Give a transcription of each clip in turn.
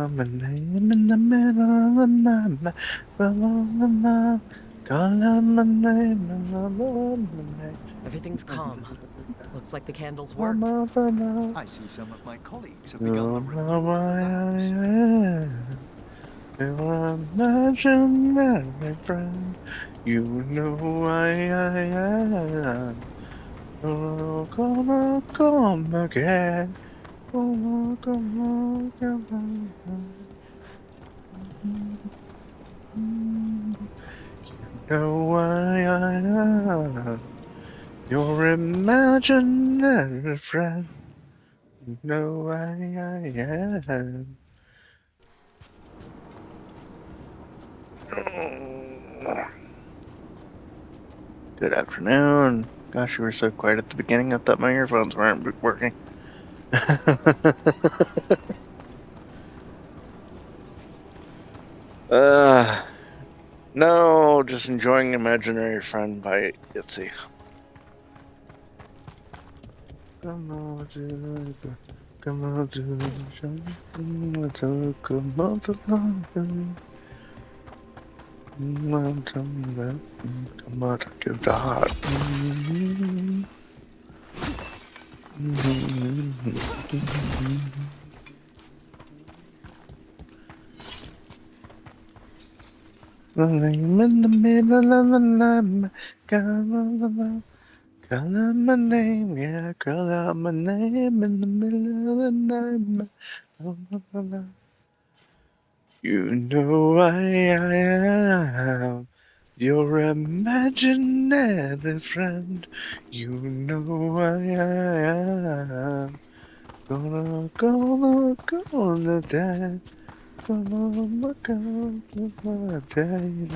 My name in the middle of the night, call my name. Everything's calm. Looks like the candles worked. I see some of my colleagues have begun the removal of the valves. Imaginary friend, you know who I am. Oh, come again. Come on. You know I am. Your imaginary friend. You know I am. Good afternoon. Gosh, you were so quiet at the beginning. I thought my earphones weren't working. No, just enjoying Imaginary Friend by Itsy. Come on, come on, come on, give the heart. I'm in the middle of the night, call out my name, yeah, call out my name in the middle of the night. You know I am your imaginary friend. You know I am gonna die. Gonna die.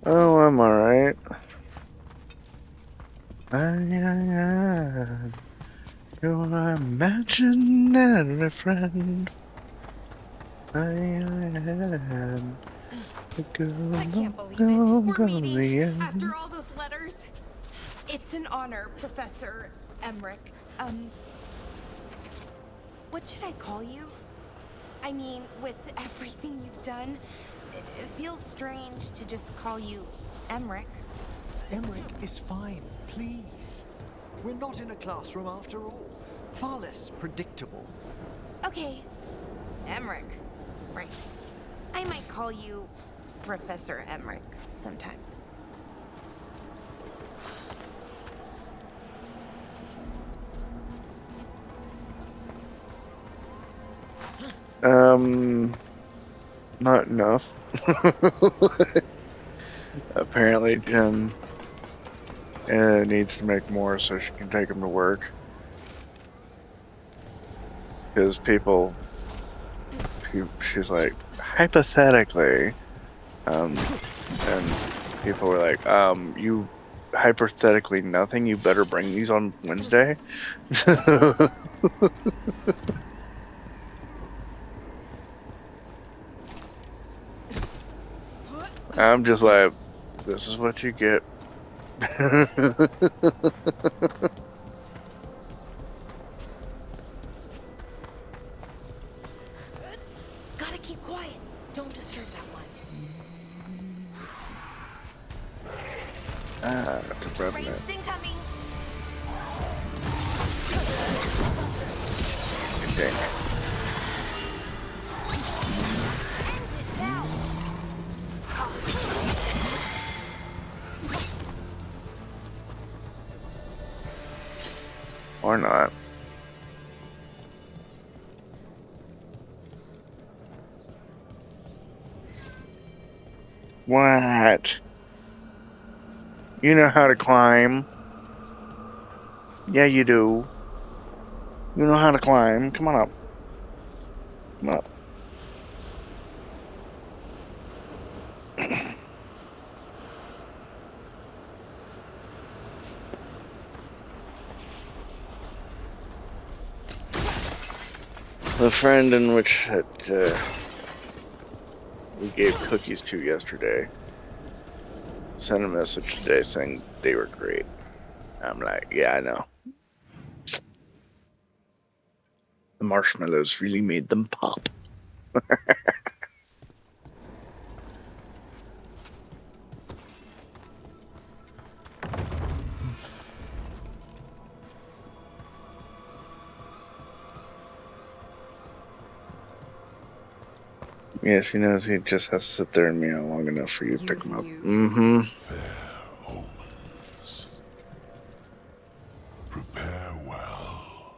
Oh, I'm alright. I am your imaginary friend. I am the girl. I can't believe it. We're meeting after all those letters. It's an honor, Professor Emmerich. What should I call you? I mean, with everything you've done, it feels strange to just call you Emmerich. Emmerich is fine, please. We're not in a classroom after all. Far less predictable. Okay, Emmerich. Right. I might call you Professor Emmerich sometimes. Not enough. Apparently Jen needs to make more so she can take them to work. Because she's like, hypothetically, and people were like, you hypothetically nothing, you better bring these on Wednesday. I'm just like, this is what you get. Gotta keep quiet. Don't disturb that one. That's a problem. Ranged incoming. Okay. Or not. What? You know how to climb. Yeah, you do. You know how to climb. Come on up. Come on up. The friend in which we gave cookies to yesterday sent a message today saying they were great. I'm like, yeah, I know. The marshmallows really made them pop. Yes, he knows he just has to sit there and meow long enough for you to pick him up. Mm-hmm. Fair omens. Prepare well.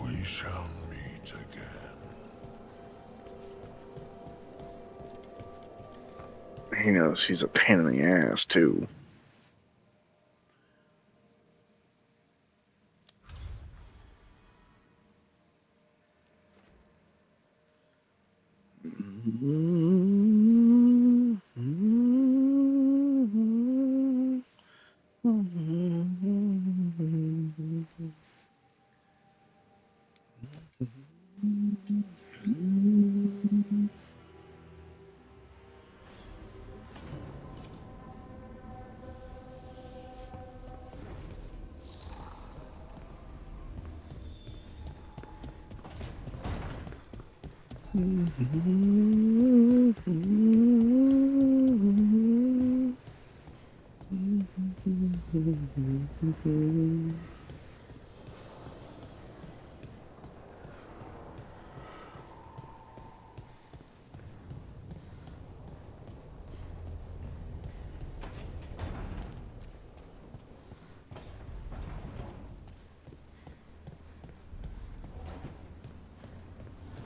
We shall meet again. He knows he's a pain in the ass, too.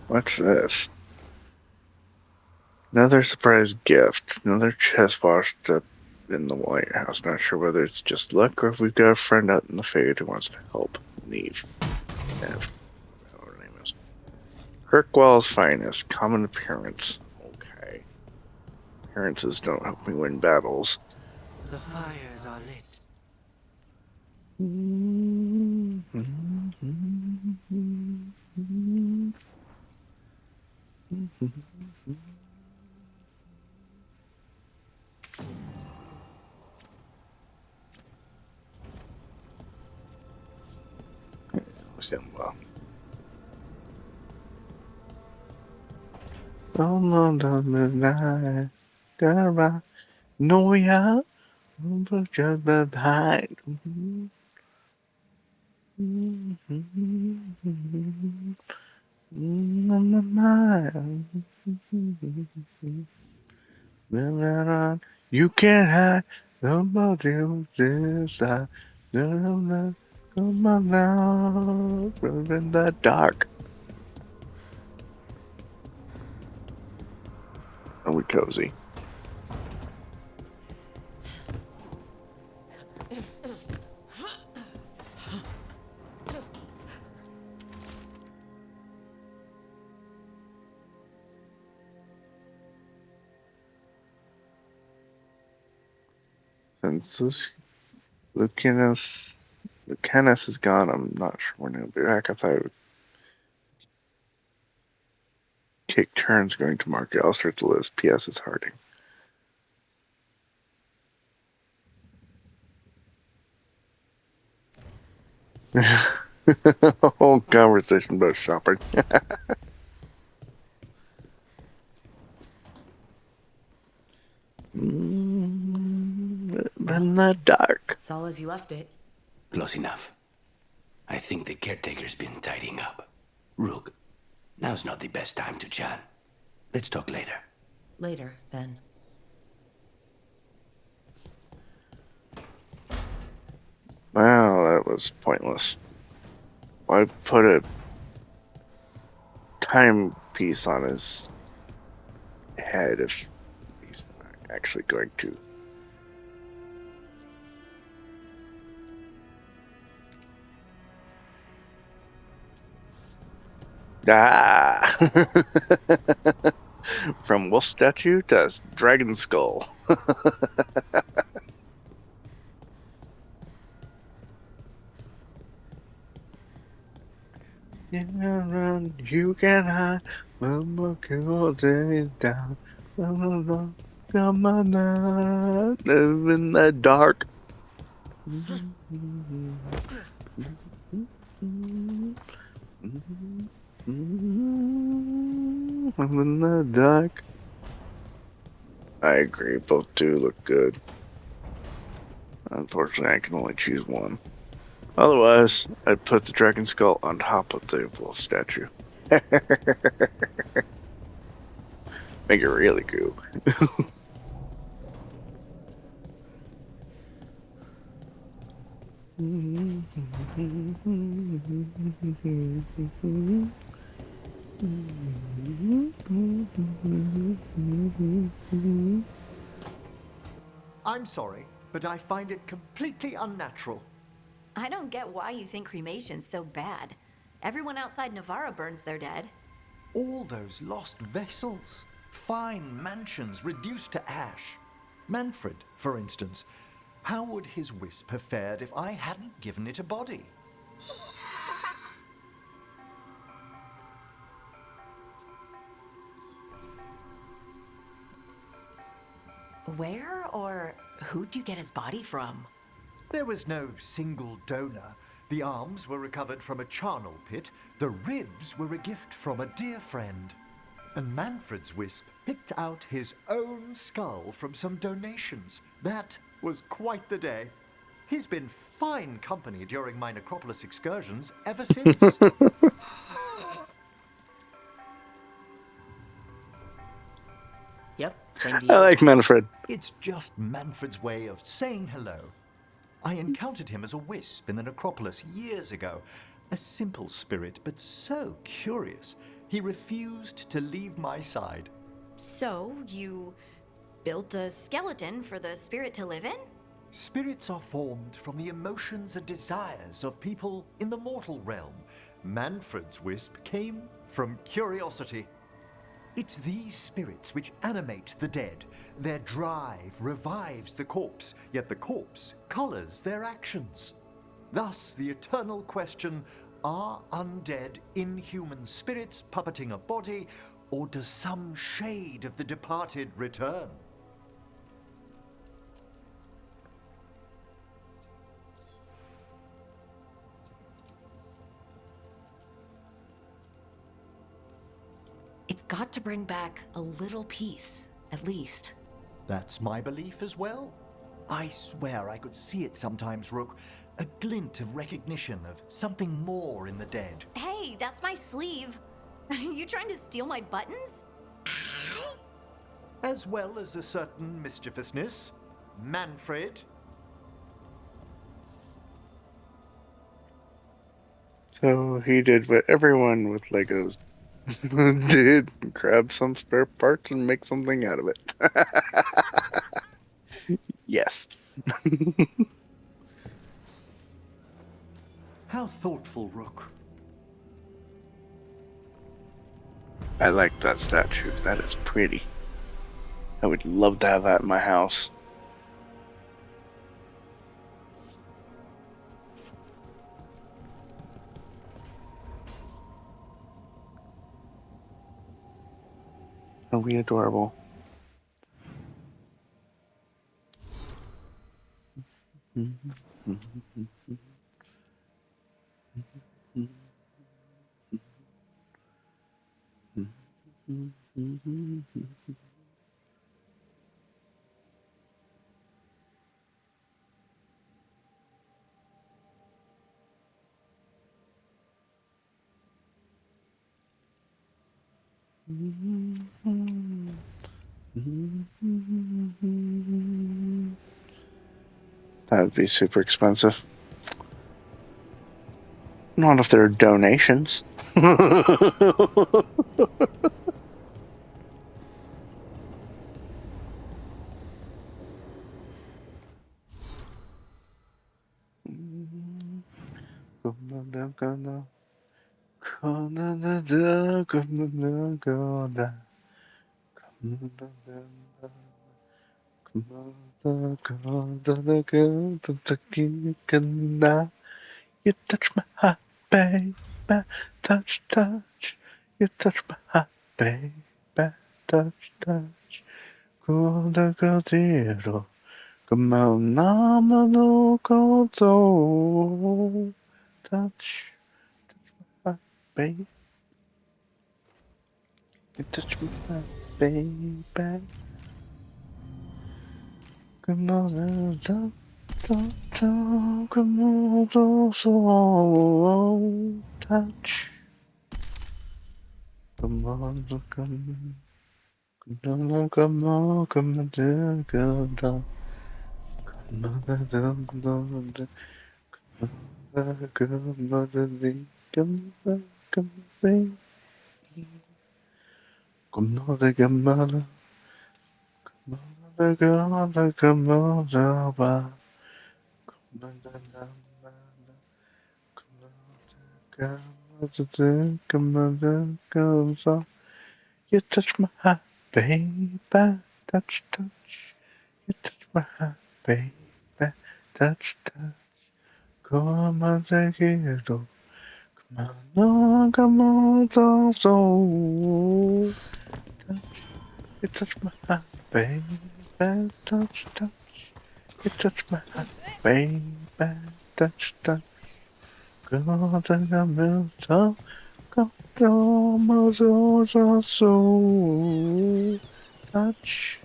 What's this? Another surprise gift. Another chest washed up in the White House. Not sure whether it's just luck or if we've got a friend out in the Fade who wants to help. Neve. Whatever her name is. Kirkwall's finest. Common appearance. Okay. Appearances don't help me win battles. The fires are lit. Simba. On the midnight, goodbye. No, yeah, but just behind. You can't hide the motive inside. No, come on now, in the dark. Are we cozy? Since Lucanus is gone, I'm not sure when he'll be back. I thought I would take turns going to market. I'll start the list. P.S. It's Harding. Whole conversation about shopping. In the dark. It's all as you left it. Close enough. I think the caretaker's been tidying up. Rook, now's not the best time to chat. Let's talk later. Later, then. Wow, that was pointless. Why put a timepiece on his head if he's not actually going to? Ah! From wolf statue to dragon skull. You can run, you can hide, mama cool days down. Come on now, live in the dark. I'm in the dark. I agree, both do look good. Unfortunately, I can only choose one. Otherwise, I'd put the dragon skull on top of the wolf statue. Make it really cool. I'm sorry, but I find it completely unnatural. I don't get why you think cremation's so bad. Everyone outside Navarra burns their dead. All those lost vessels, fine mansions reduced to ash. Manfred, for instance. How would his wisp have fared if I hadn't given it a body? Where or who'd you get his body from? There was no single donor. The arms were recovered from a charnel pit. The ribs were a gift from a dear friend. And Manfred's wisp picked out his own skull from some donations. That was quite the day. He's been fine company during my necropolis excursions ever since. Yep, same I deal. like Manfred. It's just Manfred's way of saying hello. I encountered him as a wisp in the necropolis years ago. A simple spirit, but so curious. He refused to leave my side. So, you built a skeleton for the spirit to live in? Spirits are formed from the emotions and desires of people in the mortal realm. Manfred's wisp came from curiosity. It's these spirits which animate the dead. Their drive revives the corpse, yet the corpse colors their actions. Thus, the eternal question, are undead inhuman spirits puppeting a body, or does some shade of the departed return? It's got to bring back a little peace, at least. That's my belief as well. I swear I could see it sometimes, Rook. A glint of recognition of something more in the dead. Hey, that's my sleeve. Are you trying to steal my buttons? As well as a certain mischievousness. Manfred. So he did what everyone with Legos did: grab some spare parts and make something out of it. Yes. How thoughtful, Rook. I like that statue. That is pretty. I would love to have that in my house. Are we adorable? That would be super expensive. Not if they're donations. You touch my heart, baby. Touch, touch. You touch my heart, baby. Touch, touch. 고다 그대로 그만 남아도 고도. Touch, touch my heart, baby. You touch my heart, baby. 그만은 그만도 so touch. 그만도 You touch my heart, baby, touch, touch. You touch my heart, baby, touch, touch. 그만 되기로 그만 감아도 touch. You touch my heart, baby, touch, touch. You touch my heart, baby, touch, touch. 그만 되면서 감아서 touch.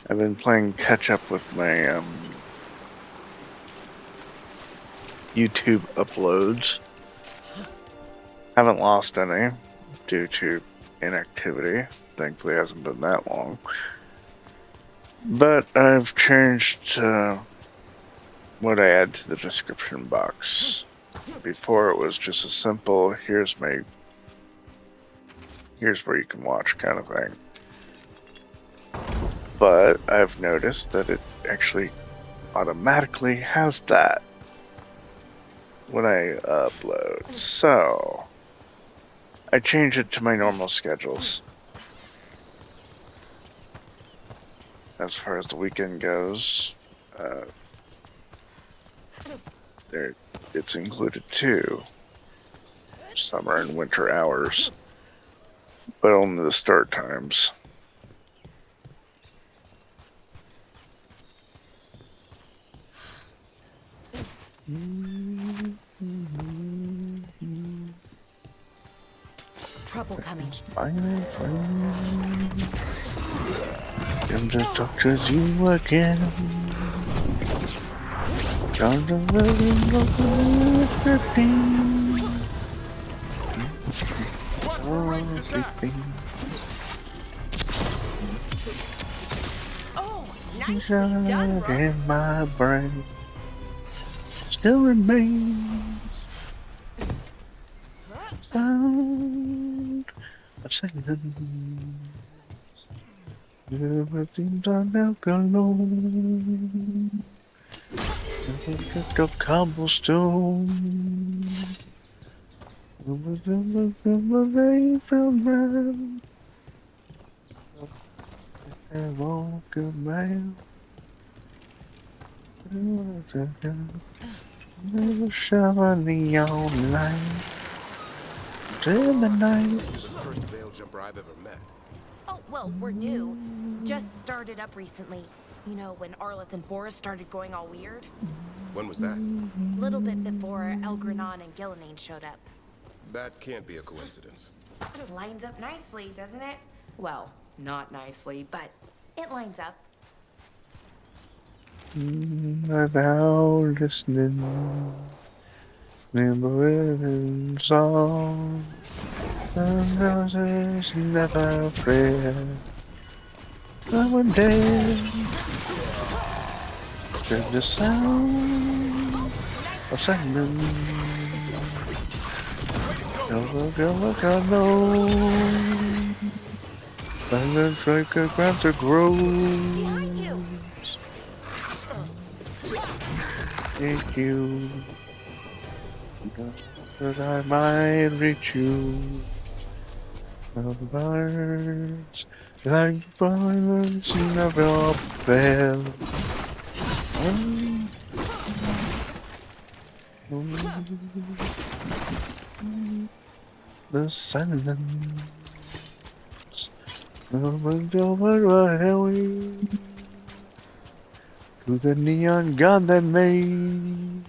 I've been playing catch up with my YouTube uploads. Haven't lost any due to inactivity. Thankfully, it hasn't been that long. But I've changed what I add to the description box. Before it was just a simple here's where you can watch kind of thing. But I've noticed that it actually automatically has that when I upload. So I changed it to my normal schedules. As far as the weekend goes, it's included too. Summer and winter hours, but only the start times. Trouble coming. I'm to talk to you again. John the sleeping. Oh, nicely done, Rook. In my brain still remains sound of singing. Everything's on alone. Picked up cobblestone. I walk around. Never shower neon light till the night. First veil jumper I've ever met. Oh, well, we're new. Just started up recently. You know, when Arleth and Forrest started going all weird? When was that? Little bit before Elgranon and Gillenane showed up. That can't be a coincidence. It lines up nicely, doesn't it? Well, not nicely, but it lines up. Without listening, remembering song, and roses never fail. But one day, heard the sound of singing. Look, And it's like a grass that grows. Behind you! Thank you. That I might reach you. The birds, like birds, never fail. The silence. The wind over highway. To the neon god that made.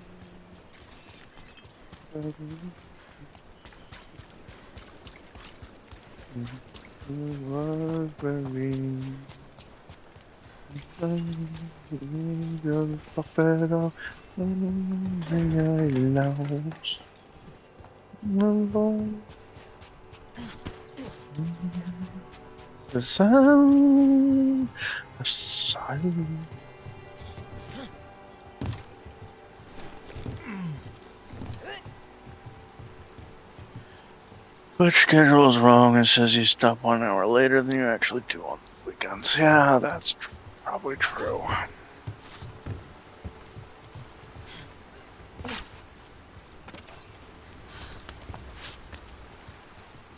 The sound of silence. Which schedule is wrong? It says you stop 1 hour later than you actually do on the weekends. Yeah, that's probably true.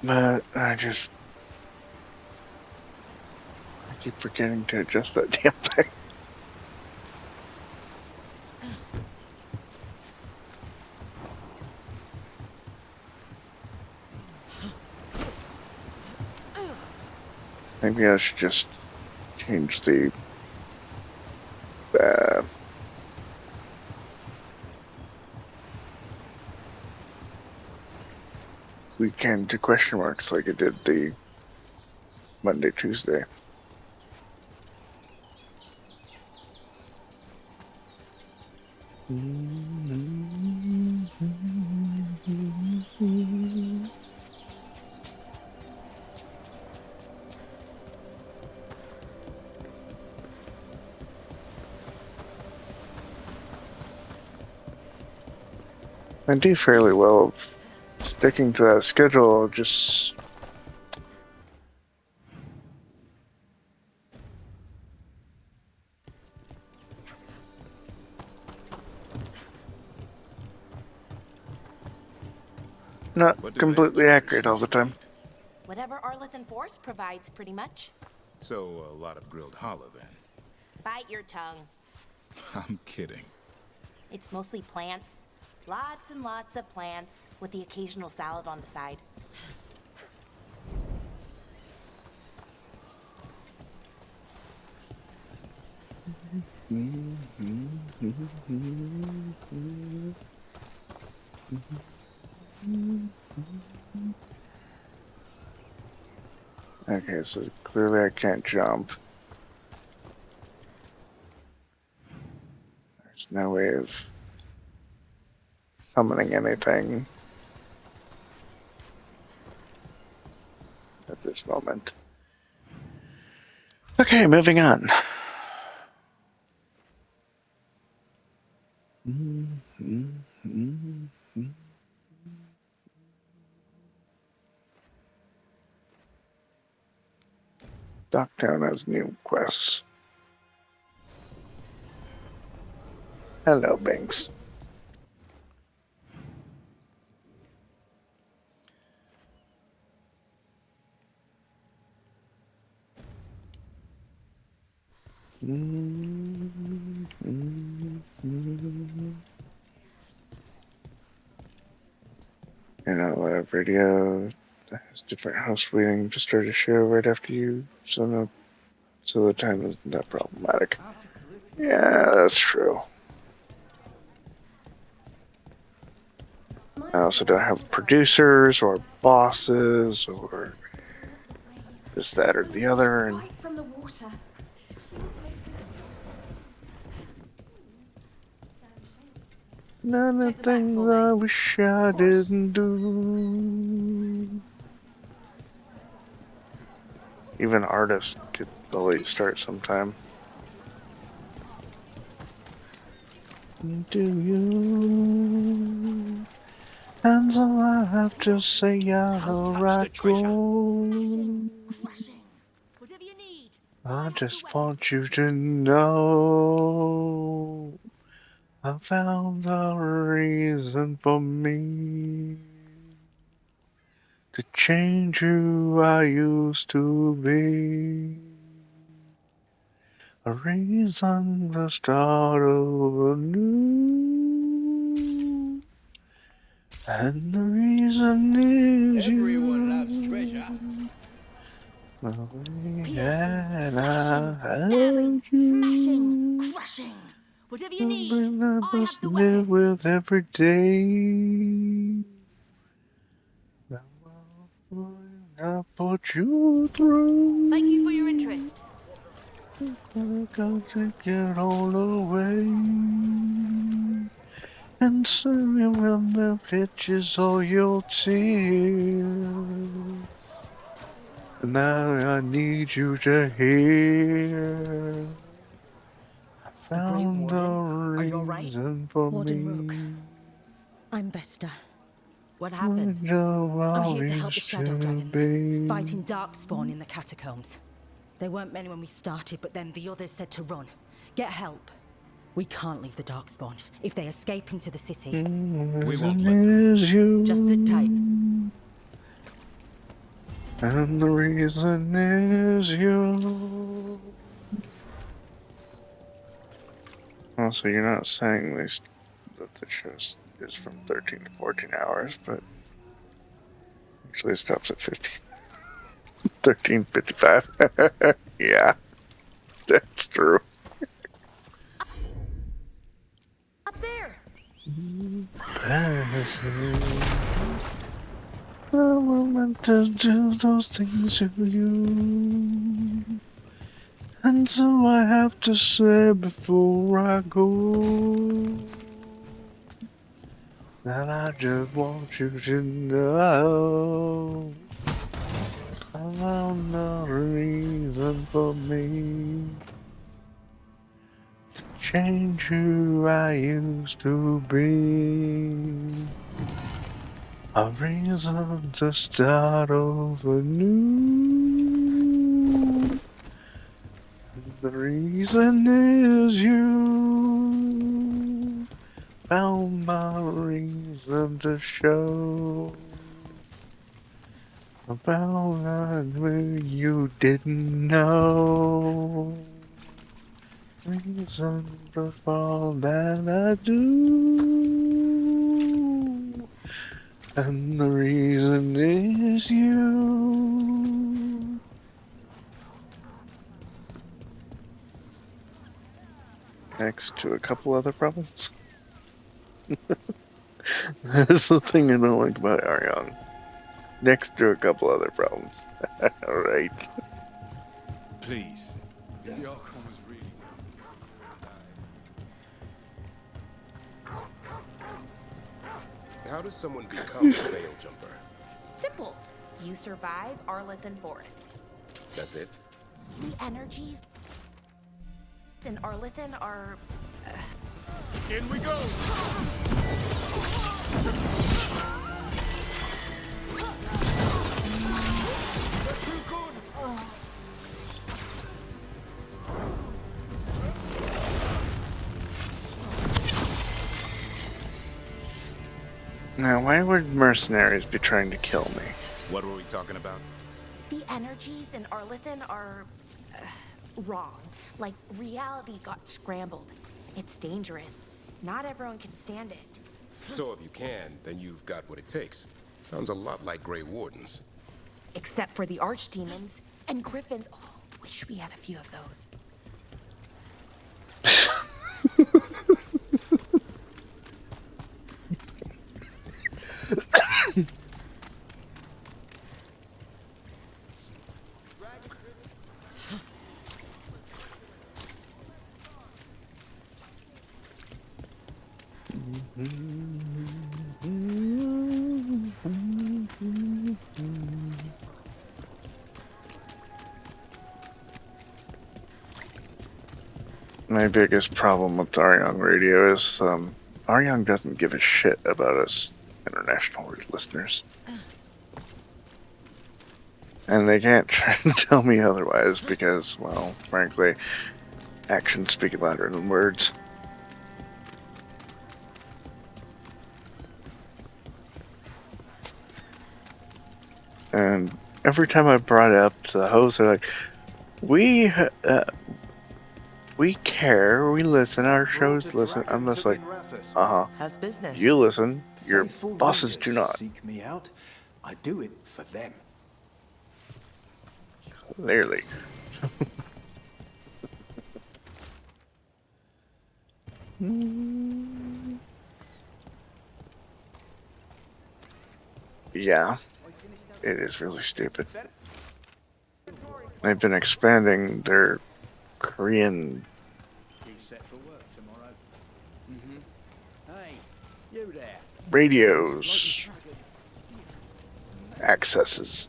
But I keep forgetting to adjust that damn thing. Maybe I should just change the weekend to question marks like it did the Monday, Tuesday. I do fairly well sticking to that schedule, just not What do completely Veilguard accurate all the usually time. eat? Whatever Arlethan Force provides, pretty much. So, a lot of grilled hollow then. Bite your tongue. I'm kidding. It's mostly plants. Lots and lots of plants, with the occasional salad on the side. Okay, so clearly I can't jump. There's no way of summoning anything at this moment. Okay, moving on. Docktown has new quests. Hello, Binks. You know, radio that has different house waiting to start a show right after you, so the time isn't that problematic. Yeah, that's true. I also don't have producers or bosses or this, that, or the other, and From the water. none of the things I wish I didn't do. Even artists get a late start sometime. Do you? And so I have to say, yeah, right, go. I just want you to know I found a reason for me to change who I used to be. A reason to start over new. And the reason is Everyone you. loves treasure. Piercing, And slashing, I stabbing, held smashing, you. crushing. Whatever you need, Something I I have must the live weapon. with every day. I put you Thank you for your through. interest. I got to get all away. And soon you will the pictures all your tears. And now I need you to hear. I A Grey found a Warden? Are you all right? reason for Warden Rook. me. I'm Vesta. What My happened? job I'm here to help the is Shadow to Dragons, be. fighting Darkspawn in the catacombs. There weren't many when we started, but then the others said to run. Get help. We can't leave the Darkspawn. If they escape into the city, We won't let them. Is you. just sit tight. And the reason is you. Also, you're not saying this, that the show is from 13 to 14 hours, but usually it stops at 15. 13:55. Yeah, that's true. Up there. I was meant to do those things to you. And so I have to say before I go that I just want you to know I found no reason for me to change who I used to be. A reason to start over new. The reason is you. Found my reason to show about where you didn't know. Reason for all that I do. And the reason is you. Next to a couple other problems. That's the thing I don't like about Arion. Next to a couple other problems. Alright. Please. If the outcome was really... How does someone become a veil jumper? Simple. You survive Arlethan Forest. That's it? The energies in Arlethan are... In we go! Now, why would mercenaries be trying to kill me? What were we talking about? The energies in Arlethan are... wrong. Like, reality got scrambled. It's dangerous. Not everyone can stand it. So if you can, then you've got what it takes. Sounds a lot like Grey Wardens. Except for the archdemons and griffins. Oh, wish we had a few of those. My biggest problem with Arion Radio is Arion doesn't give a shit about us international listeners. And they can't try to tell me otherwise because, well, frankly, actions speak louder than words. And every time I brought it up to the host, they're like, we care, we listen, our shows listen. I'm just like, How's business? you listen, your Faithful bosses do readers not. seek me out. I do it for them. Clearly. Yeah, it is really stupid. They've been expanding their Korean radios accesses.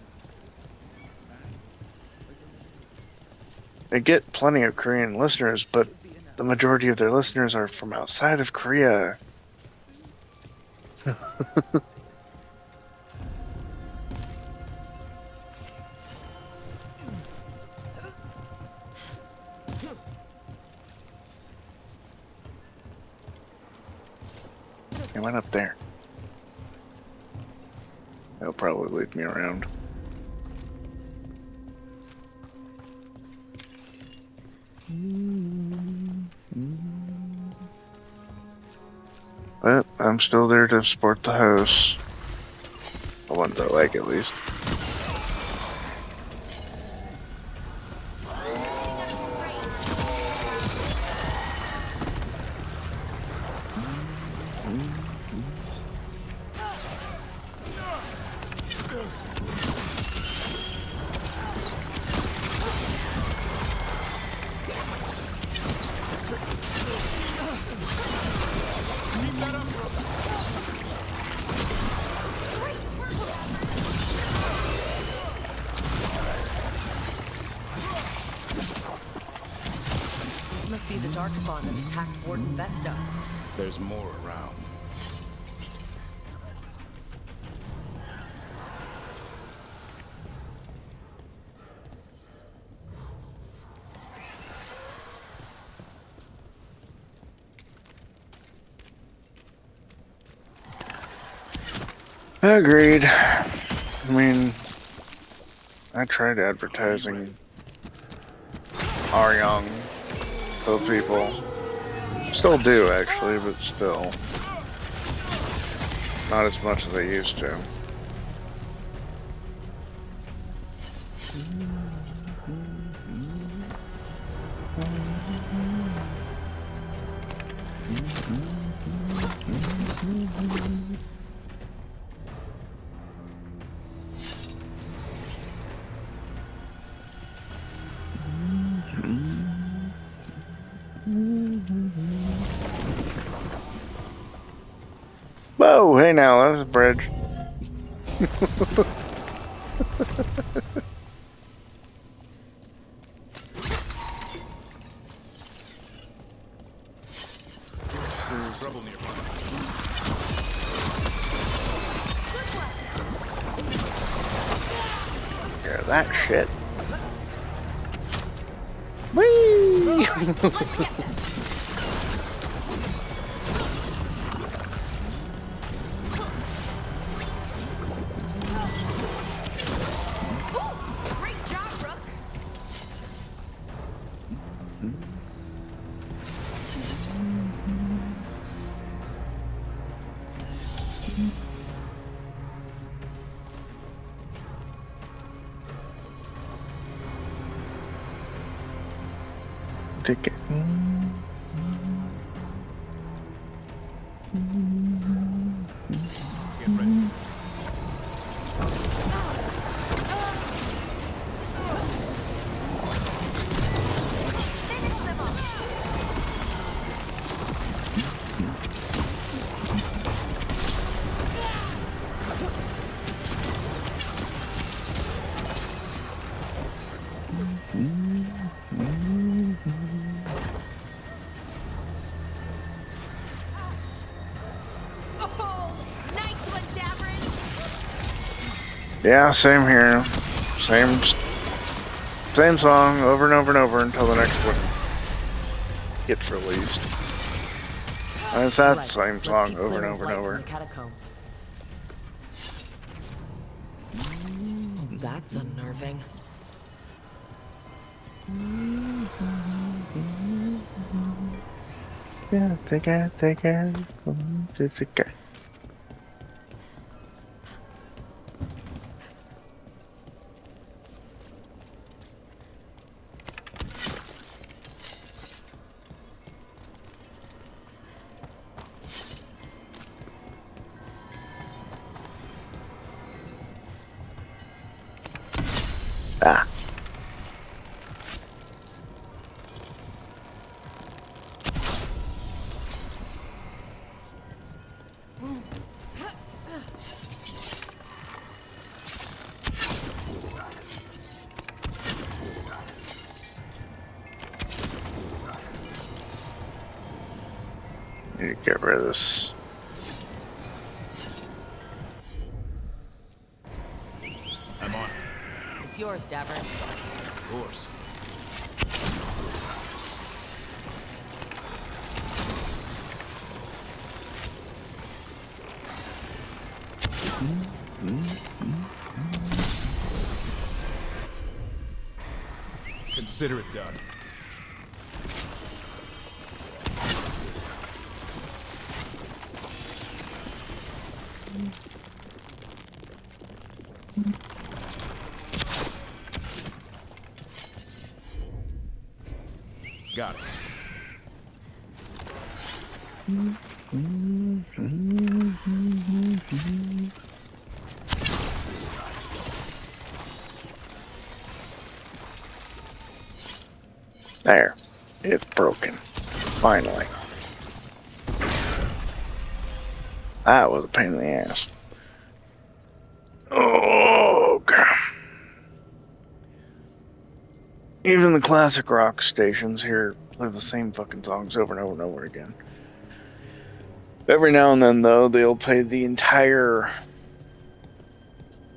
They get plenty of Korean listeners, but the majority of their listeners are from outside of Korea. They went up there. They'll probably lead me around. But I'm still there to support the house. The ones I like, at least. This must be the Darkspawn that attacked Warden Vesta. There's more around. Agreed. I mean, I tried advertising Aryong to people. Still do, actually, but still. Not as much as I used to. Whoa, hey now, that was a bridge. Trouble nearby. Yeah, that shit. Whee! Great job, Rook. Ticket. Get ready. Finish them off. Oh, nice one, Davrin. Yeah, same here. Same song over and over and over until the next one gets released. And it's that same song over and over and over. Catacombs. That's unnerving. Yeah, take it. It's okay. Ah. Need to get rid of this. I'm on. It's yours, Dabber. Of course. Consider it done. Got it. There. It's broken. Finally. That was a pain in the ass. Oh, God. Even the classic rock stations here play the same fucking songs over and over and over again. Every now and then, though, they'll play the entire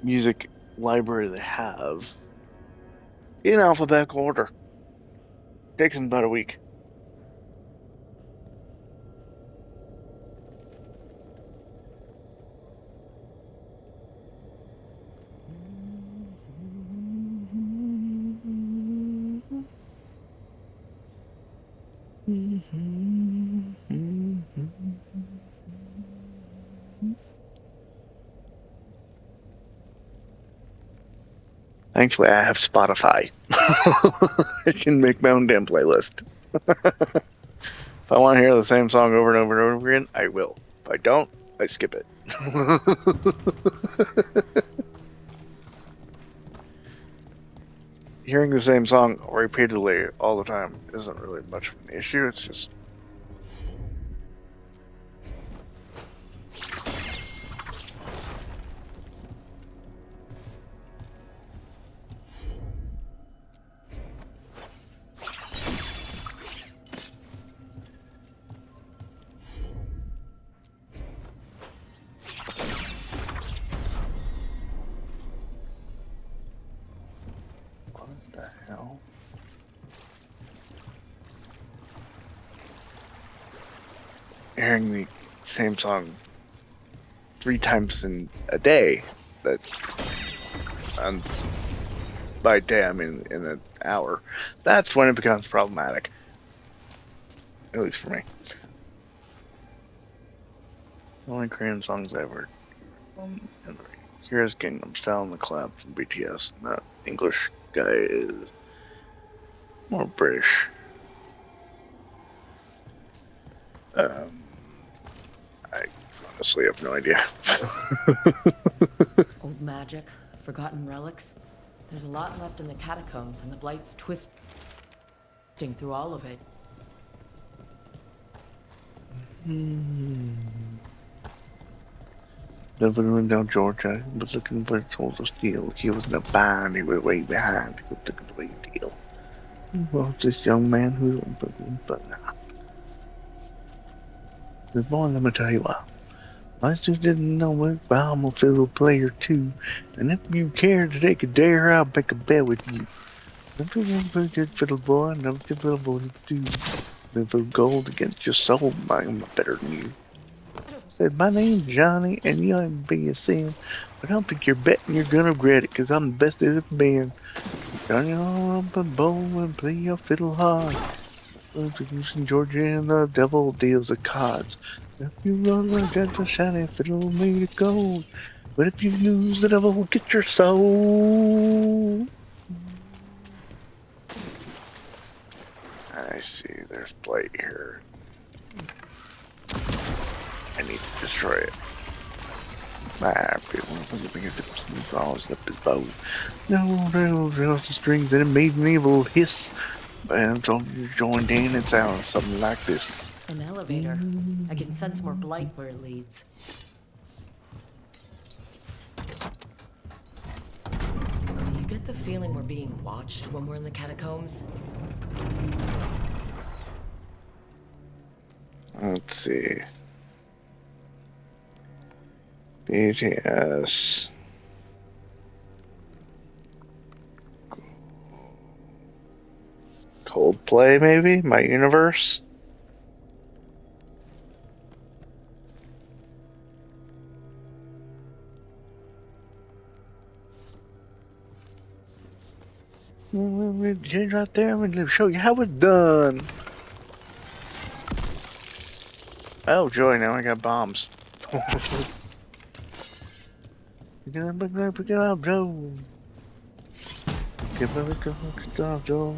music library they have in alphabetical order. Takes them about a week. Thankfully, I have Spotify. I can make my own damn playlist. If I want to hear the same song over and over and over again, I will. If I don't, I skip it. Hearing the same song repeatedly all the time isn't really much of an issue. It's just hearing the same song 3 times in a day. That by day I mean in an hour. That's when it becomes problematic. At least for me. The only Korean songs I ever here's Gangnam Style and the Collab from BTS. That English guy is more British. I honestly have no idea. Old magic, forgotten relics. There's a lot left in the catacombs, and the Blight's twisting through all of it. Never went down Georgia. He was looking for Souls of Steel. He was in a band. He was way behind. He was looking for a deal. Well, this young man who's but now. Good boy, let me tell you what. I just didn't know if I'm a fiddle player too. And if you care to take a dare, I'll make a bet with you. If you want to good fiddle boy, never give fiddle too. If for gold against your soul, I'm better than you. Said, my name's Johnny, and you ain't be a sin. But I don't think you're betting you're gonna regret it, 'cause I'm the best there's ever been. Johnny on up a bowl and play your fiddle hard. Introducing Georgia and the devil deals the cards. If you run against a shiny fiddle made of gold, but if you lose, the devil will get your soul. I see, there's blight here. I need to destroy it. My people, balls up his bow. No, the strings and it made an evil hiss. And so you joined in and sounds something like this. An elevator. I can sense more blight where it leads. Do you get the feeling we're being watched when we're in the catacombs? Let's see. BTS. Coldplay, maybe? My Universe? Right there, I'm going to show you how it's done. Oh, joy, now I got bombs. Pick it up, Joe. Give it a go, Joe.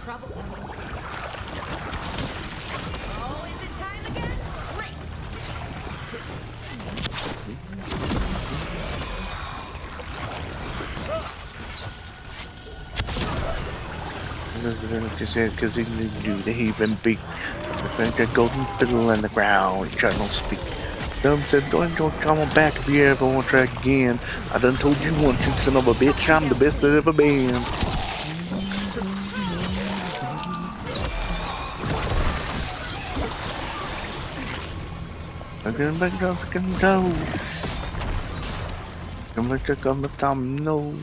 Probably. Oh, is it time again? Great. Because he knew that he been beat. The golden fiddle in the ground, eternal speak. Some said, don't come on back if you ever want to try again. I done told you once, you son of a bitch, I'm the best that ever been. I'm gonna make it fucking go. I'm gonna check on the thumb, no.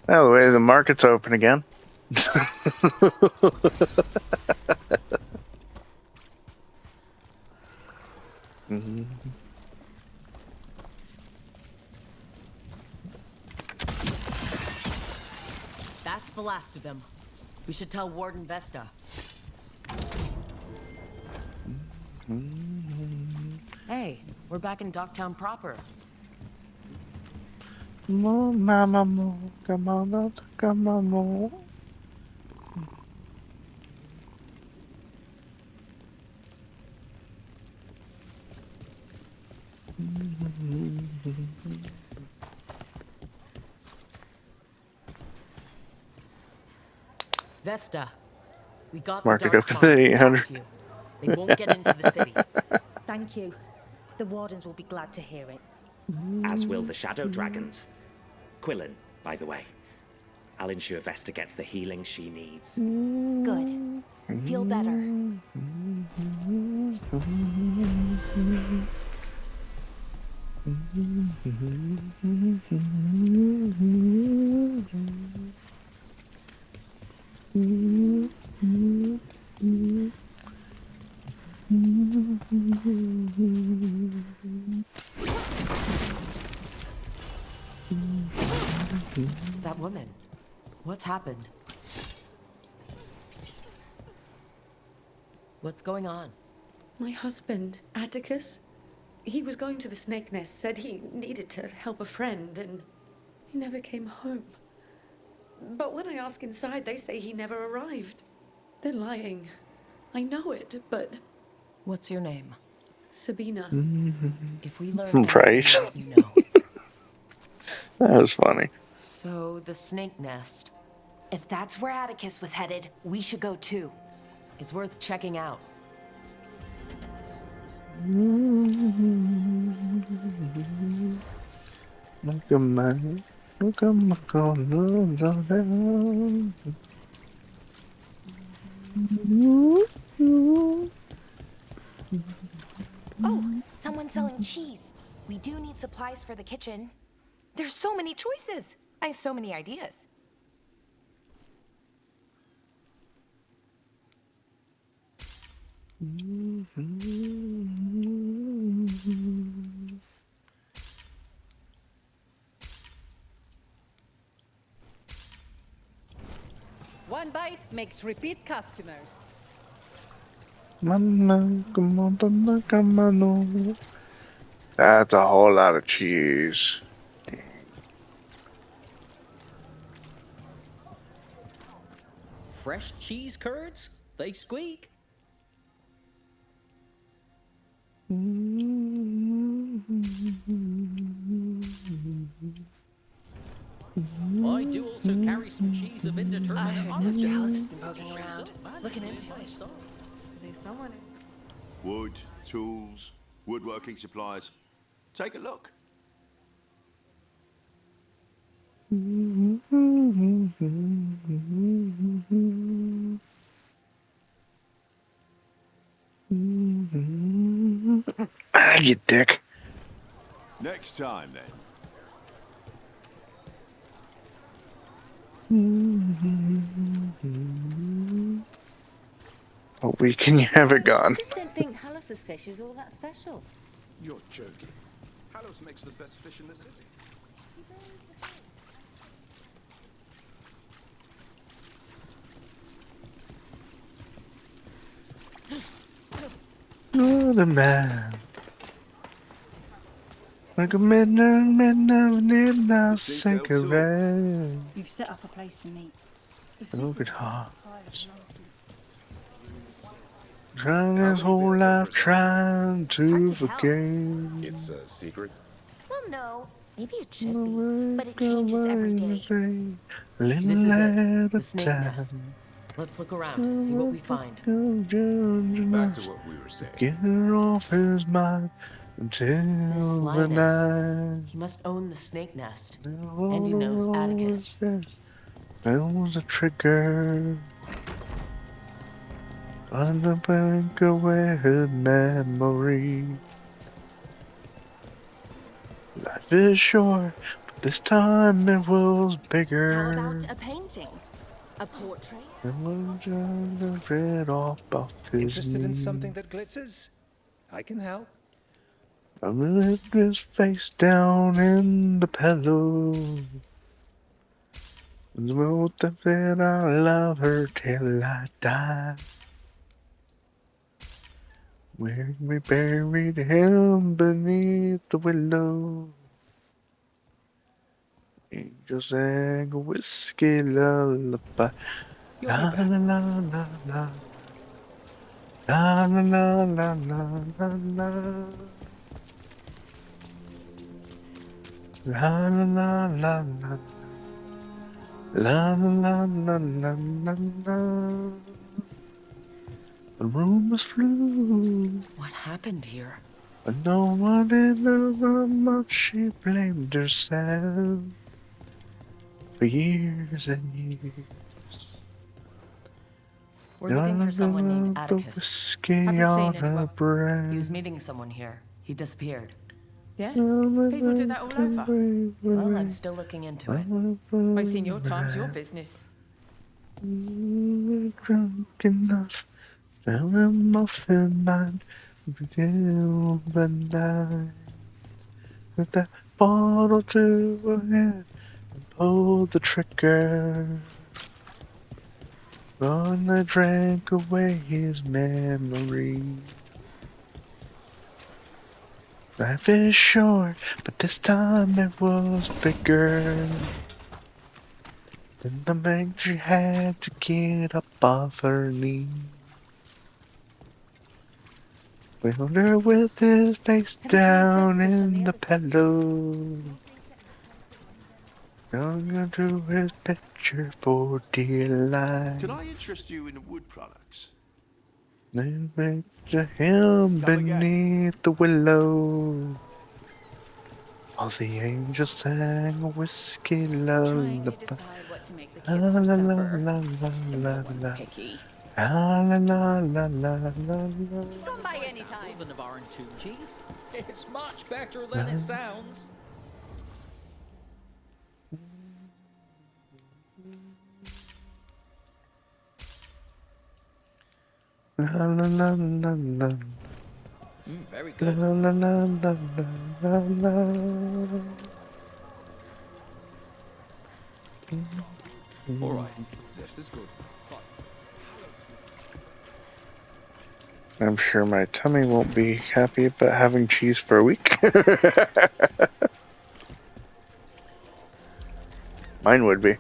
By the way, the market's open again. That's the last of them. We should tell Warden Vesta. Hey, we're back in Docktown proper. Mama, come on, come on. Vesta, we got Market the up dark to 800. spot. They won't get into the city. Thank you. The Wardens will be glad to hear it. As will the Shadow Dragons. Quillen, by the way. I'll ensure Vesta gets the healing she needs. Good. Feel better. That woman. What's happened? What's going on? My husband, Atticus, he was going to the Snake Nest, said he needed to help a friend, and he never came home. But when I ask inside, they say he never arrived. They're lying. I know it, but... What's your name? Sabina. If we learn Right. anything, you know. That was funny. So, the Snake Nest. If that's where Atticus was headed, we should go too. It's worth checking out. Look at my, look at my corners of hell. Oh, someone's selling cheese. We do need supplies for the kitchen. There's so many choices. I have so many ideas. One bite makes repeat customers. That's a whole lot of cheese. Fresh cheese curds? They squeak. I do also carry some cheese of indeterminate origin. Dallas has been poking around, looking into it. There's someone. Wood, tools, woodworking supplies. Take a look. Ah, you dick. Next time, then. Oh, we can you have it gone? I just don't think Hallus's fish is all that special. You're joking. Hallows makes the best fish in the city. You're the man. Like a midnight cigarette. You've set up a place to meet. Look at her. Trying his whole life trying to forget. It's a secret. Well, no. Maybe it should be, but it changes every day. This is it, the snake nest. Let's look around and see what we find. Back to what we were saying. Get her off his mind until This the Linus, night. he must own the snake nest. And he knows Atticus. That was a trigger. On the brink of her memory. Life is short, but this time it was bigger. How about a painting? A portrait? It was just a red off his Interested in knee. something that glitters? I can help. I left his face down in the pillow. And wrote that I love her till I die. Where we buried him beneath the willow. Angels sang a whiskey lullaby. La la la la la. La la la la la la la. La la la la la. La la la la la la. The rumors flew. What happened here? But no one did know how much she blamed herself. For years and years. We're looking for someone named Atticus. Haven't seen anyone. He was meeting someone here. He disappeared. Yeah? People do that all over. Well, I'm still looking into it. Wasting your time's your business. Drunk enough, fell in my mind, until the night. With that bottle to her head and pulled the trigger. When I drank away his memory. Life is short, but this time it was bigger. Then the man she had to get up off her knee. Found her with his face down in the pillow. Hung onto his picture for dear life. Can I interest you in wood products? They make the hill beneath the willow. All the angels sang a whiskey Trying to lullaby. decide what to make the La kids for la la supper. la la And la no one's la. picky. La la la la la la la. Come by anytime. The Navaran tune cheese. It's much better than it sounds. La la la la la. Very La good. la la la la la la. All right, this is good. I'm sure my tummy won't be happy about having cheese for a week. Mine would be.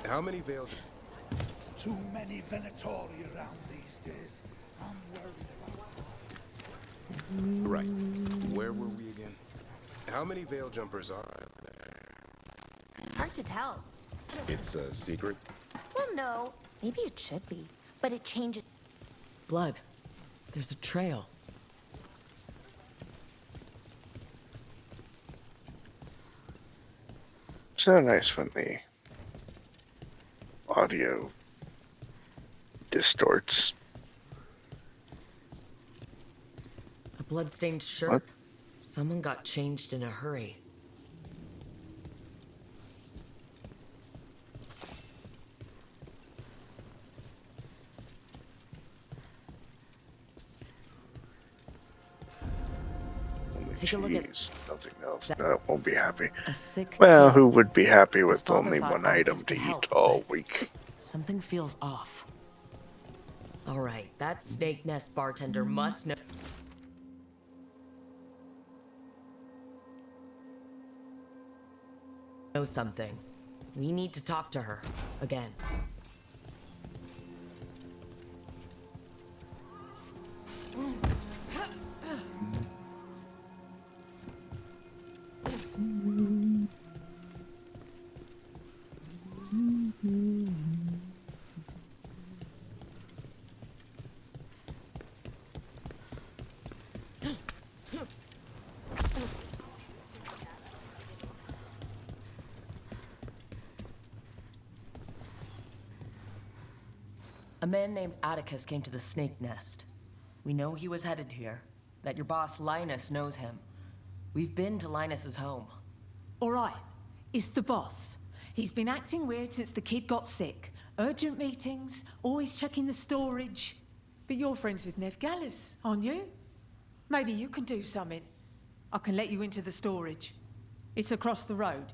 How many veiled? Too many Venatori around these days. I'm worried about. Right. Where were we again? How many veil jumpers are there? Hard to tell. It's a secret? Well, no. Maybe it should be. But it changes. Blood. There's a trail. So nice when the audio distorts. A bloodstained shirt. What? Someone got changed in a hurry. Take a look at nothing else. No, won't be happy. a sick Well, kid. who would be happy His with father only thought one all of item this to could eat help, all but week? Something feels off. All right, that snake nest bartender must know something. We need to talk to her again. A man named Atticus came to the snake nest. We know he was headed here, that your boss Linus knows him. We've been to Linus's home. All right, it's the boss. He's been acting weird since the kid got sick. Urgent meetings, always checking the storage. But you're friends with Nev Gallus, aren't you? Maybe you can do something. I can let you into the storage. It's across the road.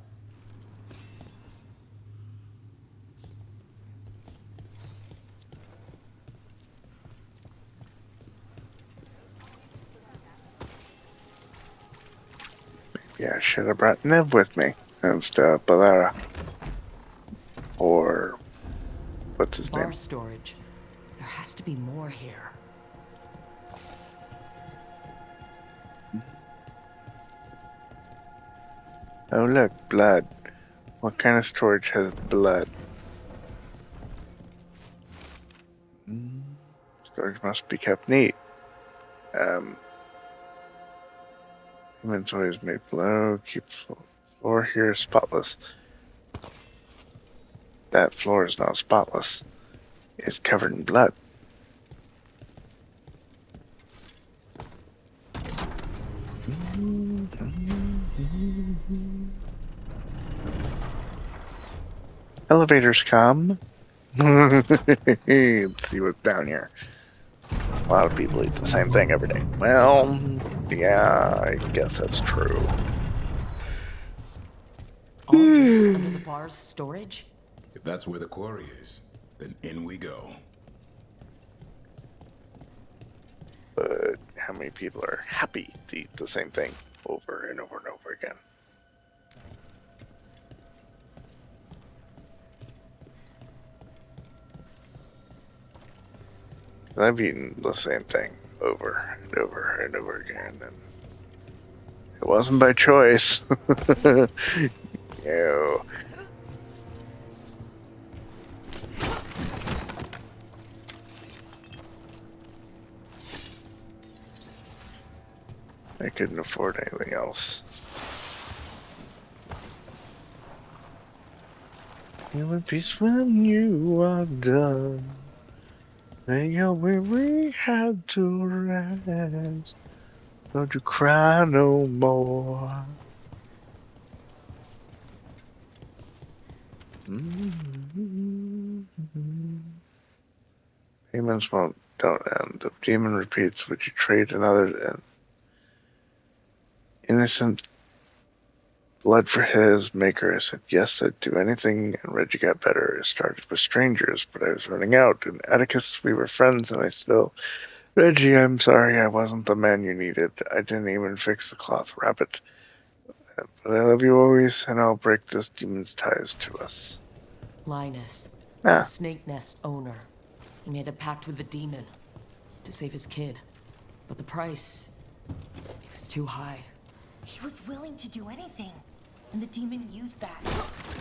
Yeah, I should have brought Nev with me instead of Balara. Or what's his Bar name? storage. There has to be more here. Oh look, blood. What kind of storage has blood? Storage must be kept neat. Inventories made below. Keep floor here spotless. That floor is not spotless. It's covered in blood. Elevators come. Let's see what's down here. A lot of people eat the same thing every day. Well, yeah, I guess that's true. All this under the bar's storage? If that's where the quarry is, then in we go. But how many people are happy to eat the same thing over and over and over again? I've eaten the same thing over and over and over again, and it wasn't by choice. I couldn't afford anything else. You will peace when you are done. Then your weary head to rest. Don't you cry no more. Payments don't end. The demon repeats, would you trade another innocent blood for his maker? I said, yes, I'd do anything, and Reggie got better. I started with strangers, but I was running out. And Atticus, we were friends, and I still... Reggie, I'm sorry I wasn't the man you needed. I didn't even fix the cloth rabbit. But I love you always, and I'll break this demon's ties to us. Linus, Ah. the snake nest owner. He made a pact with the demon to save his kid. But the price, it was too high. He was willing to do anything, and the demon used that.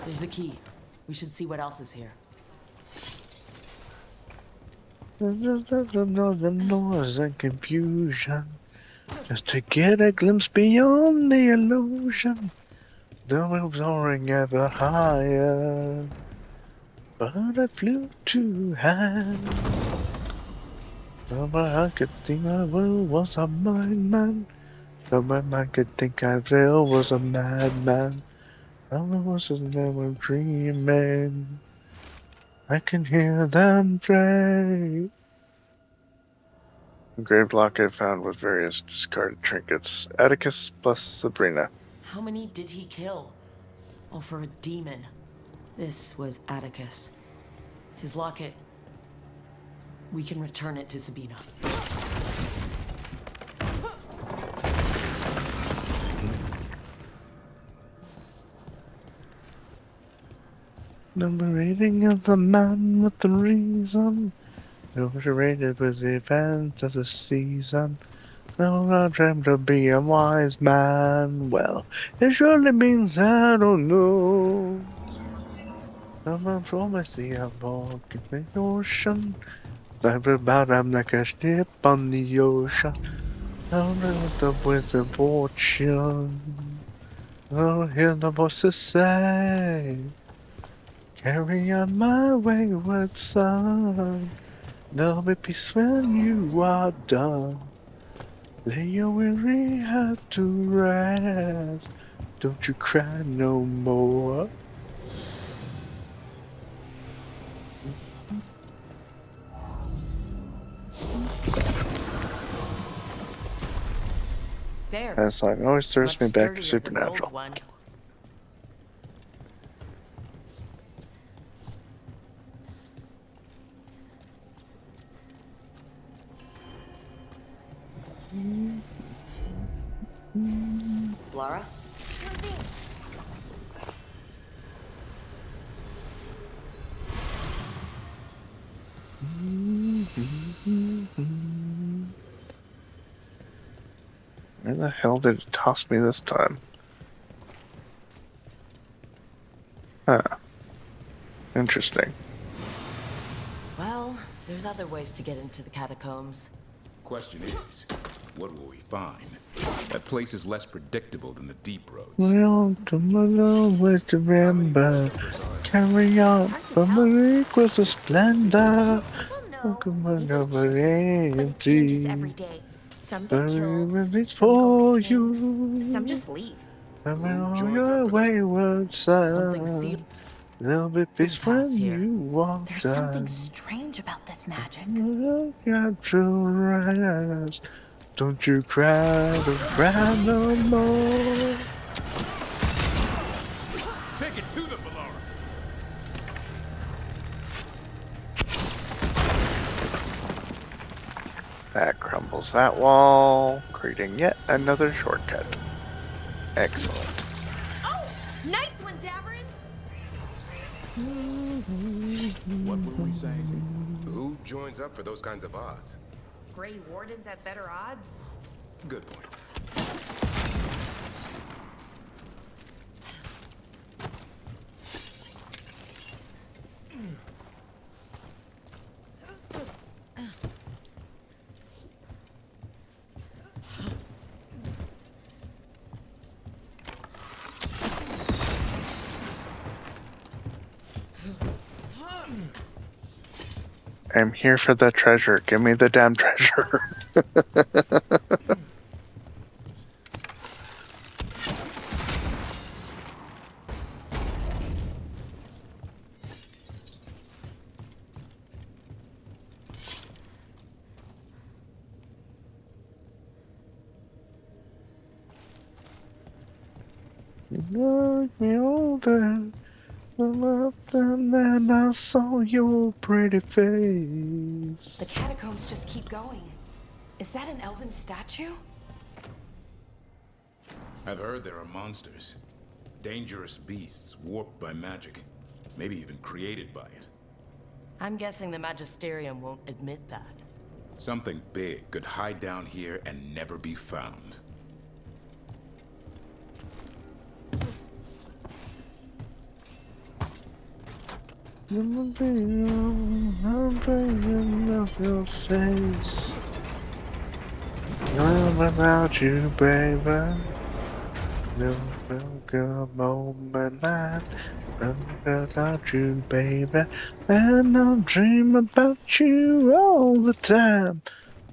There's a key. We should see what else is here. Another noise and confusion, just to get a glimpse beyond the illusion. The wave soaring ever higher, but I flew too high. I could think I was a madman. I could think I was a madman. I was never dreaming. I can hear them play. Engraved locket found with various discarded trinkets. Atticus plus Sabrina. How many did he kill? All for a demon. This was Atticus. His locket. We can return it to Sabina. Numerating of the man with the reason. Overrated with the events of the season. No, I dreamt to be a wise man. Well, it surely means I don't know. I'm from a sea of walk in the ocean. Life about I'm like a ship on the ocean. I'm up with the fortune. I'll hear the voices say, carry on my wayward son. There'll be peace when you are done. Lay your weary head to rest. Don't you cry no more. There. That song always throws me back to Much sturdier than the old Supernatural. one. Laura? Where the hell did it toss me this time? Huh. Interesting. Well, there's other ways to get into the catacombs. Question is, what will we find? That place is less predictable than the deep roads. Well, tomorrow with the remember. Carry on, from the equals to splendor. Welcome over Changes empty. every day. Some get killed, It's some go for missing, you. some just leave. Come on your wayward son. sealed. There'll be peace when here. you walk There's down. something strange about this magic. Got to rest. Don't you cry, don't cry no more. Take it to the Valora. That crumbles that wall, creating yet another shortcut. Excellent. Oh, nice one, Daverin. What were we saying? Who joins up for those kinds of odds? Grey Wardens have better odds? Good point. I'm here for the treasure. Give me the damn treasure. You knocked me older. And then I saw your pretty face. The catacombs just keep going. Is that an elven statue? I've heard there are monsters. Dangerous beasts warped by magic. Maybe even created by it. I'm guessing the Magisterium won't admit that. Something big could hide down here and never be found. I'm thinking of your face. I'm without you, baby. No good moment night. I'm without you, baby. And I'll dream about you all the time.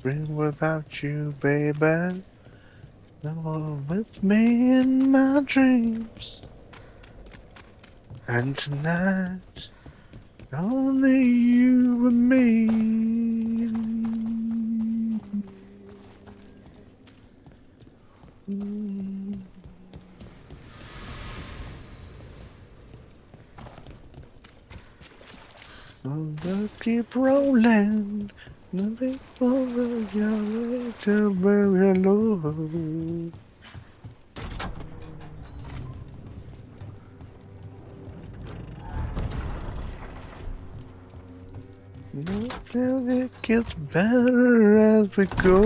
Dream without you, baby. You're with me in my dreams. And tonight, only you and me. Let's keep rolling. Nothing for your to very low. Nothing it gets better as we go.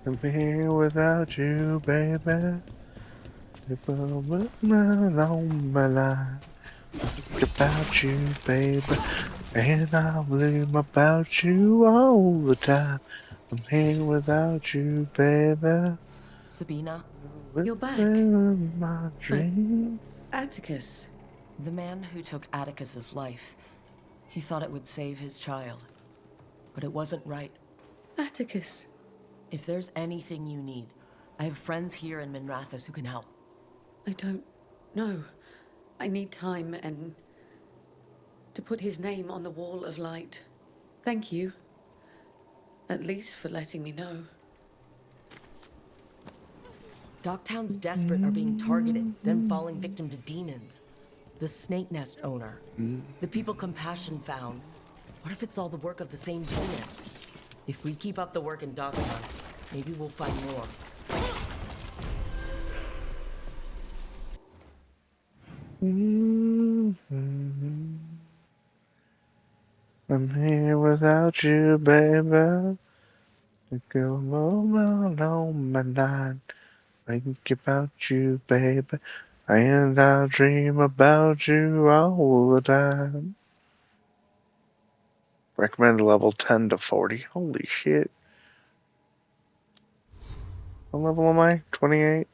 I'm here without you, baby. If I was not on my line, think about you, baby. And I dream about you all the time. I'm here without you, baby. Sabina? You're back. My dream. Atticus. The man who took Atticus's life, he thought it would save his child. But it wasn't right. Atticus. If there's anything you need, I have friends here in Minrathous who can help. I don't know. I need time and to put his name on the wall of light. Thank you. At least for letting me know. Dogtown's desperate are being targeted, then falling victim to demons. The Snake Nest owner. The people Compassion found. What if it's all the work of the same demon? If we keep up the work in Dogtown, maybe we'll find more. I'm here without you, baby. Go moment on my line. Think about you, baby. And I dream about you all the time. Recommended level 10 to 40. Holy shit. What level am I? 28?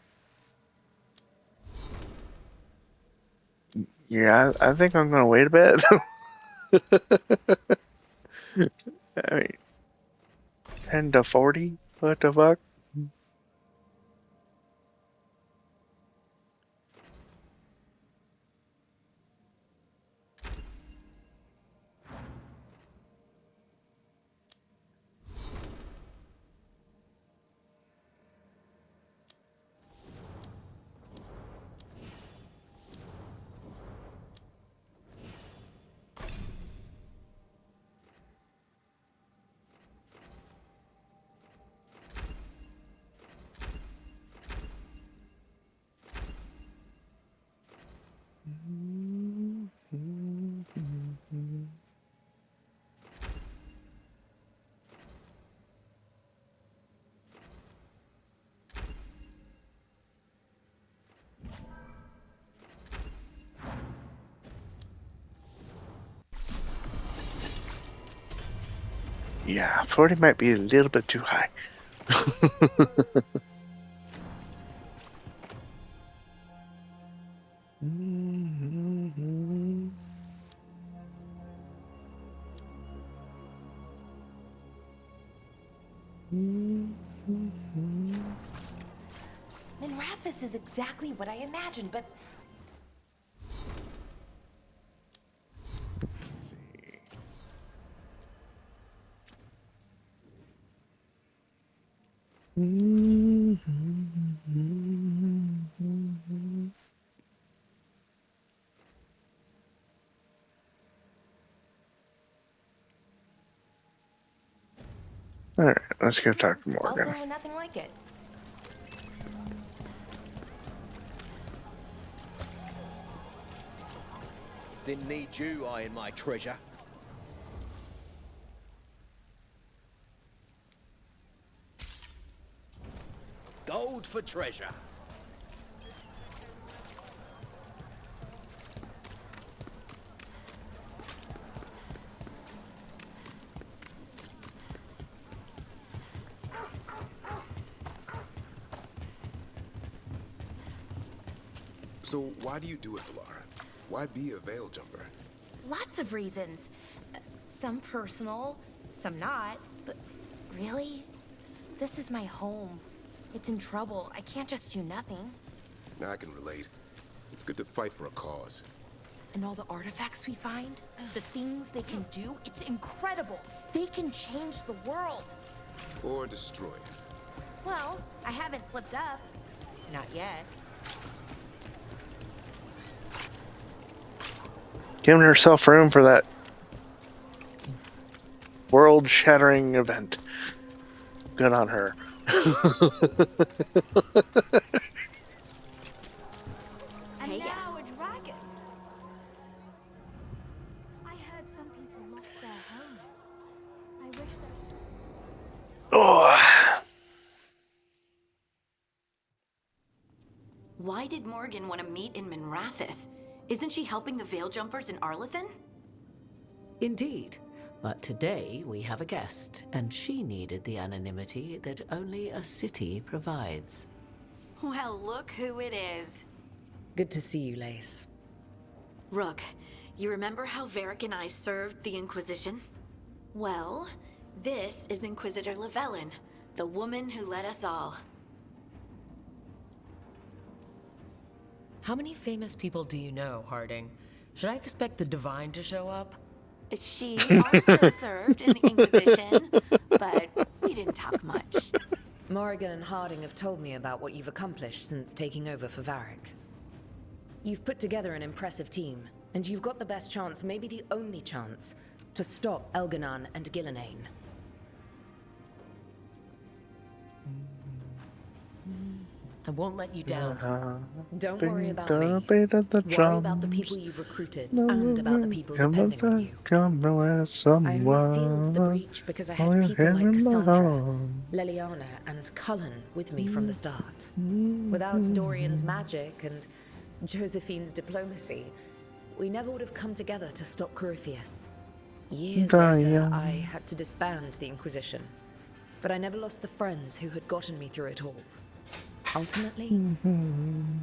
Yeah, I think I'm gonna wait a bit. I mean, 10 to 40? What the fuck? Yeah, 40 might be a little bit too high. Minrathous is exactly what I imagined, but Alright, let's go talk to Morgan. also nothing like it. Didn't need you eyeing my treasure. Gold for treasure. So why do you do it, Valara? Why be a veil jumper? Lots of reasons. Some personal, some not, but really? This is my home. It's in trouble. I can't just do nothing. Now I can relate. It's good to fight for a cause. And all the artifacts we find, the things they can do, it's incredible. They can change the world. Or destroy it. Well, I haven't slipped up. Not yet. Giving herself room for that world-shattering event. Good on her. And Hey, now a dragon. I heard some people lost their homes. I wish that... Oh. Why did Morgan want to meet in Minrathous? Isn't she helping the Veil Jumpers in Arlethan? Indeed. But today we have a guest, and she needed the anonymity that only a city provides. Well, look who it is. Good to see you, Lace. Rook, you remember how Varric and I served the Inquisition? Well, this is Inquisitor Llewellyn, the woman who led us all. How many famous people do you know, Harding? Should I expect the Divine to show up? She also served in the Inquisition, but we didn't talk much. Morrigan and Harding have told me about what you've accomplished since taking over for Varric. You've put together an impressive team, and you've got the best chance, maybe the only chance, to stop Elganon and Gillenane. I won't let you down. Don't worry about me. Worry about the people you've recruited and about the people depending on you. I only sealed the breach because I had people like Cassandra, Leliana, and Cullen with me from the start. Without Dorian's magic and Josephine's diplomacy, we never would have come together to stop Corypheus. Years later, I had to disband the Inquisition, but I never lost the friends who had gotten me through it all. Ultimately,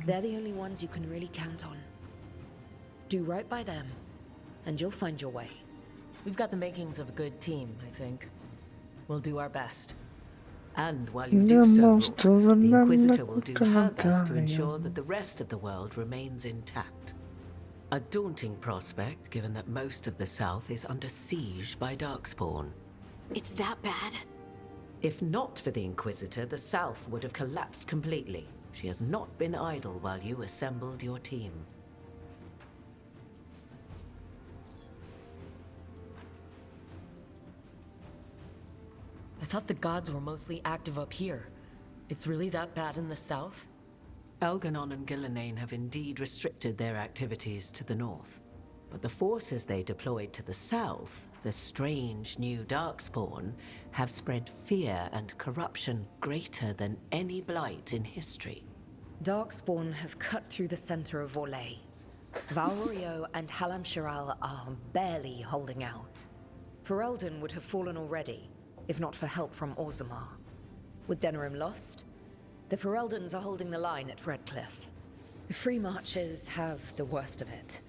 they're the only ones you can really count on. Do right by them, and you'll find your way. We've got the makings of a good team, I think. We'll do our best. And while you do so, Rook, the Inquisitor will do her best to ensure that the rest of the world remains intact. A daunting prospect, given that most of the South is under siege by Darkspawn. It's that bad? If not for the Inquisitor, the South would have collapsed completely. She has not been idle while you assembled your team. I thought the gods were mostly active up here. It's really that bad in the south? Elganon and Gillenane have indeed restricted their activities to the north. But the forces they deployed to the south, the strange new Darkspawn, have spread fear and corruption greater than any blight in history. Darkspawn have cut through the center of Orlais. Valrorio and Halam Shiral are barely holding out. Ferelden would have fallen already, if not for help from Orzammar. With Denerim lost, the Fereldans are holding the line at Redcliffe. The Free Marchers have the worst of it.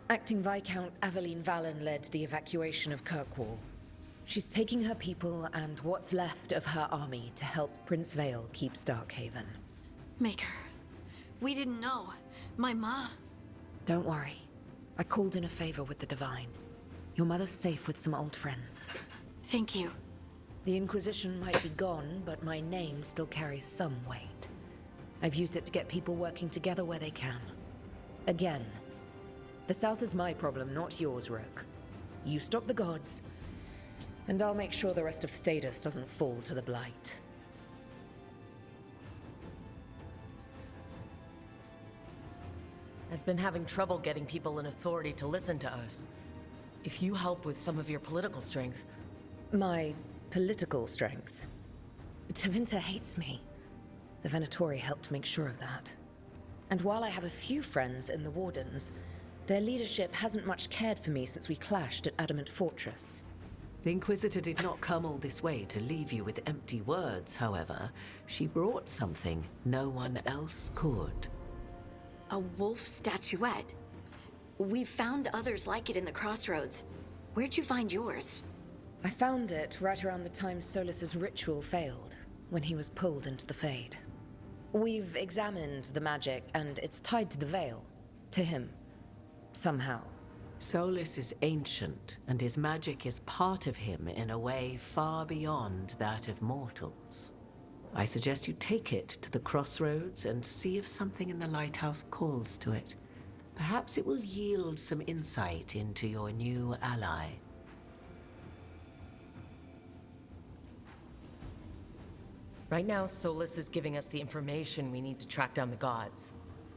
Acting Viscount Aveline Valen led the evacuation of Kirkwall. She's taking her people and what's left of her army to help Prince Vale keep Starkhaven. Maker, we didn't know. My ma. Don't worry. I called in a favor with the Divine. Your mother's safe with some old friends. Thank you. The Inquisition might be gone, but my name still carries some weight. I've used it to get people working together where they can. Again, the South is my problem, not yours, Rook. You stop the gods, and I'll make sure the rest of Thedas doesn't fall to the Blight. I've been having trouble getting people in authority to listen to us. If you help with some of your political strength... My political strength? Tevinter hates me. The Venatori helped make sure of that. And while I have a few friends in the Wardens, their leadership hasn't much cared for me since we clashed at Adamant Fortress. The Inquisitor did not come all this way to leave you with empty words, however. She brought something no one else could. A wolf statuette. We've found others like it in the crossroads. Where'd you find yours? I found it right around the time Solus's ritual failed, when he was pulled into the Fade. We've examined the magic, and it's tied to the Veil. To him. Somehow. Solus is ancient, and his magic is part of him in a way far beyond that of mortals. I suggest you take it to the crossroads and see if something in the lighthouse calls to it. Perhaps it will yield some insight into your new ally. Right now, Solus is giving us the information we need to track down the gods.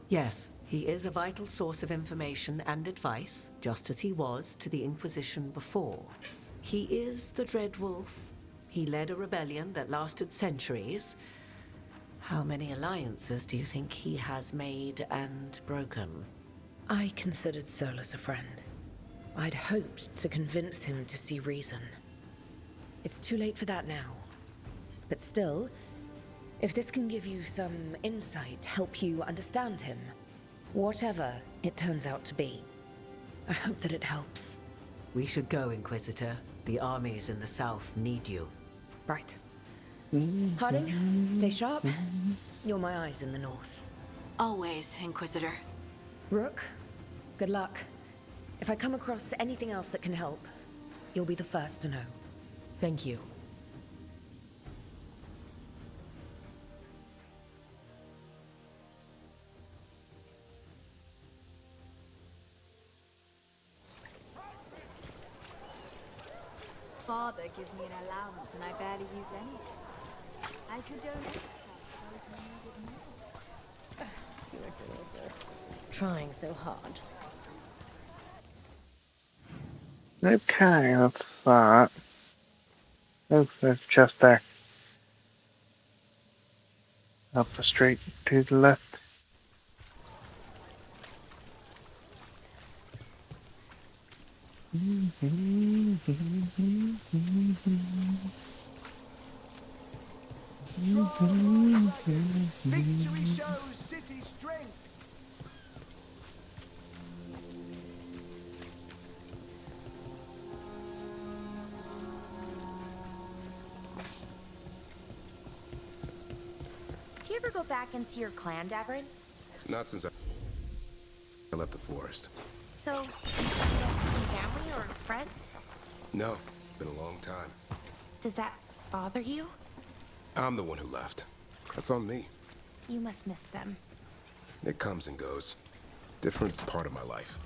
Yes, he is a vital source of information and advice, just as he was to the Inquisition before. He is the Dread Wolf. He led a rebellion that lasted centuries. How many alliances do you think he has made and broken? I considered Solus a friend. I'd hoped to convince him to see reason. It's too late for that now. But still, if this can give you some insight, help you understand him, whatever it turns out to be, I hope that it helps. We should go, Inquisitor. The armies in the south need you. Right. Harding, stay sharp. You're my eyes in the north. Always, Inquisitor. Rook, good luck. If I come across anything else that can help, you'll be the first to know. Thank you. Father gives me an allowance and I barely use any. I could donate to those who need it more. You're adorable. Trying so hard. Okay, that's that. Oh, there's a chest there. Up the street to the left. Victory shows city strength. Do you ever go back and see your clan, Davrin? Not since I left the forest. So, you don't see family or friends? No, been a long time. Does that bother you? I'm the one who left. That's on me. You must miss them. It comes and goes. Different part of my life.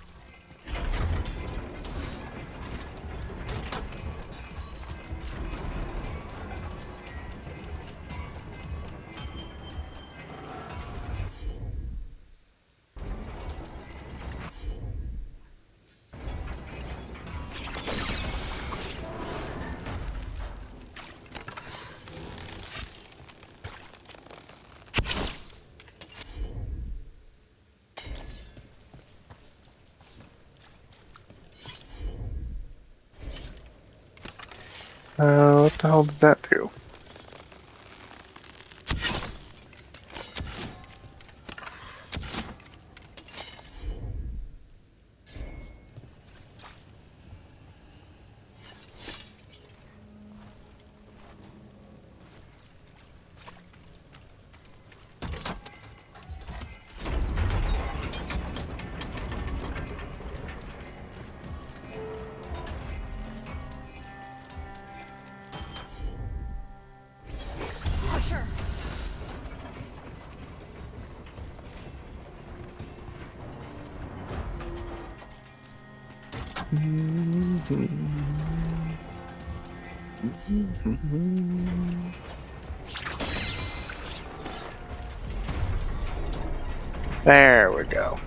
What the hell did that do? There we go.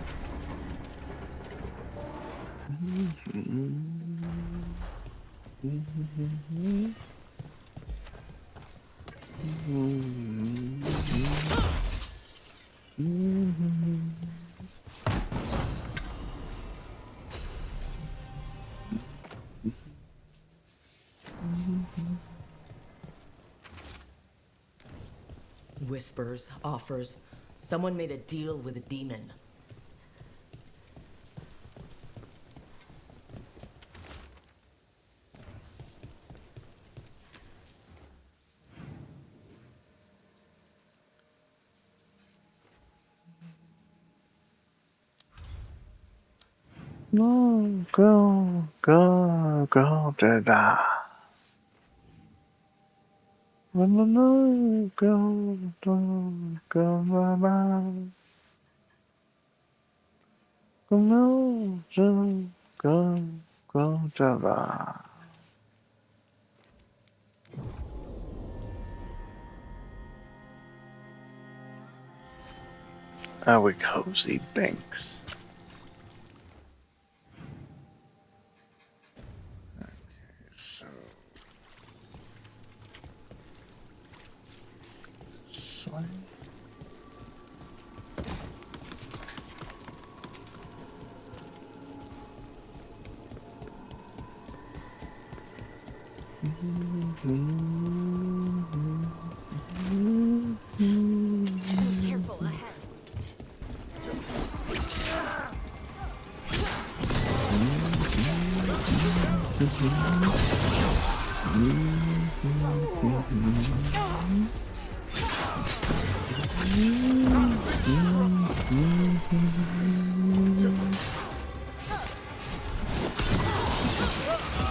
Whispers, offers. Someone made a deal with a demon. No, go, da-da. No, go, da-da. No, go, da-da. Oh, we cozy banks. Careful ahead.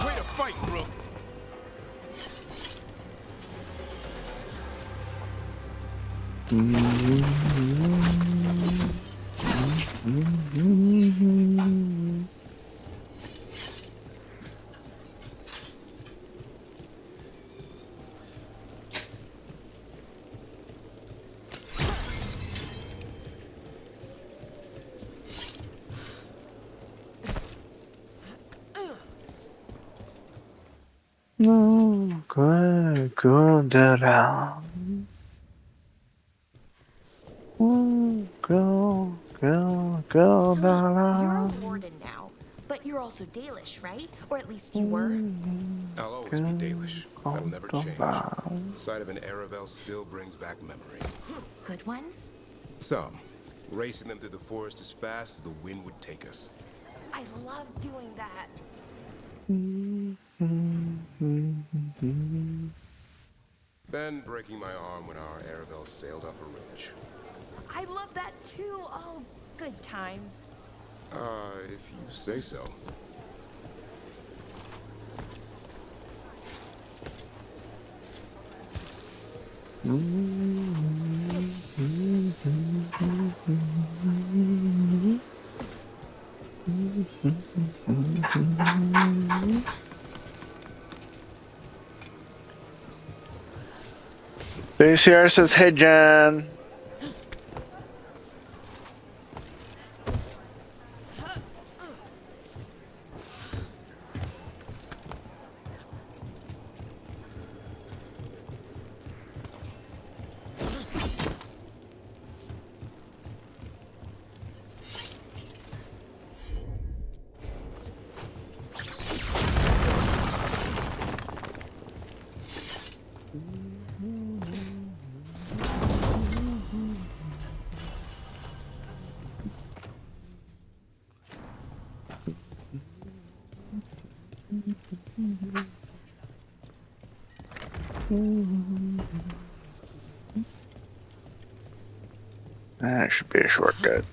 Way to fight, Rook. No, go, da-da. Go, So, you're da-da. a warden now, but you're also Dalish, right? Or at least you were? I'll always be Dalish. That'll never change. The sight of an Aravel still brings back memories. Good ones? Some. Racing them through the forest as fast as the wind would take us. I love doing that. Then breaking my arm when our Aravel sailed off a ridge. I love that too. Oh, good times. If you say so. BCR says, hey, Jen. That should be a shortcut.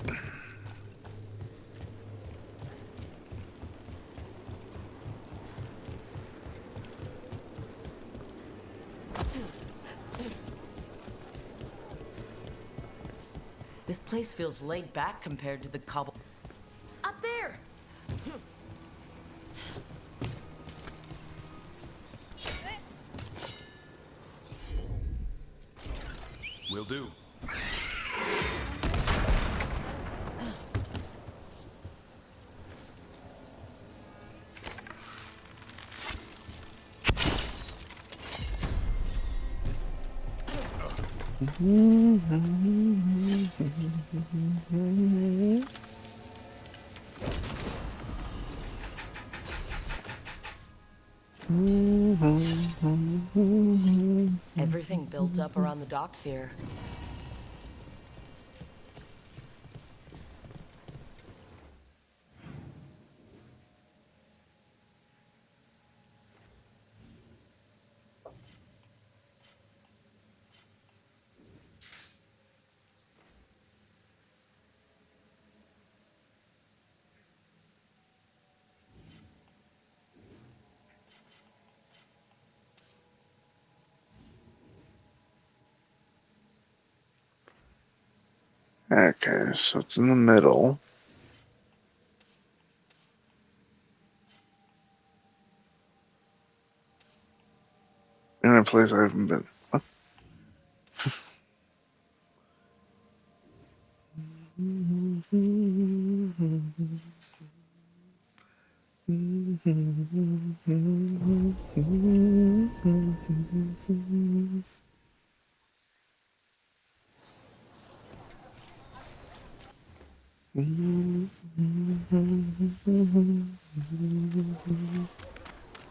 This place feels laid back compared to the cobble. Up there! Everything built up around the docks here. Okay, so it's in the middle. In a place I haven't been. What?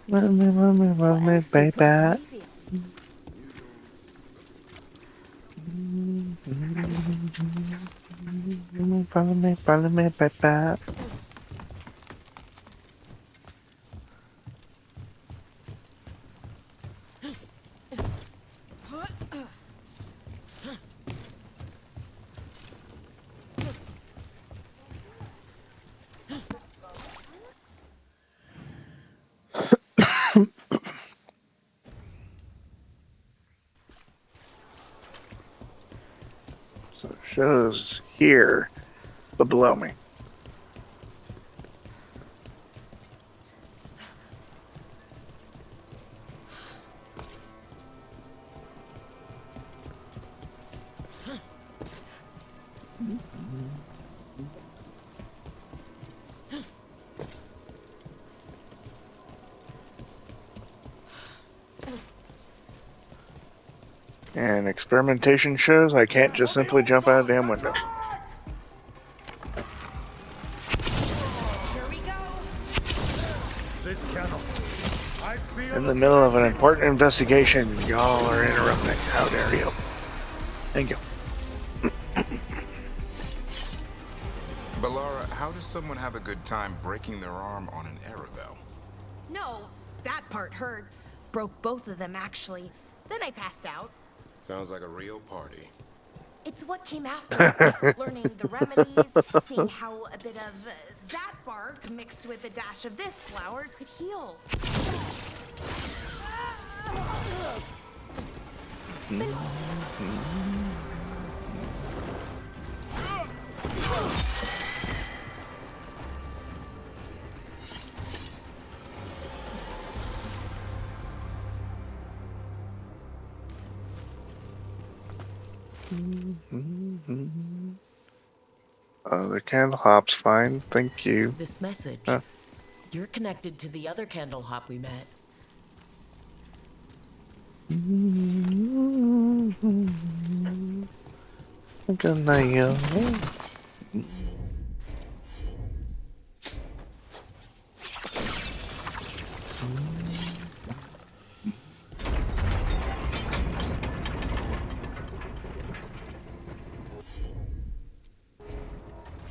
Love me, baby. Follow me, baby. So it shows here, but below me. And experimentation shows I can't just simply jump out of the damn window. In the middle of an important investigation, y'all are interrupting. How dare you? Thank you. Balara, how does someone have a good time breaking their arm on an Arabelle? No, that part hurt. Broke both of them, actually. Then I passed out. Sounds like a real party. It's what came after. Learning the remedies, seeing how a bit of that bark mixed with a dash of this flower could heal. The candle hop's fine, thank you. This message. You're connected to the other candle hop we met. Good night, yo.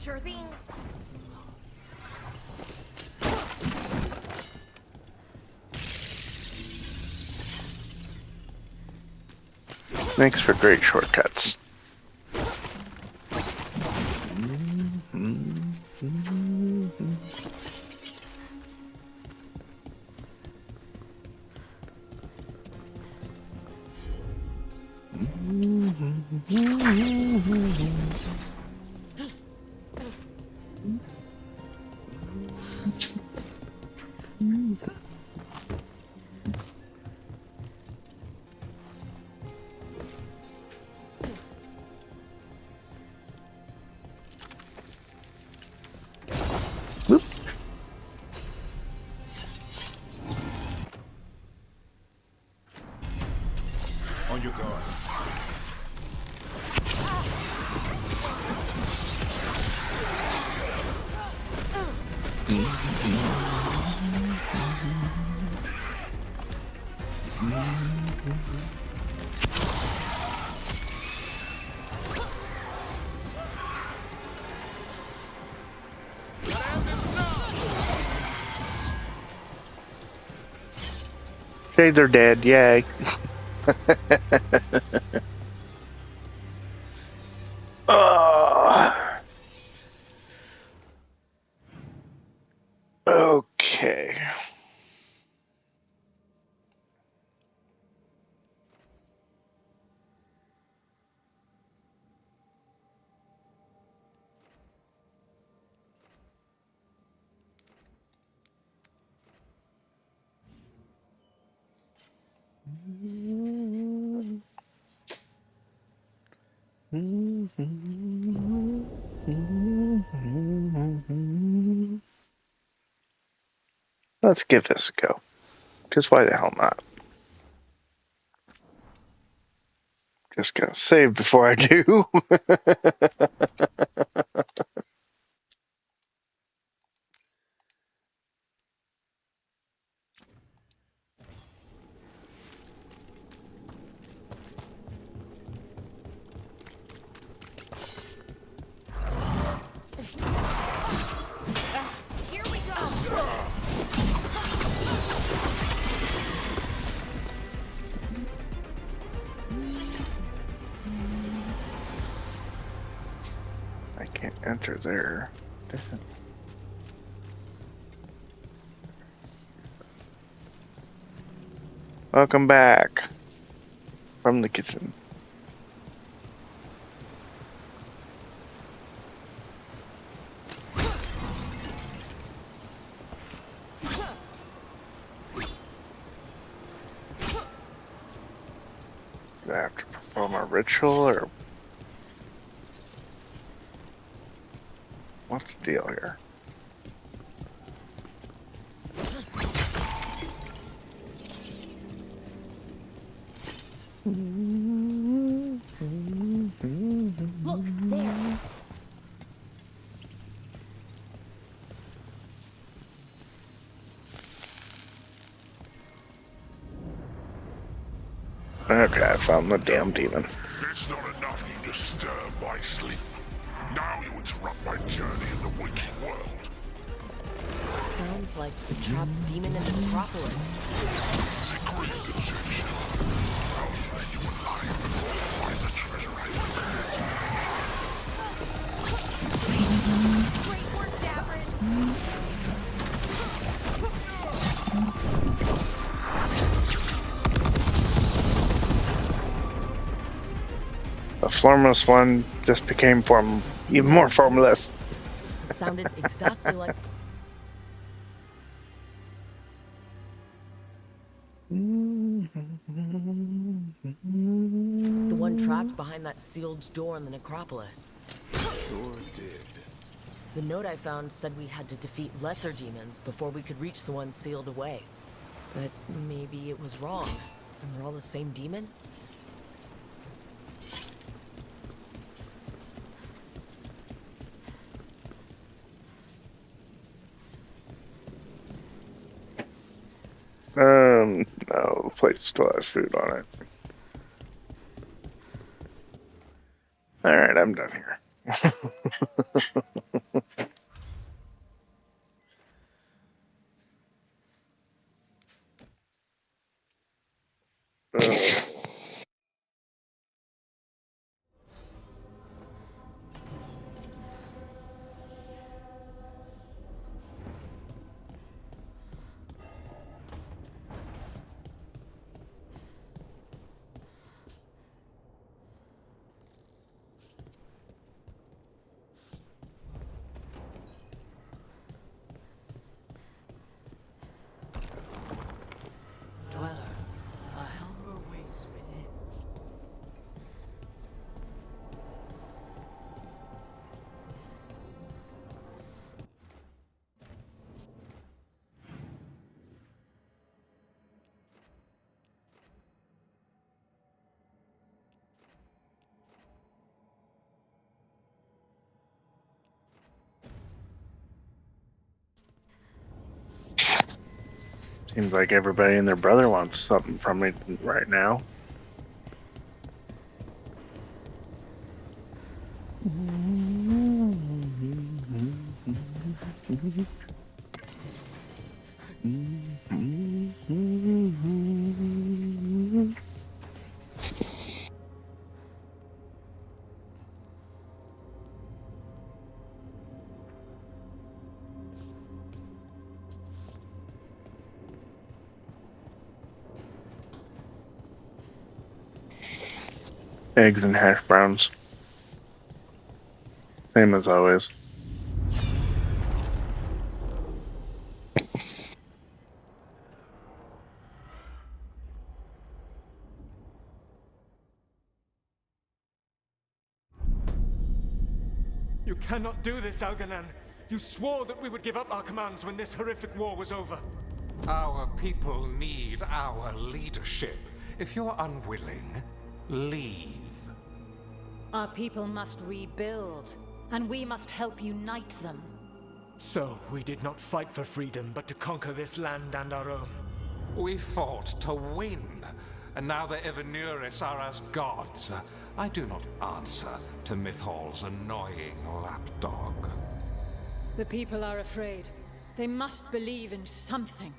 Sure thing. Thanks for great shortcuts. Shades are dead, yay. Okay. Let's give this a go. Because why the hell not? Just gonna save before I do. Here we go. I can't enter there. Welcome back from the kitchen. Do I have to perform a ritual or what's the deal here? Look, there. Okay, I found the damn demon. It's not enough you disturb my sleep. Now you interrupt my journey in the waking world. Sounds like the trapped demon in the necropolis. Degrees objection. I'll flay you alive before I find the treasure I prepared. Great work, Davrin. The formless one just became even more formless. Sounded exactly like the one trapped behind that sealed door in the necropolis. Sure did. The note I found said we had to defeat lesser demons before we could reach the one sealed away. But maybe it was wrong, and we're all the same demon? No, the plate still has food on it. Alright, I'm done here. Seems like everybody and their brother wants something from me right now. Eggs and hash browns. Same as always. You cannot do this, Algernon. You swore that we would give up our commands when this horrific war was over. Our people need our leadership. If you're unwilling, leave. Our people must rebuild, and we must help unite them. So, we did not fight for freedom, but to conquer this land and our own. We fought to win, and now the Evanuris are as gods. I do not answer to Mythal's annoying lapdog. The people are afraid. They must believe in something.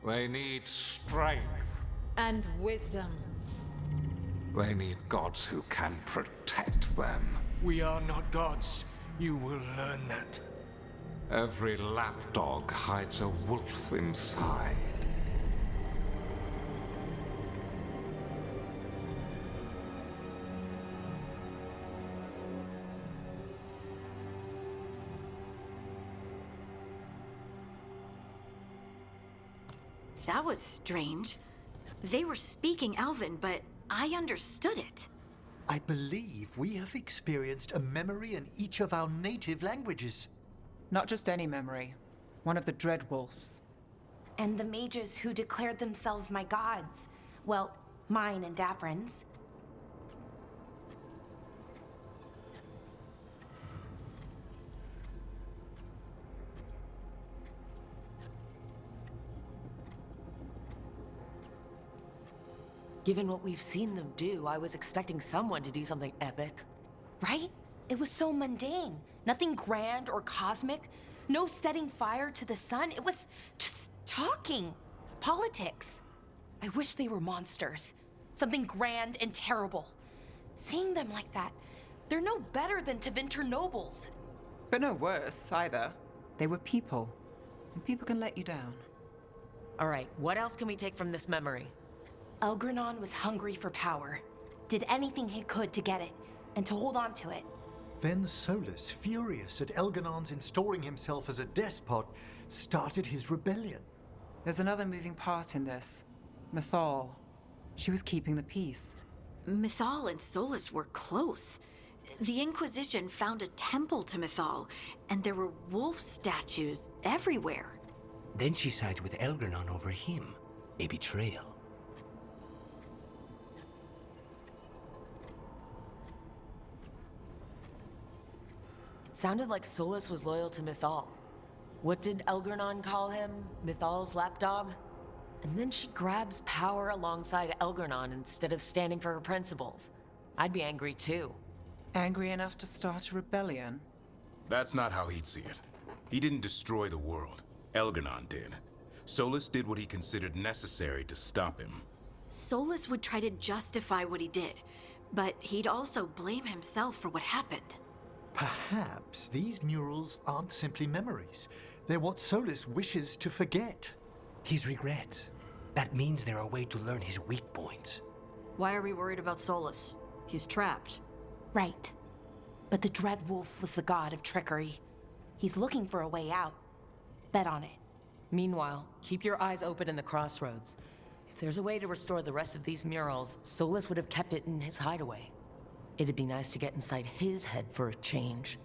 They need strength. And wisdom. They need gods who can protect them. We are not gods. You will learn that. Every lapdog hides a wolf inside. That was strange. They were speaking Elven, but I understood it. I believe we have experienced a memory in each of our native languages. Not just any memory. One of the Dreadwolves. And the mages who declared themselves my gods. Well, mine and Daffrin's. Given what we've seen them do, I was expecting someone to do something epic. Right? It was so mundane. Nothing grand or cosmic. No setting fire to the sun. It was just talking. Politics. I wish they were monsters. Something grand and terrible. Seeing them like that, they're no better than Tevinter nobles. But no worse, either. They were people. And people can let you down. All right, what else can we take from this memory? Elgranon was hungry for power. Did anything he could to get it, and to hold on to it. Then Solus, furious at Elganon's installing himself as a despot, started his rebellion. There's another moving part in this. Mythal. She was keeping the peace. Mythal and Solus were close. The Inquisition found a temple to Mythal, and there were wolf statues everywhere. Then she sides with Elgranon over him. A betrayal. Sounded like Solus was loyal to Mythal. What did Elgranon call him? Mythal's lapdog? And then she grabs power alongside Elgranon instead of standing for her principles. I'd be angry too. Angry enough to start a rebellion? That's not how he'd see it. He didn't destroy the world. Elgranon did. Solus did what he considered necessary to stop him. Solus would try to justify what he did, but he'd also blame himself for what happened. Perhaps these murals aren't simply memories. They're what Solus wishes to forget. His regret. That means they're a way to learn his weak points. Why are we worried about Solus? He's trapped. Right. But the Dreadwolf was the god of trickery. He's looking for a way out. Bet on it. Meanwhile, keep your eyes open in the crossroads. If there's a way to restore the rest of these murals, Solus would have kept it in his hideaway. It'd be nice to get inside his head for a change.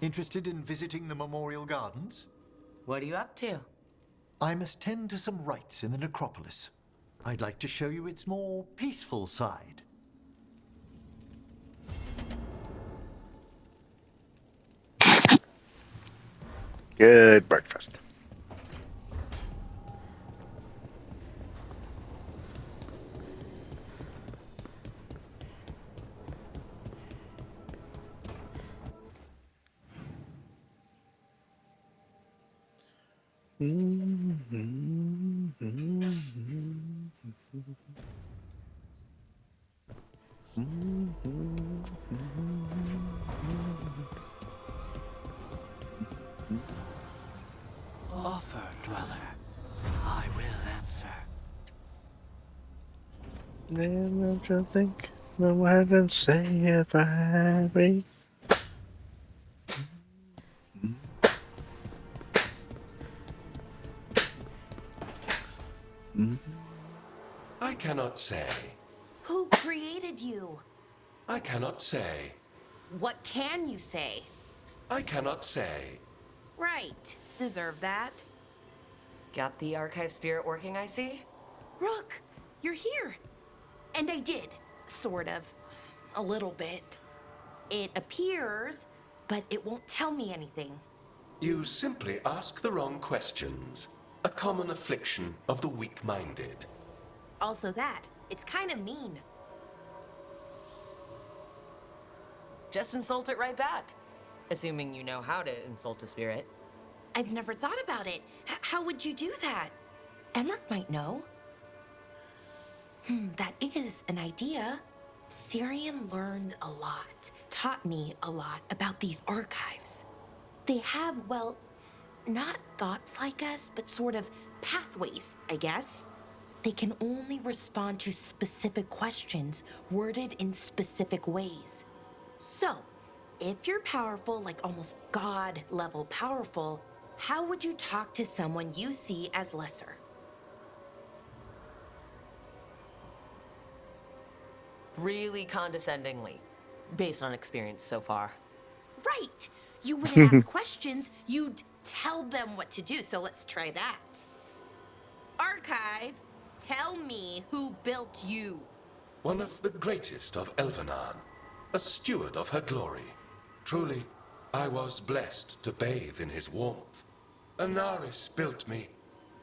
Interested in visiting the Memorial Gardens? What are you up to? I must tend to some rites in the necropolis. I'd like to show you its more peaceful side. Good breakfast. Offer, dweller. I will answer. Never to think, go ahead and say if I have me. I cannot say. Who created you? I cannot say. What can you say? I cannot say. Right. Deserve that. Got the archive spirit working, I see? Rook, you're here. And I did. Sort of. A little bit. It appears, but it won't tell me anything. You simply ask the wrong questions. A common affliction of the weak-minded. Also that. It's kind of mean. Just insult it right back. Assuming you know how to insult a spirit. I've never thought about it. How would you do that? Emmerich might know. That is an idea. Syrian learned a lot, taught me a lot about these archives. They have, well, not thoughts like us, but sort of pathways, I guess. They can only respond to specific questions worded in specific ways. So, if you're powerful, like almost God-level powerful, how would you talk to someone you see as lesser? Really condescendingly, based on experience so far. Right! You wouldn't ask questions, you'd tell them what to do, so let's try that. Archive, tell me who built you. One of the greatest of Elvenan, a steward of her glory. Truly, I was blessed to bathe in his warmth. Anaris built me,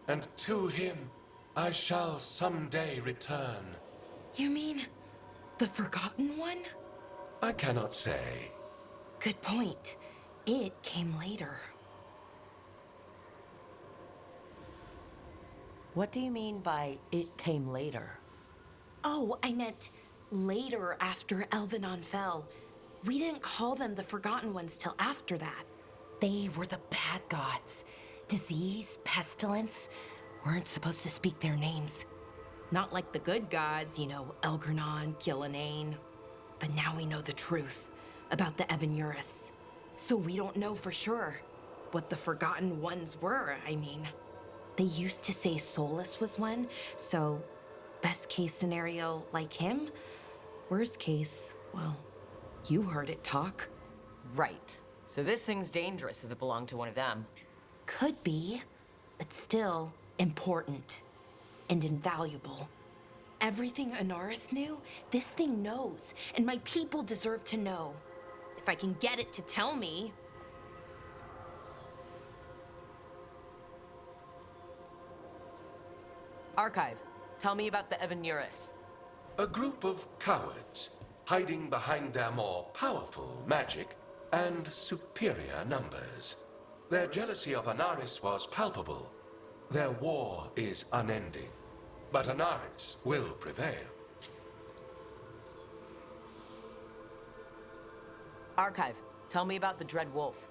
and to him I shall someday return. You mean the Forgotten One? I cannot say. Good point. It came later. What do you mean by it came later? Oh, I meant later after Elvenon fell. We didn't call them the Forgotten Ones till after that. They were the bad gods. Disease, pestilence, weren't supposed to speak their names. Not like the good gods, you know, Elgernon, Gillenane. But now we know the truth about the Evanuris. So we don't know for sure what the Forgotten Ones were, I mean. They used to say Solus was one, so best case scenario like him. Worst case, well, you heard it talk. Right. So this thing's dangerous if it belonged to one of them. Could be, but still important and invaluable. Everything Anaris knew, this thing knows, and my people deserve to know. If I can get it to tell me. Archive, tell me about the Evanuris. A group of cowards, hiding behind their more powerful magic and superior numbers. Their jealousy of Anaris was palpable. Their war is unending. But Anaris will prevail. Archive, tell me about the Dread Wolf.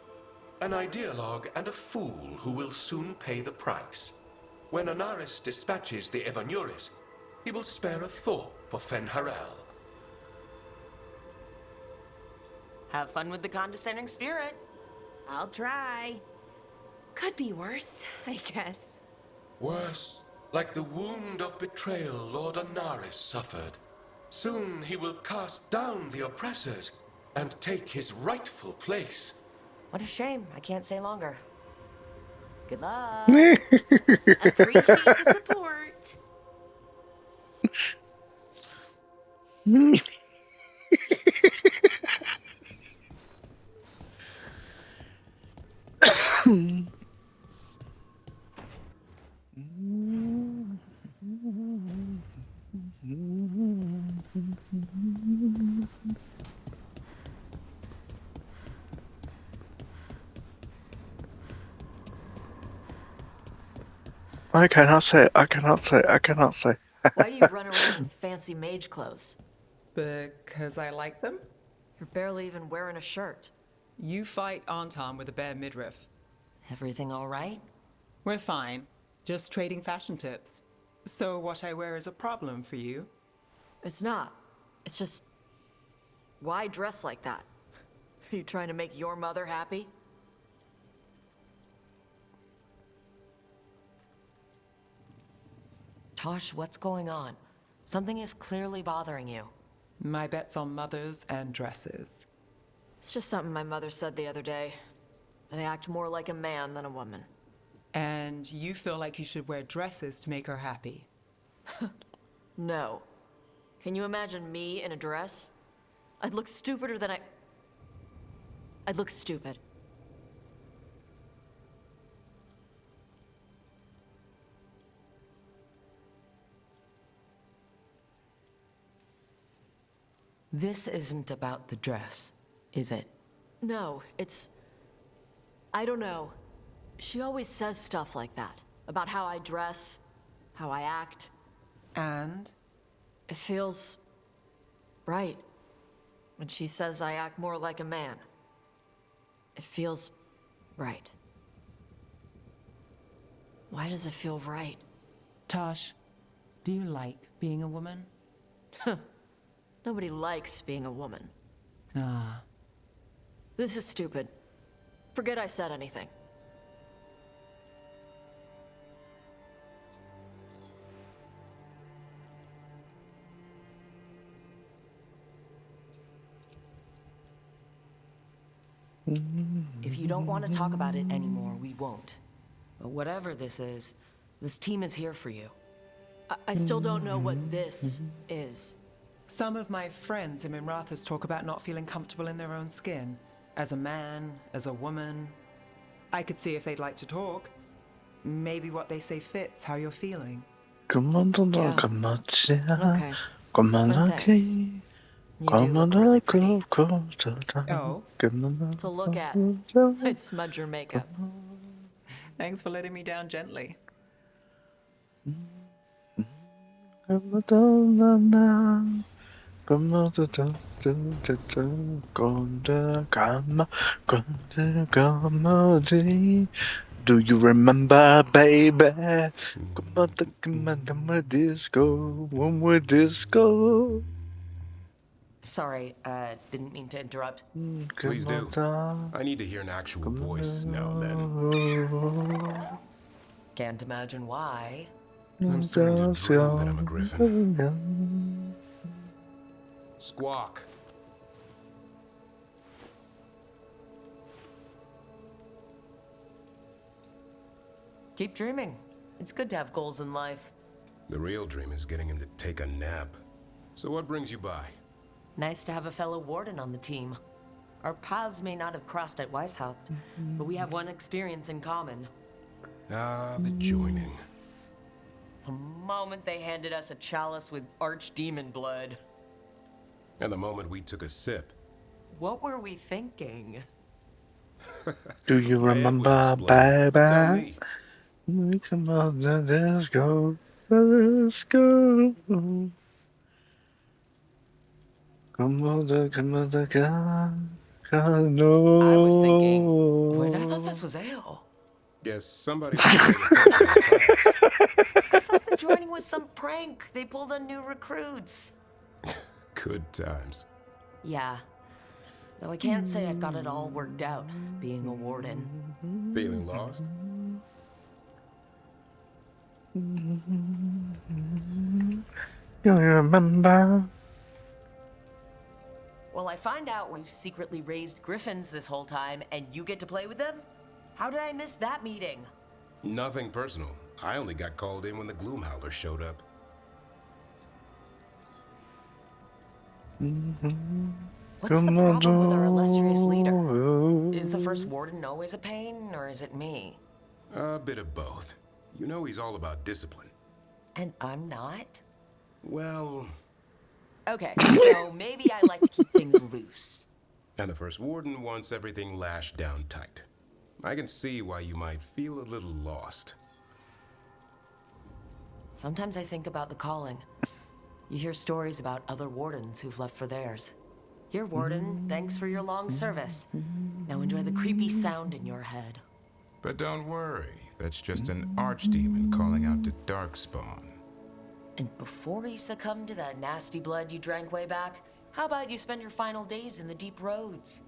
An ideologue and a fool who will soon pay the price. When Anaris dispatches the Evanuris, he will spare a thought for Fen'Harel. Have fun with the condescending spirit. I'll try. Could be worse, I guess. Worse, like the wound of betrayal Lord Anaris suffered. Soon he will cast down the oppressors and take his rightful place. What a shame. I can't stay longer. Good luck. Appreciate the support. I cannot say. I cannot say. I cannot say. Why do you run around in fancy mage clothes? Because I like them? You're barely even wearing a shirt. You fight Anton with a bare midriff. Everything all right? We're fine. Just trading fashion tips. So what I wear is a problem for you? It's not. It's just... Why dress like that? Are you trying to make your mother happy? Tosh, what's going on? Something is clearly bothering you. My bet's on mothers and dresses. It's just something my mother said the other day. That I act more like a man than a woman. And you feel like you should wear dresses to make her happy? No. Can you imagine me in a dress? I'd look stupider than I'd look stupid. This isn't about the dress, is it? No, it's... I don't know. She always says stuff like that. About how I dress, how I act. And? It feels... right. When she says I act more like a man. It feels... right. Why does it feel right? Tosh, do you like being a woman? Nobody likes being a woman. Ah. This is stupid. Forget I said anything. If you don't want to talk about it anymore, we won't. But whatever this is, this team is here for you. I still don't know what this is. Some of my friends in Minrathous talk about not feeling comfortable in their own skin. As a man, as a woman. I could see if they'd like to talk. Maybe what they say fits how you're feeling. Okay. Oh? To look at. I'd smudge your makeup. Thanks for letting me down gently. Do you remember, baby? Come on, disco, one more disco. Sorry, didn't mean to interrupt. Please do. I need to hear an actual voice now and then. Can't imagine why. I'm starting to dream that I'm a griffin. Squawk. Keep dreaming. It's good to have goals in life. The real dream is getting him to take a nap. So what brings you by? Nice to have a fellow warden on the team. Our paths may not have crossed at Weishaupt, but we have one experience in common. Ah, the joining. The moment they handed us a chalice with archdemon blood. And the moment we took a sip. What were we thinking? Do you remember, baby? Come on, let's go. Let's go. Come on, no. I was thinking, wait, I thought this was ale. Guess somebody was paying attention in class. I thought the joining was some prank. They pulled on new recruits. Good times. Yeah. Though I can't say I've got it all worked out, being a warden. Feeling lost? You remember? Well, I find out we've secretly raised griffins this whole time, and you get to play with them? How did I miss that meeting? Nothing personal. I only got called in when the Gloomhowler showed up. What's the problem with our illustrious leader? Is the First Warden always a pain, or is it me? A bit of both. You know he's all about discipline. And I'm not? Well... Okay, so maybe I like to keep things loose. And the First Warden wants everything lashed down tight. I can see why you might feel a little lost. Sometimes I think about the calling. You hear stories about other wardens who've left for theirs. You're warden, thanks for your long service. Now enjoy the creepy sound in your head. But don't worry, that's just an archdemon calling out to Darkspawn. And before he succumbed to that nasty blood you drank way back, how about you spend your final days in the deep roads?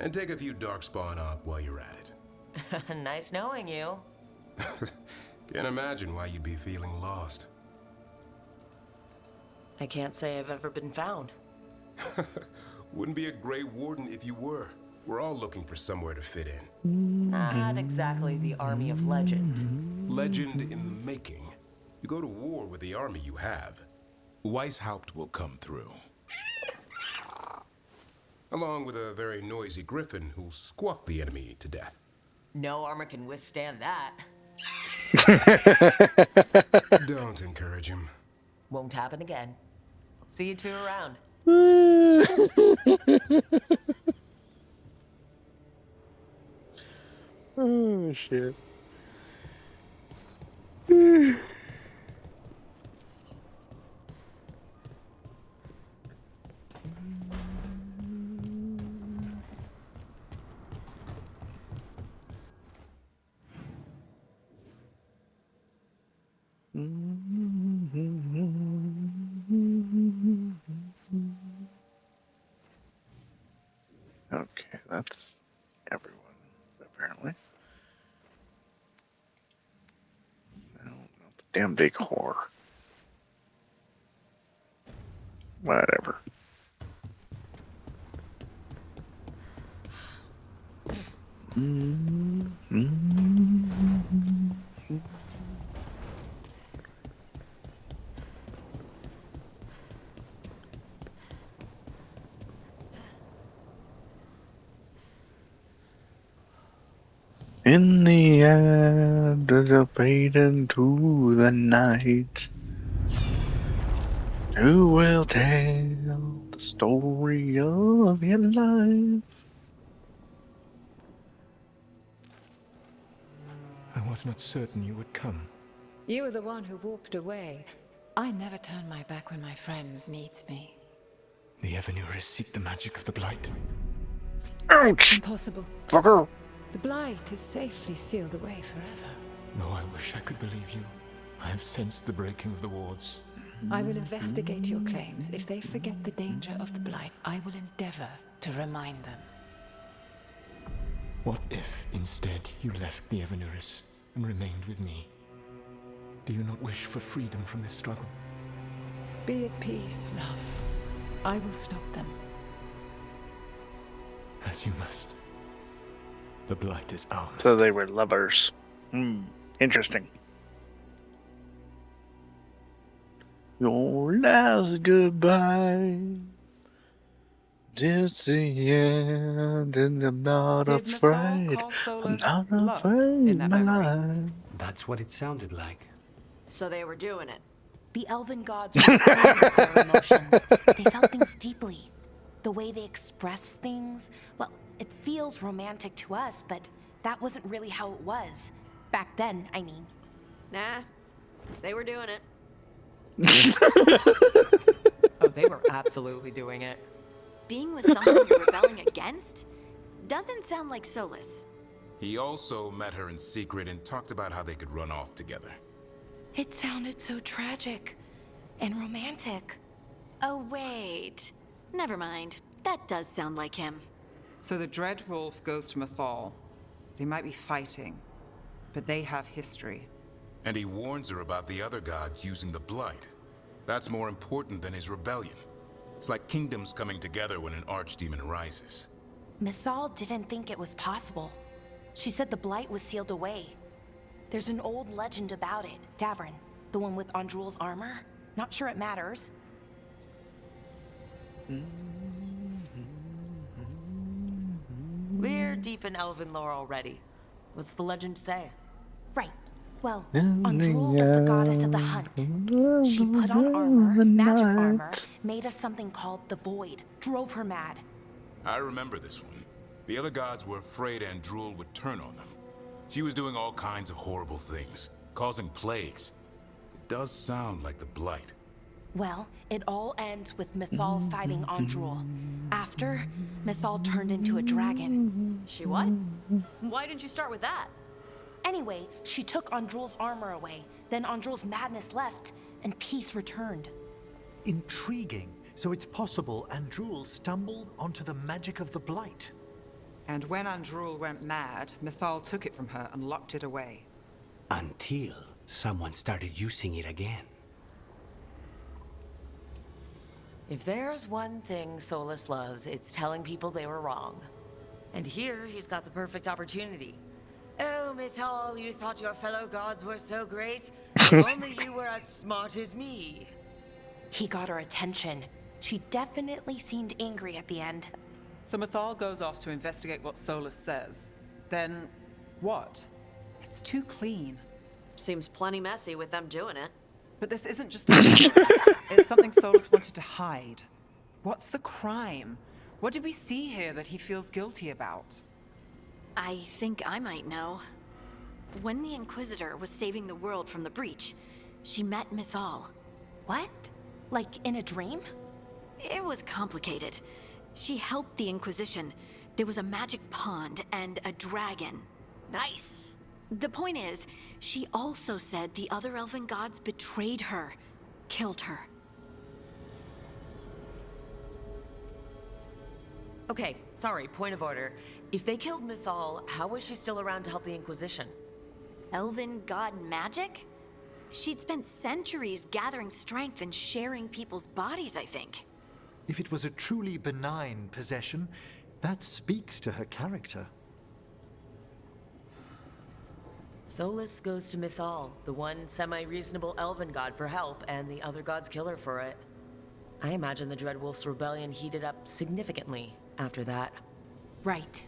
And take a few Darkspawn up while you're at it. Nice knowing you. Can't imagine why you'd be feeling lost. I can't say I've ever been found. Wouldn't be a great warden if you were. We're all looking for somewhere to fit in. Not exactly the army of legend. Legend in the making. You go to war with the army you have. Weishaupt will come through. Along with a very noisy griffin who'll squawk the enemy to death. No armor can withstand that. Don't encourage him. Won't happen again. See you two around. Oh, shit. Okay, that's everyone, apparently. No, not the damn decor. Whatever. In the end, the fade into the night. Who will tell the story of your life? I was not certain you would come. You were the one who walked away. I never turn my back when my friend needs me. The Evanuris seek the magic of the Blight. Ouch! Impossible. Fucker! The Blight is safely sealed away forever. No, I wish I could believe you. I have sensed the breaking of the wards. I will investigate your claims. If they forget the danger of the Blight, I will endeavor to remind them. What if, instead, you left the Evanuris and remained with me? Do you not wish for freedom from this struggle? Be at peace, love. I will stop them. As you must. The Blight is ours. So they were lovers. Interesting. Your last goodbye. It's the end, and I'm not afraid. I'm not afraid, my life. That's what it sounded like. So they were doing it. The elven gods were feeling their emotions. They felt things deeply. The way they express things, well, it feels romantic to us, but that wasn't really how it was. Back then, I mean. Nah, they were doing it. Oh, they were absolutely doing it. Being with someone you're rebelling against? Doesn't sound like Solus. He also met her in secret and talked about how they could run off together. It sounded so tragic and romantic. Oh, wait. Never mind. That does sound like him. So the Dreadwolf goes to Mythal. They might be fighting, but they have history. And he warns her about the other gods using the Blight. That's more important than his rebellion. It's like kingdoms coming together when an archdemon rises. Mythal didn't think it was possible. She said the blight was sealed away. There's an old legend about it. Davrin, the one with Andrul's armor. Not sure it matters. We're deep in elven lore already. What's the legend say? Right. Well, Andrul was the goddess of the hunt. She put on armor, magic armor, made us something called the Void, drove her mad. I remember this one. The other gods were afraid Andrul would turn on them. She was doing all kinds of horrible things, causing plagues. It does sound like the Blight. Well, it all ends with Mythal fighting Andrul. After, Mythal turned into a dragon. She what? Why didn't you start with that? Anyway, she took Andrul's armor away. Then Andrul's madness left, and peace returned. Intriguing. So it's possible Andrul stumbled onto the magic of the Blight. And when Andrul went mad, Mythal took it from her and locked it away. Until someone started using it again. If there's one thing Solus loves, it's telling people they were wrong. And here, he's got the perfect opportunity. Oh, Mythal, you thought your fellow gods were so great? If only you were as smart as me. He got her attention. She definitely seemed angry at the end. So Mythal goes off to investigate what Solus says. Then, what? It's too clean. Seems plenty messy with them doing it. But this isn't just a it's something Solus wanted to hide. What's the crime? What did we see here that he feels guilty about? I think I might know. When the Inquisitor was saving the world from the breach, she met Mythal. What? Like in a dream? It was complicated. She helped the Inquisition. There was a magic pond and a dragon. Nice. The point is, she also said the other elven gods betrayed her, killed her. Okay, sorry, point of order. If they killed Mythal, how was she still around to help the Inquisition? Elven god magic? She'd spent centuries gathering strength and sharing people's bodies, I think. If it was a truly benign possession, that speaks to her character. Solus goes to Mythal, the one semi-reasonable elven god, for help, and the other gods kill her for it. I imagine the Dreadwolf's rebellion heated up significantly after that. Right.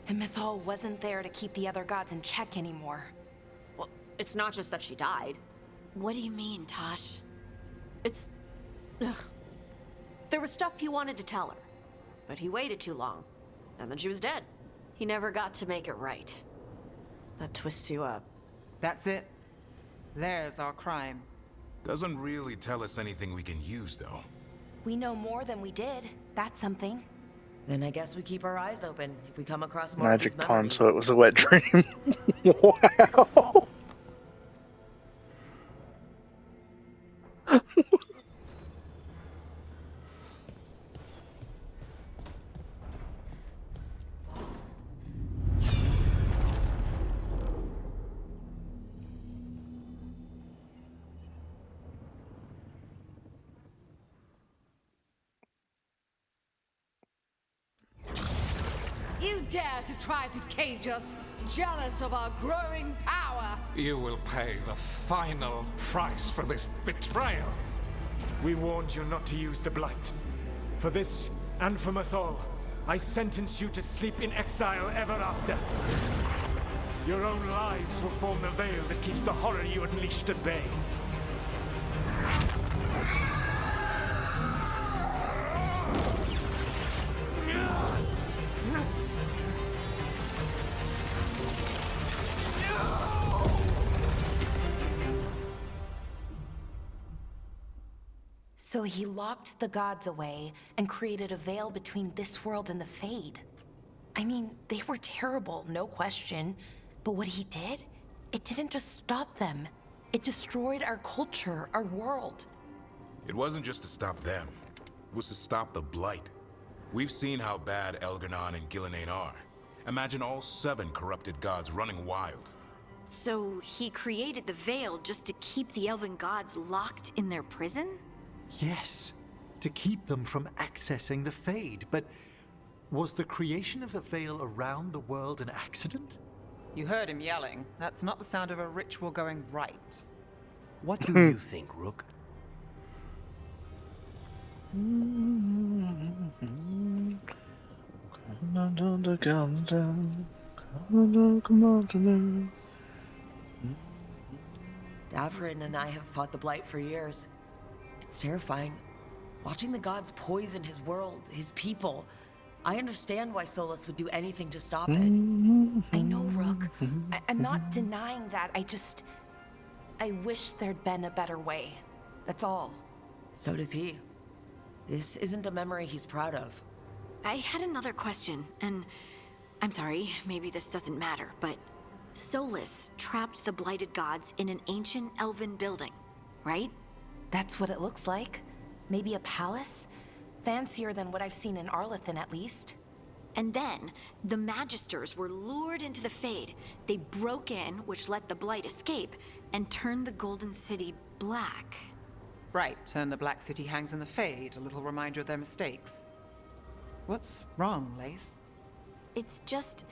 And Mythal wasn't there to keep the other gods in check anymore. Well, it's not just that she died. What do you mean, Tosh? It's... Ugh. There was stuff he wanted to tell her, but he waited too long, and then she was dead. He never got to make it right. That twists you up. That's it. There's our crime. Doesn't really tell us anything we can use, though. We know more than we did. That's something. Then I guess we keep our eyes open if we come across more Magic of these pond, memories. so it was a wet dream. Wow. You dare to try to cage us, jealous of our growing power! You will pay the final price for this betrayal. We warned you not to use the Blight. For this, and for Mythal, I sentence you to sleep in exile ever after. Your own lives will form the veil that keeps the horror you unleashed at bay. So he locked the gods away and created a veil between this world and the Fade. I mean, they were terrible, no question. But what he did, it didn't just stop them. It destroyed our culture, our world. It wasn't just to stop them. It was to stop the Blight. We've seen how bad Elganon and Gillenane are. Imagine all 7 corrupted gods running wild. So he created the veil just to keep the elven gods locked in their prison? Yes. to keep them from accessing the Fade. But was the creation of the Veil around the world an accident? You heard him yelling. That's not the sound of a ritual going right. What do you think, Rook? Davrin and I have fought the Blight for years. It's terrifying. Watching the gods poison his world, his people. I understand why Solus would do anything to stop it. I know, Rook. I'm not denying that. I wish there'd been a better way. That's all. So does he. This isn't a memory he's proud of. I had another question, and I'm sorry, maybe this doesn't matter, but Solus trapped the blighted gods in an ancient elven building, right? That's what it looks like. Maybe a palace? Fancier than what I've seen in Arlethan, at least. And then, the Magisters were lured into the Fade. They broke in, which let the Blight escape, and turned the Golden City black. Right, and the Black City hangs in the Fade, a little reminder of their mistakes. What's wrong, Lace? It's just...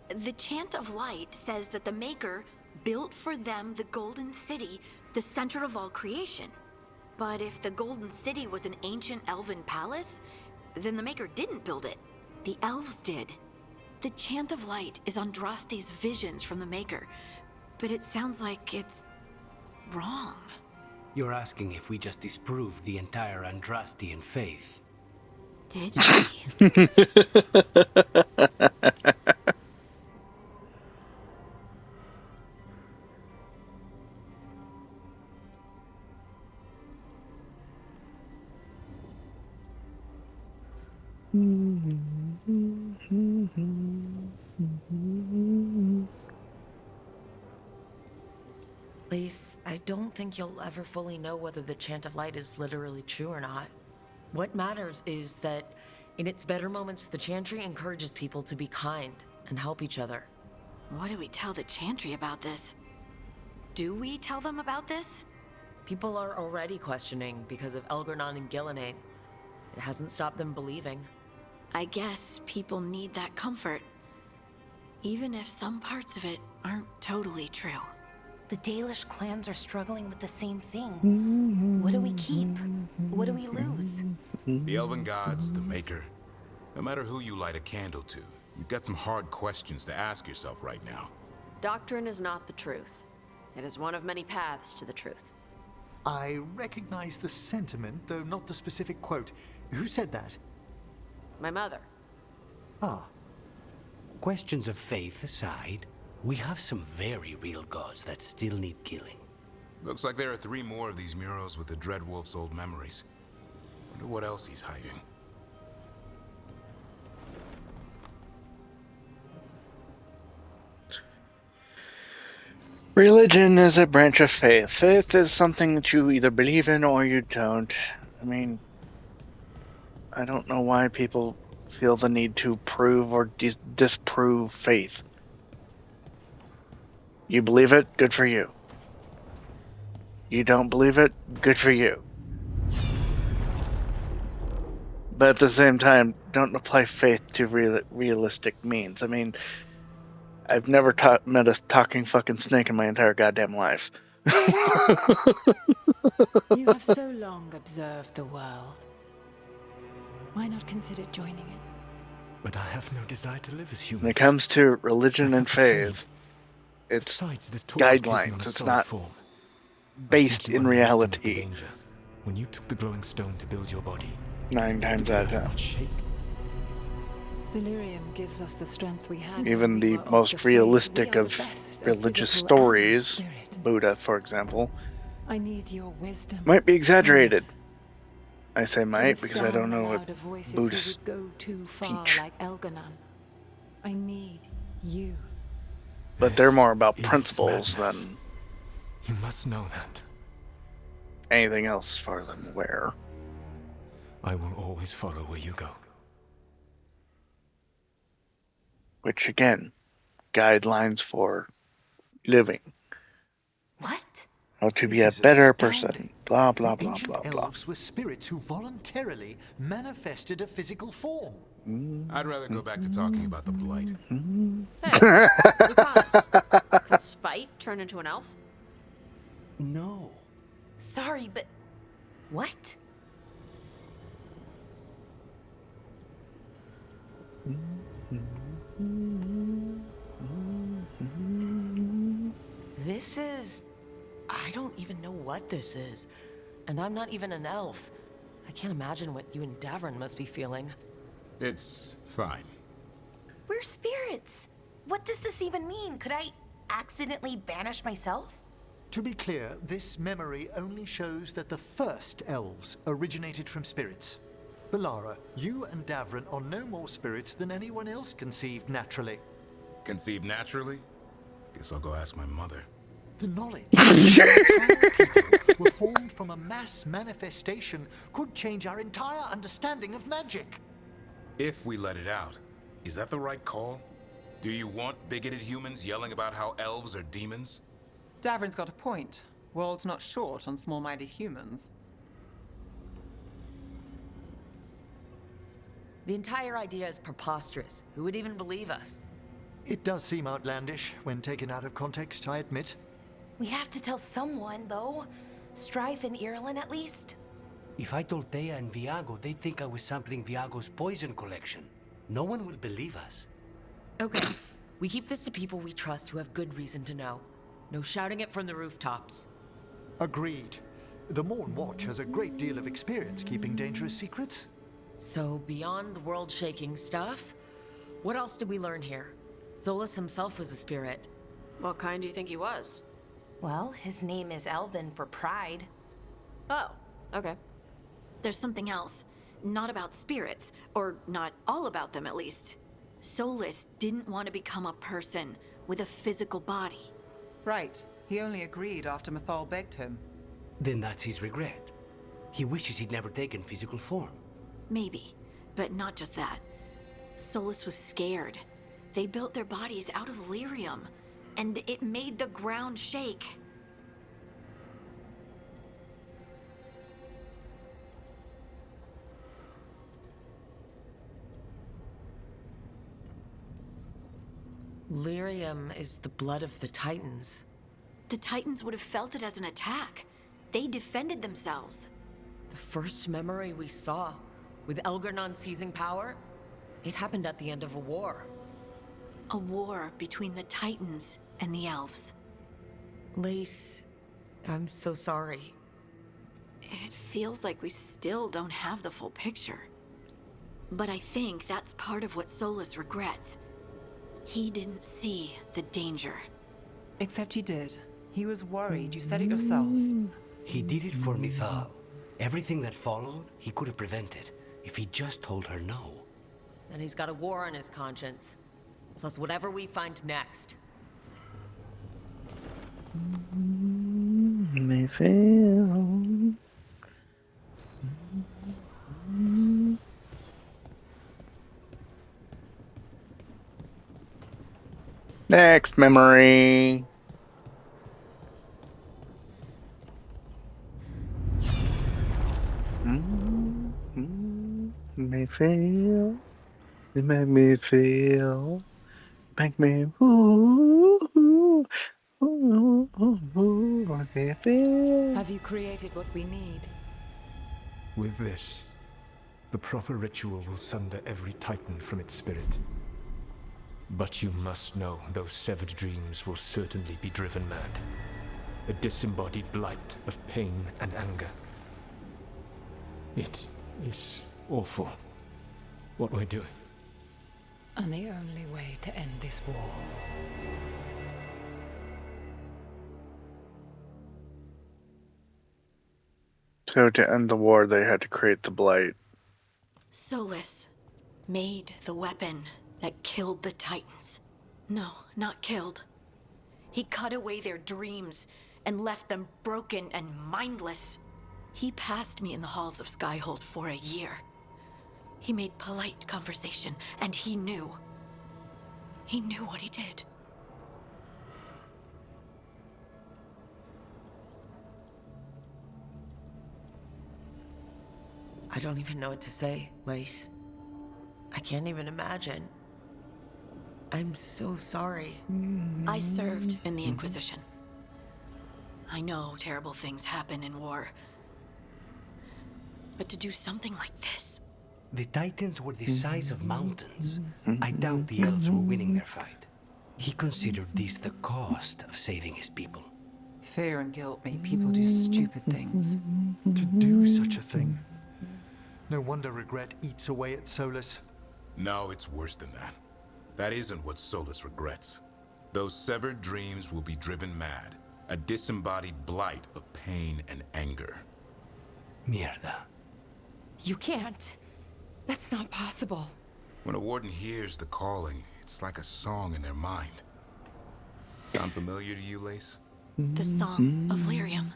the Chant of Light says that the Maker built for them the Golden City, the center of all creation. But if the Golden City was an ancient elven palace, then the Maker didn't build it. The elves did. The Chant of Light is Andraste's visions from the Maker, but it sounds like it's wrong. You're asking if we just disproved the entire Andrastian faith. Did we? Lace, I don't think you'll ever fully know whether the Chant of Light is literally true or not. What matters is that in its better moments, the Chantry encourages people to be kind and help each other. What do we tell the Chantry about this? Do we tell them about this? People are already questioning because of Elgernon and Gillenane. It hasn't stopped them believing. I guess people need that comfort, even if some parts of it aren't totally true. The Dalish clans are struggling with the same thing. What do we keep? What do we lose? The Elven Gods, the Maker. No matter who you light a candle to, you've got some hard questions to ask yourself right now. Doctrine is not the truth. It is one of many paths to the truth. I recognize the sentiment, though not the specific quote. Who said that? My mother. Ah. Questions of faith aside, we have some very real gods that still need killing. Looks like there are 3 more of these murals with the Dreadwolf's old memories. Wonder what else he's hiding. Religion is a branch of faith. Faith is something that you either believe in or you don't. I mean, I don't know why people feel the need to prove or disprove faith. You believe it, good for you. You don't believe it, good for you. But at the same time, don't apply faith to realistic means. I mean, I've never met a talking fucking snake in my entire goddamn life. You have so long observed the world. Why not consider joining it? But I have no desire to live as human. When it comes to religion and faith, it's guidelines. It's not based in reality. When you took the glowing stone to build your body, 9 times out of 10. Delirium gives us the strength we had. Even the most realistic of religious stories, Buddha, for example, I need your wisdom. Might be exaggerated. Solus. I say might because I don't know what Buddhists would go too far, teach. like Elganon. I need you. But they're more about principles than you must know that. Anything else, as far as I'm aware. I will always follow where you go. Which again, guidelines for living. What? How to be This a is better astounding. person. Blah, blah, The blah, ancient blah, blah. elves were spirits who voluntarily manifested a physical form. I'd rather go back to talking about the Blight. Hey, Lucas, can Spite turn into an elf? No. Sorry, but what? This is... I don't even know what this is. And I'm not even an elf. I can't imagine what you and Davrin must be feeling. It's fine. We're spirits. What does this even mean? Could I accidentally banish myself? To be clear, this memory only shows that the first elves originated from spirits. Balara, you and Davrin are no more spirits than anyone else conceived naturally. Conceived naturally? Guess I'll go ask my mother. The knowledge that entire people were formed from a mass manifestation could change our entire understanding of magic. If we let it out, is that the right call? Do you want bigoted humans yelling about how elves are demons? Davrin's got a point. World's not short on small-minded humans. The entire idea is preposterous. Who would even believe us? It does seem outlandish when taken out of context, I admit. We have to tell someone, though. Strife and Irulan, at least. If I told Thea and Viago, they'd think I was sampling Viago's poison collection. No one would believe us. Okay, we keep this to people we trust who have good reason to know. No shouting it from the rooftops. Agreed. The Morn Watch has a great deal of experience keeping dangerous secrets. So, beyond the world-shaking stuff, what else did we learn here? Solus himself was a spirit. What kind do you think he was? Well, his name is Elven for pride. Oh, okay. There's something else. Not about spirits, or not all about them at least. Solus didn't want to become a person with a physical body. Right. He only agreed after Mythal begged him. Then that's his regret. He wishes he'd never taken physical form. Maybe, but not just that. Solus was scared. They built their bodies out of lyrium, and it made the ground shake. Lyrium is the blood of the Titans. The Titans would have felt it as an attack. They defended themselves. The first memory we saw, with Elgarnon seizing power, it happened at the end of a war. A war between the Titans and the elves. Lace, I'm so sorry. It feels like we still don't have the full picture. But I think that's part of what Solus regrets. He didn't see the danger. Except he did. He was worried. You said it yourself. He did it for Mythal. Everything that followed, he could have prevented if he just told her no. And he's got a war on his conscience. Plus whatever we find next. May fail. Next memory. May feel. It make me feel. Make me ooh, ooh, ooh, ooh, ooh, make me feel. Have you created what we need? With this, the proper ritual will sunder every Titan from its spirit. But you must know those severed dreams will certainly be driven mad. A disembodied blight of pain and anger. It is awful what we're doing. And the only way to end this war. So to end the war, they had to create the Blight. Solus made the weapon that killed the Titans. No, not killed. He cut away their dreams and left them broken and mindless. He passed me in the halls of Skyhold for a year. He made polite conversation, and he knew. He knew what he did. I don't even know what to say, Lace. I can't even imagine. I'm so sorry. I served in the Inquisition. I know terrible things happen in war. But to do something like this... The Titans were the size of mountains. I doubt the elves were winning their fight. He considered this the cost of saving his people. Fear and guilt make people do stupid things. To do such a thing. No wonder regret eats away at Solus. No, it's worse than that. That isn't what Solus regrets. Those severed dreams will be driven mad. A disembodied blight of pain and anger. Mierda. You can't. That's not possible. When a warden hears the calling, it's like a song in their mind. Sound familiar to you, Lace? The song of Lyrium.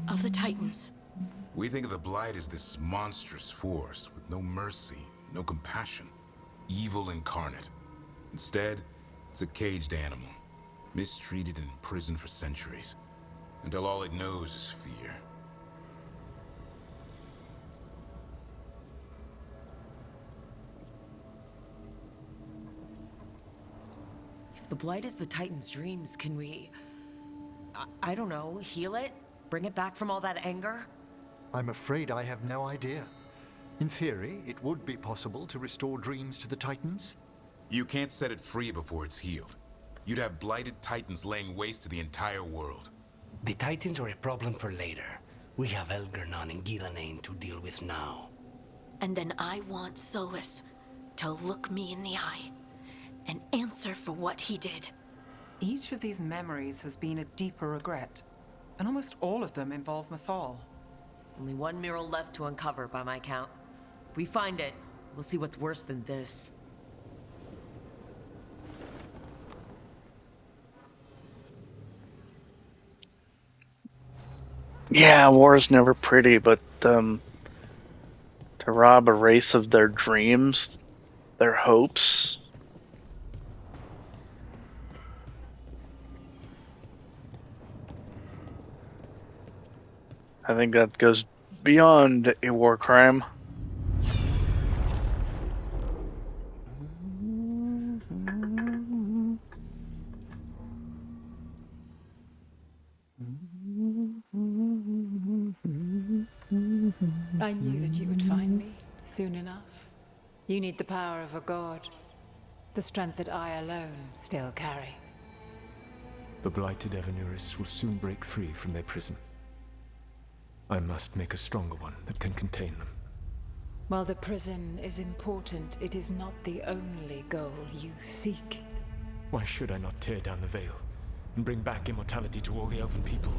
Of the Titans. We think of the Blight as this monstrous force with no mercy, no compassion. Evil incarnate. Instead, it's a caged animal. Mistreated and imprisoned for centuries. Until all it knows is fear. If the Blight is the Titan's dreams, can we... I don't know, heal it? Bring it back from all that anger? I'm afraid I have no idea. In theory, it would be possible to restore dreams to the Titans. You can't set it free before it's healed. You'd have blighted Titans laying waste to the entire world. The Titans are a problem for later. We have Elgernon and Ghilanane to deal with now. And then I want Solus to look me in the eye and answer for what he did. Each of these memories has been a deeper regret, and almost all of them involve Mythal. Only one mural left to uncover by my count. If we find it, we'll see what's worse than this. Yeah, war is never pretty, but to rob a race of their dreams, their hopes. I think that goes beyond a war crime. I knew that you would find me soon enough. You need the power of a god, the strength that I alone still carry. The blighted Evanuris will soon break free from their prison. I must make a stronger one that can contain them. While the prison is important, it is not the only goal you seek. Why should I not tear down the veil and bring back immortality to all the Elven people?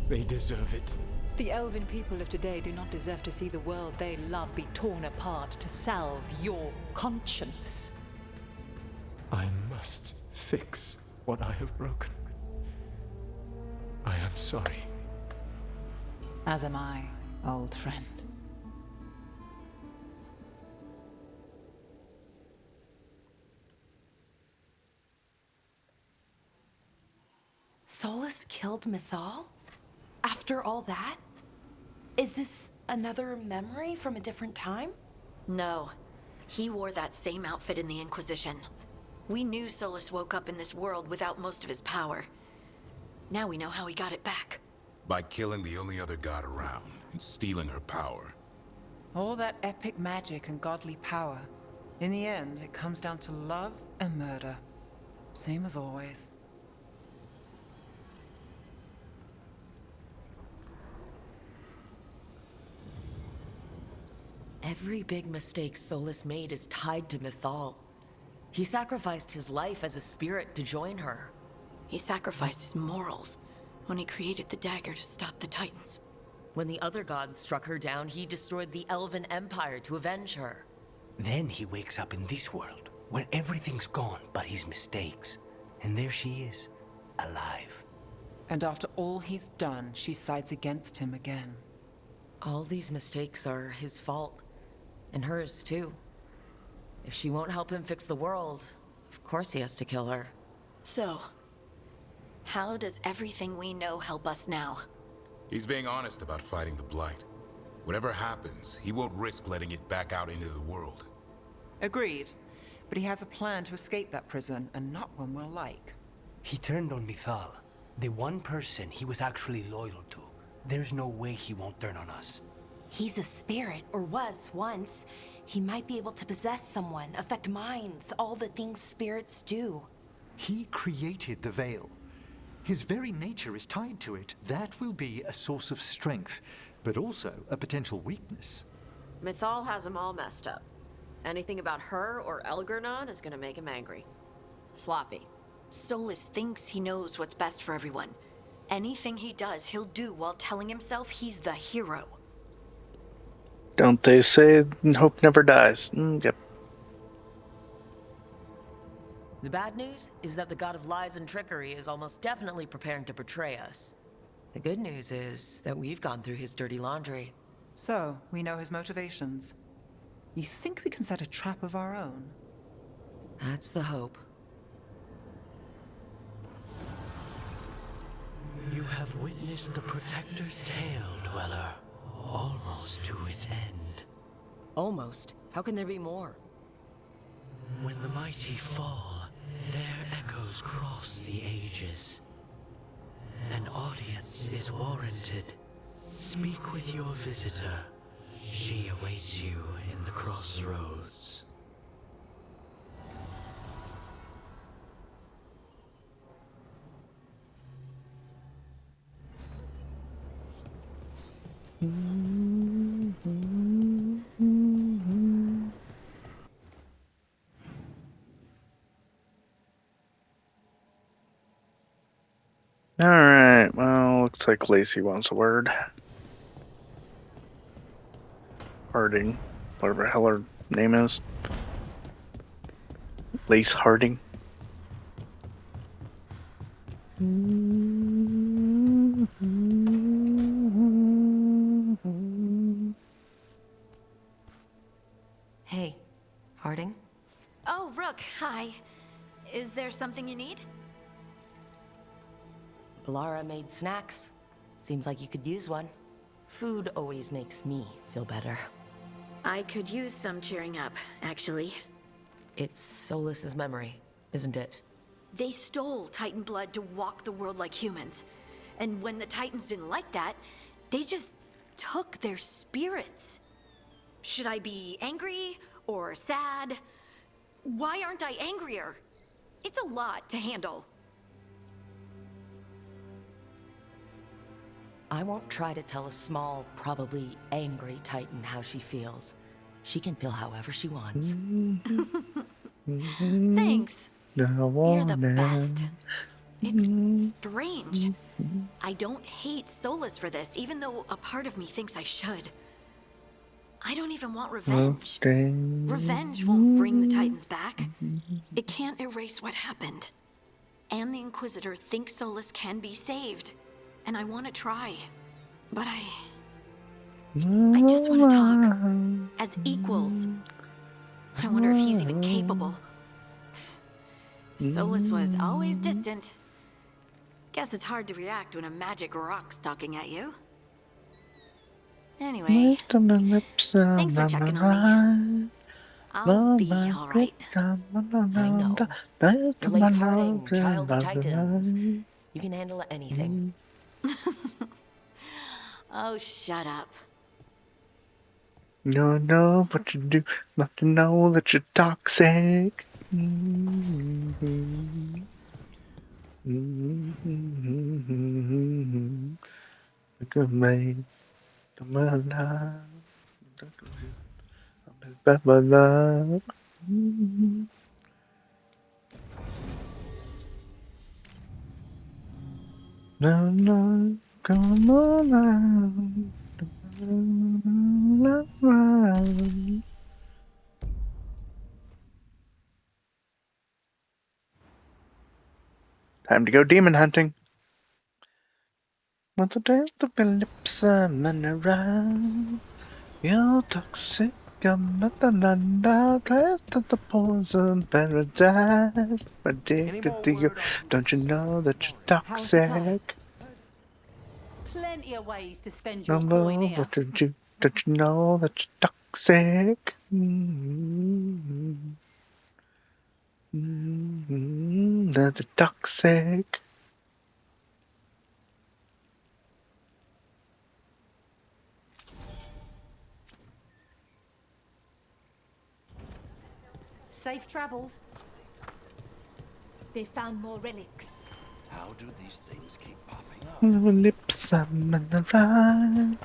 They deserve it. The Elven people of today do not deserve to see the world they love be torn apart to salve your conscience. I must fix what I have broken. I am sorry. As am I, old friend. Solus killed Mythal? After all that? Is this another memory from a different time? No. He wore that same outfit in the Inquisition. We knew Solus woke up in this world without most of his power. Now we know how he got it back. By killing the only other god around and stealing her power. All that epic magic and godly power. In the end, it comes down to love and murder. Same as always. Every big mistake Solus made is tied to Mythal. He sacrificed his life as a spirit to join her. He sacrificed his morals when he created the dagger to stop the Titans. When the other gods struck her down, he destroyed the Elven Empire to avenge her. Then he wakes up in this world, where everything's gone but his mistakes. And there she is, alive. And after all he's done, she sides against him again. All these mistakes are his fault. And hers, too. If she won't help him fix the world, of course he has to kill her. So, how does everything we know help us now? He's being honest about fighting the Blight. Whatever happens, he won't risk letting it back out into the world. Agreed. But he has a plan to escape that prison, and not one we'll like. He turned on Mythal, the one person he was actually loyal to. There's no way he won't turn on us. He's a spirit, or was once. He might be able to possess someone, affect minds, all the things spirits do. He created the Veil. His very nature is tied to it. That will be a source of strength, but also a potential weakness. Mythal has him all messed up. Anything about her or Elgernon is gonna make him angry. Sloppy. Solus thinks he knows what's best for everyone. Anything he does, he'll do while telling himself he's the hero. Don't they say hope never dies? Yep. The bad news is that the god of lies and trickery is almost definitely preparing to betray us. The good news is that we've gone through his dirty laundry. So, we know his motivations. You think we can set a trap of our own? That's the hope. You have witnessed the Protector's tale, Dweller, almost to its end. Almost? How can there be more? When the mighty fall, their echoes cross the ages. An audience is warranted. Speak with your visitor. She awaits you in the crossroads. Alright, well, looks like Lacey wants a word. Harding, whatever the hell her name is. Lace Harding. Hey, Harding? Oh, Rook, hi. Is there something you need? Lara made snacks. Seems like you could use one. Food always makes me feel better. I could use some cheering up, actually. It's Solus's memory, isn't it? They stole Titan blood to walk the world like humans. And when the Titans didn't like that, they just took their spirits. Should I be angry or sad? Why aren't I angrier? It's a lot to handle. I won't try to tell a small, probably angry Titan how she feels. She can feel however she wants. Thanks. You're the best. It's strange. I don't hate Solus for this, even though a part of me thinks I should. I don't even want revenge. Revenge won't bring the Titans back. It can't erase what happened. And the Inquisitor thinks Solus can be saved. And I want to try. But I just want to talk. As equals. I wonder if he's even capable. Solus was always distant. Guess it's hard to react when a magic rock's talking at you. Anyway, thanks for checking on me. I'll be alright. I know. Lace Harding, child of Titans. You can handle anything. Oh, shut up. You know what you do, not to know that you're toxic. Look at me, my life. Back my love. No, no, come on now. Time to go demon hunting. Want to dance to my lips, I'm around. You're toxic, I'm not the taste of the poison paradise. Addicted to you, don't you know that you're toxic? Plenty of ways to spend your Number coin here. what to do, Don't you know that you're toxic? That you're toxic. Safe travels. They found more relics. How do these things keep popping up? Lips, I'm in the line.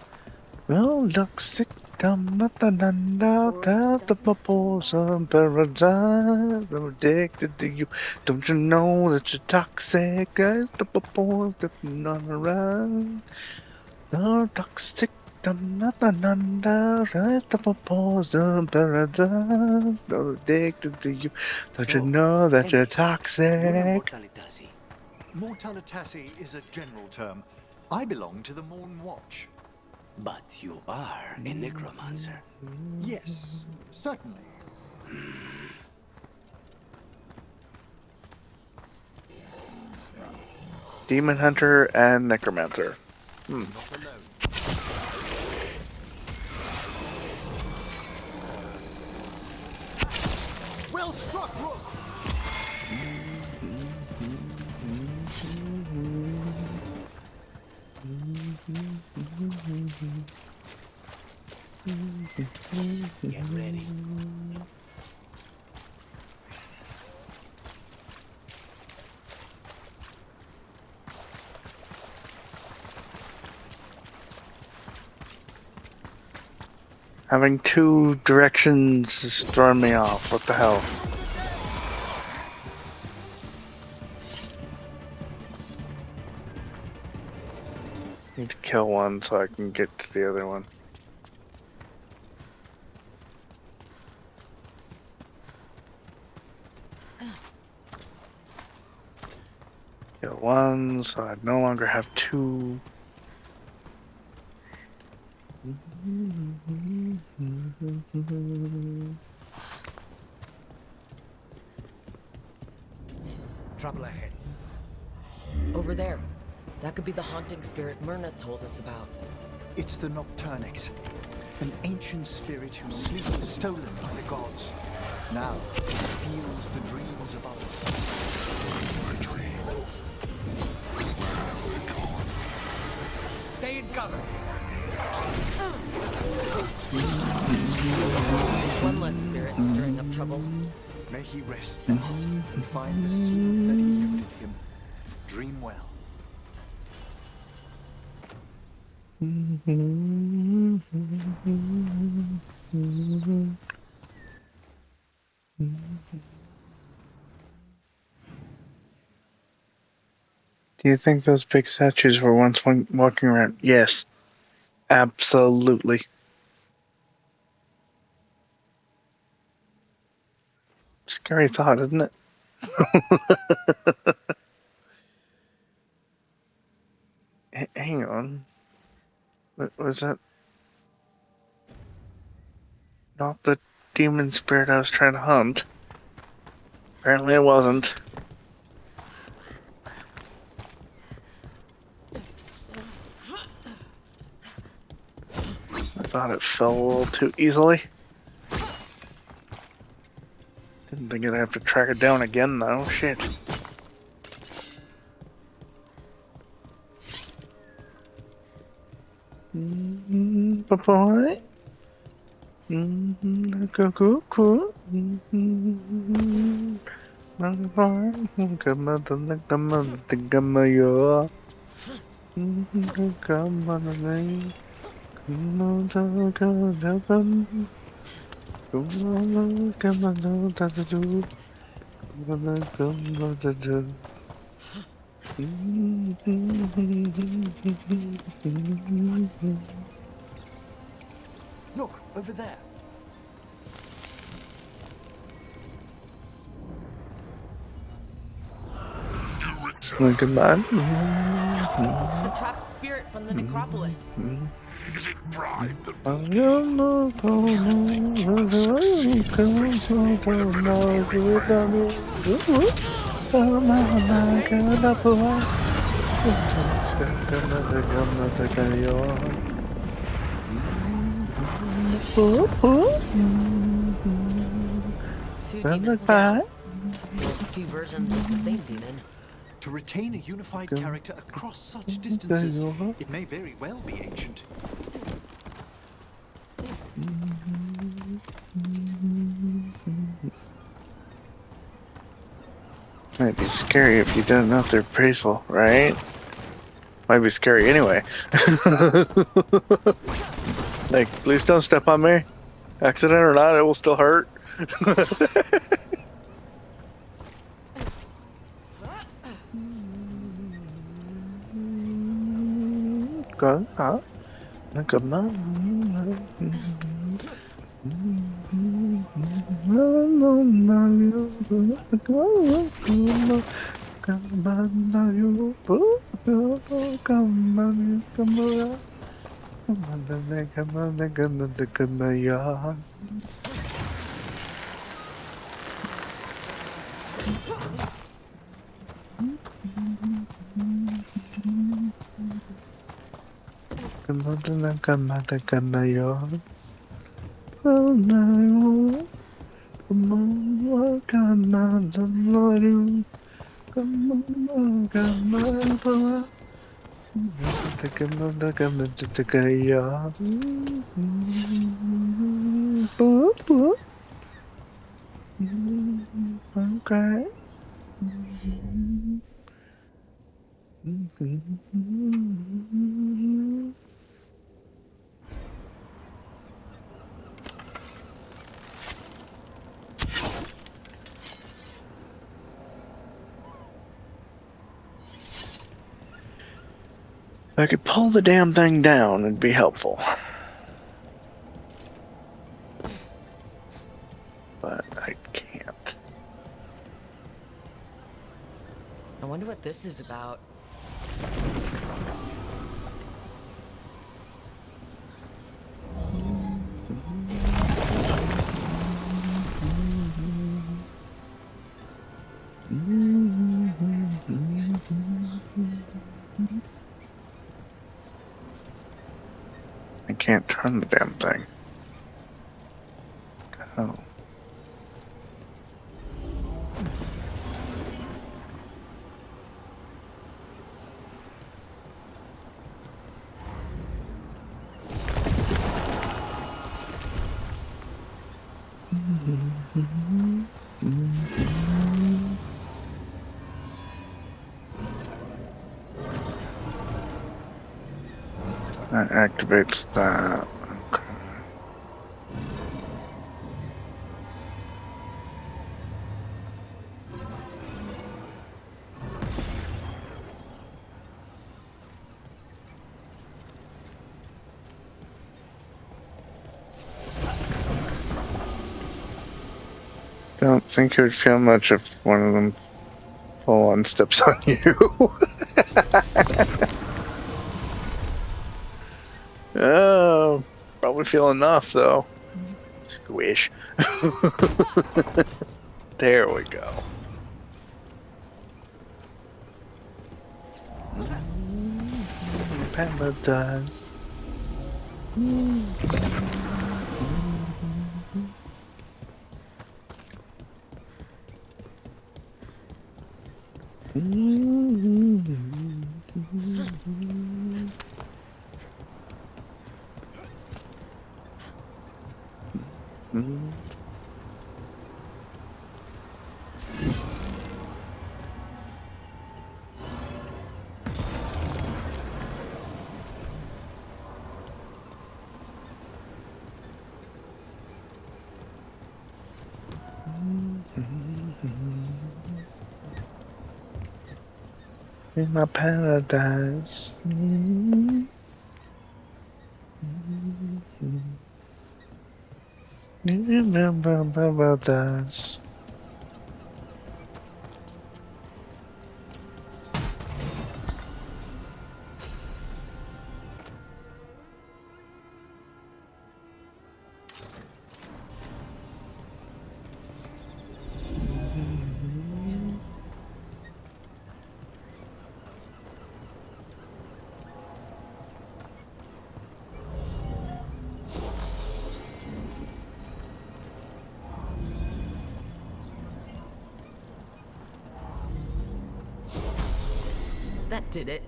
Well, toxic. Come up and under the bubbles of paradise. I'm addicted to you. Don't you know that you're toxic as the bubbles dipping on around? So toxic. Come up and under the bubbles of paradise. I'm addicted to you. Don't you know that you're toxic? Mortalitasi is a general term. I belong to the Morn Watch. But you are a necromancer. Yes, certainly. Demon Hunter and Necromancer. Well struck, Rook! Get ready. Having two directions is throwing me off. What the hell? Need to kill one so I can get to the other one. Kill one so I no longer have two. Trouble ahead. Over there. That could be the haunting spirit Myrna told us about. It's the Nocturnix, an ancient spirit whose sleep was stolen by the gods. Now, it steals the dreams of others. My dreams. Where have they gone? Stay in cover. One less spirit stirring up trouble. May he rest now and find the sleep that eluded him. Dream well. Do you think those big statues were once walking around? Yes. Absolutely. Scary thought, isn't it? Hang on. What was that? Not the demon spirit I was trying to hunt. Apparently it wasn't. I thought it fell a little too easily. Didn't think I'd have to track it down again though. Shit. Bye-bye. Cool. Look, over there. Goodbye. It's the trapped spirit from the necropolis. Is it pride that Two demons down. Two versions of the same demon. To retain a unified character across such distances, it may very well be ancient. Might be scary if you don't know if they're peaceful, right? Might be scary anyway. Like, please don't step on me. Accident or not, it will still hurt. Go, huh? Come on. Okay. If I could pull the damn thing down, it'd be helpful. But I can't. I wonder what this is about. I can't turn the damn thing. Oh. That activates that. Okay. Don't think it would feel much if one of them full on steps on you. Oh, probably feel enough though. Squish. There we go. Paradise. In my paradise. Paradise. did it.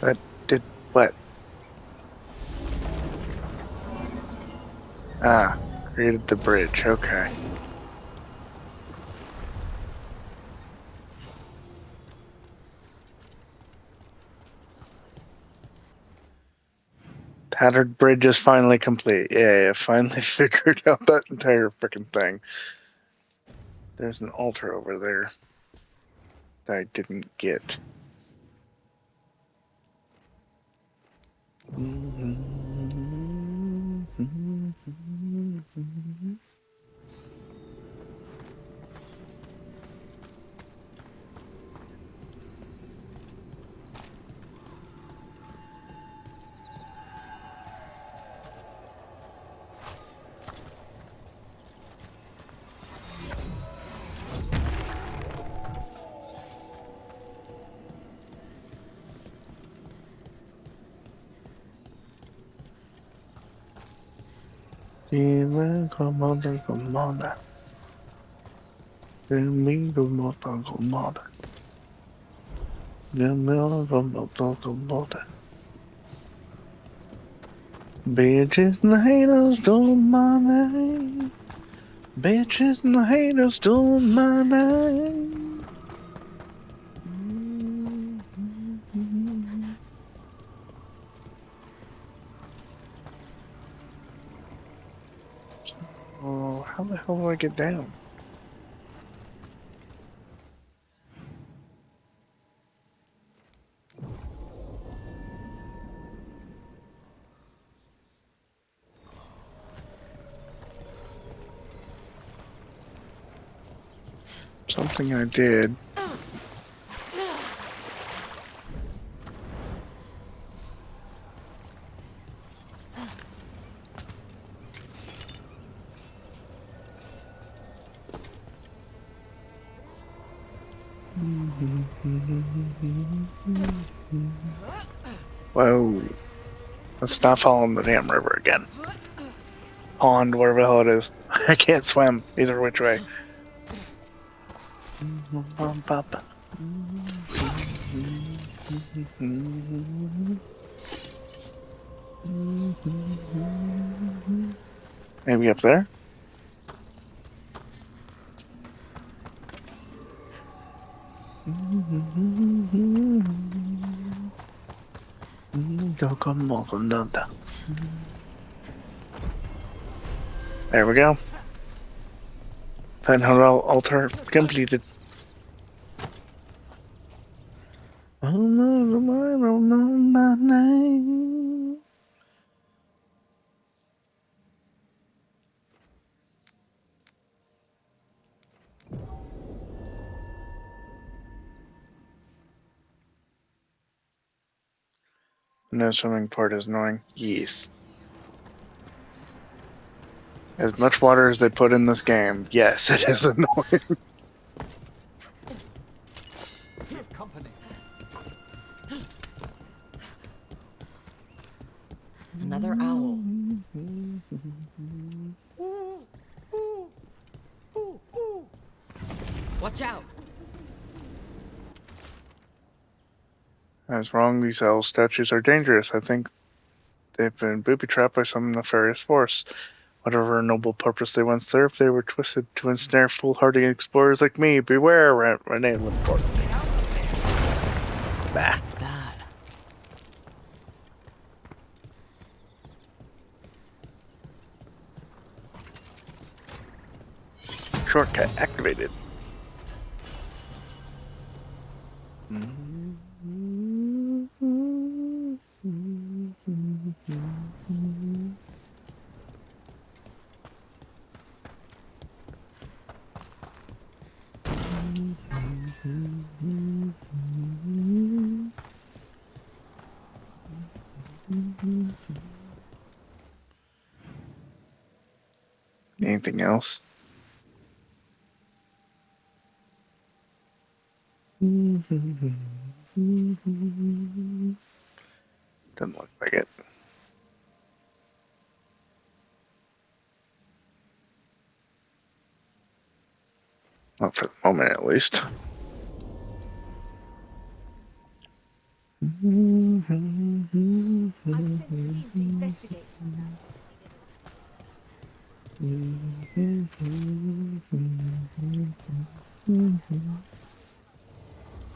That did what? Ah, created the bridge. Okay. Tattered bridge is finally complete. Yeah, I finally figured out that entire freaking thing. There's an altar over there that I didn't get. Commander. Bitches and haters don't my name. Bitches and haters don't my name. Oh, how the hell do I get down? Something I did. Whoa. Let's not fall in the damn river again. Pond, wherever the hell it is. I can't swim either which way. Maybe up there? There we go. Penhold altar completed. I don't know my name. No swimming part is annoying. Yes. As much water as they put in this game, yes, it is annoying. Company. Another owl. Watch out! That's wrong, these owl statues are dangerous. I think they've been booby-trapped by some nefarious force. Whatever noble purpose they once served, they were twisted to ensnare foolhardy explorers like me. Beware, Renee Limport. Bah. Bad. Shortcut activated. Anything else? Doesn't look like it. Not for the moment, at least. sent the team to investigate.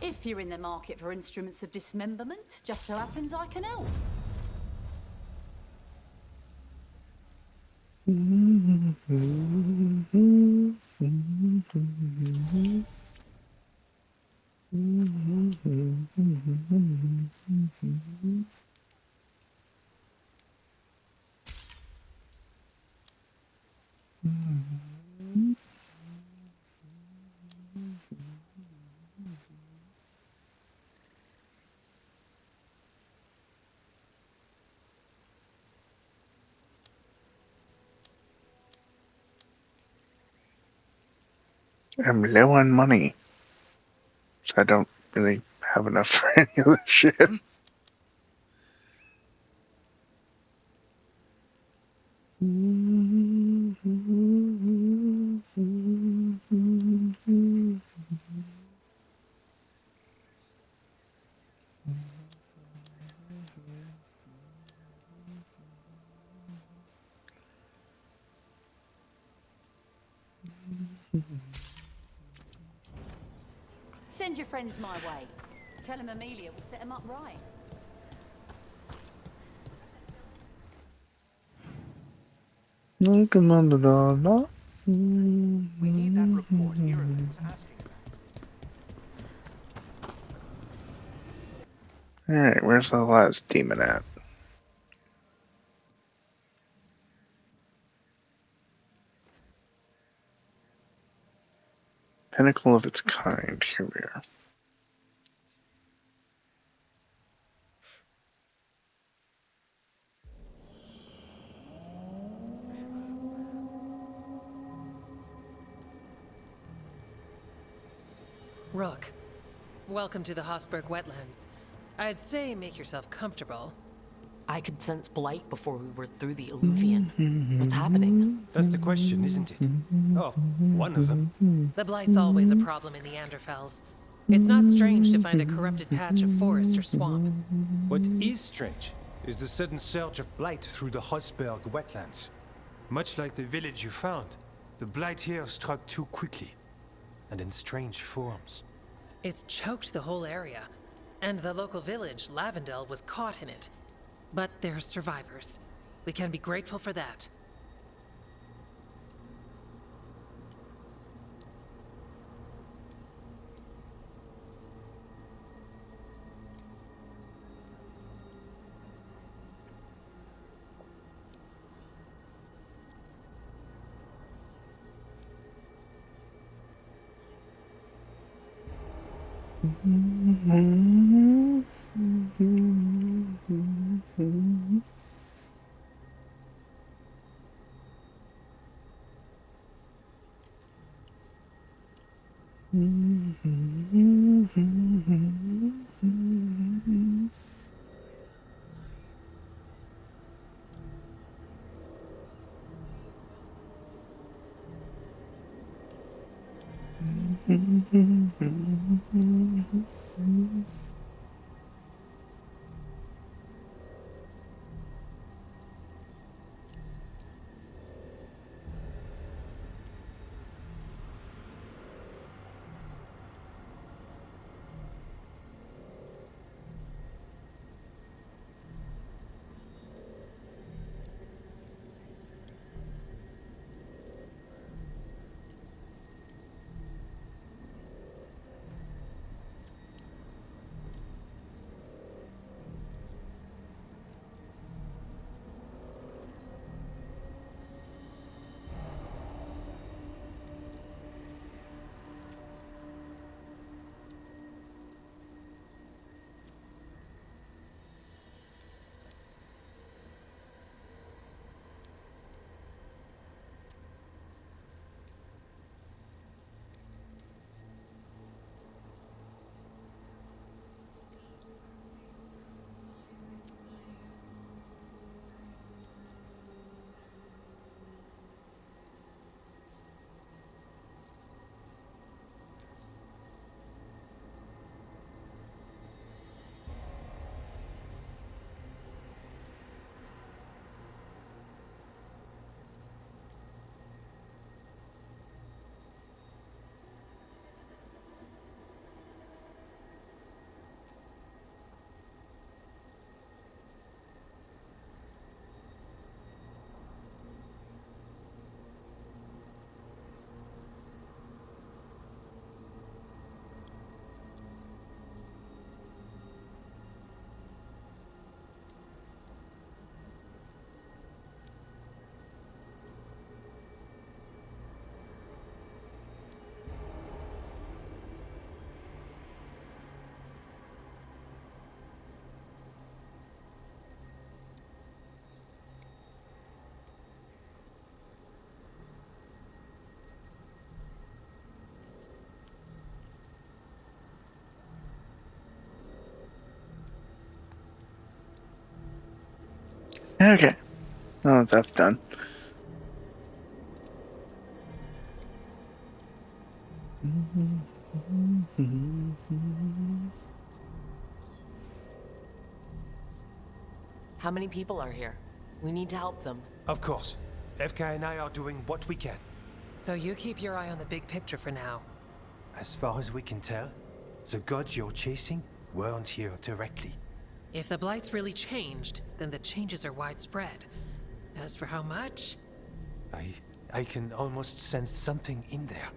If you're in the market for instruments of dismemberment, just so happens I can help. I'm low on money, so I don't really have enough for any of the shit. Send your friends my way. Tell them Amelia will set them up right. We need that report Mirabel was asking about. Alright, where's the last demon at? Pinnacle of its kind. Here we are. Rook, welcome to the Hosberg wetlands. I'd say make yourself comfortable. I could sense blight before we were through the Illuvian. What's happening? That's the question, isn't it? Oh, one of them. The blight's always a problem in the Anderfels. It's not strange to find a corrupted patch of forest or swamp. What is strange is the sudden surge of blight through the Hosberg wetlands. Much like the village you found, the blight here struck too quickly, and in strange forms. It's choked the whole area, and the local village, Lavendel, was caught in it. But they're survivors. We can be grateful for that. Okay. Oh, that's done. How many people are here? We need to help them. Of course. FK and I are doing what we can. So you keep your eye on the big picture for now. As far as we can tell, the gods you're chasing weren't here directly. If the Blight's really changed, then the changes are widespread. As for how much? I can almost sense something in there.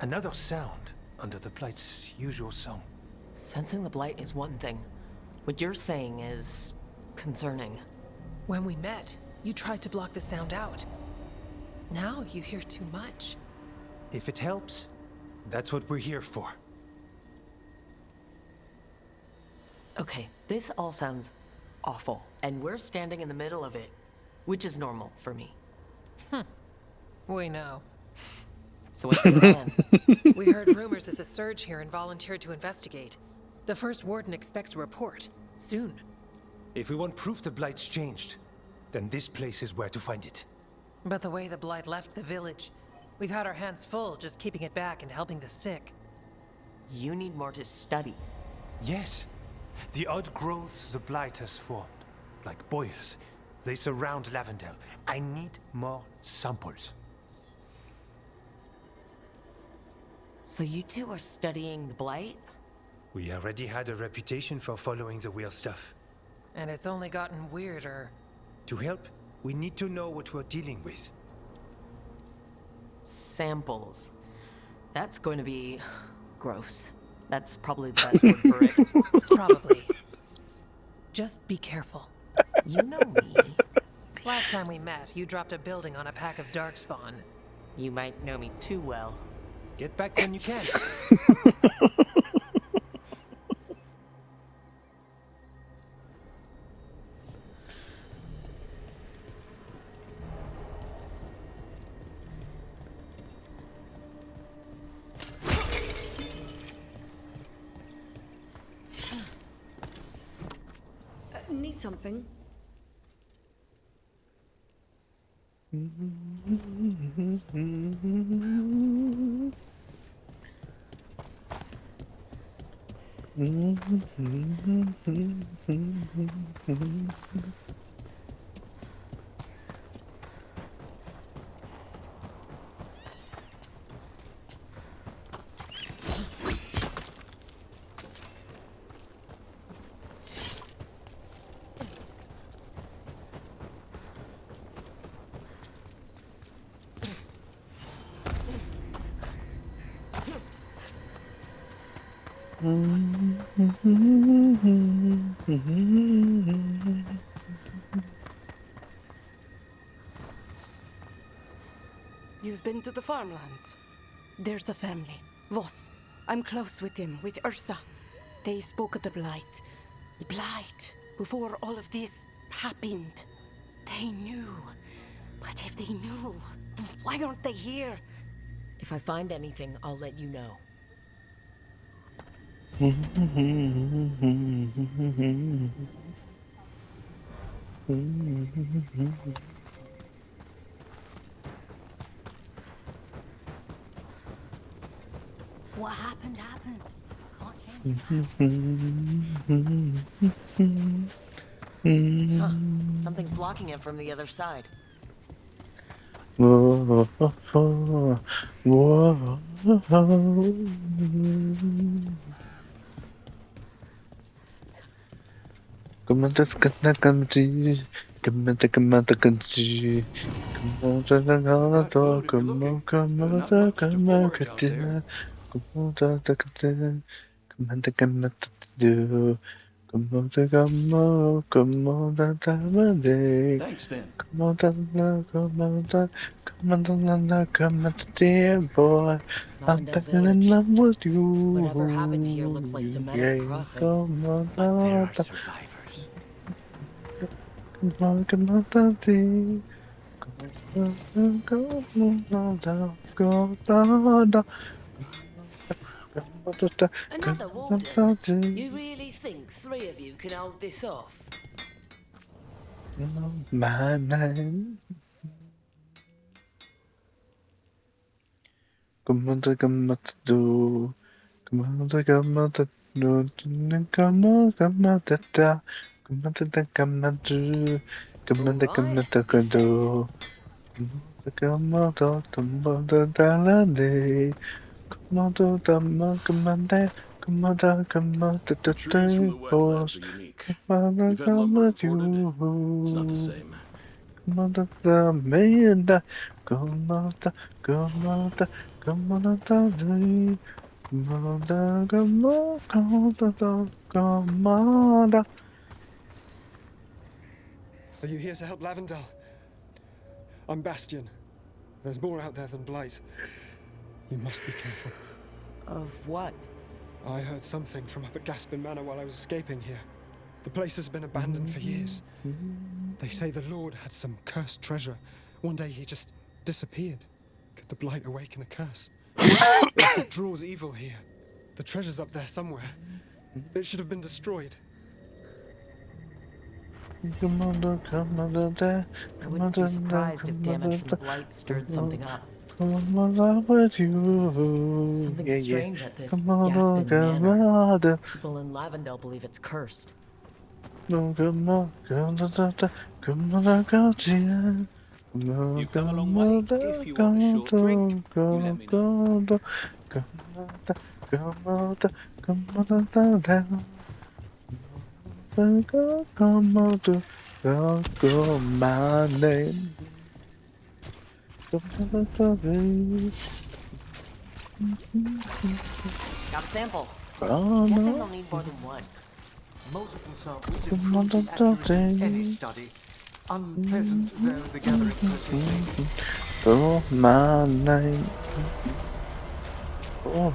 Another sound under the Blight's usual song. Sensing the Blight is one thing. What you're saying is concerning. When we met, you tried to block the sound out. Now you hear too much. If it helps, that's what we're here for. Okay, this all sounds awful, and we're standing in the middle of it, which is normal for me. We know. So what's the plan? We heard rumors of the surge here and volunteered to investigate. The first warden expects a report. Soon. If we want proof the Blight's changed, then this place is where to find it. But the way the Blight left the village, we've had our hands full just keeping it back and helping the sick. You need more to study. Yes. The odd growths the Blight has formed, like boils, they surround Lavendel. I need more samples. So you two are studying the Blight? We already had a reputation for following the weird stuff. And it's only gotten weirder. To help, we need to know what we're dealing with. Samples. That's going to be gross. That's probably the best word for it. Probably. Just be careful. You know me. Last time we met, you dropped a building on a pack of darkspawn. You might know me too well. Get back when you can. Need something? You've been to the farmlands. There's a family, Voss. I'm close with them, with Ursa. They spoke of the Blight. The Blight, before all of this happened. They knew. But if they knew, why aren't they here? If I find anything, I'll let you know. What happened, happened. Can't change Huh. Something's blocking it from the other side. Whoa, whoa. Thanks, then. Dear boy, I'm Lavendel back in love with you. Whatever happened here looks like Demetta's crossing. But there are survivors. Another warden? You really think 3 of you can hold this off? My name. Come on, come on, do. Come on, come on, do. Come on, come on, da. Come on, come on, do. Come on, come on, do. Come on, come on, da. Come on, come on, come on, da. Come on, come on, The trees from the wetlands are unique. You've had lumber imported? It's not the same. Come on, Amanda. Come on, come on, come on, come on, come on. Are you here to help Lavendel? I'm Bastion. There's more out there than Blight. You must be careful. Of what? I heard something from up at Gaspin Manor while I was escaping here. The place has been abandoned for years. They say the Lord had some cursed treasure. One day he just disappeared. Could the Blight awaken a curse? If it draws evil here, the treasure's up there somewhere. It should have been destroyed. Come on, come on, da. I wouldn't be surprised if damage from the Blight stirred something up. Come on, with you. Something Yeah, strange at this come on, Gaspin come Manor. on. People in Lavendel believe it's cursed. No, come on, come on, come on, come on. You've come a long way. If you want a short drink, you let me know. Come my name. Got a sample. Oh, Guessing no. they'll need more than one. Multiple samples improve the accuracy of any study. Unpleasant though the gathering process may be. Oh, my name. Oh.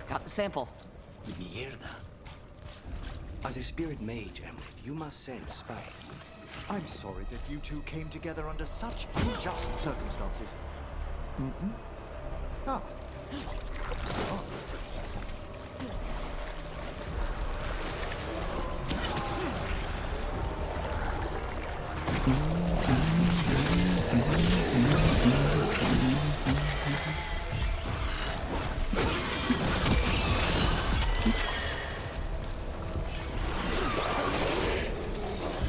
Got the sample. Mierda. As a spirit mage, Emmerich, you must sense spite. I'm sorry that you two came together under such unjust circumstances. Ah. Oh.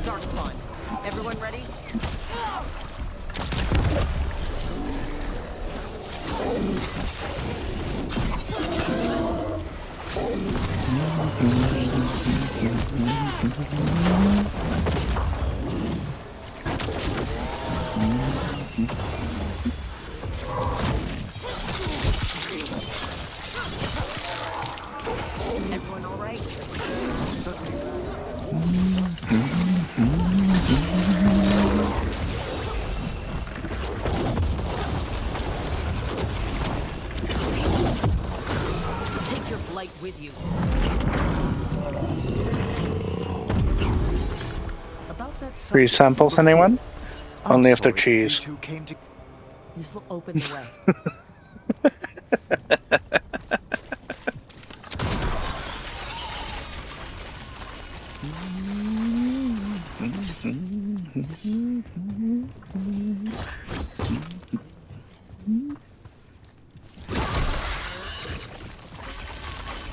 Darkspawn. Everyone ready? Everyone all right? Take your blight with you. Free samples, anyone? Only if they're cheese. This'll open the way.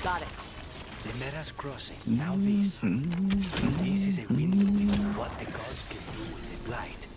Got it. The Meras Crossing. Now this. This is a window into what the gods can do with the blight.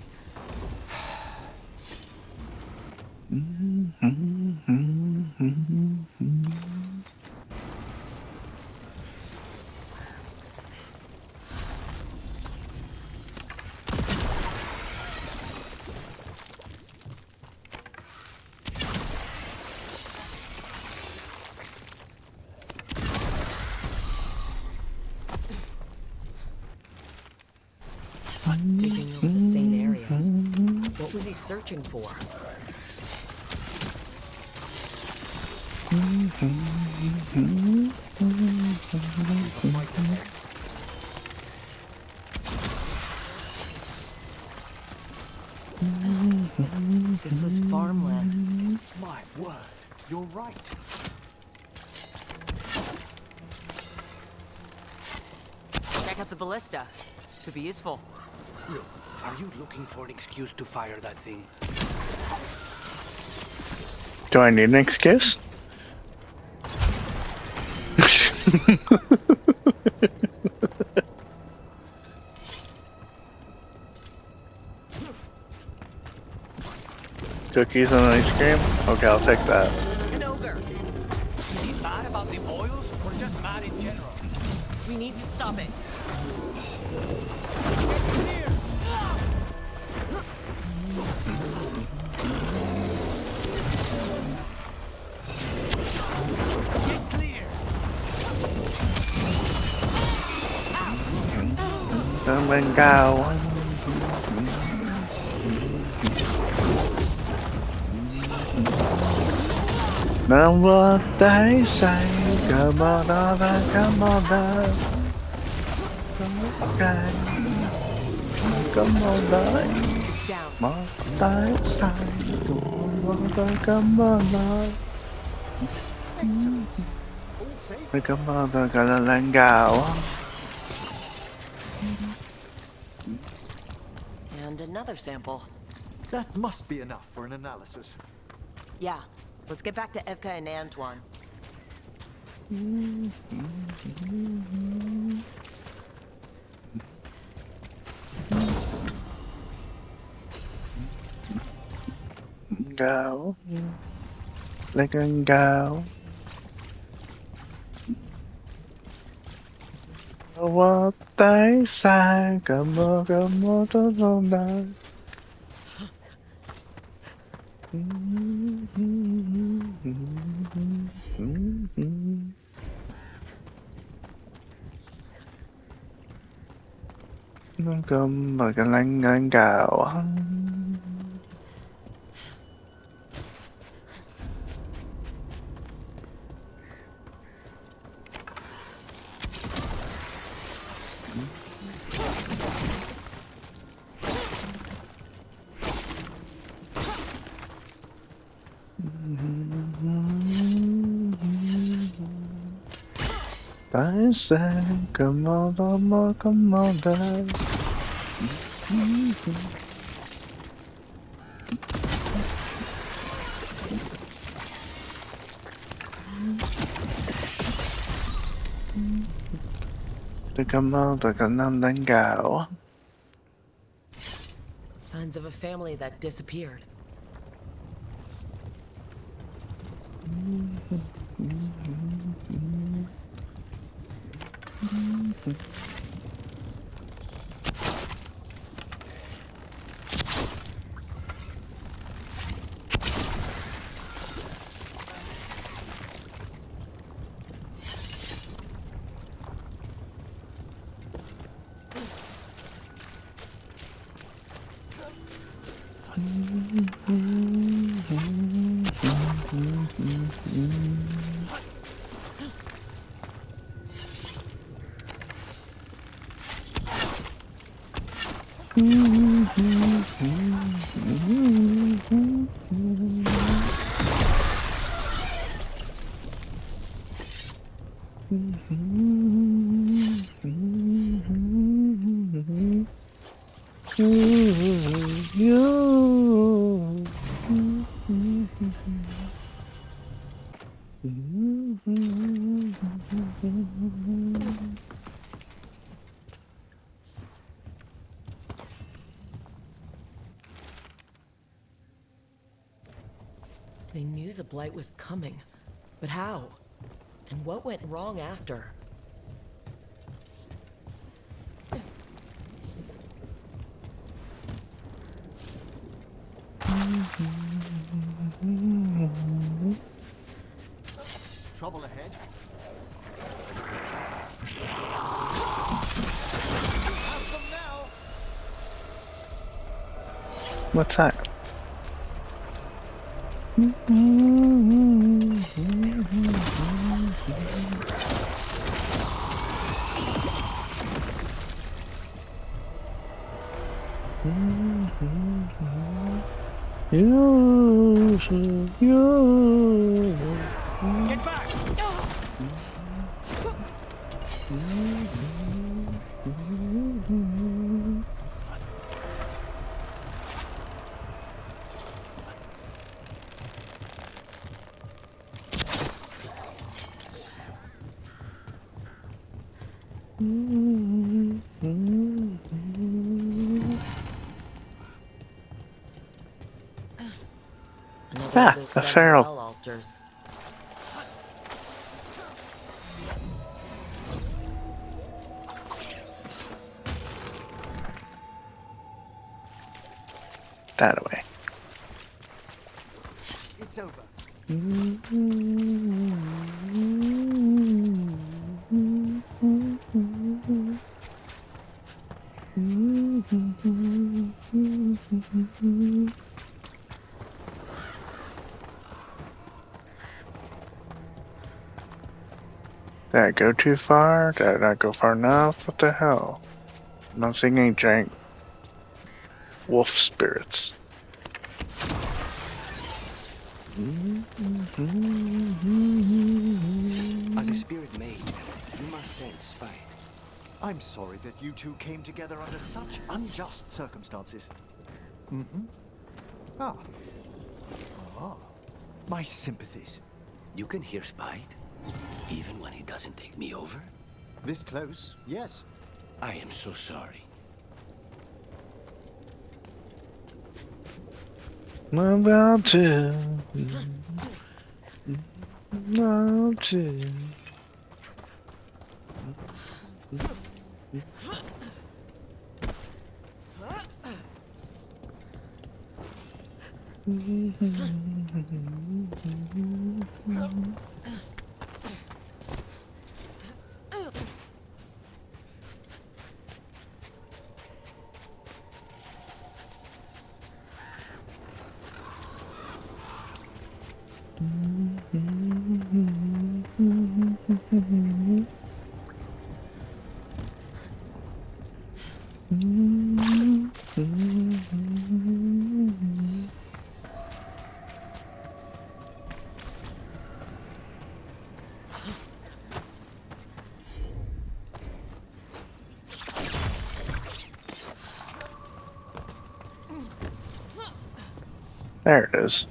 Digging over the same areas. What was he searching for? This was farmland. My word, you're right. Check out the ballista. Could be useful. Look, are you looking for an excuse to fire that thing? Do I need an excuse? Cookies and ice cream? Okay, I'll take that. An ogre. Is he mad about the oils or just mad in general? We need to stop it. Get clear! Lên cao. Nằm vỡ đáy say, come on over, come on over. Okay. Come on over. Một đáy say, come on over, come on over. Come on over, gọi là lên cao. And another sample. That must be enough for an analysis. Yeah. Let's get back to Evka and Antoine. Go. Let it go. What they say, come on, to the night. Nó cầm vào cái lanh cào. I say, come on, Dad. Come on, đánh gạo. Signs of a family that disappeared. They knew the blight was coming, but how? And what went wrong after? Trouble ahead. What's that? Get back! Ah, a feral. Altars. That away. It's over. Did I go too far? Did I not go far enough? What the hell? I'm not seeing any giant wolf spirits. As a spirit made, you must sense spite. I'm sorry that you two came together under such unjust circumstances. Mm-hmm. Ah. My sympathies. You can hear spite, even when he doesn't take me over? This close, yes. I am so sorry. I'm about to. About to. There it is.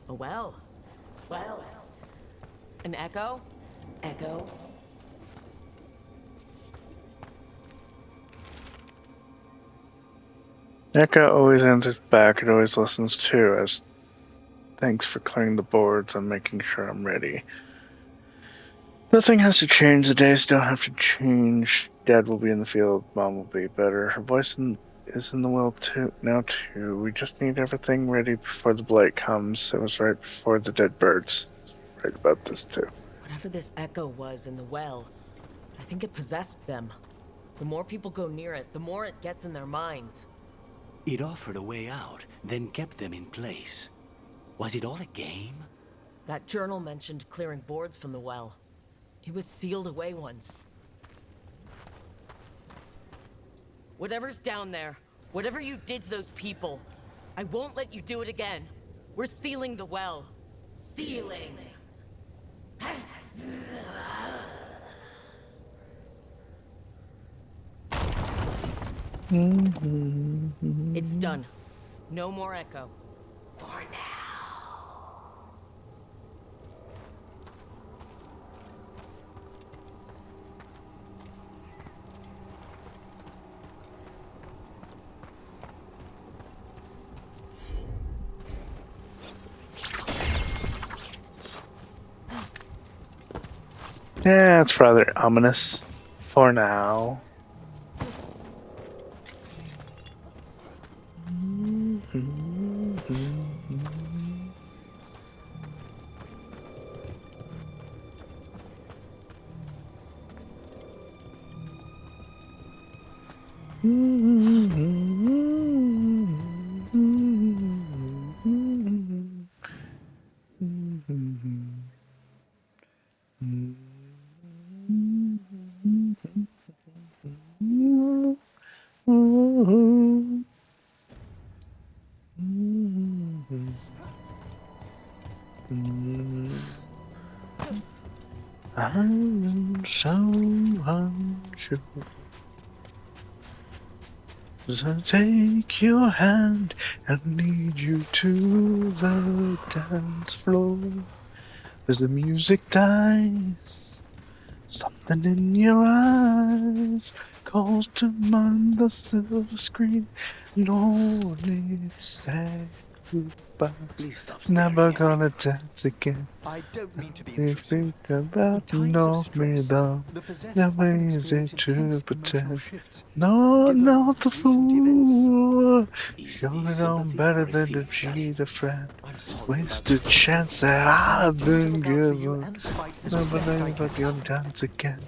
A well. Well. An echo? Echo? Echo always answers back. It always listens too. As thanks for clearing the boards and making sure I'm ready. Nothing has to change. The days don't have to change. Dad will be in the field. Mom will be better. Her voice is in the well too now too. We just need everything ready before the blight comes. It was right before the dead birds. Right about this too. Whatever this echo was in the well, I think it possessed them. The more people go near it, the more it gets in their minds. It offered a way out, then kept them in place. Was it all a game? That journal mentioned clearing boards from the well. It was sealed away once. Whatever's down there, whatever you did to those people, I won't let you do it again. We're sealing the well. Sealing. It's done. No more echo. For now. Yeah, it's rather ominous. For now. I'm so unsure. So take your hand and lead you to the dance floor. As the music dies, something in your eyes calls to mind the silver screen. No need to say goodbye. Please stop Never staring at me. gonna dance again. I don't mean to be If intrusive. you about In times of know me stress, though, the possessed never often easy experience to intense emotional pretend. shifts. No, Given not the recent events, fool. Is Surely this I'm sympathy better or a than to field study? cheat a friend. I'm sorry Waste about a chance that I've been given. and spite as Never best I believe I can. can dance again.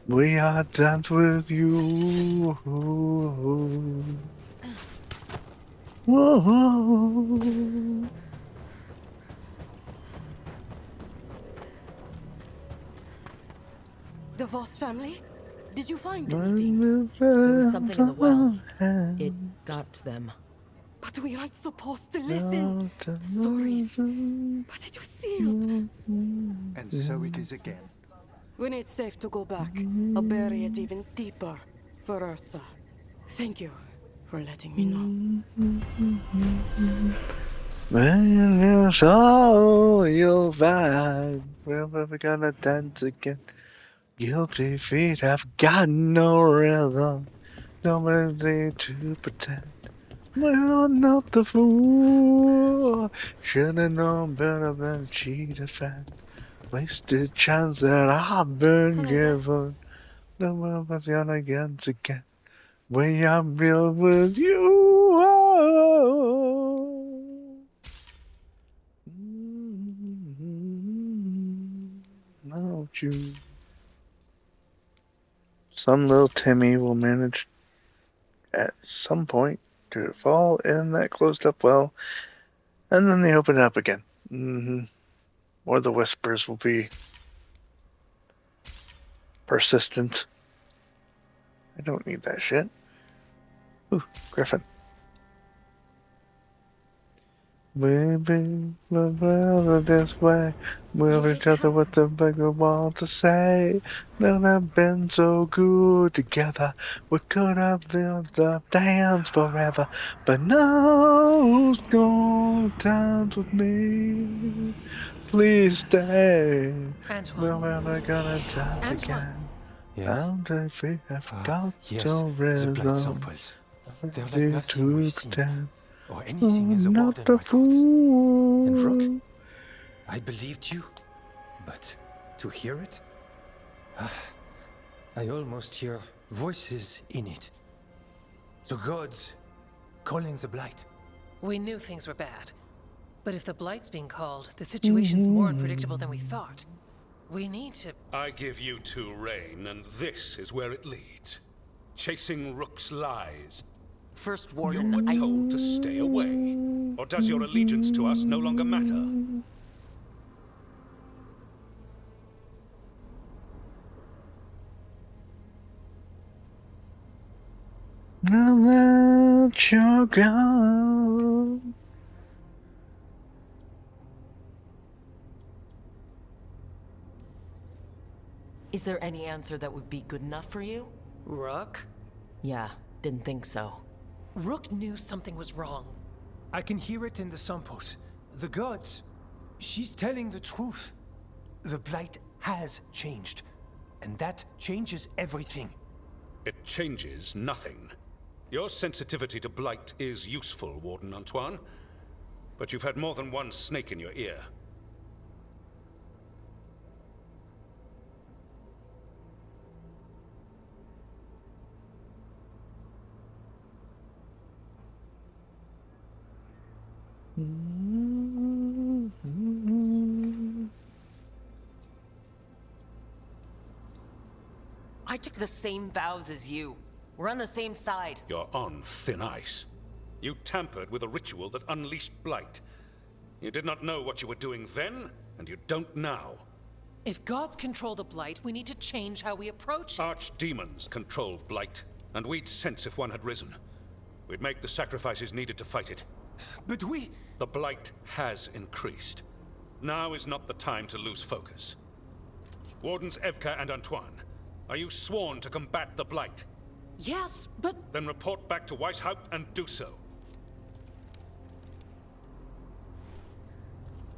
We are dance with you. Whoa. The Voss family? Did you find anything? There was something in the well. It got to them. But we aren't supposed to listen. The stories. But it was sealed. And so it is again. When it's safe to go back, I'll bury it even deeper for Ursa. Thank you for letting me know. When you saw you'll find we're never gonna dance again. Guilty feet have got no rhythm. Nobody to pretend. We're not the fool. Should've known better than cheat a friend. Wasted chance that I've been given. No one was gonna get again. We are real with you. Don't you? Some little Timmy will manage at some point to fall in that closed up well, and then they open it up again. Or the whispers will be persistent. I don't need that shit. Ooh, Griffin. Maybe we'll rather this way. We'll each other with the bigger wall to say. Never have been so good together. We could have lived up dance forever. But now who's gonna dance with me? Please stay. Antoine. We're never gonna dance Antoine. again. Yes. And if we have got Yes, the the blight rhythm, samples. They're like ready nothing to we've seen, pretend. or anything in the Not Warden the records. And fool. Rook, I believed you, but to hear it? I almost hear voices in it. The gods calling the blight. We knew things were bad. But if the Blight's being called, the situation's more unpredictable than we thought. We need to... I give you two reign, and this is where it leads. Chasing Rook's lies. First You Warden, were told to stay away. Or does your allegiance to us no longer matter? Now that you're gone. Is there any answer that would be good enough for you? Rook? Yeah, didn't think so. Rook knew something was wrong. I can hear it in the samples. The gods. She's telling the truth. The blight has changed. And that changes everything. It changes nothing. Your sensitivity to blight is useful, Warden Antoine. But you've had more than one snake in your ear. I took the same vows as you. We're on the same side. You're on thin ice. You tampered with a ritual that unleashed Blight. You did not know what you were doing then, and you don't now. If gods control the Blight, we need to change how we approach it. Archdemons control Blight, and we'd sense if one had risen. We'd make the sacrifices needed to fight it. But we... The Blight has increased. Now is not the time to lose focus. Wardens Evka and Antoine, are you sworn to combat the Blight? Yes, but... Then report back to Weishaupt and do so.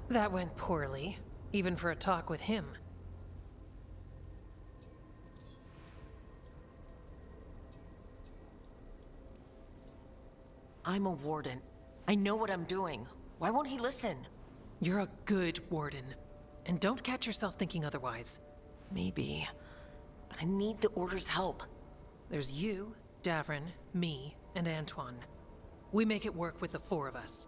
That went poorly, even for a talk with him. I'm a warden. I know what I'm doing. Why won't he listen? You're a good warden. And don't catch yourself thinking otherwise. Maybe. But I need the Order's help. There's you, Davrin, me, and Antoine. We make it work with the four of us.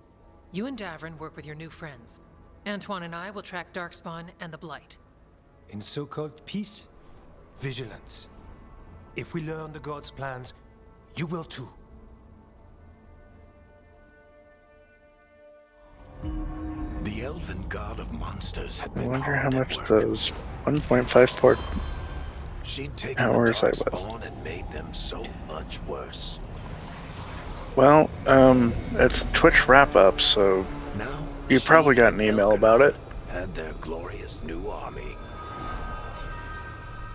You and Davrin work with your new friends. Antoine and I will track Darkspawn and the Blight. In so-called peace, vigilance. If we learn the gods' plans, you will too. The elven god of monsters had I been wonder how hard at much work. those 1.5 port She'd taken the hours I was. Darkspawn and made them so much worse. Well, it's Twitch wrap-up, so Now, you probably got an email about it. had their glorious new army.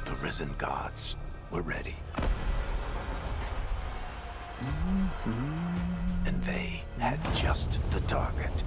The risen gods were ready. And they had just the target.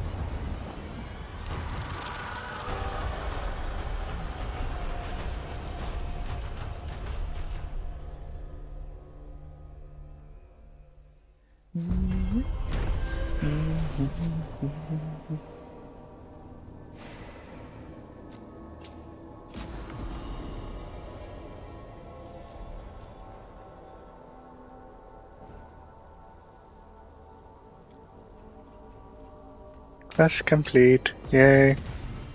Quest complete. Yay.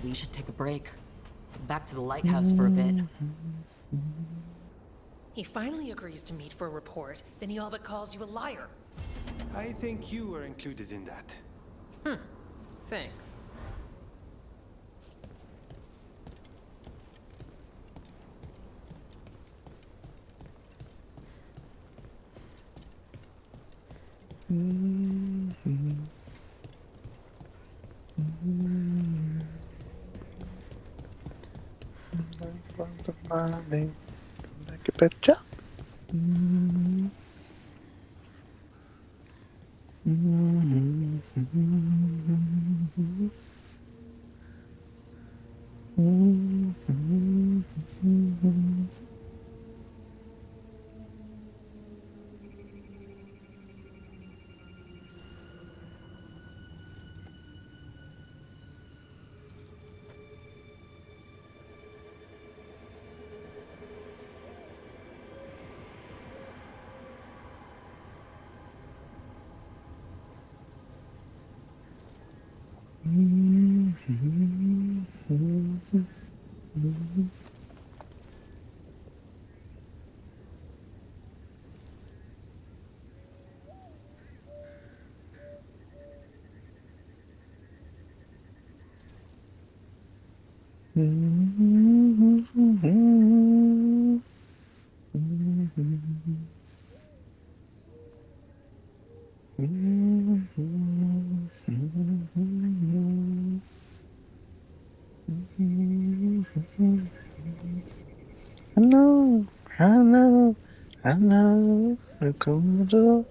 We should take a break. Back to the lighthouse for a bit. He finally agrees to meet for a report, then he all but calls you a liar. I think you were included in that. Thanks. Make a picture. Hello, hello, hello, welcome to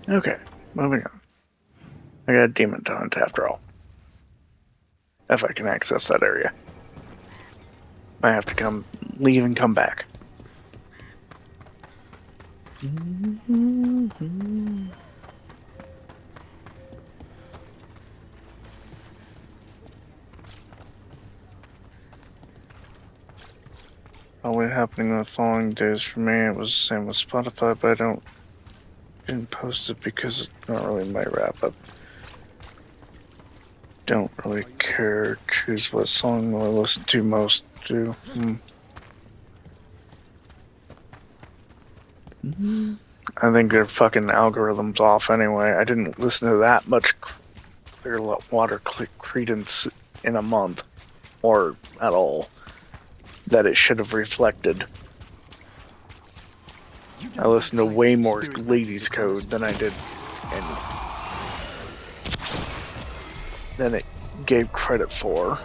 Okay, moving on. I got a demon to hunt after all. If I can access that area. I have to come leave and come back. What happening the following days for me? It was the same with Spotify, but I didn't post it because it's not really my wrap up. Don't really care. Choose what song I listen to most. I think their fucking algorithm's off anyway. I didn't listen to that much Clearwater Credence in a month, or at all, that it should have reflected. I listened to way more Ladies Code than I did, and than it gave credit for.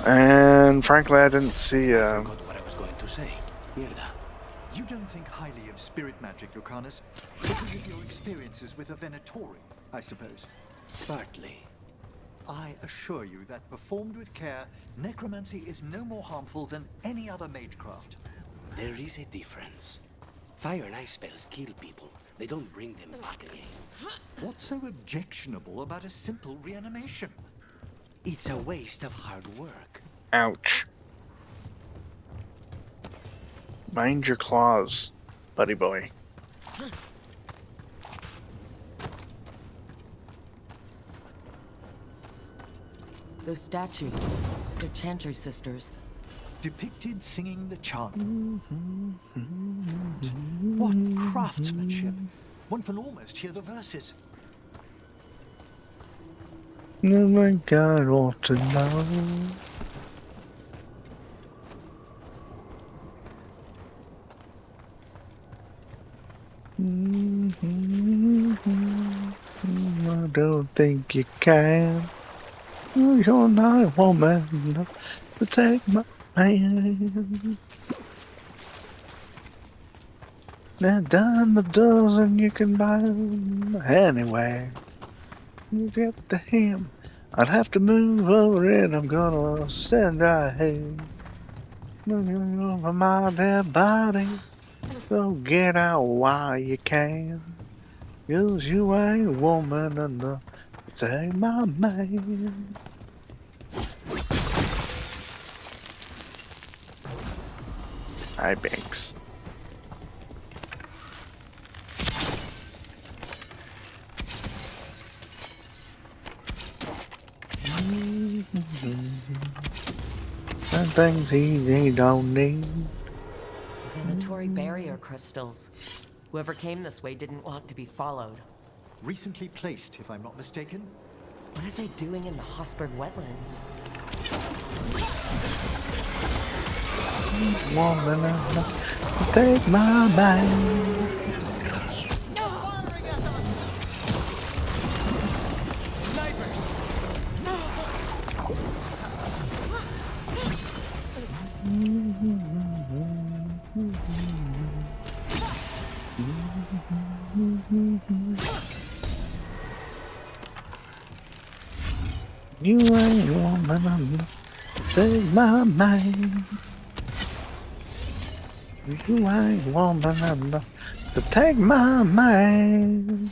And frankly, I didn't see. What I was going to say. Mierda. You don't think highly of spirit magic, Lucanus, because of your experiences with a Venatori, I suppose. Partly. I assure you that performed with care, necromancy is no more harmful than any other magecraft. There is a difference. Fire and ice spells kill people. They don't bring them back again. What's so objectionable about a simple reanimation? It's a waste of hard work. Ouch. Mind your claws, buddy boy. Those statues, they're Chantry sisters. Depicted singing the chant. What craftsmanship! One can almost hear the verses. Oh my God, ought to know. I don't think you can. You're not a woman enough to take my hand. Now dime a dozen you can buy them anywhere. You get to him, I'd have to move over and I'm gonna send ahead. Over my dead body, so get out while you can. 'Cause you ain't woman enough to take my man. Hi, Banks. Some things he don't need. Venatori barrier crystals. Whoever came this way didn't want to be followed. Recently placed, if I'm not mistaken. What are they doing in the Hosberg wetlands? Woman enough to take my man. You ain't woman enough to take my mind. You ain't woman enough to take my mind.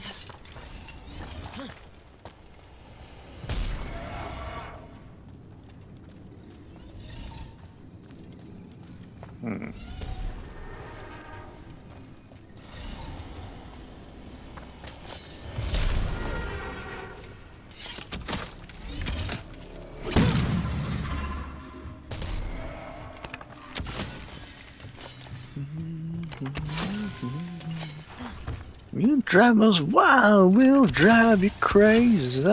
You drive us wild, we'll drive you crazy.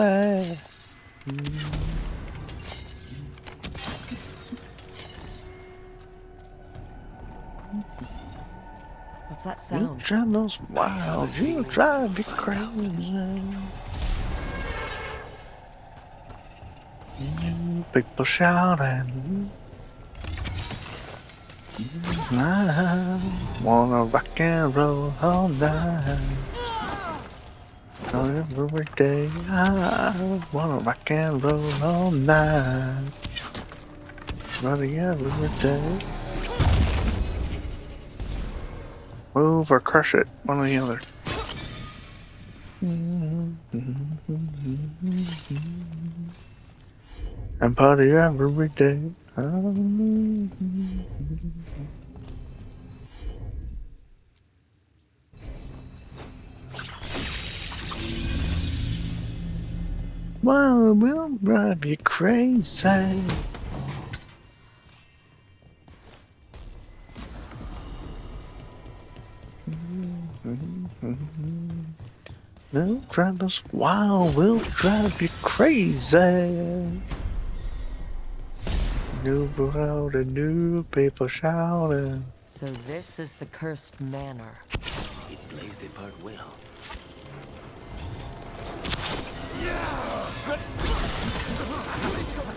What's that sound? You drive us wild, we'll drive you crazy. People shouting. I wanna rock and roll all night. Every day I wanna rock and roll all night. Running every day. Move or crush it, one or the other. And party every day. Well, we'll drive you crazy. We'll drive us wild, we'll drive you crazy. New world and new people shouting. So this is the cursed manor. It plays the part well.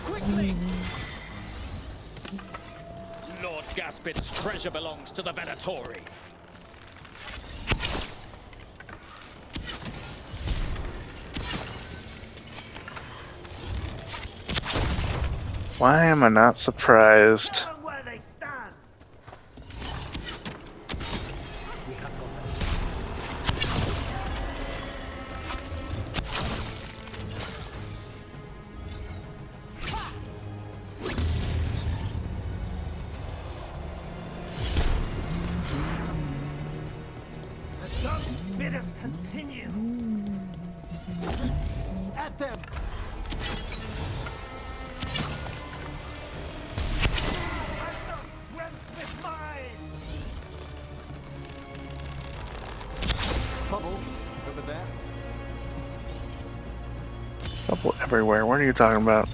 Quickly! Lord Gaspin's treasure belongs to the Venatori. Why am I not surprised? Where they stand. The dark bidders continue. At them! Trouble over there. Trouble everywhere. What are you talking about?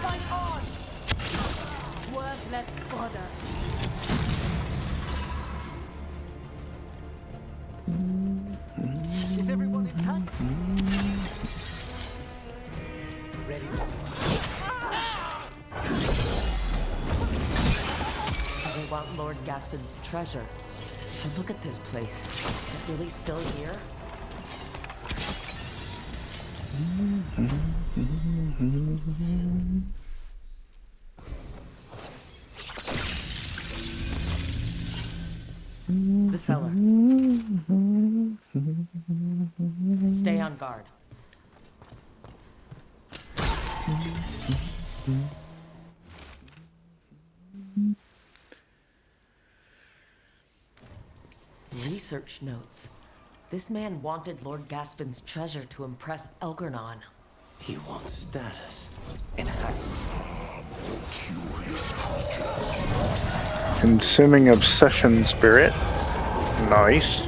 Fight on! Worthless fodder. Is everyone intact? Ready? They want Lord Gaspin's treasure. And look at this place. Is it really still here? The cellar. Stay on guard. Research notes. This man wanted Lord Gaspin's treasure to impress Elgernon. He wants status and height. Consuming obsession spirit. Nice.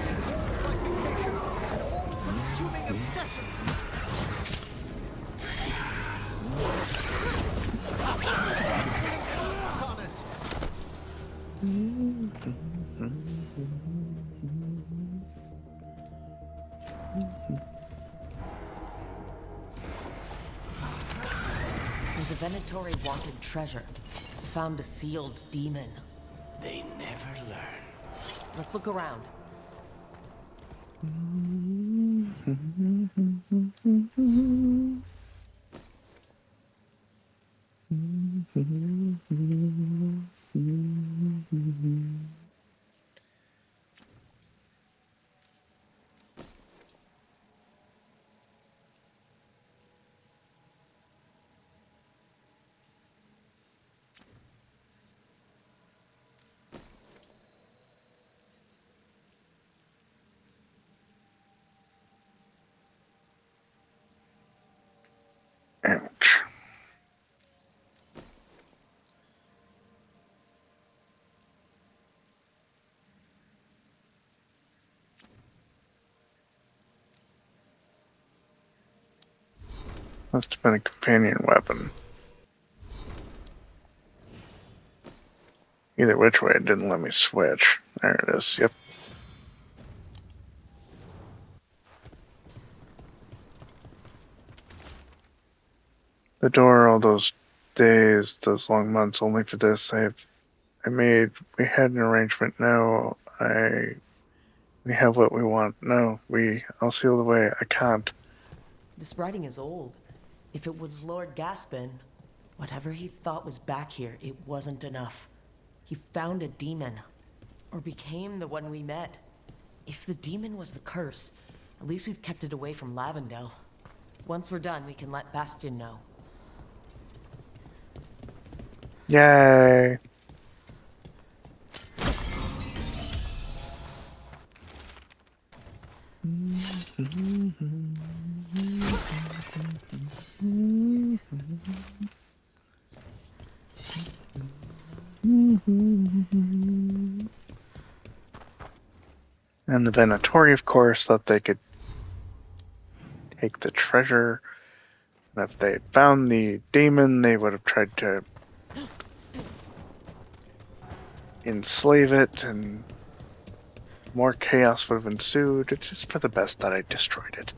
So the Venatori wanted treasure. Found a sealed demon. They never learn. Let's look around. Ouch. Must have been a companion weapon. Either which way, it didn't let me switch. There it is, yep. the door all those days, those long months, only for this. We had an arrangement. No, we have what we want. No, I'll seal the way. I can't. This writing is old. If it was Lord Gaspin, whatever he thought was back here, it wasn't enough. He found a demon. Or became the one we met. If the demon was the curse, at least we've kept it away from Lavendel. Once we're done, we can let Bastion know. Yay! And the Venatori, of course, thought they could take the treasure. And if they had found the demon, they would have tried to enslave it, and more chaos would have ensued. It's just for the best that I destroyed it.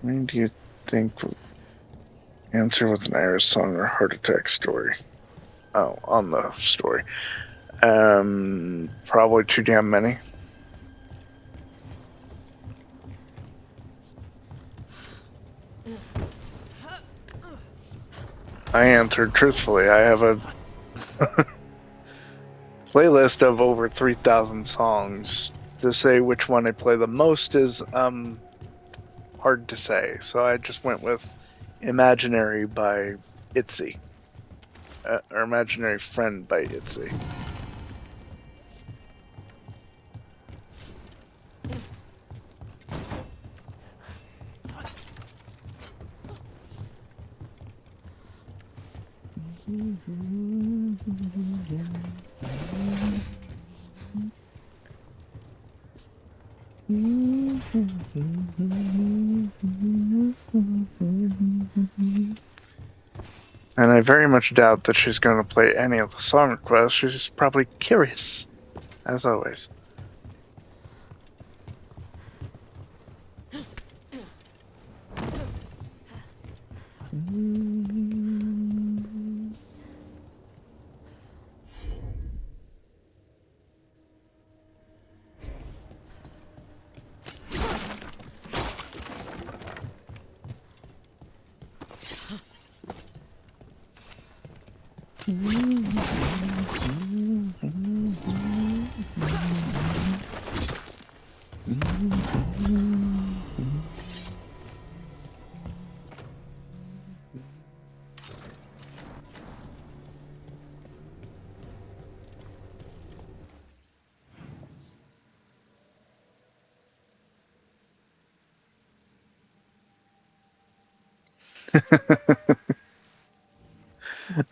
When do you think the answer with an Irish song or heart attack story? Oh, on the story. Probably too damn many. I answered truthfully. I have a playlist of over 3,000 songs. To say which one I play the most is hard to say. So I just went with Imaginary by Itzy. Or Imaginary Friend by Itzy. And I very much doubt that she's going to play any of the song requests. She's probably curious, as always.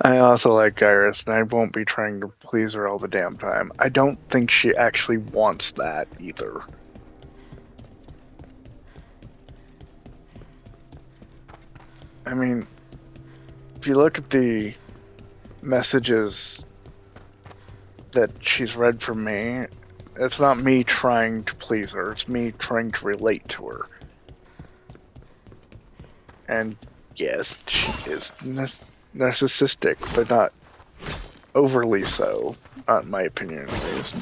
I also like Iris, and I won't be trying to please her all the damn time. I don't think she actually wants that either. I mean, if you look at the messages that she's read from me, it's not me trying to please her, it's me trying to relate to her. And yes, she is narcissistic, but not overly so, not in my opinion at least.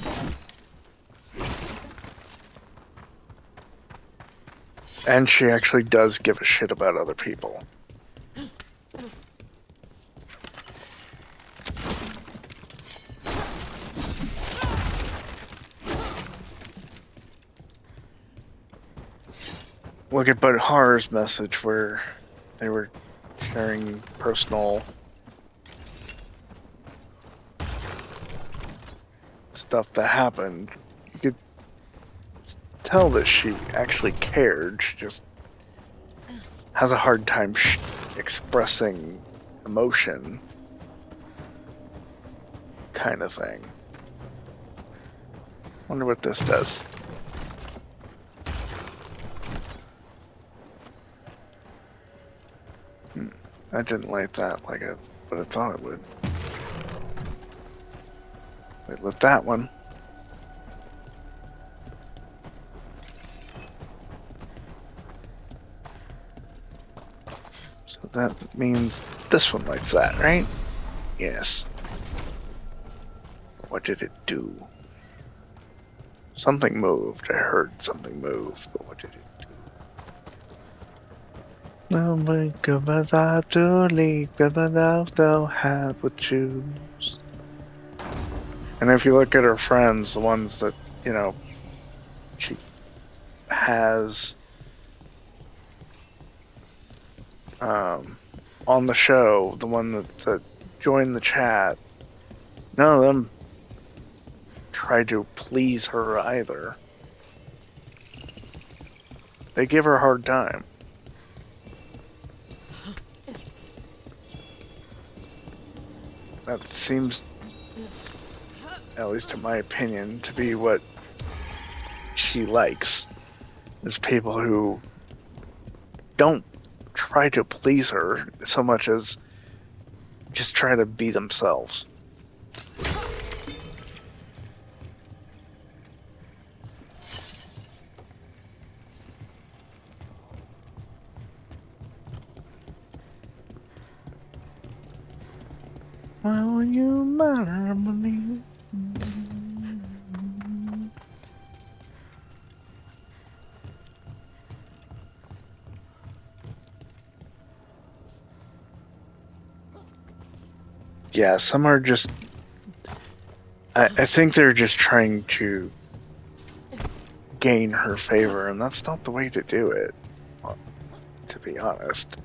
And she actually does give a shit about other people. Look at Budhar's message where they were sharing personal stuff that happened. You could tell that she actually cared. She just has a hard time expressing emotion, kind of thing. Wonder what this does. I didn't light that like it, but I thought it would. Wait, lit that one. So that means this one lights that, right? Yes. What did it do? Something moved. I heard something move, but what did it do? No, make a bad to leak, but I don't have a choose. And if you look at her friends, the ones that, you know, she has on the show, the one that joined the chat, none of them tried to please her either. They give her a hard time. That seems, at least in my opinion, to be what she likes, is people who don't try to please her so much as just try to be themselves. Why will you matter me? Yeah, some are just... I think they're just trying to gain her favor, and that's not the way to do it, to be honest.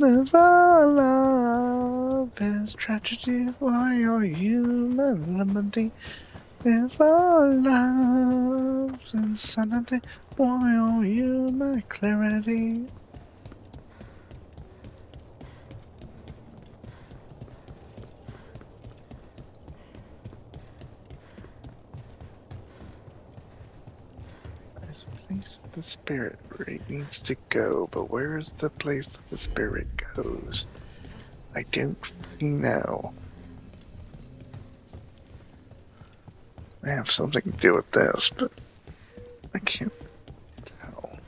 If our love is tragedy, why are you my remedy? If our love's insanity, why are you my clarity? There's a place that the spirit really needs to go, but where is the place that the spirit goes? I don't know. I have something to do with this, but I can't tell.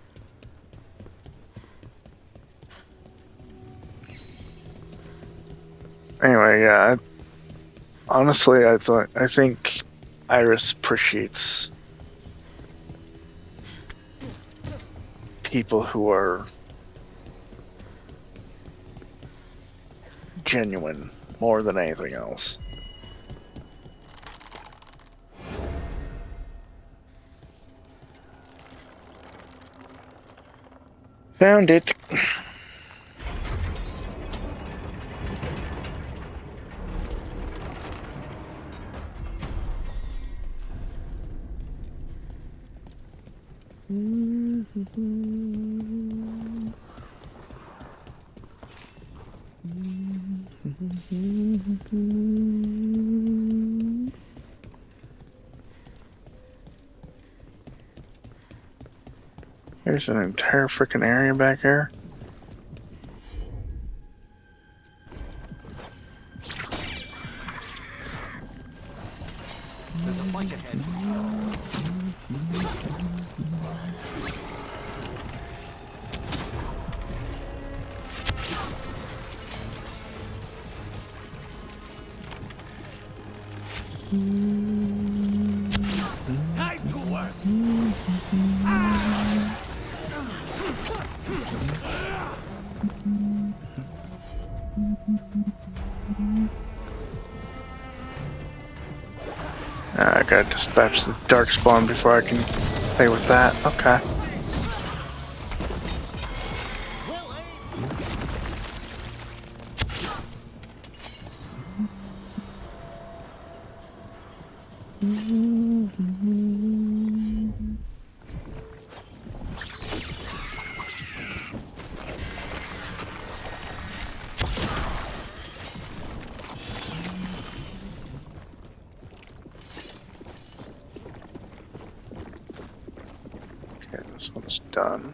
Anyway, yeah. Honestly, I think Iris appreciates people who are genuine more than anything else. Found it. There's an entire freaking area back here. There's a fight ahead. Time to work. I gotta dispatch the dark spawn before I can play with that. Okay. Okay, this one's done.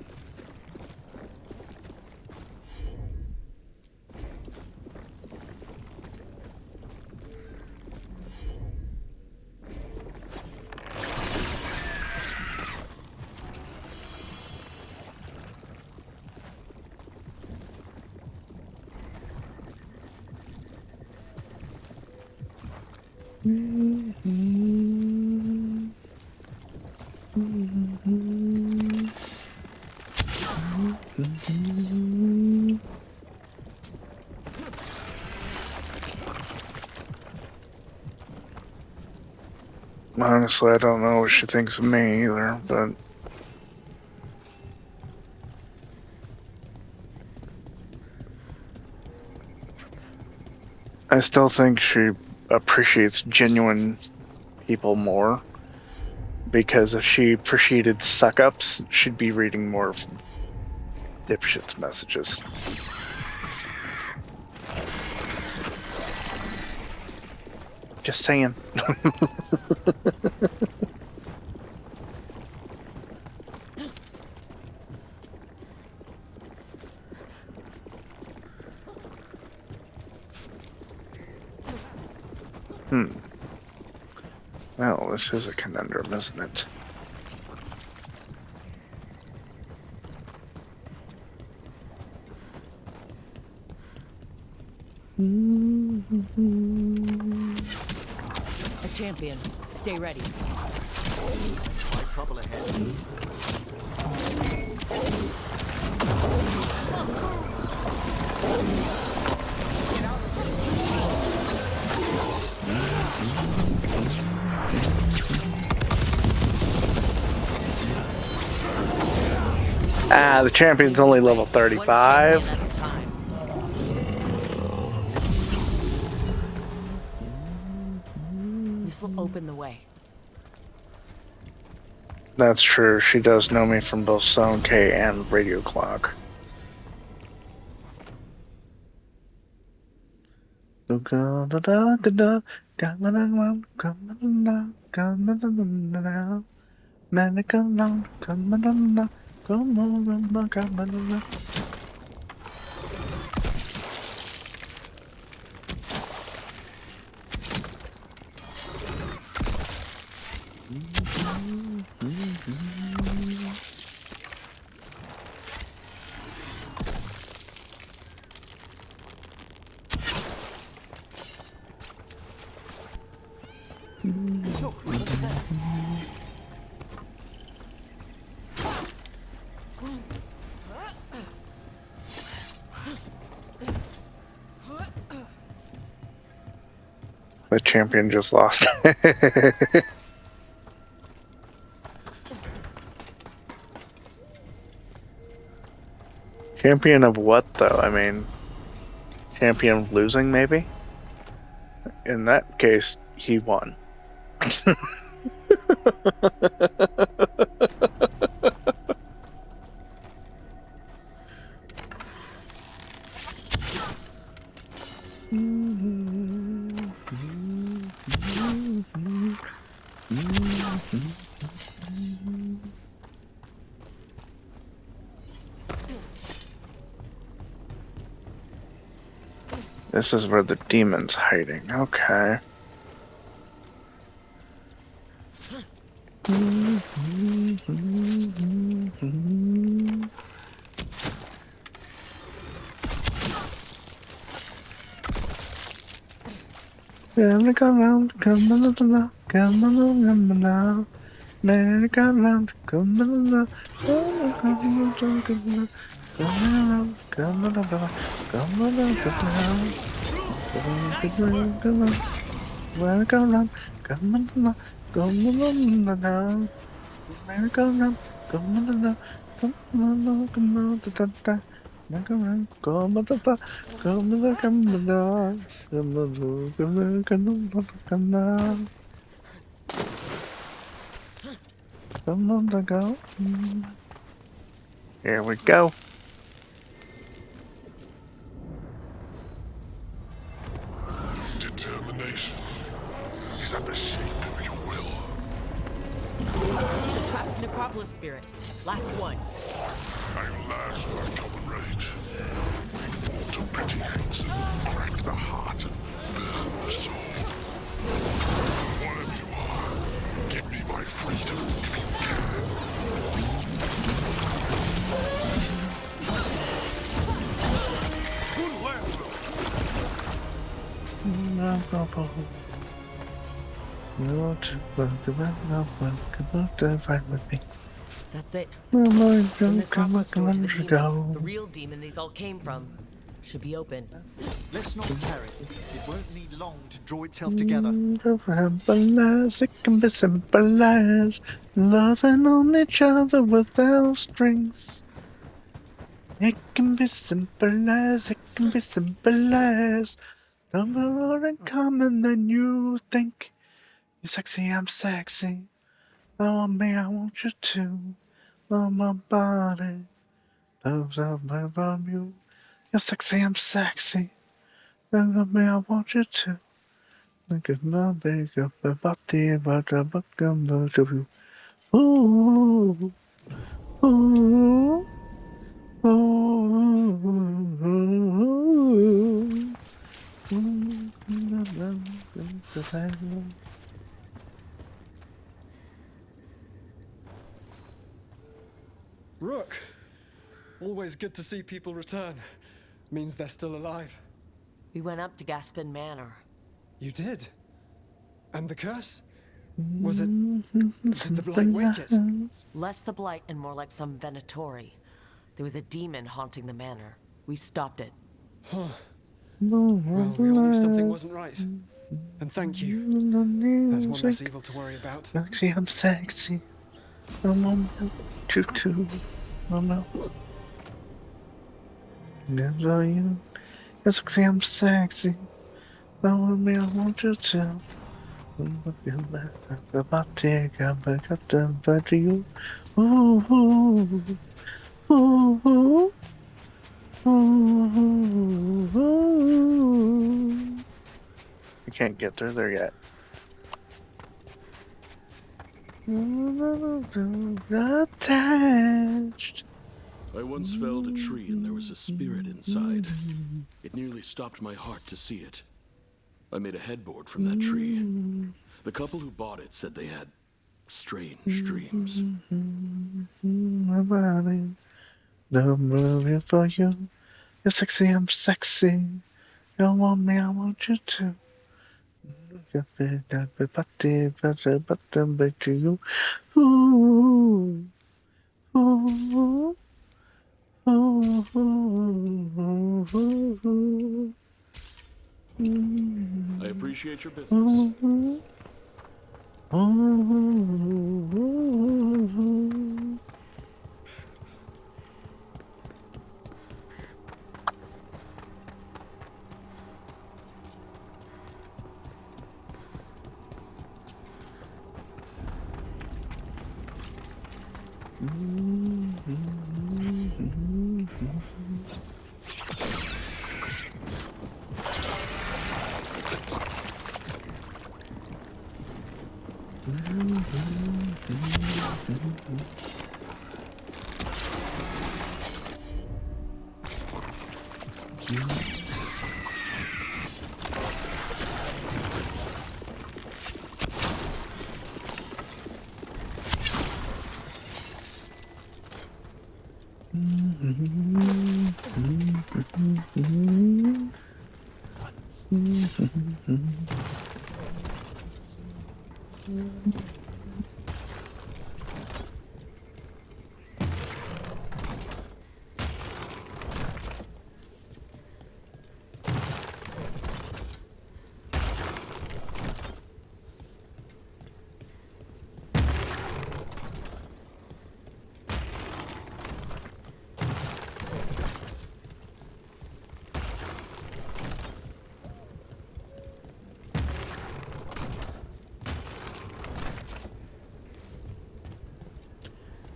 Honestly, I don't know what she thinks of me either, but I still think she appreciates genuine people more, because if she appreciated suck-ups, she'd be reading more of dipshit's messages. Just saying. Well, this is a conundrum, isn't it? A champion. Stay ready. Trouble ahead. Ah, the champion's only level 35. This will open the way. That's true. She does know me from both Zone K and Radio Clock. The champion just lost. Champion of what, though? I mean, champion of losing, maybe? In that case, he won. This is where the demon's hiding. Okay. Come on, come on, come on, come on, now. Man, come on, come on, now. Come on, come on, come on. Come on, come on, come on, come on. Well, come on, come on, come on, come on, now. Man, come on, come on, now. Come on, come on, da da da. Come on, come on, da da. Come on, come on, da. Come on, come on, come on, come on. Come on, da go. Here we go. Determination is at the shape of your will. The trapped necropolis spirit. Last one. At last, my common rage. You fought to petty hates and cracked the heart and burned the soul. Whatever you are, give me my freedom if you can. Fight with me. That's it. Oh my The God, necropolis door to the demon, go. the real demon these all came from, should be open. Let's not tarry. It won't need long to draw itself together. Symbolized, it can be symbolized. Loving on each other without strings. It can be symbolized, it can be symbolized. Number more in common than you think. You're sexy, I'm sexy. I want me, I want you too. On my body. Loves up from you. You're sexy, I'm sexy. Love me, I want you to. Look at my big up a body, but a buckum of you. Ooh, ooh, ooh. Rook! Always good to see people return. Means they're still alive. We went up to Gaspin Manor. You did? And the curse? Was it... Did the blight wake it? Less the blight and more like some Venatori. There was a demon haunting the manor. We stopped it. Huh. Well, we all knew something wasn't right. And thank you. There's one less evil to worry about. Sexy, I'm sexy. I'm on you too. Mama. That's all you. You're sexy, I'm sexy. I want me, I want you to. About take up a cut but you. Ooh, ooh, ooh, ooh, ooh. I can't get through there yet. Attached. I once felled a tree and there was a spirit inside. It nearly stopped my heart to see it. I made a headboard from that tree. The couple who bought it said they had strange dreams. Don't move it for you. You're sexy, I'm sexy. You want me, I want you to. Button back to you. Ooh, ooh, ooh, ooh, I appreciate your business.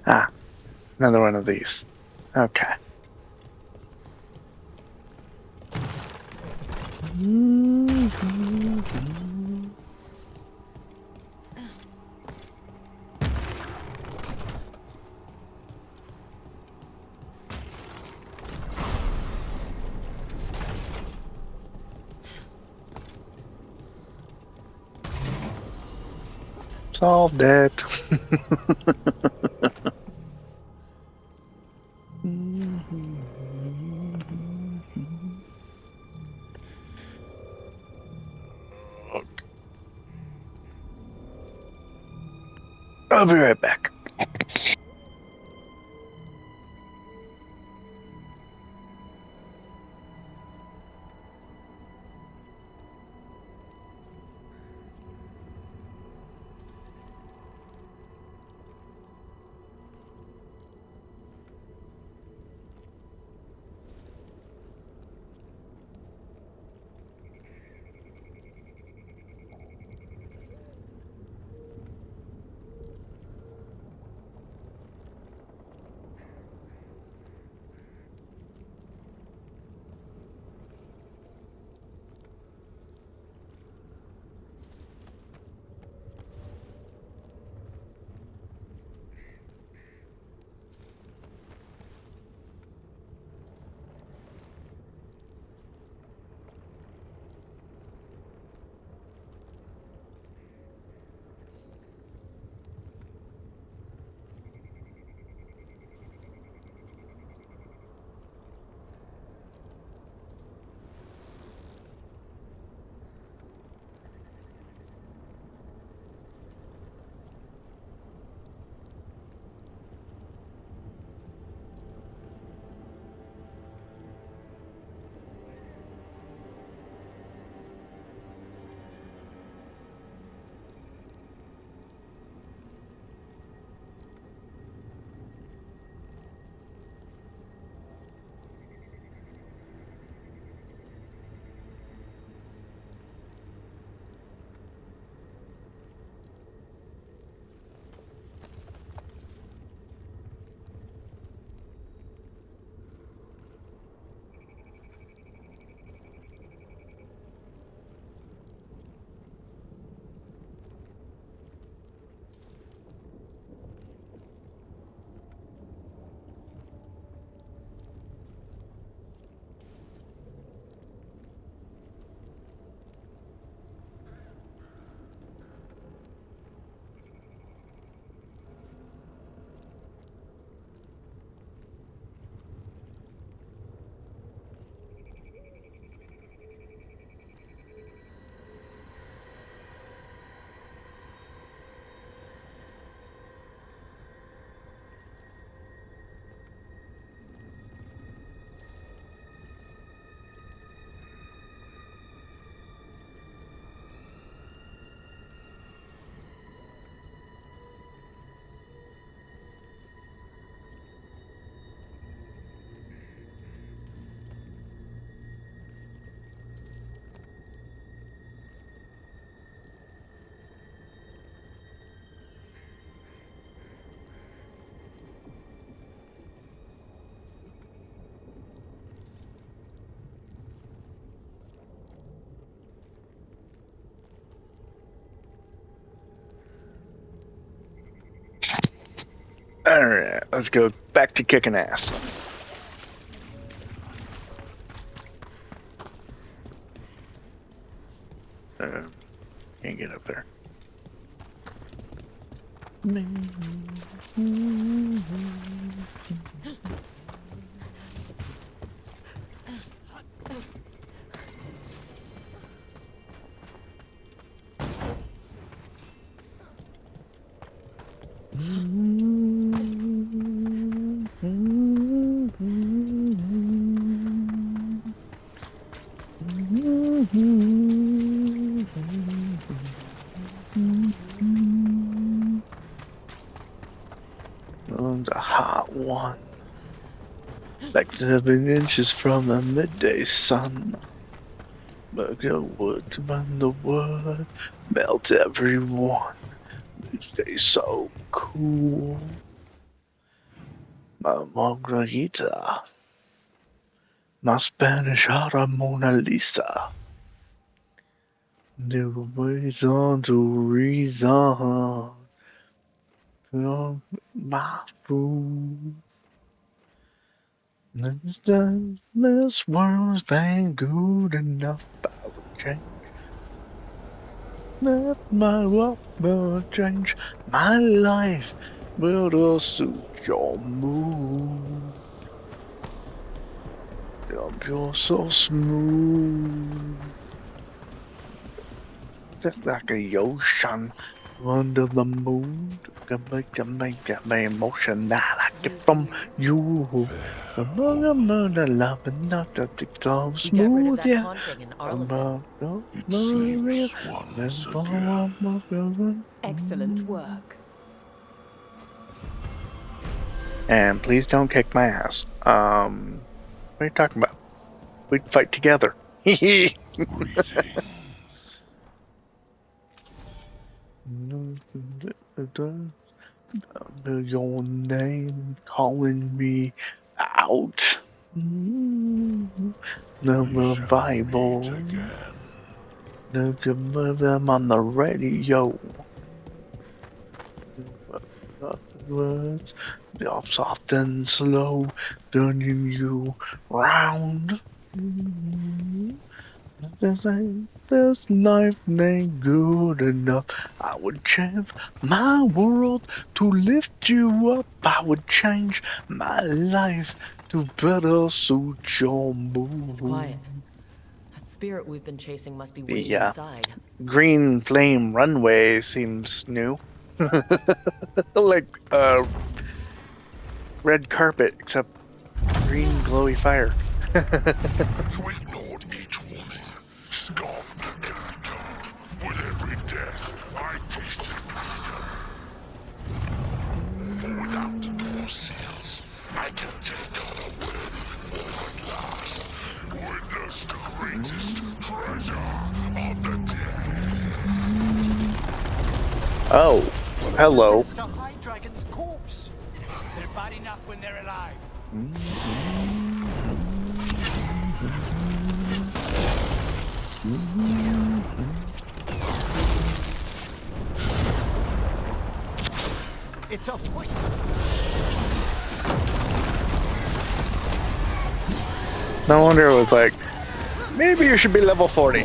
Ah, another one of these. Okay. Solved it. I'll be right back. Alright, let's go back to kicking ass. Can't get up there. The hot one, like 7 inches from the midday sun. Burger wood to burn the wood, melt everyone. They so cool. My margarita, my Spanish heart, a Mona Lisa. There were reason to reason. My food. This world's been good enough. I will change. Not my world will change. My life will suit your mood. You're so smooth. Just like a ocean Under the moon, can make my emotion that I get from you. Among the love and not the so We got rid of smooth, that yeah. haunting in Arlethorn. Excellent work. And please don't kick my ass. What are you talking about? We'd fight together. Hee Your name calling me out. The revival. The them on the radio. Words, soft and slow, turning you round. This life ain't good enough. I would change my world to lift you up. I would change my life to better suit your mood. It's quiet. That spirit we've been chasing must be waiting Yeah. inside. Green Flame Runway seems new. Like red carpet, except green glowy fire. You ignored each warning. Stop and don't. With every death, I tasted freedom. For without the door seals, I can take on a worthy form at last. Witness the greatest treasure of the dead. Oh, hello. To hide Dragon's corpse. They're bad enough when they're alive. It's a point. No wonder it was like, maybe you should be level 40.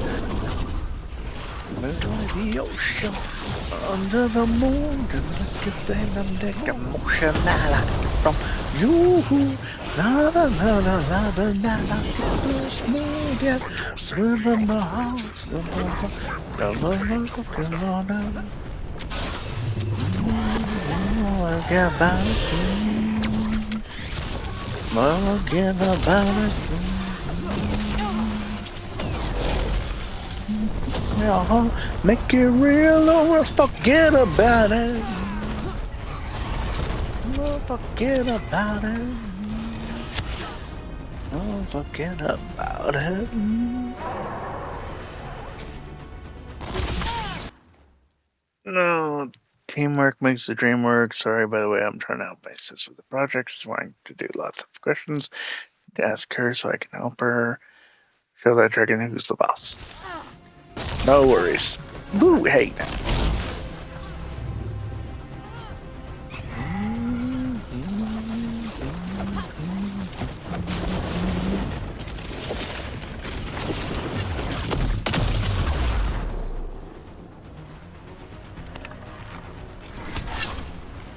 The ocean, under the moon, the emotion from you. La la la la la la la la. Smooth, yeah. Within the house, forget about it. Forget about it. Make it real or forget about it. Forget about it. Oh, forget about it. No, teamwork makes the dream work. Sorry, by the way, I'm trying to help my sister with the project. She's wanting to do lots of questions to ask her so I can help her. Show that dragon who's the boss. No worries. Boo, hey.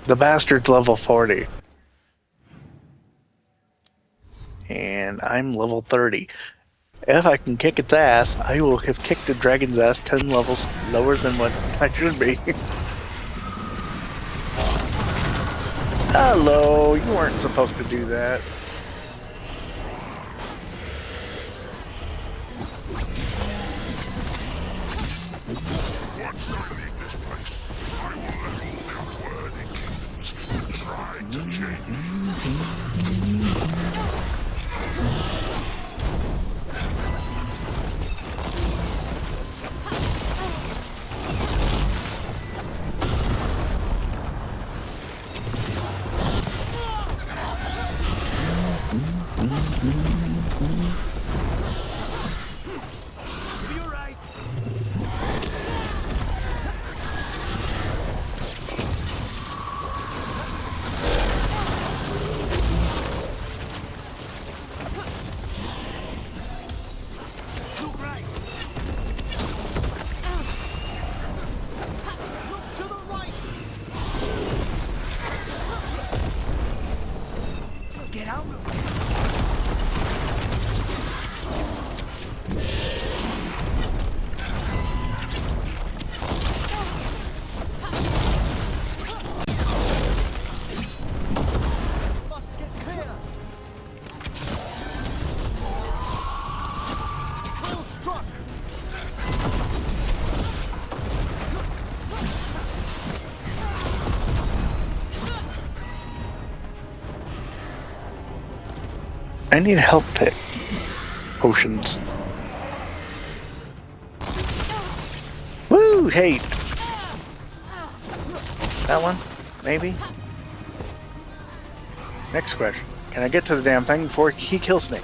The bastard's level 40. And I'm level 30. If I can kick its ass, I will have kicked the dragon's ass 10 levels lower than what I should be. Hello, you weren't supposed to do that. Once I leave this place, I will let all the unworthy kingdoms try to change me. I need a health pick. Potions. Woo! Hey! That one? Maybe? Next question. Can I get to the damn thing before he kills me?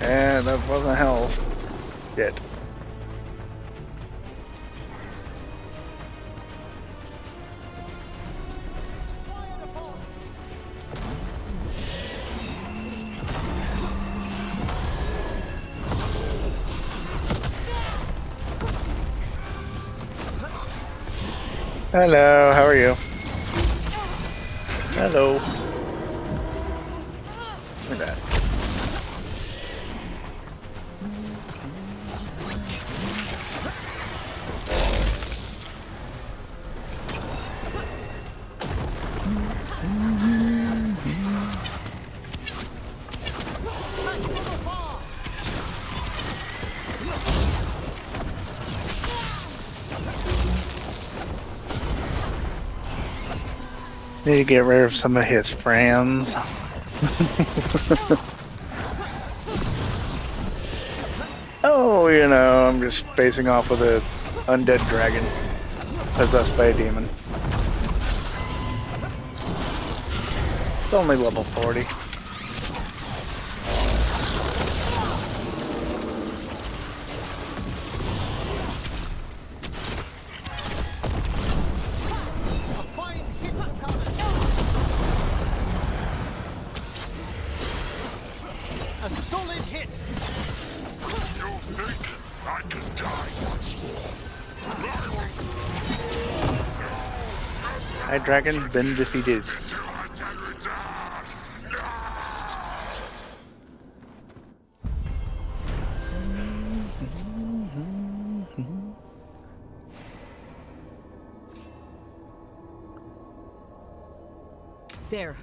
And that wasn't health. Shit. Hello, how are you? Hello. Look at that. Need to get rid of some of his friends. Oh, you know, I'm just facing off with a undead dragon possessed by a demon. It's only level 40. A solid hit! You think I can die once more? High dragon been defeated. There.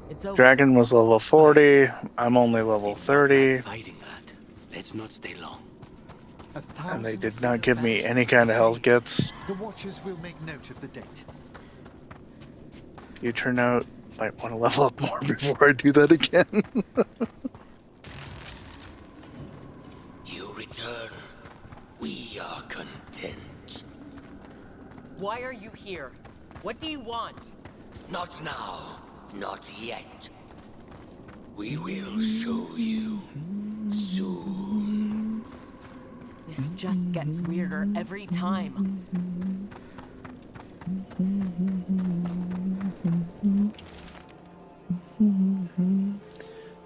It's over. Dragon was level 40. I'm only level 30. Fighting, lad. Let's not stay long. And they did not give me any kind of health kits. The Watchers will make note of the date. You turn out, might want to level up more before I do that again. You return. We are content. Why are you here? What do you want? Not now. Not yet. We will show you soon. This just gets weirder every time.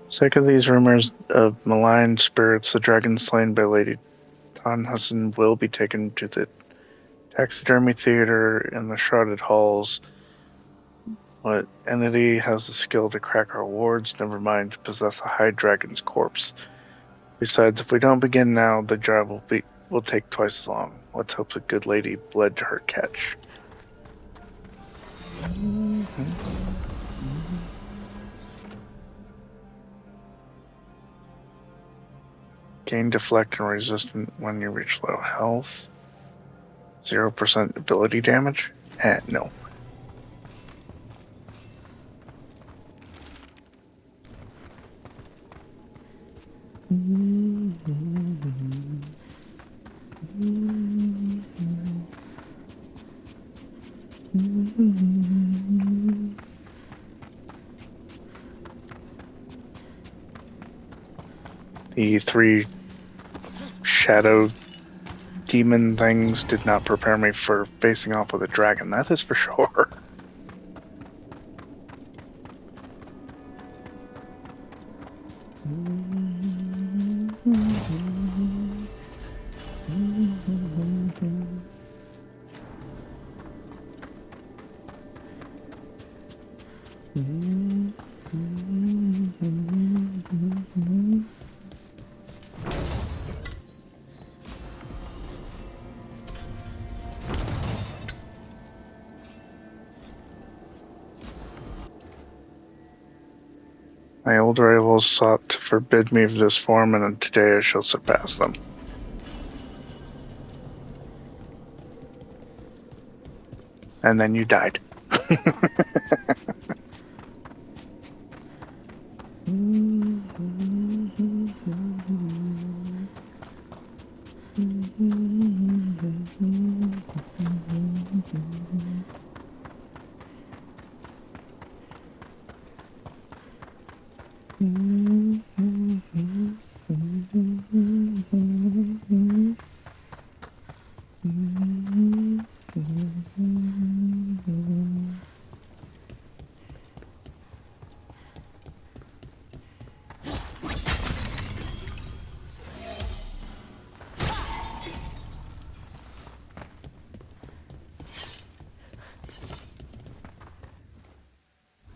Sick of these rumors of malign spirits, the dragon slain by Lady Tanhausen will be taken to the taxidermy theater in the shrouded halls. What entity has the skill to crack our wards? Never mind to possess a high dragon's corpse. Besides, if we don't begin now, the job will take twice as long. Let's hope the good lady bled to her catch. Gain deflect and resistant when you reach low health. 0% ability damage? No. The 3 shadow demon things did not prepare me for facing off with a dragon, that is for sure. My old rivals sought to forbid me of this form, and today I shall surpass them. And then you died.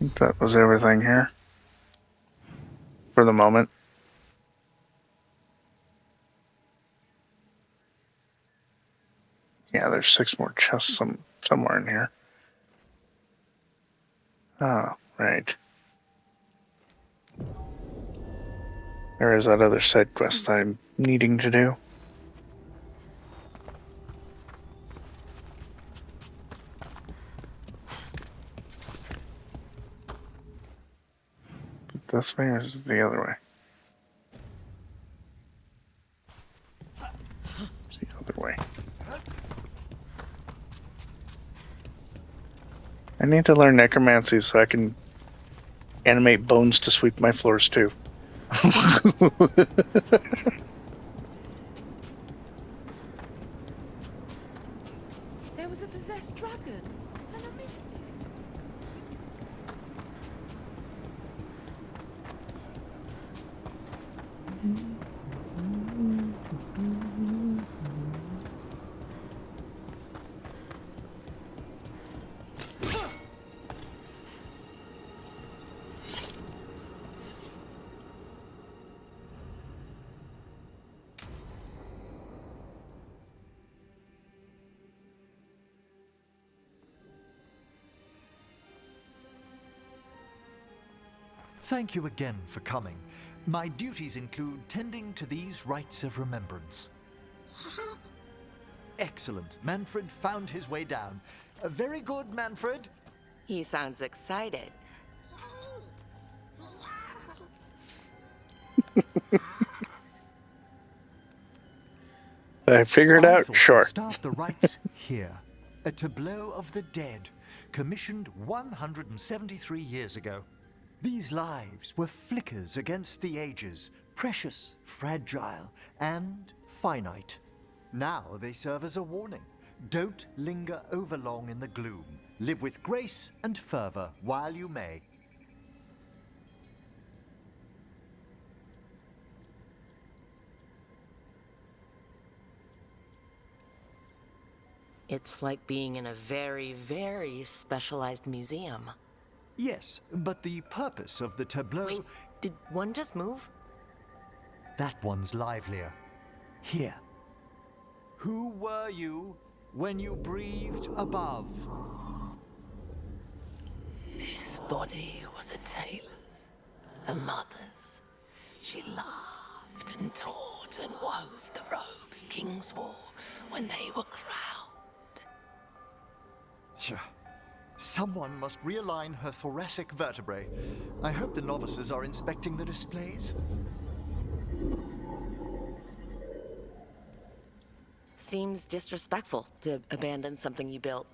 I think that was everything here. For the moment. Yeah, there's 6 more chests somewhere in here. Oh, right. There is that other side quest I'm needing to do. This way or is it the other way? It's the other way. I need to learn necromancy so I can animate bones to sweep my floors too. There was a possessed dragon, and I missed it. Thank you again for coming. My duties include tending to these rites of remembrance. Excellent. Manfred found his way down. Very good, Manfred. He sounds excited. I figured I out, thought sure. we'd start the rites here. A tableau of the dead, commissioned 173 years ago. These lives were flickers against the ages, precious, fragile, and finite. Now they serve as a warning. Don't linger overlong in the gloom. Live with grace and fervor while you may. It's like being in a very, very specialized museum. Yes, but the purpose of the tableau... Wait, did one just move? That one's livelier. Here. Who were you when you breathed above? This body was a tailor's, a mother's. She laughed and taught and wove the robes kings wore when they were crowned. Tja. Someone must realign her thoracic vertebrae. I hope the novices are inspecting the displays. Seems disrespectful to abandon something you built.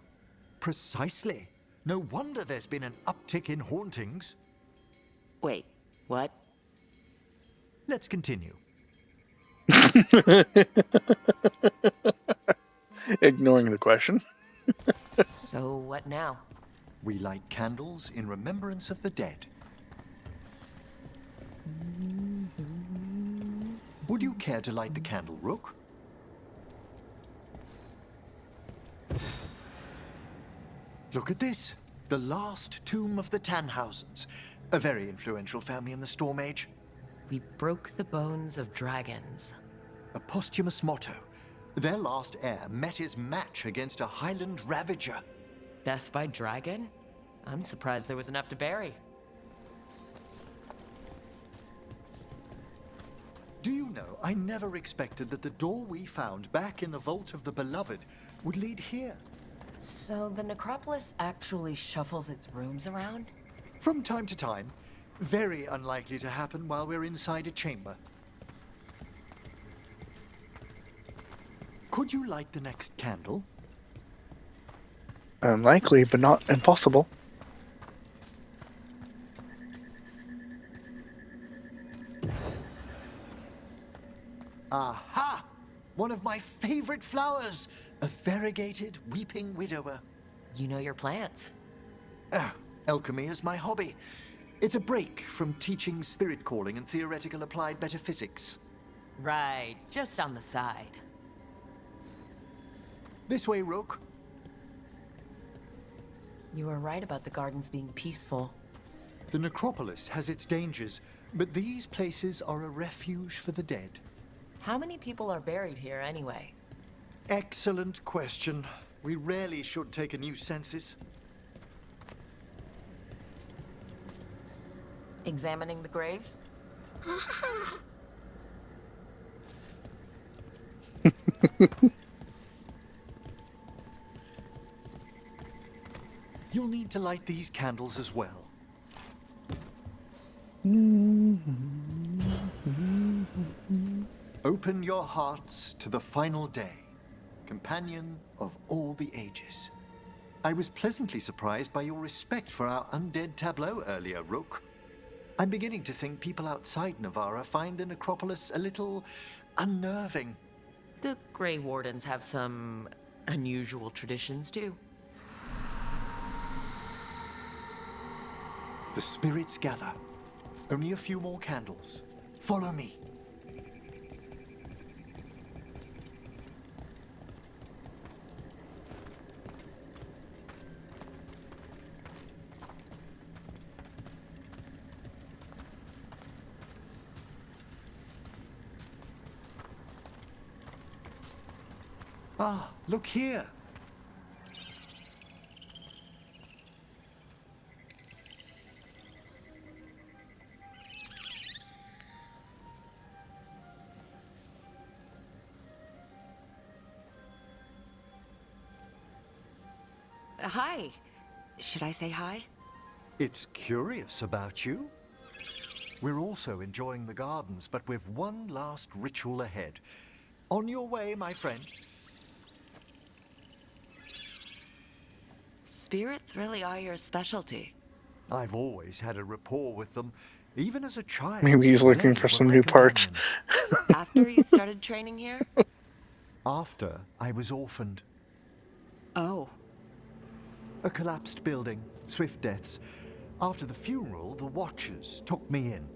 Precisely. No wonder there's been an uptick in hauntings. Wait, what? Let's continue. Ignoring the question. So what now? We light candles in remembrance of the dead. Would you care to light the candle, Rook? Look at this. The last tomb of the Tannhausens. A very influential family in the Storm Age. We broke the bones of dragons. A posthumous motto. Their last heir met his match against a Highland Ravager. Death by dragon? I'm surprised there was enough to bury. Do you know, I never expected that the door we found back in the Vault of the Beloved would lead here. So the necropolis actually shuffles its rooms around? From time to time. Very unlikely to happen while we're inside a chamber. Could you light the next candle? Unlikely, but not impossible. Aha! One of my favorite flowers! A variegated weeping widower. You know your plants. Oh, alchemy is my hobby. It's a break from teaching spirit calling and theoretical applied metaphysics. Right, just on the side. This way, Rook. You were right about the gardens being peaceful. The necropolis has its dangers, but these places are a refuge for the dead. How many people are buried here anyway? Excellent question. We rarely should take a new census. Examining the graves? You'll need to light these candles as well. Open your hearts to the final day, companion of all the ages. I was pleasantly surprised by your respect for our undead tableau earlier, Rook. I'm beginning to think people outside Navarra find the necropolis a little unnerving. The Grey Wardens have some unusual traditions, too. The spirits gather. Only a few more candles. Follow me. Ah, look here. Hi. Should I say hi? It's curious about you. We're also enjoying the gardens, but with one last ritual ahead. On your way, my friend. Spirits really are your specialty. I've always had a rapport with them, even as a child. Maybe he's looking for some new parts. After you started training here? After I was orphaned. Oh. A collapsed building, swift deaths. After the funeral, the Watchers took me in.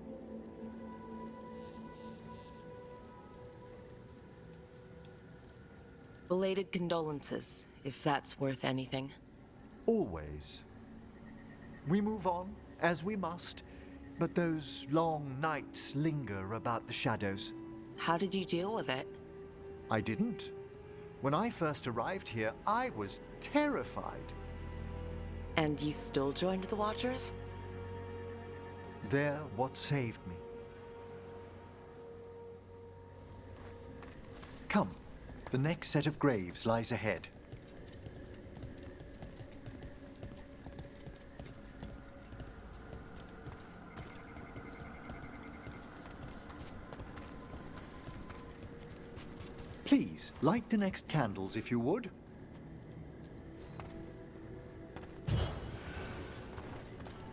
Belated condolences, if that's worth anything. Always. We move on, as we must, but those long nights linger about the shadows. How did you deal with it? I didn't. When I first arrived here, I was terrified. And you still joined the Watchers? They're what saved me. Come, the next set of graves lies ahead. Please, light the next candles if you would.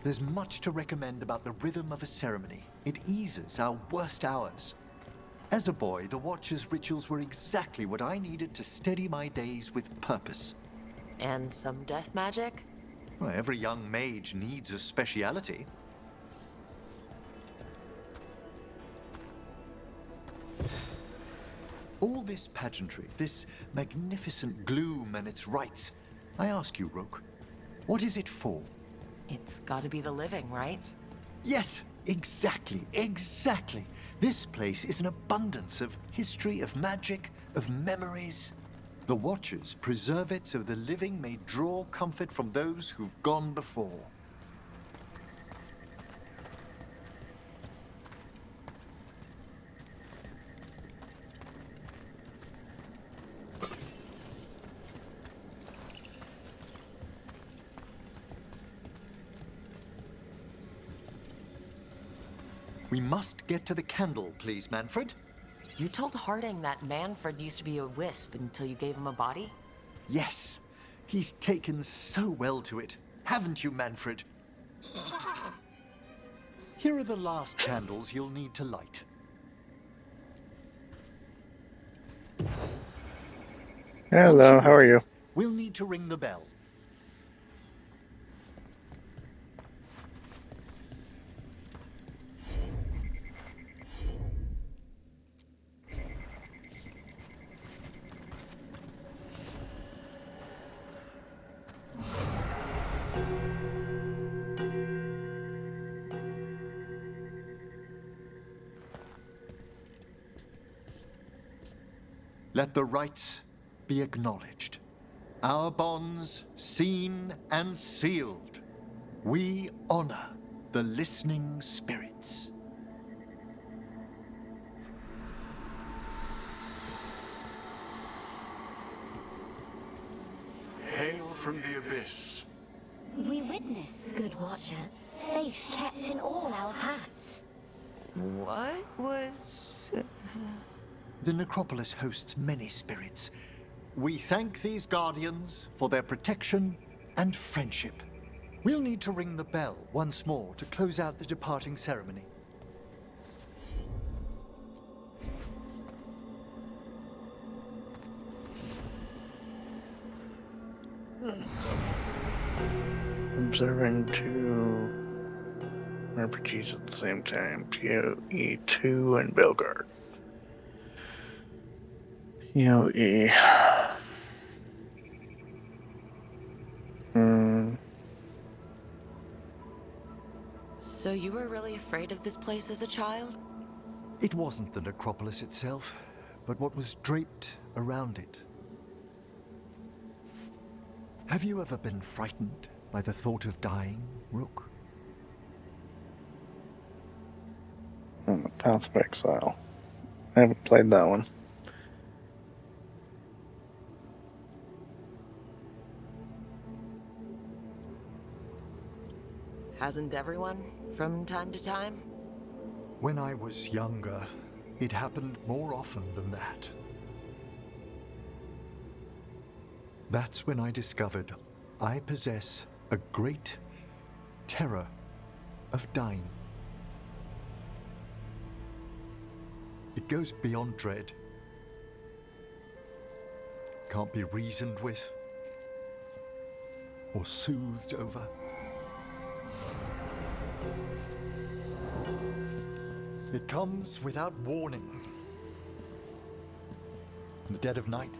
There's much to recommend about the rhythm of a ceremony. It eases our worst hours. As a boy, the Watcher's rituals were exactly what I needed to steady my days with purpose. And some death magic? Well, every young mage needs a speciality. All this pageantry, this magnificent gloom and its rites, I ask you, Rook, what is it for? It's gotta be the living, right? Yes, exactly, exactly. This place is an abundance of history, of magic, of memories. The Watchers preserve it so the living may draw comfort from those who've gone before. We must get to the candle, please, Manfred. You told Harding that Manfred used to be a wisp until you gave him a body? Yes. He's taken so well to it. Haven't you, Manfred? Here are the last candles you'll need to light. Hello, how are you? We'll need to ring the bell. Let the rites be acknowledged. Our bonds seen and sealed. We honor the listening spirits. Hail from the abyss. We witness, good watcher, faith kept in all our paths. What was... The necropolis hosts many spirits. We thank these guardians for their protection and friendship. We'll need to ring the bell once more to close out the departing ceremony. Observing two RPGs at the same time. PoE2 and Veilguard. PoE. So you were really afraid of this place as a child? It wasn't the necropolis itself, but what was draped around it. Have you ever been frightened by the thought of dying, Rook? Path of Exile. I haven't played that one. Hasn't everyone, from time to time? When I was younger, it happened more often than that. That's when I discovered I possess a great terror of dying. It goes beyond dread. Can't be reasoned with or soothed over. It comes without warning. In the dead of night,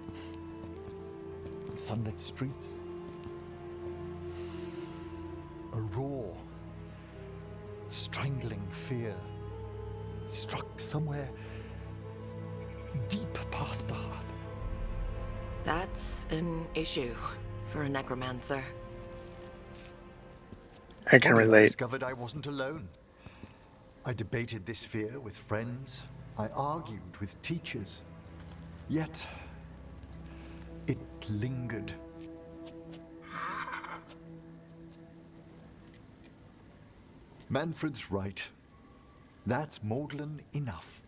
sunlit streets, a raw, strangling fear struck somewhere deep past the heart. That's an issue for a necromancer. I can Only relate. I discovered I wasn't alone. I debated this fear with friends. I argued with teachers. Yet, it lingered. Manfred's right. That's maudlin enough.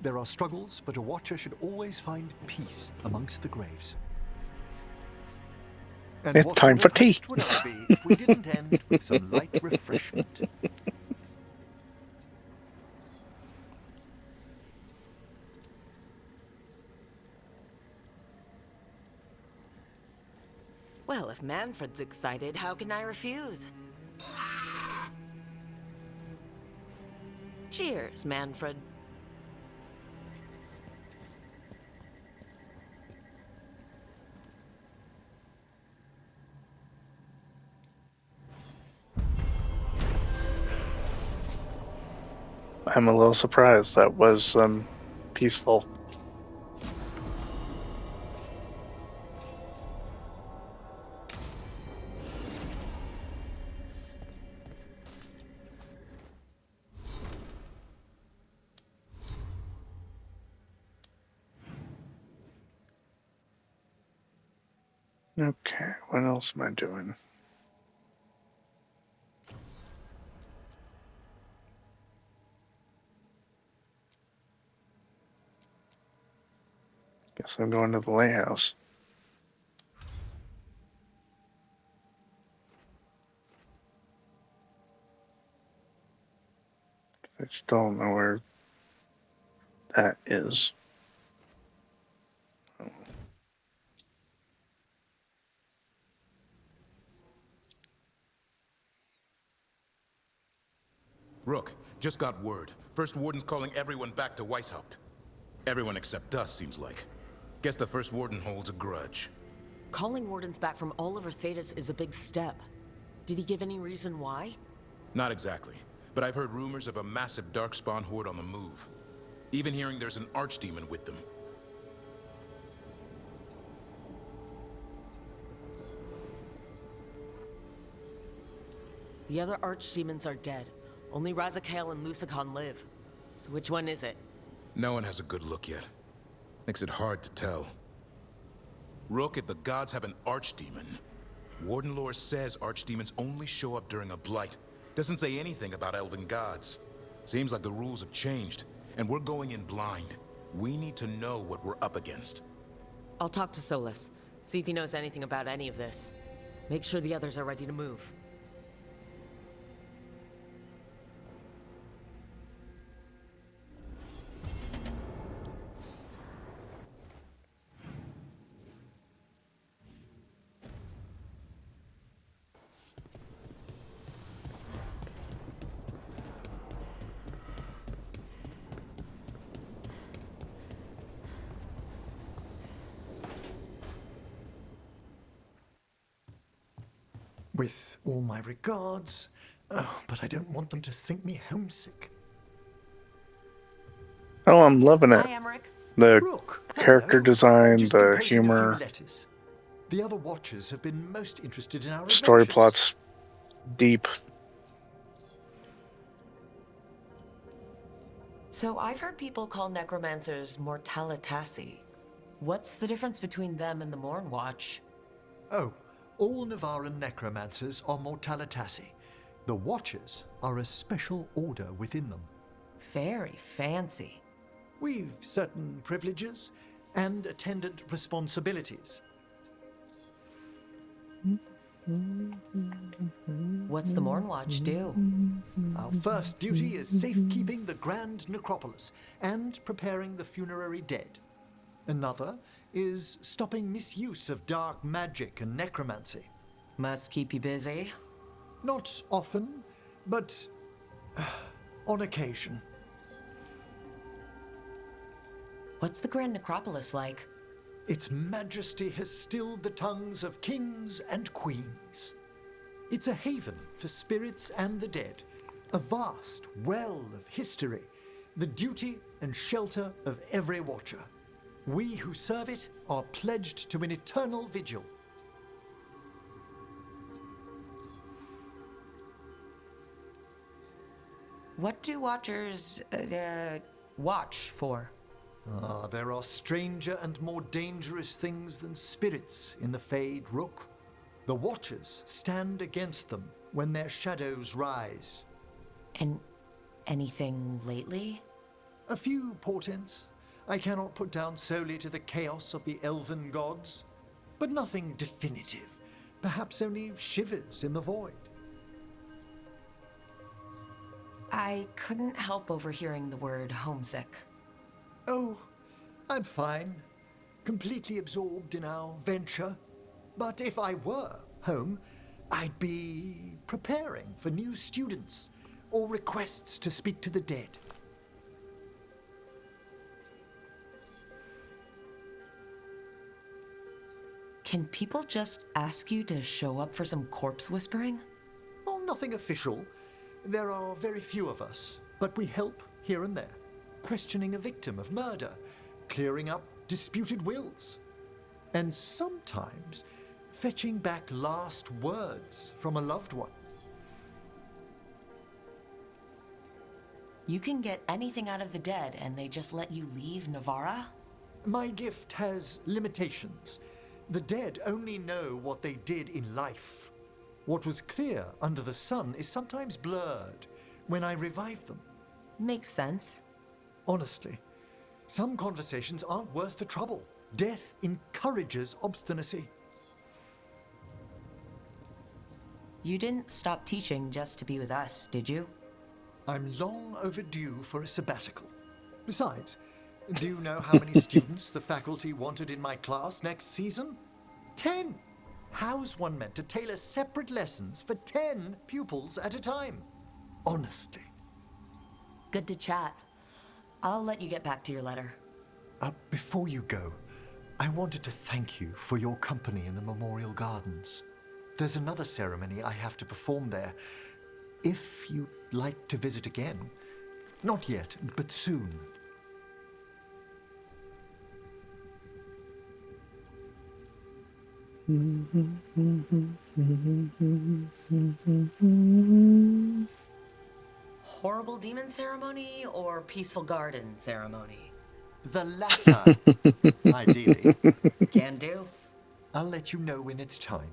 There are struggles, but a watcher should always find peace amongst the graves. And It's what time sort for of tea. host would I be if we didn't end with some light refreshment? Well, if Manfred's excited, how can I refuse? Cheers, Manfred. I'm a little surprised. That was peaceful. Okay, what else am I doing? Guess I'm going to the lighthouse. I still don't know where that is. Rook, just got word. First Warden's calling everyone back to Weishaupt. Everyone except us, seems like. Guess the First Warden holds a grudge. Calling Wardens back from all over Thedas is a big step. Did he give any reason why? Not exactly, but I've heard rumors of a massive Darkspawn horde on the move. Even hearing there's an Archdemon with them. The other Archdemons are dead. Only Razakael and Lusakhan live. So which one is it? No one has a good look yet. Makes it hard to tell. Rook, if the gods have an Archdemon, Warden lore says Archdemons only show up during a blight. Doesn't say anything about elven gods. Seems like the rules have changed, and we're going in blind. We need to know what we're up against. I'll talk to Solus, see if he knows anything about any of this. Make sure the others are ready to move. With all my regards, but I don't want them to think me homesick. Oh, I'm loving it. Hi, Emmerich. The Rook, character design, Just the composing a few humor, letters. The other Watchers have been most interested in our story adventures. plots, deep. So I've heard people call necromancers mortalitasi. What's the difference between them and the Morn Watch? Oh, all Navaran necromancers are mortalitasi. The Watchers are a special order within them. Very fancy. We've certain privileges and attendant responsibilities. What's the Morn Watch do? Our first duty is safekeeping the Grand Necropolis and preparing the funerary dead. Another is stopping misuse of dark magic and necromancy. Must keep you busy. Not often, but on occasion. What's the Grand Necropolis like? Its Majesty has stilled the tongues of kings and queens. It's a haven for spirits and the dead, a vast well of history, the duty and shelter of every Watcher. We who serve it are pledged to an eternal vigil. What do Watchers, watch for? There are stranger and more dangerous things than spirits in the Fade, Rook. The Watchers stand against them when their shadows rise. And anything lately? A few portents I cannot put down solely to the chaos of the elven gods, but nothing definitive. Perhaps only shivers in the void. I couldn't help overhearing the word homesick. Oh, I'm fine. Completely absorbed in our venture. But if I were home, I'd be preparing for new students or requests to speak to the dead. Can people just ask you to show up for some corpse whispering? Oh, nothing official. There are very few of us, but we help here and there. Questioning a victim of murder, clearing up disputed wills, and sometimes fetching back last words from a loved one. You can get anything out of the dead and they just let you leave Navarra? My gift has limitations. The dead only know what they did in life. What was clear under the sun is sometimes blurred when I revive them. Makes sense. Honestly, some conversations aren't worth the trouble. Death encourages obstinacy. You didn't stop teaching just to be with us, did you? I'm long overdue for a sabbatical. Besides, do you know how many students the faculty wanted in my class next season? 10! How's one meant to tailor separate lessons for 10 pupils at a time? Honestly. Good to chat. I'll let you get back to your letter. Before you go, I wanted to thank you for your company in the Memorial Gardens. There's another ceremony I have to perform there. If you'd like to visit again. Not yet, but soon. Horrible demon ceremony or peaceful garden ceremony? The latter, ideally. Can do. I'll let you know when it's time.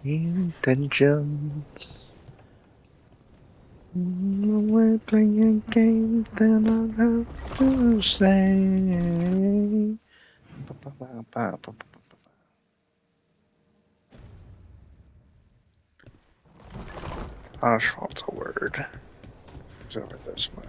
Intentions. We're playing games, then I have to say. Asphalt's a word. It's over this way.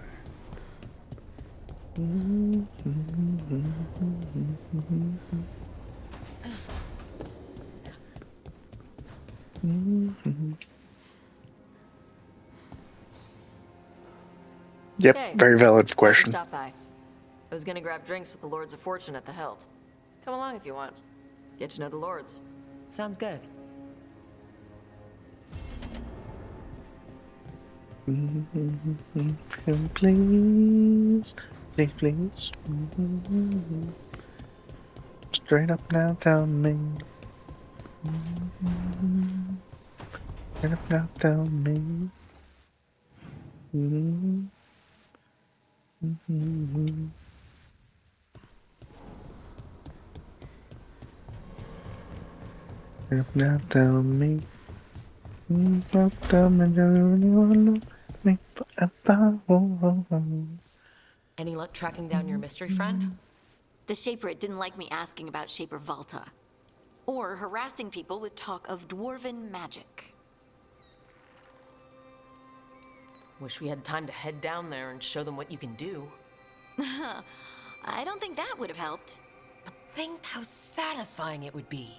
Yep, Hey, very valid question. Stop by. I was gonna grab drinks with the Lords of Fortune at the Hilt. Come along if you want. Get to know the Lords. Sounds good. Please, please, please. Straight up now, tell me. Straight up now, tell me. Straight up now, tell me. Tell me, do you really wanna me? Any luck tracking down your mystery friend? The Shaper didn't like me asking about Shaper Volta. Or harassing people with talk of dwarven magic. Wish we had time to head down there and show them what you can do. I don't think that would have helped. But think how satisfying it would be.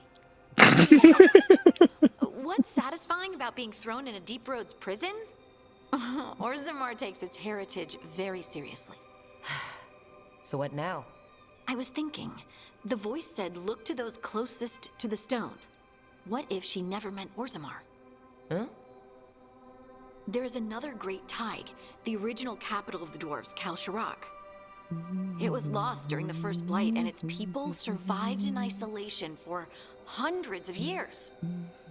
What's satisfying about being thrown in a Deep Roads prison? Orzammar takes its heritage very seriously. So what now? I was thinking, the voice said look to those closest to the stone. What if she never meant Orzammar? Huh? There is another great Tig, the original capital of the dwarves, Kalsharak. It was lost during the First Blight, and its people survived in isolation for hundreds of years.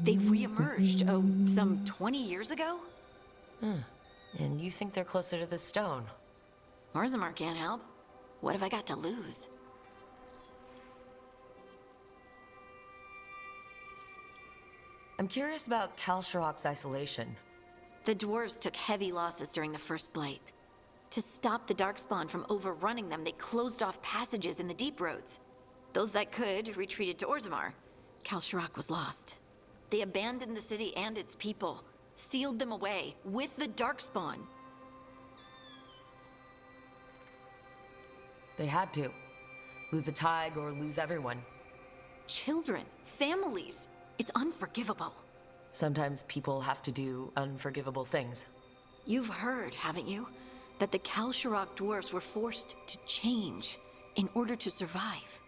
They re-emerged, some 20 years ago? And you think they're closer to the stone? Orzammar can't help. What have I got to lose? I'm curious about Kalsharak's isolation. The dwarves took heavy losses during the First Blight. To stop the Darkspawn from overrunning them, they closed off passages in the Deep Roads. Those that could retreated to Orzammar. Kalsharak was lost. They abandoned the city and its people, sealed them away with the Darkspawn. They had to. Lose a Tig or lose everyone. Children, families. It's unforgivable. Sometimes people have to do unforgivable things. You've heard, haven't you? That the Kalsharak dwarves were forced to change in order to survive.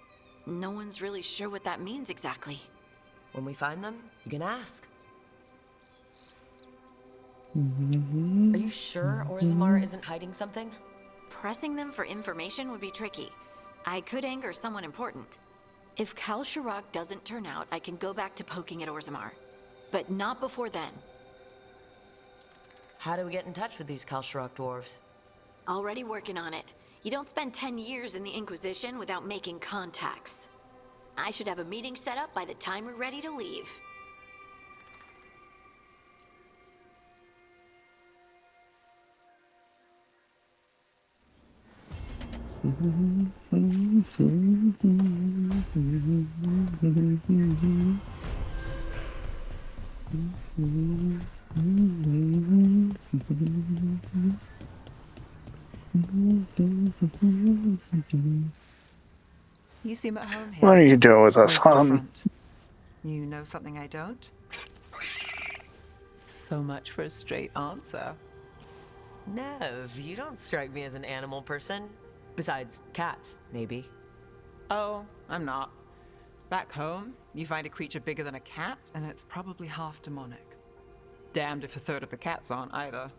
No one's really sure what that means exactly. When we find them, you can ask. Are you sure Orzammar isn't hiding something? Pressing them for information would be tricky. I could anger someone important. If Kalsharak doesn't turn out, I can go back to poking at Orzammar. But not before then. How do we get in touch with these Kalsharak dwarves? Already working on it. You don't spend 10 years in the Inquisition without making contacts. I should have a meeting set up by the time we're ready to leave. You seem at home here. What are you doing with us, Where's the hon? front? You know something I don't? So much for a straight answer. Nev, you don't strike me as an animal person. Besides cats, maybe. Oh, I'm not. Back home, you find a creature bigger than a cat, and it's probably half demonic. Damned if a third of the cats aren't either.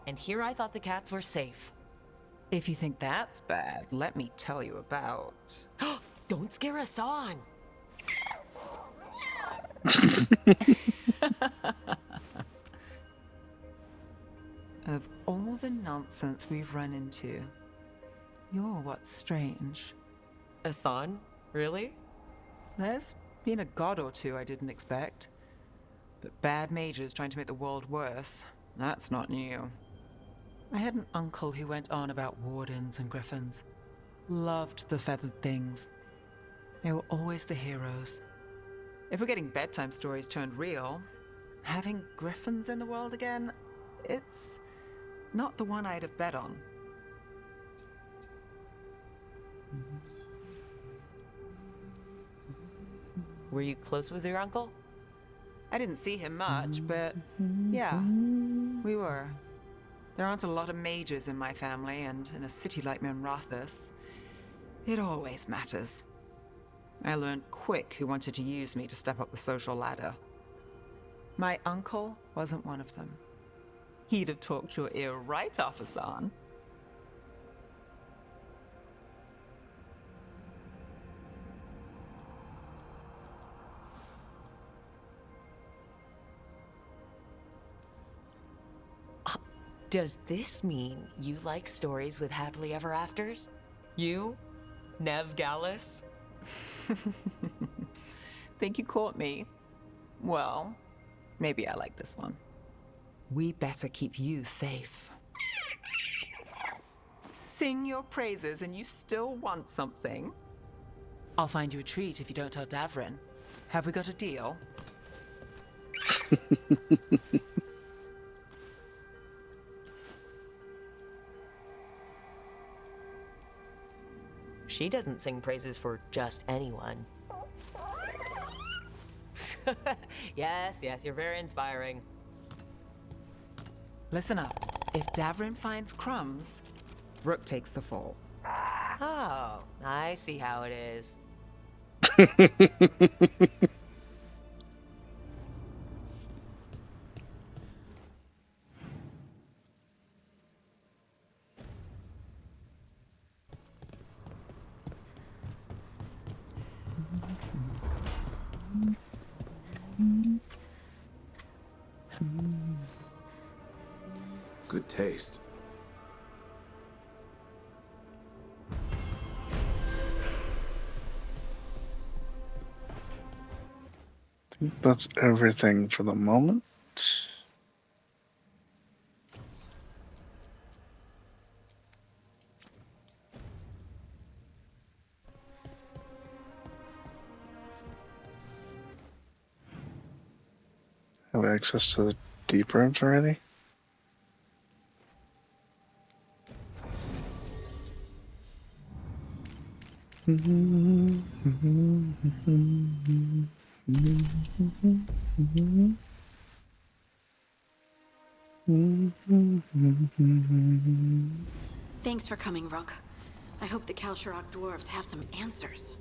And here I thought the cats were safe. If you think that's bad, let me tell you about... Don't scare us on! Of all the nonsense we've run into, you're what's strange. Asan? Really? There's been a god or two I didn't expect. But bad mages trying to make the world worse, that's not new. I had an uncle who went on about wardens and griffins. Loved the feathered things. They were always the heroes. If we're getting bedtime stories turned real, having griffins in the world again, it's not the one I'd have bet on. Were you close with your uncle? I didn't see him much, but yeah, we were. There aren't a lot of mages in my family, and in a city like Minrathous, it always matters. I learned quick who wanted to use me to step up the social ladder. My uncle wasn't one of them. He'd have talked your ear right off, Asan. Does this mean you like stories with happily ever afters? You? Nev Gallus? Think you caught me? Well, maybe I like this one. We better keep you safe. Sing your praises and you still want something? I'll find you a treat if you don't tell Davrin. Have we got a deal? She doesn't sing praises for just anyone. Yes, you're very inspiring. Listen up. If Davrin finds crumbs, Rook takes the fall. Oh, I see how it is. Good taste. I think that's everything for the moment. Have access to the deep rooms already? Thanks for coming, Rook. I hope the Kalsharok dwarves have some answers.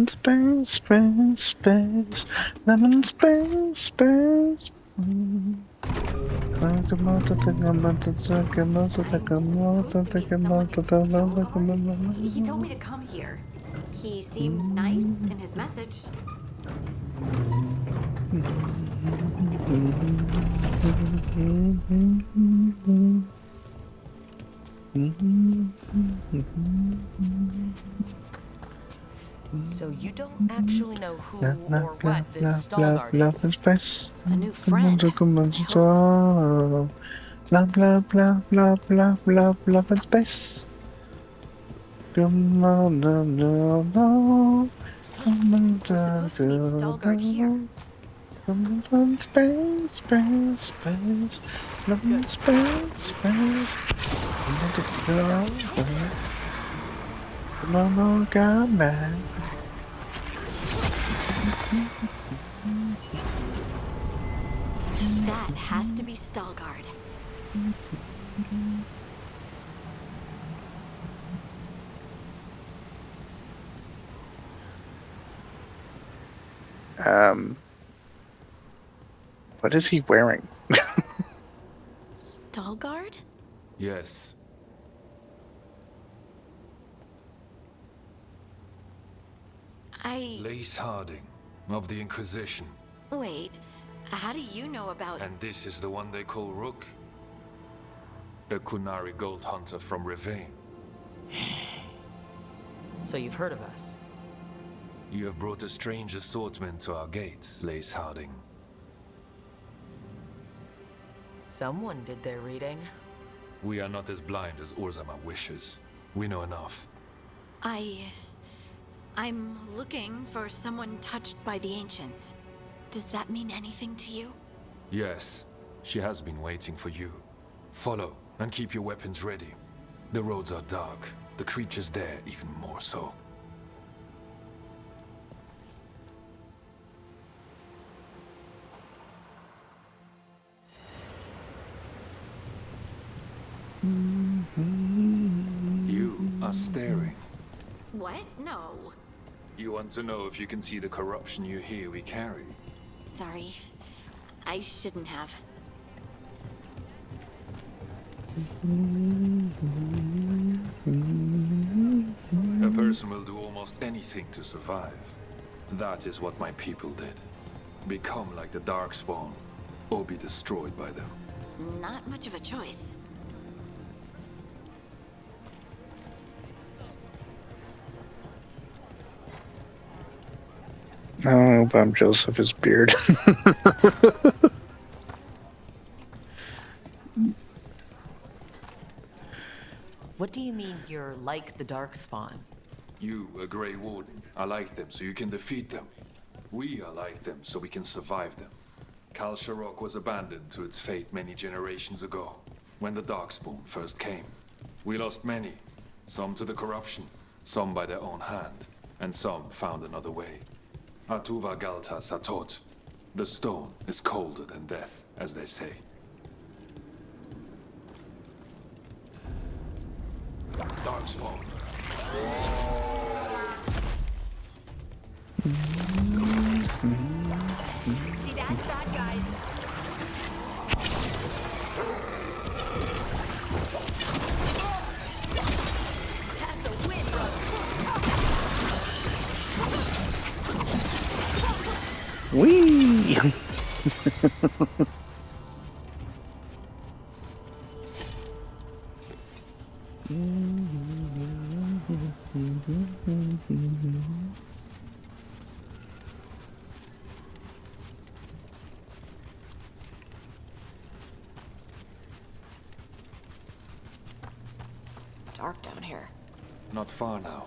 Space, space, space, lemon space, space. You told me to come here. He seemed nice in his message. So you don't actually know who or what this Stalgard is? Space. A new friend. Blah blah blah blah blah blah blah in space. Come on, no, no, no. We're supposed to meet Stalgard here. Come on, space, space, space. Lemon space, space. Come on, God, man. That has to be Stalgard. What is he wearing? Stalgard? Yes. Lace Harding, of the Inquisition. Wait, how do you know about... And this is the one they call Rook? A Kunari gold hunter from Rivain. So you've heard of us? You have brought a strange assortment to our gates, Lace Harding. Someone did their reading. We are not as blind as Orzammar wishes. We know enough. I'm looking for someone touched by the Ancients. Does that mean anything to you? Yes, she has been waiting for you. Follow, and keep your weapons ready. The roads are dark, the creatures there even more so. You are staring. What? No. You want to know if you can see the corruption you hear we carry? Sorry. I shouldn't have. A person will do almost anything to survive. That is what my people did. Become like the Darkspawn, or be destroyed by them. Not much of a choice. I don't know if I'm jealous of his beard. What do you mean you're like the Darkspawn? You, a Grey Warden, are like them so you can defeat them. We are like them so we can survive them. Kal Sharok was abandoned to its fate many generations ago, when the Darkspawn first came. We lost many, some to the corruption, some by their own hand, and some found another way. Atuva Galta Satot. The stone is colder than death, as they say. Darkspawn. See that? Bad guys. That's a win, Whee! dark down here. Not far now.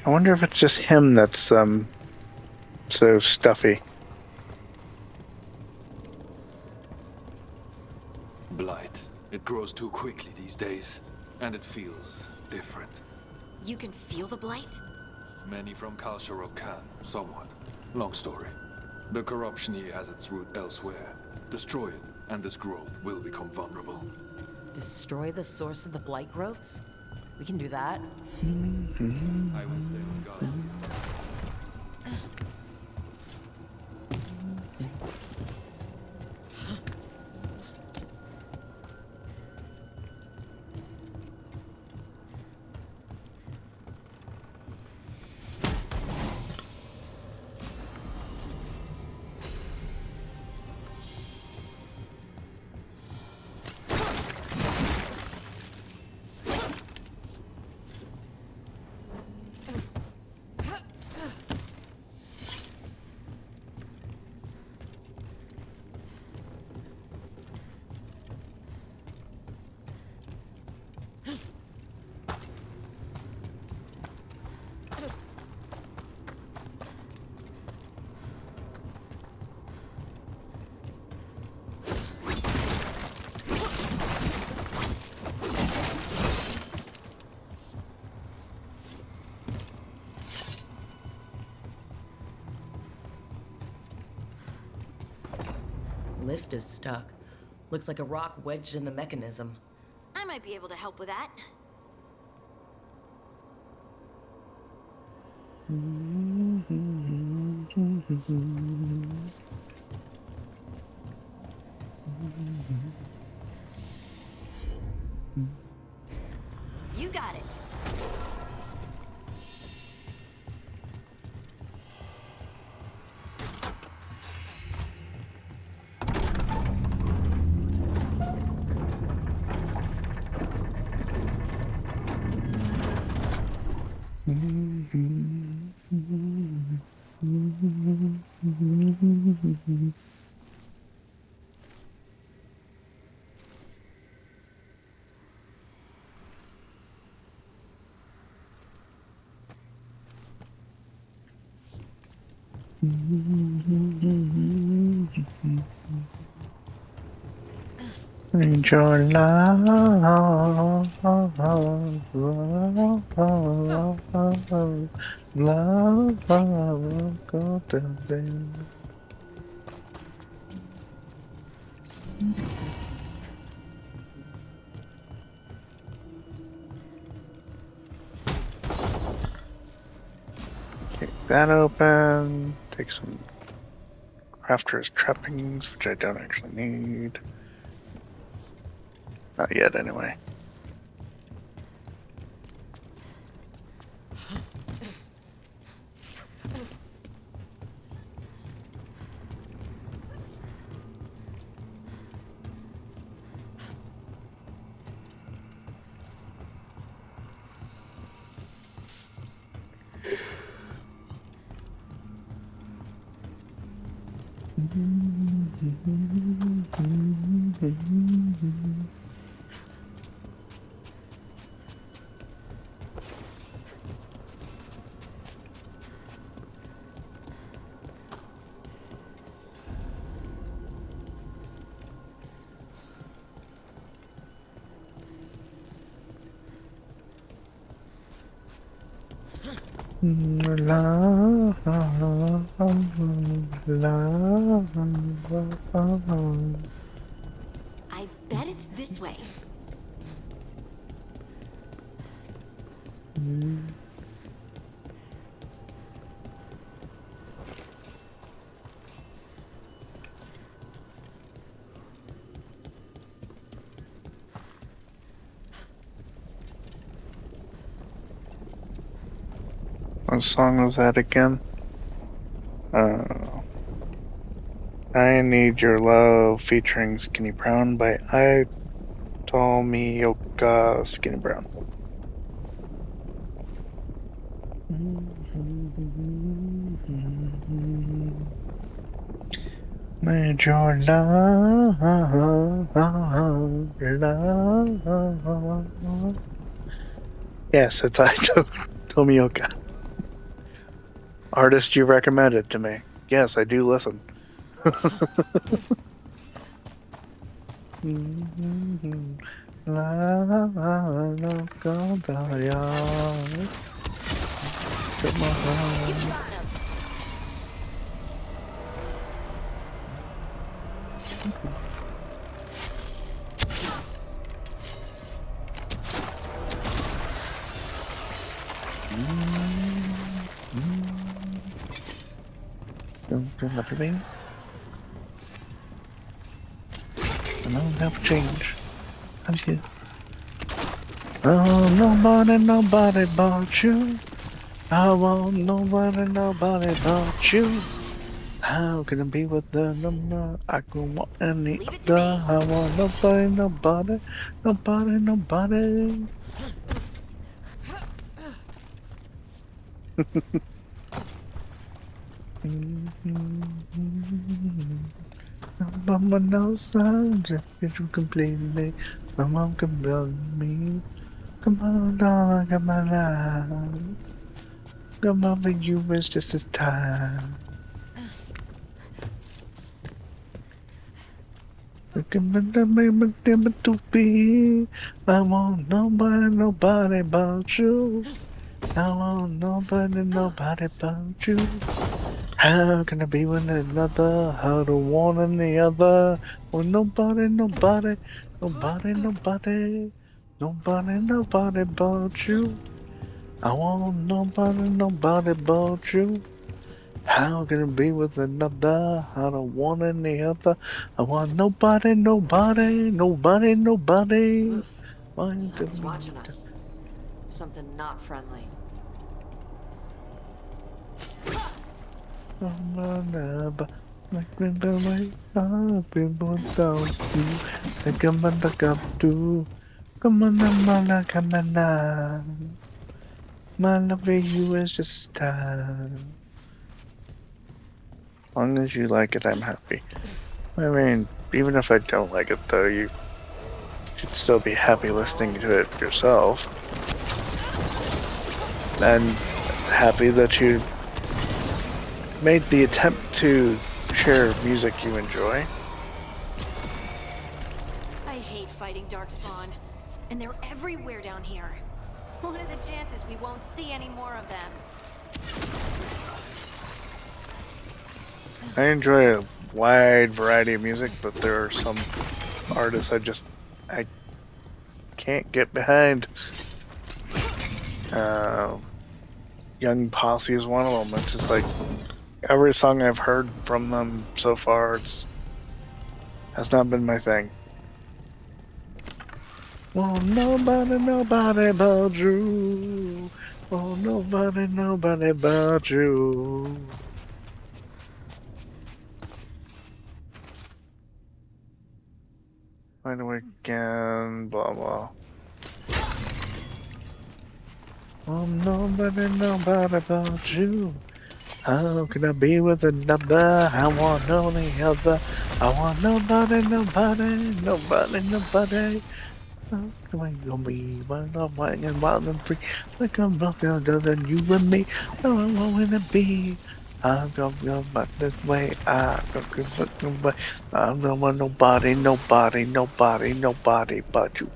I wonder if it's just him that's so stuffy. Blight. It grows too quickly these days, and it feels different. You can feel the blight? Many from Kalsharok can, somewhat. Long story. The corruption here has its root elsewhere. Destroy it, and this growth will become vulnerable. Destroy the source of the blight growths? We can do that. I will stay on guard. Lift is stuck. Looks like a rock wedged in the mechanism. I might be able to help with that. You got it. Your love, go down there. Kick that open. Take some crafter's trappings, which I don't actually need. Not yet, anyway. I bet it's this way. What song was that again? I Need Your Love featuring Skinny Brown by Miyoka Skinny Brown. Major love. Yes, it's Tomioka. Artist you recommended to me. Yes, I do listen. Don't look at me. I don't have to change. I'm here. Oh, nobody but you. I want nobody but you. How can I be with the number? I can want any other. I want nobody. Mama knows I'm just you completely. My mom can build me. Come on, darling, come on now. Come on, for you, it's just a time. To be. I want nobody but you. I want nobody but you. How can I be with another? How to want any other? Well, nobody but you. I want nobody but you. How can I be with another? I don't want any other. I want nobody. Something's watching us. Something not friendly. Like way I've been born down to. Come on, look up to. Come on, come on now. My love for you is just time. As long as you like it, I'm happy. I mean, even if I don't like it, though, you should still be happy listening to it yourself. And happy that you made the attempt to share music you enjoy. I hate fighting Darkspawn, and they're everywhere down here. What are the chances we won't see any more of them? I enjoy a wide variety of music, but there are some artists I can't get behind. Young Posse is one of them. It's just like every song I've heard from them so far, has not been my thing. Well, nobody but you. Oh, nobody but you. Find a way again, blah blah. Oh, nobody but you. How can I be with another? I want only other. I want nobody. How can I gonna be wild and free? Like I'm not other than you and me. Oh, I want to be. I'm gonna go back this way. I'm gonna fucking way. I don't want nobody but you.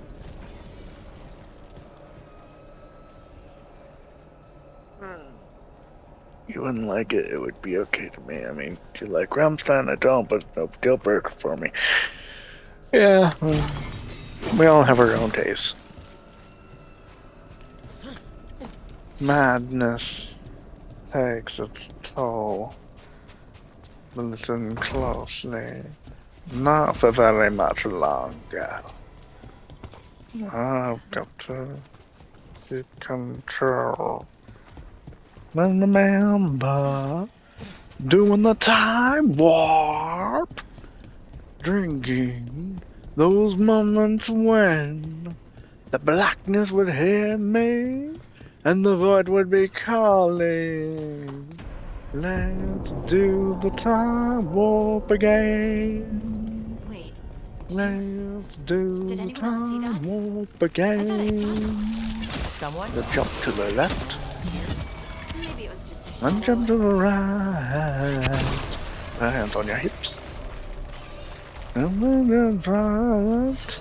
You wouldn't like it, it would be okay to me. I mean, do you like Rammstein? I don't, but no deal breaker for me. Yeah, we all have our own tastes. Madness takes its toll. Listen closely. Not for very much longer. I've got to keep control. Remember doing the time warp, drinking those moments when the blackness would hear me and the void would be calling. Let's do the time warp again. Wait. Let's do Did the anyone else see time that? warp again. Someone? The jump to the left. Maybe it was just a And shadow. jump to the right. Hands on your hips. And then the right.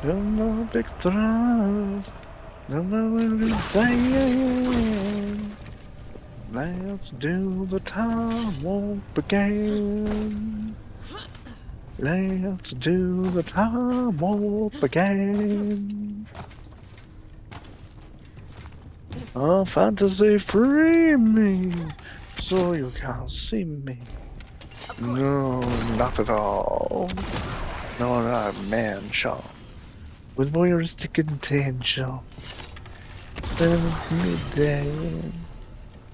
And the big thrust. And the saying. Let's do the time warp again. Let's do the time warp again. Oh, fantasy, free me, so you can't see me. No, not at all. No, not a man shot. With voyeuristic intention. Midday.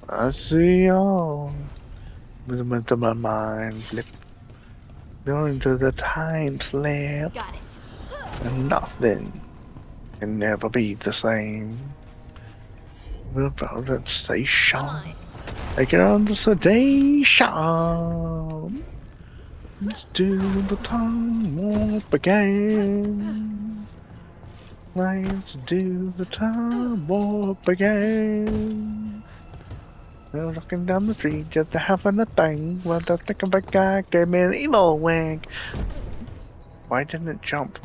I see all. Movement of my mind flip. Going to the time slip. Got it. And nothing can never be the same. Without that station. Take it on the sedation. Let's do the time warp again. Let's do the time warp again. We're walking down the street just having a thing. Well, the thick of a guy gave me an emo wink. Why didn't it jump?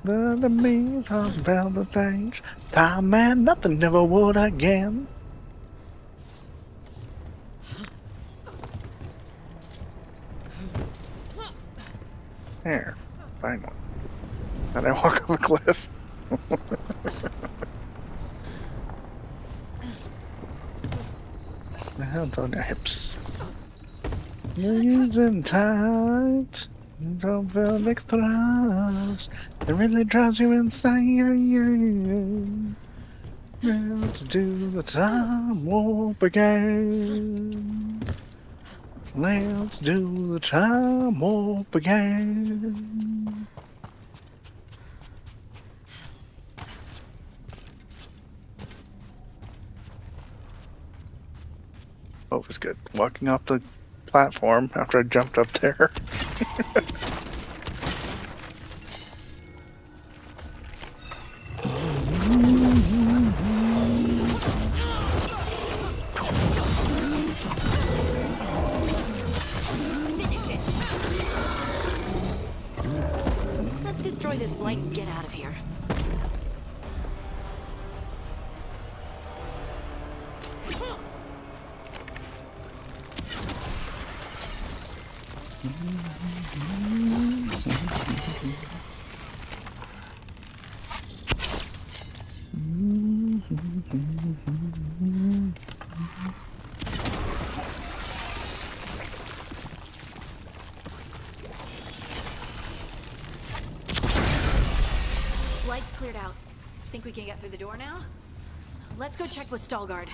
The means of the things. Time man, nothing never would again. There, finally. And I walk off a cliff. The hands on your hips. You're using tight. Don't feel like thrust. It really drives you insane. Let's do the time warp again. Let's do the time warp again. Oh, it was good. Walking off the platform after I jumped up there. Finish it. Let's destroy this blight and get out of here. Lights cleared out. Think we can get through the door now? Let's go check with Veilguard.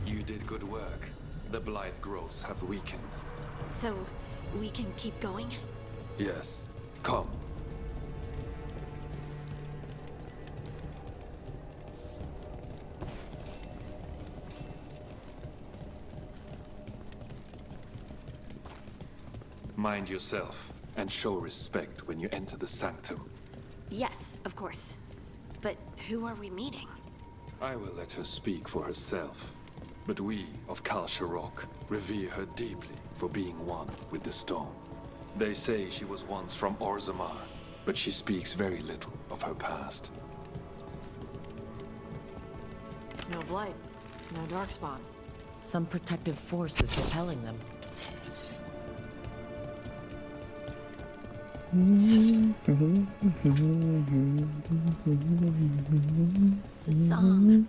You did good work. The blight growths have weakened. So, we can keep going? Yes. Come. Mind yourself, and show respect when you enter the sanctum. Yes, of course. But who are we meeting? I will let her speak for herself. But we of Kal Sharok revere her deeply for being one with the stone. They say she was once from Orzammar, but she speaks very little of her past. No blight, no darkspawn. Some protective force is repelling them. The song.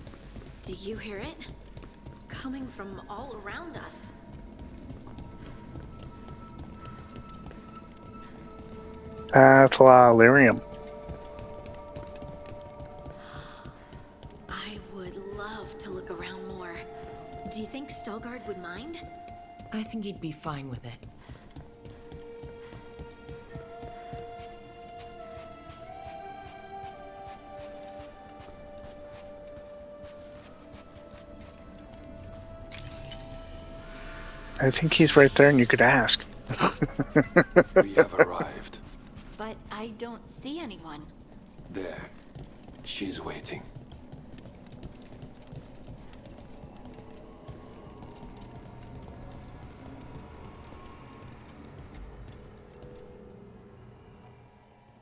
Do you hear it? Coming from all around us. That's a lot of lyrium. I would love to look around more. Do you think Stelgard would mind? I think he'd be fine with it. I think he's right there and you could ask. We have arrived. But I don't see anyone. There. She's waiting.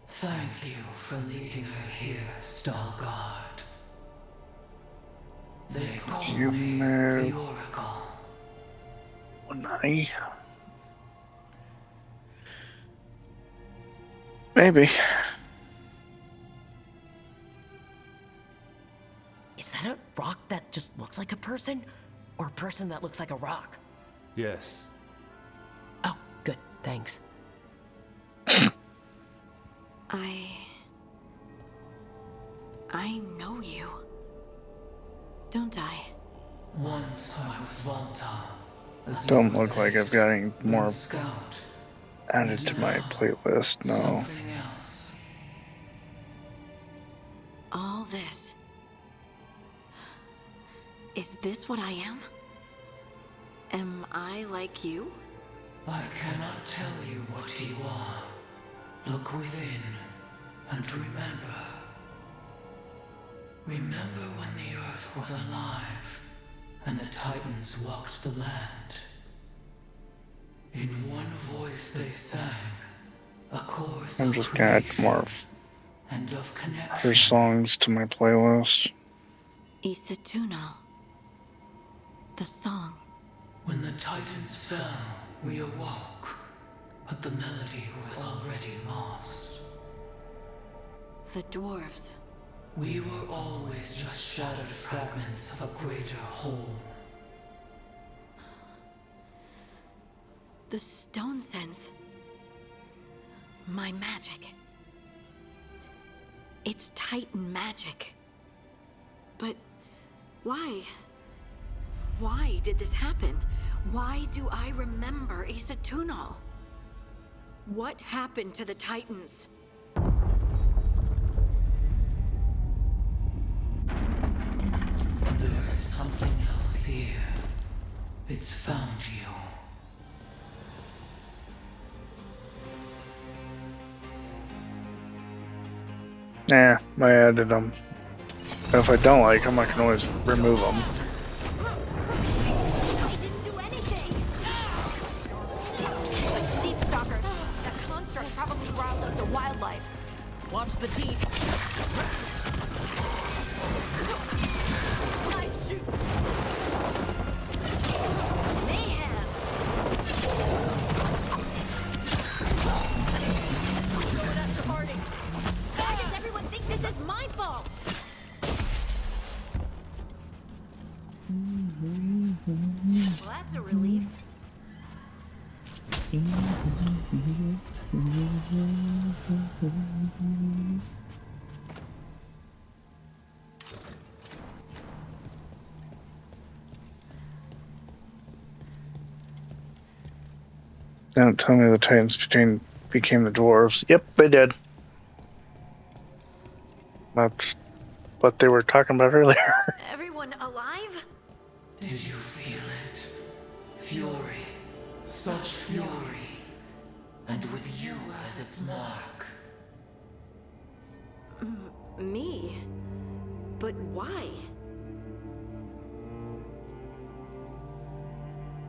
Thank you for leading her here, Stalgard. They call You me know. the Oracle. Maybe. Is that a rock that just looks like a person? Or a person that looks like a rock? Yes. Oh, good, thanks. I know you. Don't I? Once I was Volta. Don't look like I've got any more Scout. added to my playlist. No. Something else. All this. Is this what I am? Am I like you? I cannot tell you what you are. Look within and remember. Remember when the earth was alive and the Titans walked the land. In one voice they sang a chorus I'm of just gonna add creation more and of her connection. songs to my playlist. Isatuno. The song. When the Titans fell, we awoke, but the melody was already lost. The dwarves. We were always just shattered fragments of a greater whole. The stone sense. My magic. It's Titan magic. But why? Why did this happen? Why do I remember Isatunal? What happened to the Titans? There's something else here. It's found you. Nah, I added them. If I don't like them, I can always remove them. Deep stalkers. That construct probably riled up the wildlife. Watch the deep. Nice shoot. Mayhem. Why does everyone think this is my fault? Well, that's a relief. Don't tell me the Titans became the dwarves. Yep, they did. That's what they were talking about earlier. Everyone alive? Did you feel it? Fury. Such fury. And with you as its mark. Me? But why?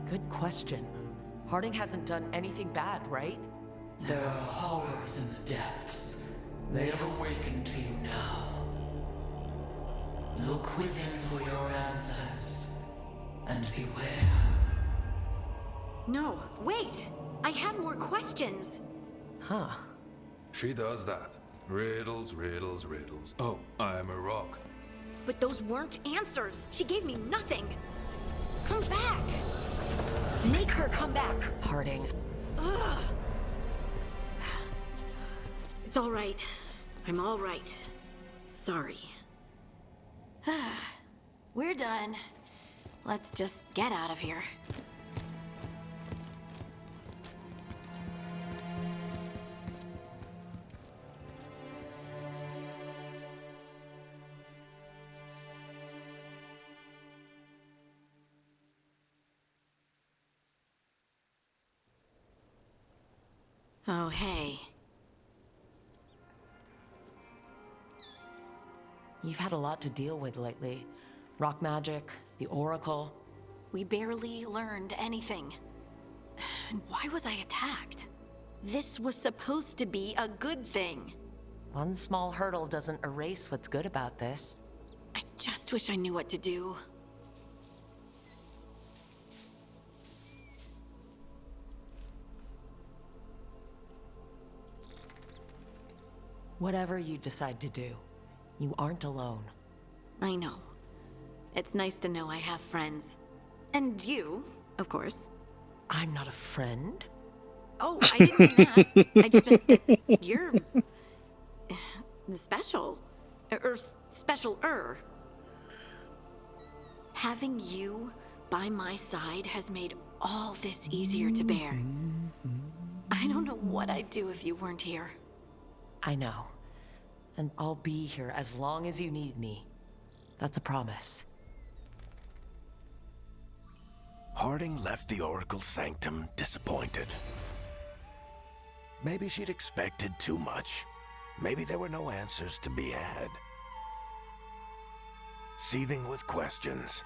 Good question. Harding hasn't done anything bad, right? There are horrors in the depths, They have awakened to you now. Look within for your answers, and beware. No, wait! I have more questions! Huh. She does that. Riddles, riddles, riddles. Oh, I'm a rock. But those weren't answers! She gave me nothing! Come back! Make her come back! Harding. Ugh. It's all right. I'm all right. Sorry. We're done. Let's just get out of here. Oh, hey. You've had a lot to deal with lately. Rock magic, the Oracle. We barely learned anything. And why was I attacked? This was supposed to be a good thing. One small hurdle doesn't erase what's good about this. I just wish I knew what to do. Whatever you decide to do, you aren't alone. I know. It's nice to know I have friends. And you, of course. I'm not a friend. Oh, I didn't mean that. I just meant that you're... special. Or special-er. Having you by my side has made all this easier to bear. I don't know what I'd do if you weren't here. I know. And I'll be here as long as you need me. That's a promise. Harding left the Oracle Sanctum disappointed. Maybe she'd expected too much. Maybe there were no answers to be had. Seething with questions,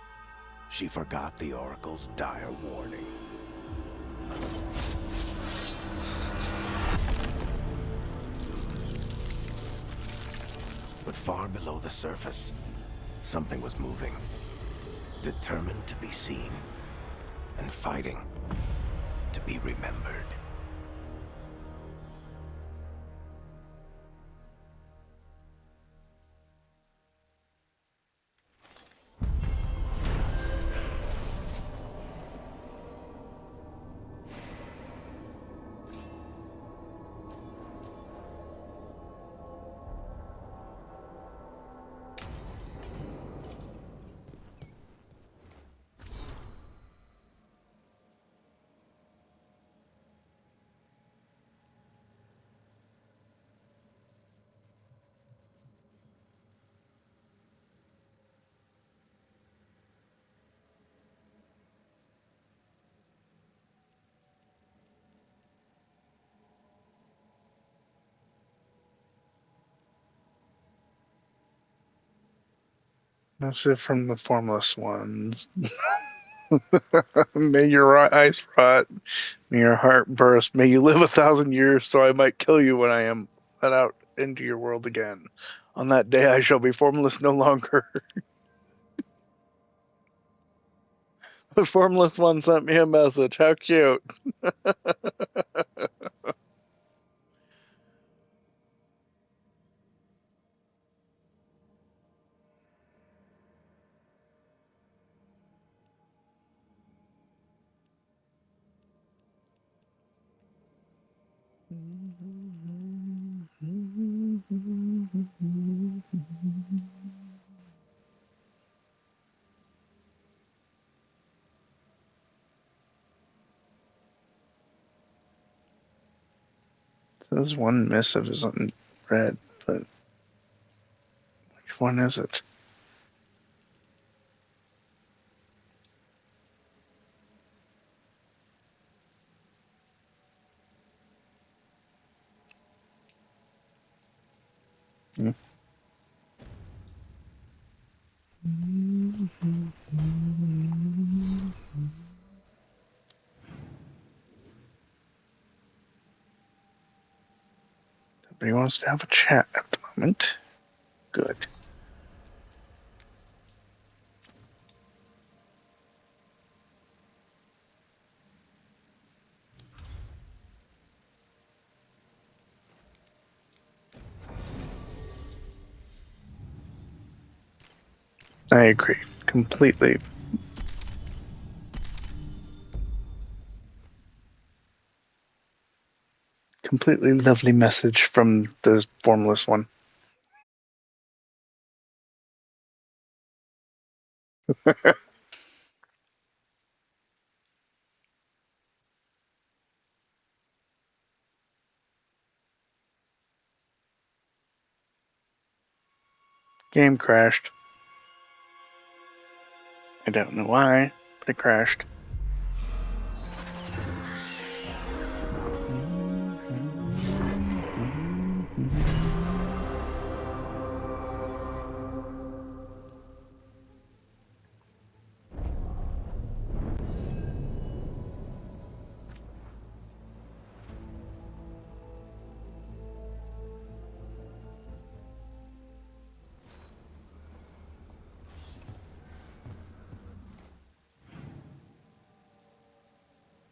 she forgot the Oracle's dire warning. But far below the surface, something was moving. Determined to be seen, and fighting to be remembered. That's it from the formless ones. May your eyes rot, may your heart burst, may you live 1,000 years, so I might kill you when I am let out into your world again. On that day I shall be formless no longer. The formless one sent me a message. How cute. There's one missive isn't red, but which one is it? Hmm. Nobody wants to have a chat at the moment. Good. I agree. Completely. Completely lovely message from the formless one. Game crashed. I don't know why, but it crashed.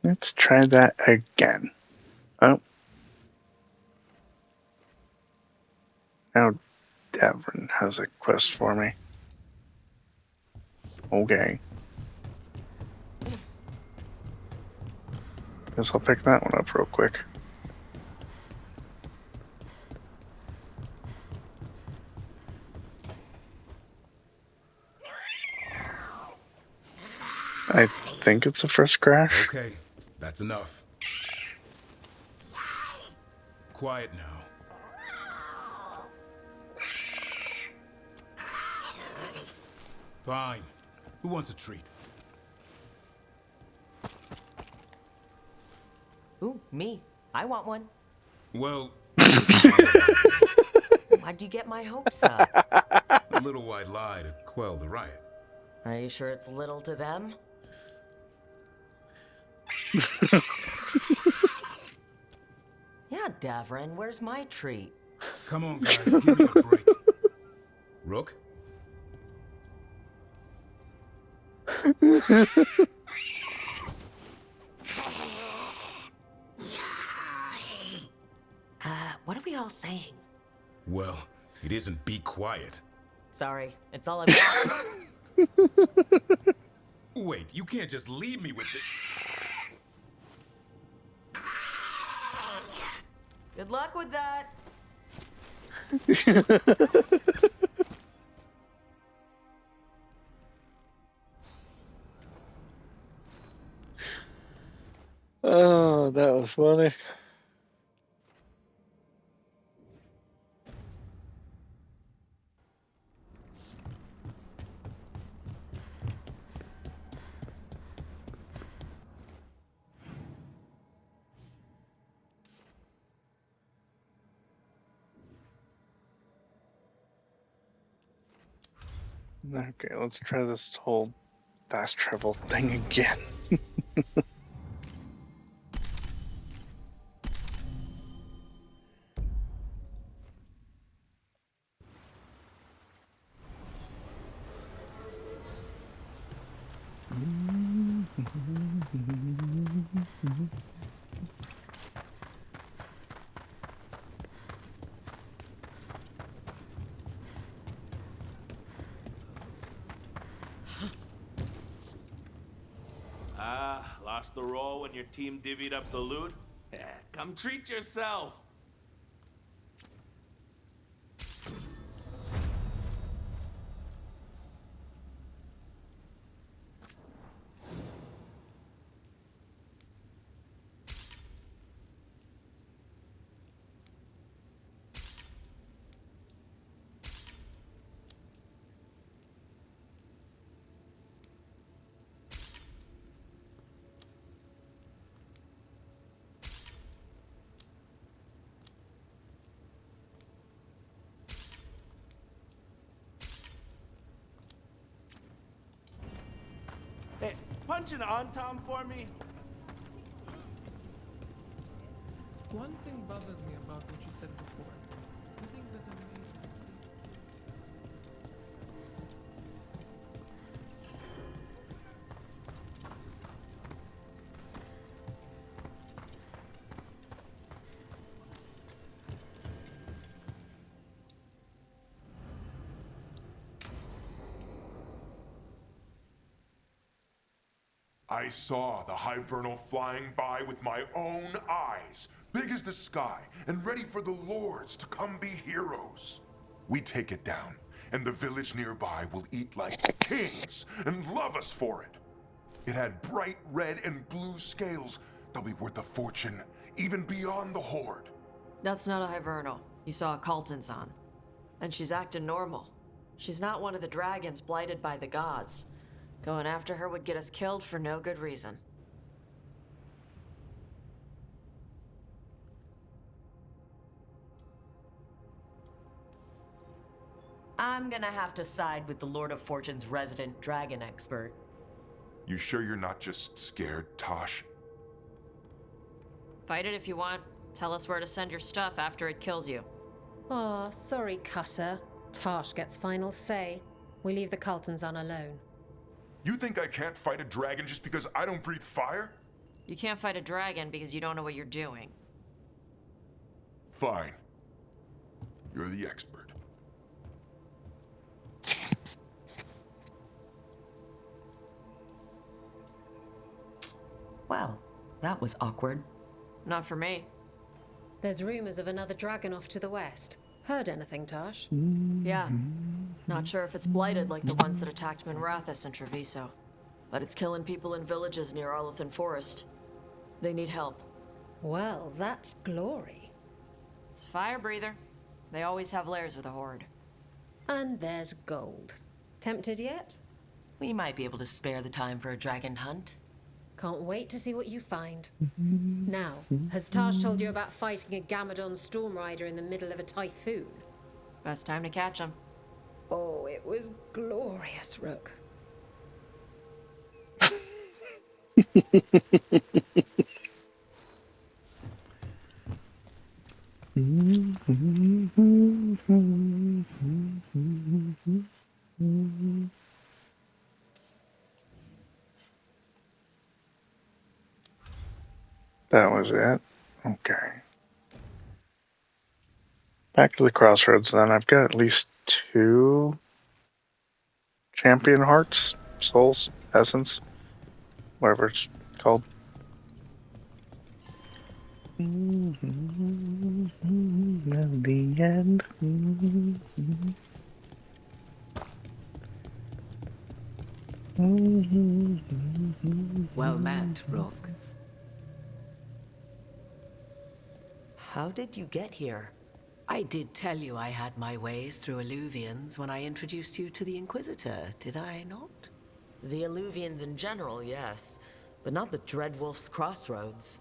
Let's try that again. Oh. Now Davern has a quest for me. Okay. Guess I'll pick that one up real quick. I think it's the first crash. Okay, that's enough. Quiet now. Fine. Who wants a treat? Ooh, me. I want one. Well... Why'd you get my hopes up? The little white lie to quell the riot. Are you sure it's little to them? Yeah, Davrin, where's my treat? Come on, guys, give me a break. Rook? What are we all saying? Well, it isn't be quiet. Sorry, it's all I've got. Wait, you can't just leave me with the... Good luck with that. Oh, that was funny. Okay, let's try this whole fast travel thing again. Lost the roll when your team divvied up the loot? Yeah, come treat yourself. Hey, punch an on-tom for me. One thing bothers me about what you said before. I saw the Hivernal flying by with my own eyes, big as the sky, and ready for the lords to come be heroes. We take it down, and the village nearby will eat like kings and love us for it. It had bright red and blue scales. They'll be worth a fortune, even beyond the Horde. That's not a Hivernal. You saw a Calton's on. And she's acting normal. She's not one of the dragons blighted by the gods. Going after her would get us killed for no good reason. I'm gonna have to side with the Lord of Fortune's resident dragon expert. You sure you're not just scared, Tosh? Fight it if you want. Tell us where to send your stuff after it kills you. Aw, sorry, Cutter. Tosh gets final say. We leave the Caltons on alone. You think I can't fight a dragon just because I don't breathe fire? You can't fight a dragon because you don't know what you're doing. Fine. You're the expert. Well, that was awkward. Not for me. There's rumors of another dragon off to the west. Heard anything, Tosh? Yeah. Not sure if it's blighted like the ones that attacked Minrathous and Treviso. But it's killing people in villages near Arlethan Forest. They need help. Well, that's glory. It's fire breather. They always have lairs with a horde. And there's gold. Tempted yet? We might be able to spare the time for a dragon hunt. Can't wait to see what you find. Now, has Tosh told you about fighting a Gamadon storm rider in the middle of a typhoon? Best time to catch him. Oh, it was glorious, Rook. That was it? Okay. Back to the crossroads then. I've got at least 2 champion hearts, souls, essence, whatever it's called. At the end. Well met, Rook. How did you get here? I did tell you I had my ways through Illuvians when I introduced you to the Inquisitor, did I not? The Illuvians in general, yes. But not the Dreadwolf's Crossroads.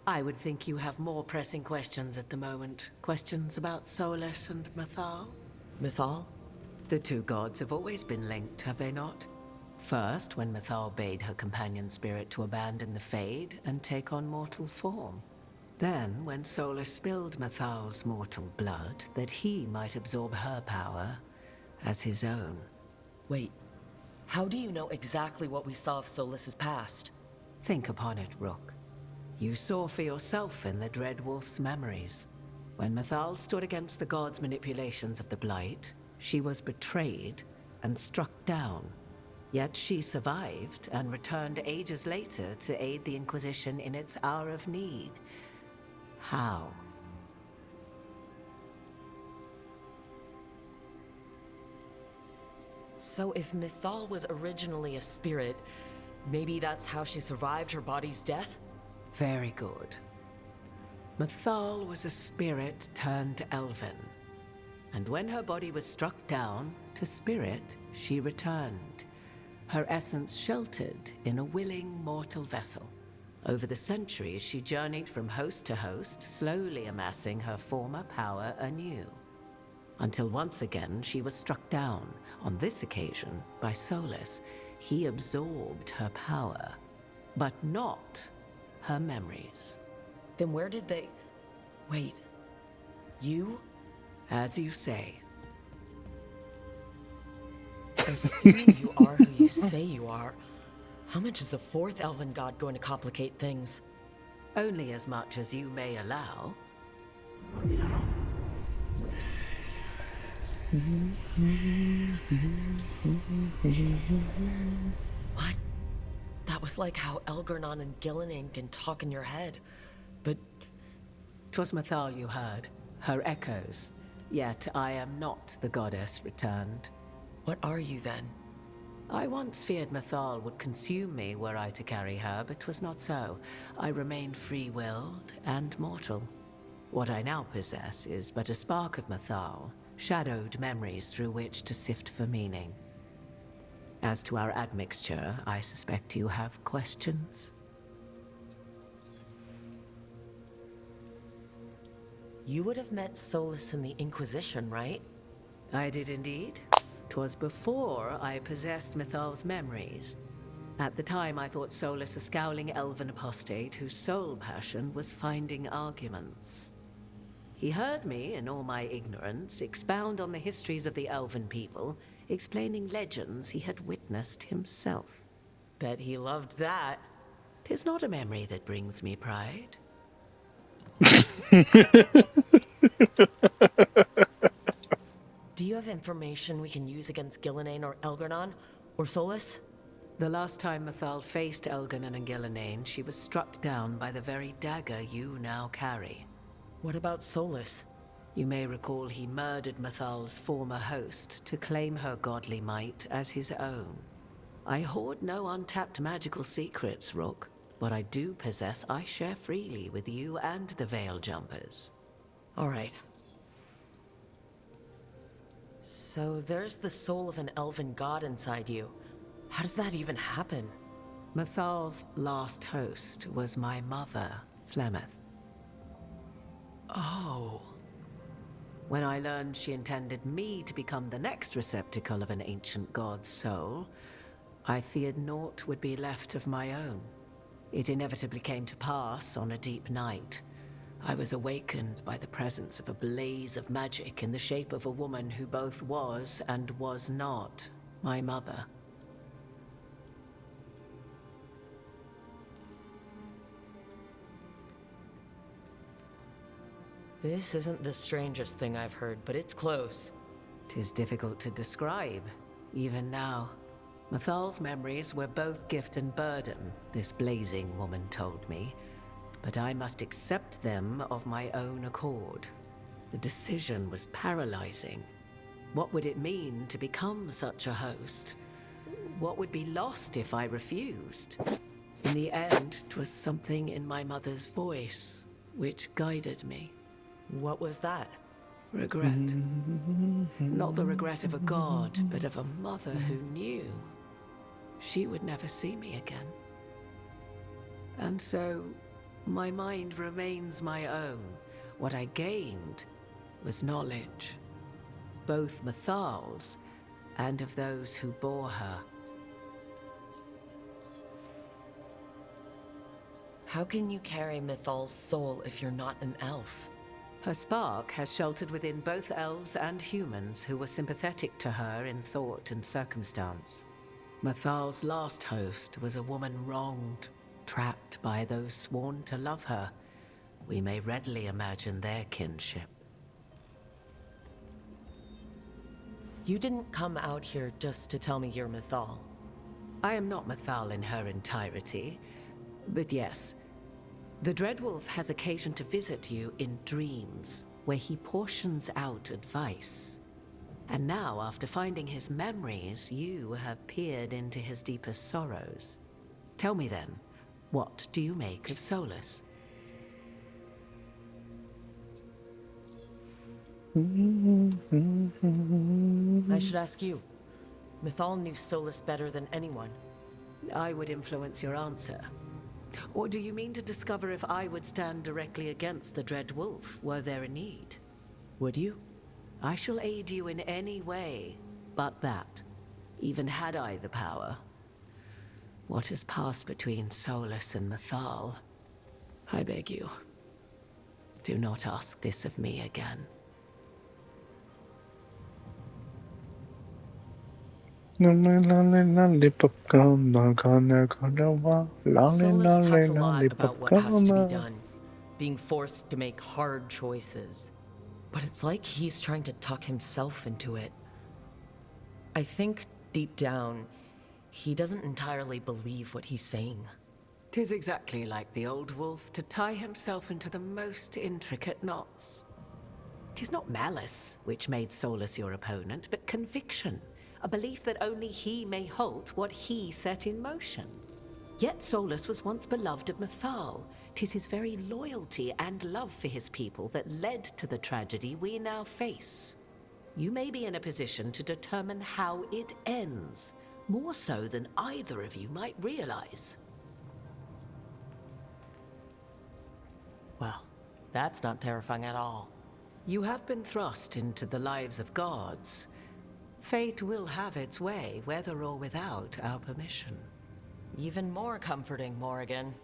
I would think you have more pressing questions at the moment. Questions about Solus and Mythal? Mythal? The 2 gods have always been linked, have they not? First, when Mythal bade her companion spirit to abandon the Fade and take on mortal form. Then, when Solus spilled Mythal's mortal blood, that he might absorb her power as his own. Wait, how do you know exactly what we saw of Solus's past? Think upon it, Rook. You saw for yourself in the Dreadwolf's memories. When Mythal stood against the gods' manipulations of the Blight, she was betrayed and struck down. Yet she survived and returned ages later to aid the Inquisition in its hour of need. How? So if Mythal was originally a spirit, maybe that's how she survived her body's death? Very good. Mythal was a spirit turned to Elven. And when her body was struck down, to spirit, she returned. Her essence sheltered in a willing mortal vessel. Over the centuries, she journeyed from host to host, slowly amassing her former power anew. Until once again, she was struck down, on this occasion, by Solus. He absorbed her power, but not her memories. Then where did they... Wait, you? As you say. Assuming you are who you say you are, how much is a 4th elven god going to complicate things? Only as much as you may allow. What? That That was like how Elgarnon and Gillenane can talk in your head. But 'Twas Mythal you heard, her echoes. Yet I am not the goddess returned. What are you then? I once feared Mythal would consume me were I to carry her, but 'twas not so. I remain free-willed and mortal. What I now possess is but a spark of Mythal, shadowed memories through which to sift for meaning. As to our admixture, I suspect you have questions. You would have met Solus in the Inquisition, right? I did indeed. 'Twas before I possessed Mythal's memories. At the time, I thought Solus a scowling elven apostate whose sole passion was finding arguments. He heard me, in all my ignorance, expound on the histories of the elven people, explaining legends he had witnessed himself. Bet he loved that. 'Tis not a memory that brings me pride. Do you have information we can use against Gillenane or Elgarnon? Or Solus? The last time Mythal faced Elgarnon and Gillenane, she was struck down by the very dagger you now carry. What about Solus? You may recall he murdered Mythal's former host to claim her godly might as his own. I hoard no untapped magical secrets, Rook. What I do possess, I share freely with you and the Veil Jumpers. All right. So there's the soul of an elven god inside you. How does that even happen? Mythal's last host was my mother, Flemeth. Oh. When I learned she intended me to become the next receptacle of an ancient god's soul, I feared naught would be left of my own. It inevitably came to pass on a deep night. I was awakened by the presence of a blaze of magic in the shape of a woman who both was and was not my mother. This isn't the strangest thing I've heard, but it's close. 'Tis difficult to describe, even now. Mythal's memories were both gift and burden, this blazing woman told me, but I must accept them of my own accord. The decision was paralyzing. What would it mean to become such a host? What would be lost if I refused? In the end, 'twas something in my mother's voice which guided me. What was that? Regret. Not the regret of a god, but of a mother who knew she would never see me again. And so, my mind remains my own. What I gained was knowledge, both Mythal's and of those who bore her. How can you carry Mythal's soul if you're not an elf? Her spark has sheltered within both elves and humans who were sympathetic to her in thought and circumstance. Mythal's last host was a woman wronged, trapped by those sworn to love her. We may readily imagine their kinship. You didn't come out here just to tell me you're Mythal. I am not Mythal in her entirety, but yes, the Dreadwolf has occasion to visit you in dreams, where he portions out advice. And now, after finding his memories, you have peered into his deepest sorrows. Tell me then, what do you make of Solus? I should ask you. Mythal knew Solus better than anyone. I would influence your answer. Or do you mean to discover if I would stand directly against the Dread Wolf, were there a need? Would you? I shall aid you in any way, but that, even had I the power. What has passed between Solus and Mythal, I beg you, do not ask this of me again. Solus talks a lot about what has to be done, being forced to make hard choices. But it's like he's trying to talk himself into it. I think, deep down, He doesn't entirely believe what he's saying. 'Tis exactly like the old wolf to tie himself into the most intricate knots. 'Tis not malice which made Solus your opponent, but conviction, a belief that only he may halt what he set in motion. Yet Solus was once beloved of Mythal. 'Tis his very loyalty and love for his people that led to the tragedy we now face. You may be in a position to determine how it ends, more so than either of you might realize. Well, that's not terrifying at all. You have been thrust into the lives of gods. Fate will have its way, whether or without our permission. Even more comforting, Morrigan.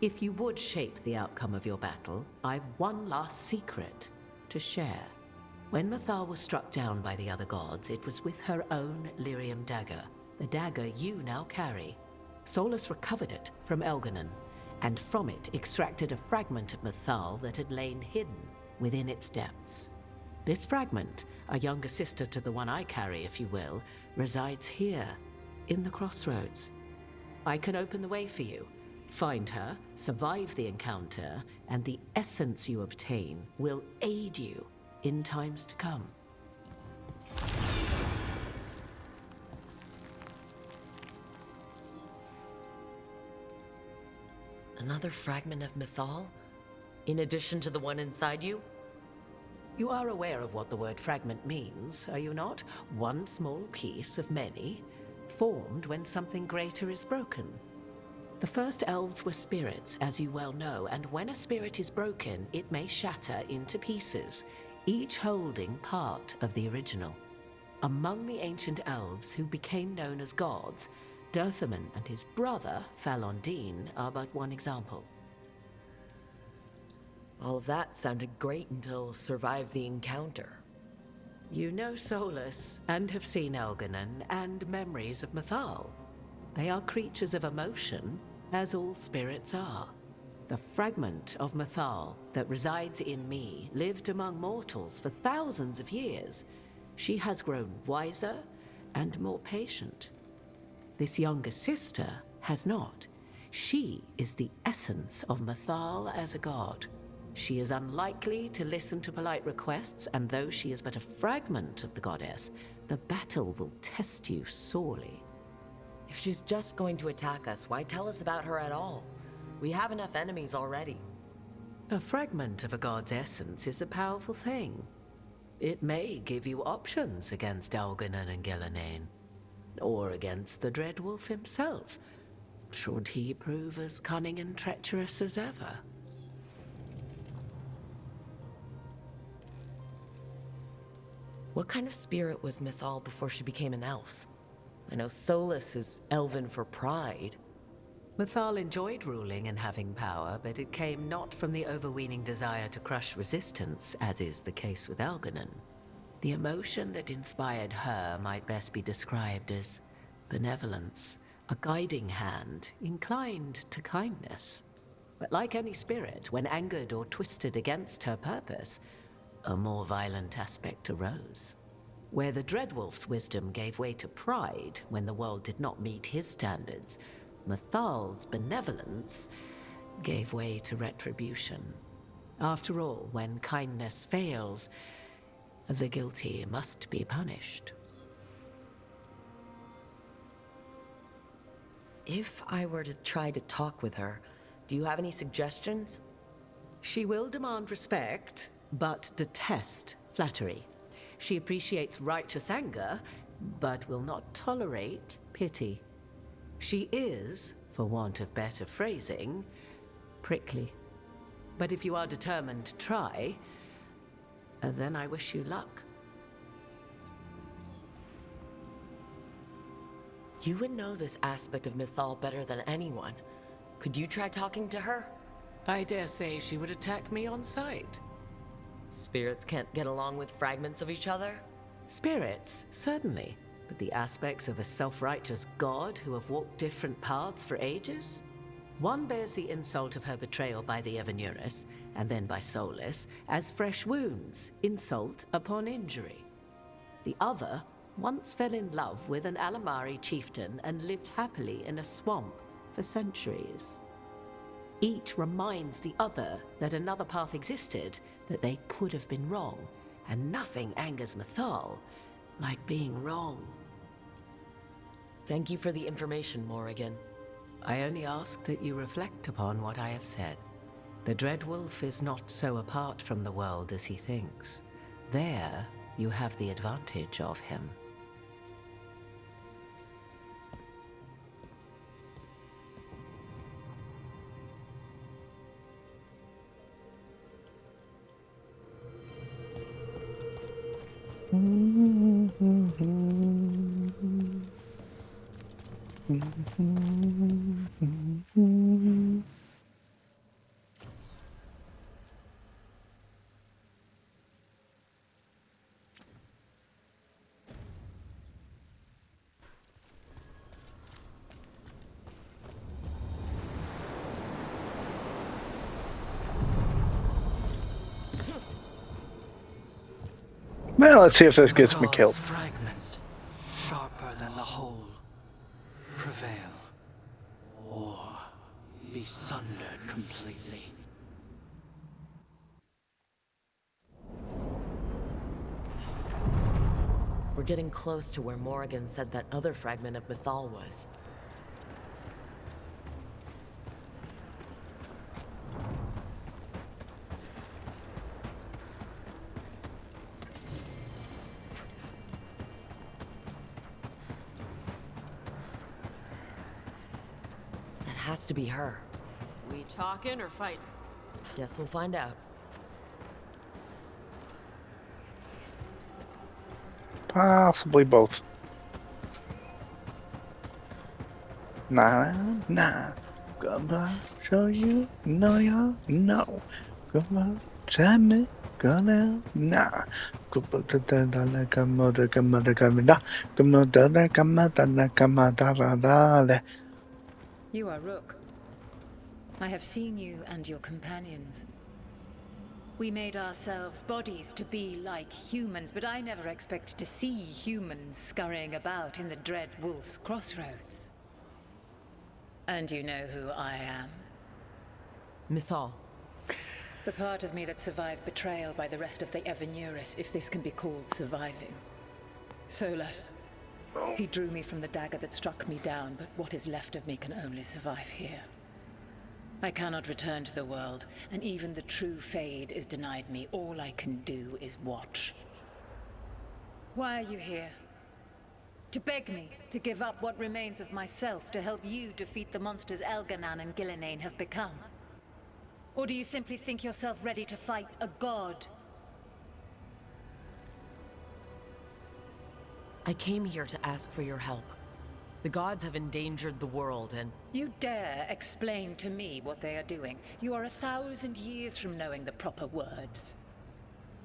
If you would shape the outcome of your battle, I've one last secret to share. When Mythal was struck down by the other gods, it was with her own lyrium dagger, the dagger you now carry. Solus recovered it from Elganon, and from it extracted a fragment of Mythal that had lain hidden within its depths. This fragment, a younger sister to the one I carry, if you will, resides here, in the crossroads. I can open the way for you. Find her, survive the encounter, and the essence you obtain will aid you in times to come. Another fragment of Mythal? In addition to the one inside you? You are aware of what the word fragment means, are you not? One small piece of many, formed when something greater is broken. The first elves were spirits, as you well know, and when a spirit is broken, it may shatter into pieces, each holding part of the original. Among the ancient elves who became known as gods, Dirthaman and his brother, Falondine, are but one example. All of that sounded great until survive the encounter. You know Solus, and have seen Elganon, and memories of Mythal. They are creatures of emotion, as all spirits are. The fragment of Mythal that resides in me lived among mortals for thousands of years. She has grown wiser and more patient. This younger sister has not. She is the essence of Mythal as a god. She is unlikely to listen to polite requests, and though she is but a fragment of the goddess, the battle will test you sorely. If she's just going to attack us, why tell us about her at all? We have enough enemies already. A fragment of a god's essence is a powerful thing. It may give you options against Elganon and Gillenane, or against the Dreadwolf himself, should he prove as cunning and treacherous as ever. What kind of spirit was Mythal before she became an elf? I know Solus is elven for pride. Mythal enjoyed ruling and having power, but it came not from the overweening desire to crush resistance, as is the case with Elganon. The emotion that inspired her might best be described as benevolence, a guiding hand, inclined to kindness. But like any spirit, when angered or twisted against her purpose, a more violent aspect arose. Where the Dreadwolf's wisdom gave way to pride when the world did not meet his standards, Mythal's benevolence gave way to retribution. After all, when kindness fails, the guilty must be punished. If I were to try to talk with her, do you have any suggestions? She will demand respect, but detest flattery. She appreciates righteous anger, but will not tolerate pity. She is, for want of better phrasing, prickly. But if you are determined to try, then I wish you luck. You would know this aspect of Mythal better than anyone. Could you try talking to her? I dare say she would attack me on sight. Spirits can't get along with fragments of each other? Spirits, certainly. But the aspects of a self-righteous god who have walked different paths for ages? One bears the insult of her betrayal by the Evanurus, and then by Solus, as fresh wounds, insult upon injury. The other once fell in love with an Alamari chieftain and lived happily in a swamp for centuries. Each reminds the other that another path existed, that they could have been wrong, and nothing angers Mythal like being wrong. Thank you for the information, Morrigan. I only ask that you reflect upon what I have said. The Dread Wolf is not so apart from the world as he thinks. There, you have the advantage of him. Well, let's see if this gets me killed. Fragment, sharper than the whole, prevail, or be sundered completely. We're getting close to where Morrigan said that other fragment of Mythal was. That has to be her. We talking or fighting? Guess we'll find out. Possibly both. Nah. Gonna show you, no, you know. Gonna tell me, gonna nah. You are Rook. I have seen you and your companions. We made ourselves bodies to be like humans, but I never expected to see humans scurrying about in the Dread Wolf's crossroads. And you know who I am? Mythal. The part of me that survived betrayal by the rest of the Evanuris, if this can be called surviving. Solus. He drew me from the dagger that struck me down, but what is left of me can only survive here. I cannot return to the world, and even the true Fade is denied me. All I can do is watch. Why are you here? To beg me to give up what remains of myself to help you defeat the monsters Elganan and Gillinane have become? Or do you simply think yourself ready to fight a god? I came here to ask for your help. The gods have endangered the world and... You dare explain to me what they are doing? You are 1,000 years from knowing the proper words.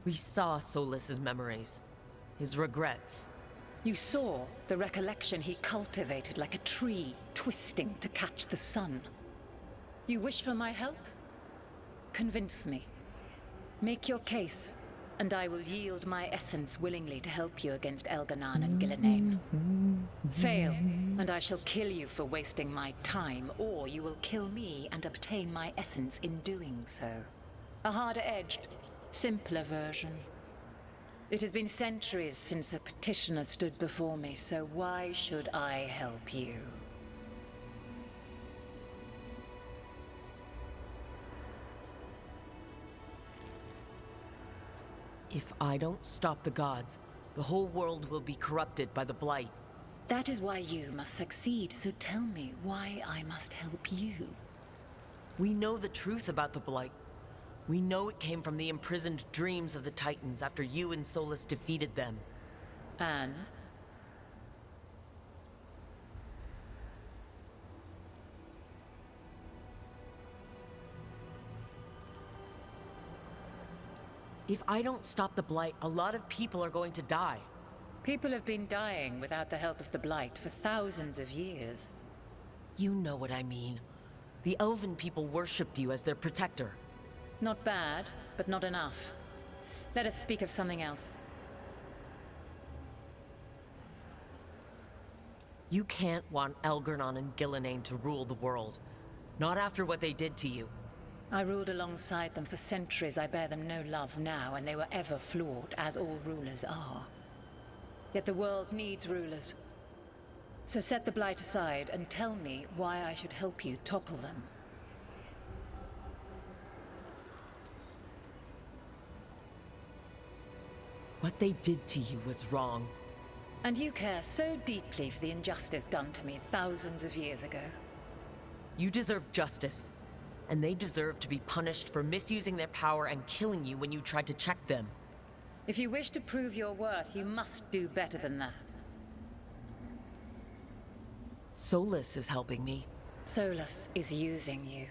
We saw Solus's memories. His regrets. You saw the recollection he cultivated like a tree, twisting to catch the sun. You wish for my help? Convince me. Make your case, and I will yield my essence willingly to help you against Elganan and Gillinane. Fail, and I shall kill you for wasting my time, or you will kill me and obtain my essence in doing so. A harder-edged, simpler version. It has been centuries since a petitioner stood before me, so why should I help you? If I don't stop the gods, the whole world will be corrupted by the Blight. That is why you must succeed, so tell me why I must help you. We know the truth about the Blight. We know it came from the imprisoned dreams of the Titans after you and Solus defeated them. And? If I don't stop the Blight, a lot of people are going to die. People have been dying without the help of the Blight for thousands of years. You know what I mean. The Elven people worshipped you as their protector. Not bad, but not enough. Let us speak of something else. You can't want Algernon and Gillenane to rule the world. Not after what they did to you. I ruled alongside them for centuries. I bear them no love now, and they were ever flawed, as all rulers are. Yet the world needs rulers. So set the Blight aside and tell me why I should help you topple them. What they did to you was wrong. And you care so deeply for the injustice done to me thousands of years ago. You deserve justice. And they deserve to be punished for misusing their power and killing you when you tried to check them. If you wish to prove your worth, you must do better than that. Solus is helping me. Solus is using you.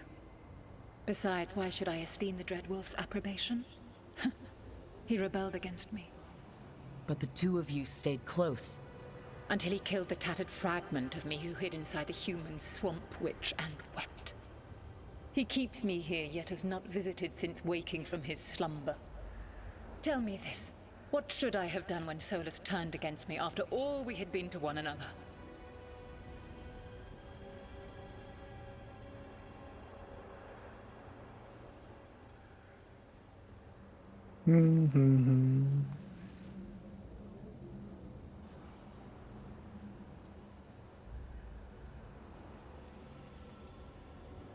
Besides, why should I esteem the Dreadwolf's approbation? He rebelled against me. But the two of you stayed close. Until he killed the tattered fragment of me who hid inside the human swamp witch and wept. He keeps me here, yet has not visited since waking from his slumber. Tell me this. What should I have done when Solus turned against me after all we had been to one another?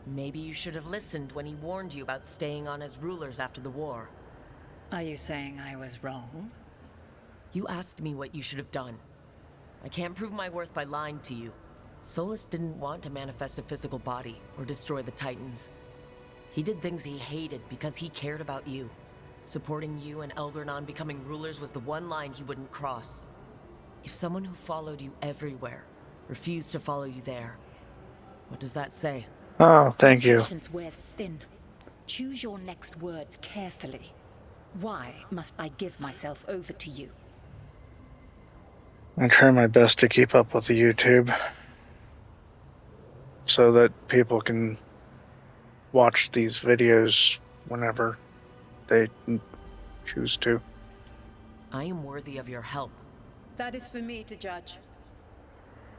Maybe you should have listened when he warned you about staying on as rulers after the war. Are you saying I was wrong? You asked me what you should have done. I can't prove my worth by lying to you. Solus didn't want to manifest a physical body or destroy the Titans. He did things he hated because he cared about you. Supporting you and Algernon becoming rulers was the one line he wouldn't cross. If someone who followed you everywhere refused to follow you there, what does that say? Oh, thank you. Patience wears thin. Choose your next words carefully. Why must I give myself over to you? I try my best to keep up with the YouTube so that people can watch these videos whenever they choose to. I am worthy of your help. That is for me to judge.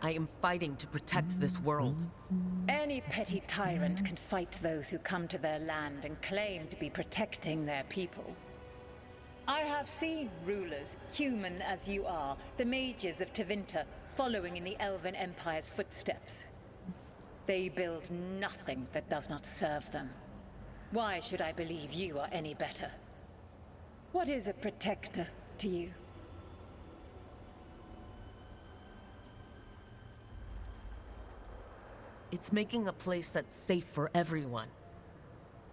I am fighting to protect this world. Any petty tyrant can fight those who come to their land and claim to be protecting their people. I have seen rulers, human as you are, the mages of Tevinter, following in the Elven Empire's footsteps. They build nothing that does not serve them. Why should I believe you are any better? What is a protector to you? It's making a place that's safe for everyone.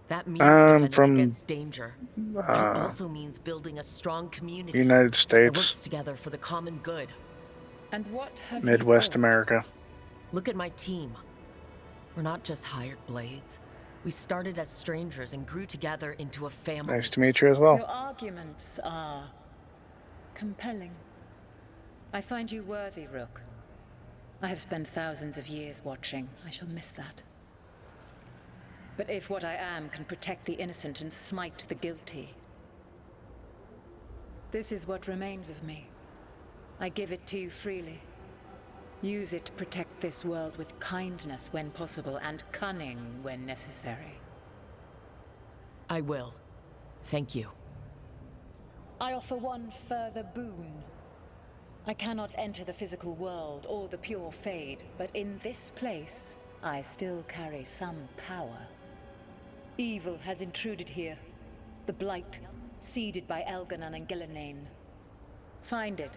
That means defending from against danger. It also means building a strong community United that States, works together for the common good. And what have Midwest America. Look at my team. We're not just hired blades. We started as strangers and grew together into a family. Nice to meet you as well. Your arguments are compelling. I find you worthy, Rook. I have spent thousands of years watching. I shall miss that. But if what I am can protect the innocent and smite the guilty, this is what remains of me. I give it to you freely. Use it to protect this world with kindness when possible and cunning when necessary. I will. Thank you. I offer one further boon. I cannot enter the physical world or the pure Fade, but in this place, I still carry some power. Evil has intruded here. The Blight, seeded by Algernon and Gillenane. Find it,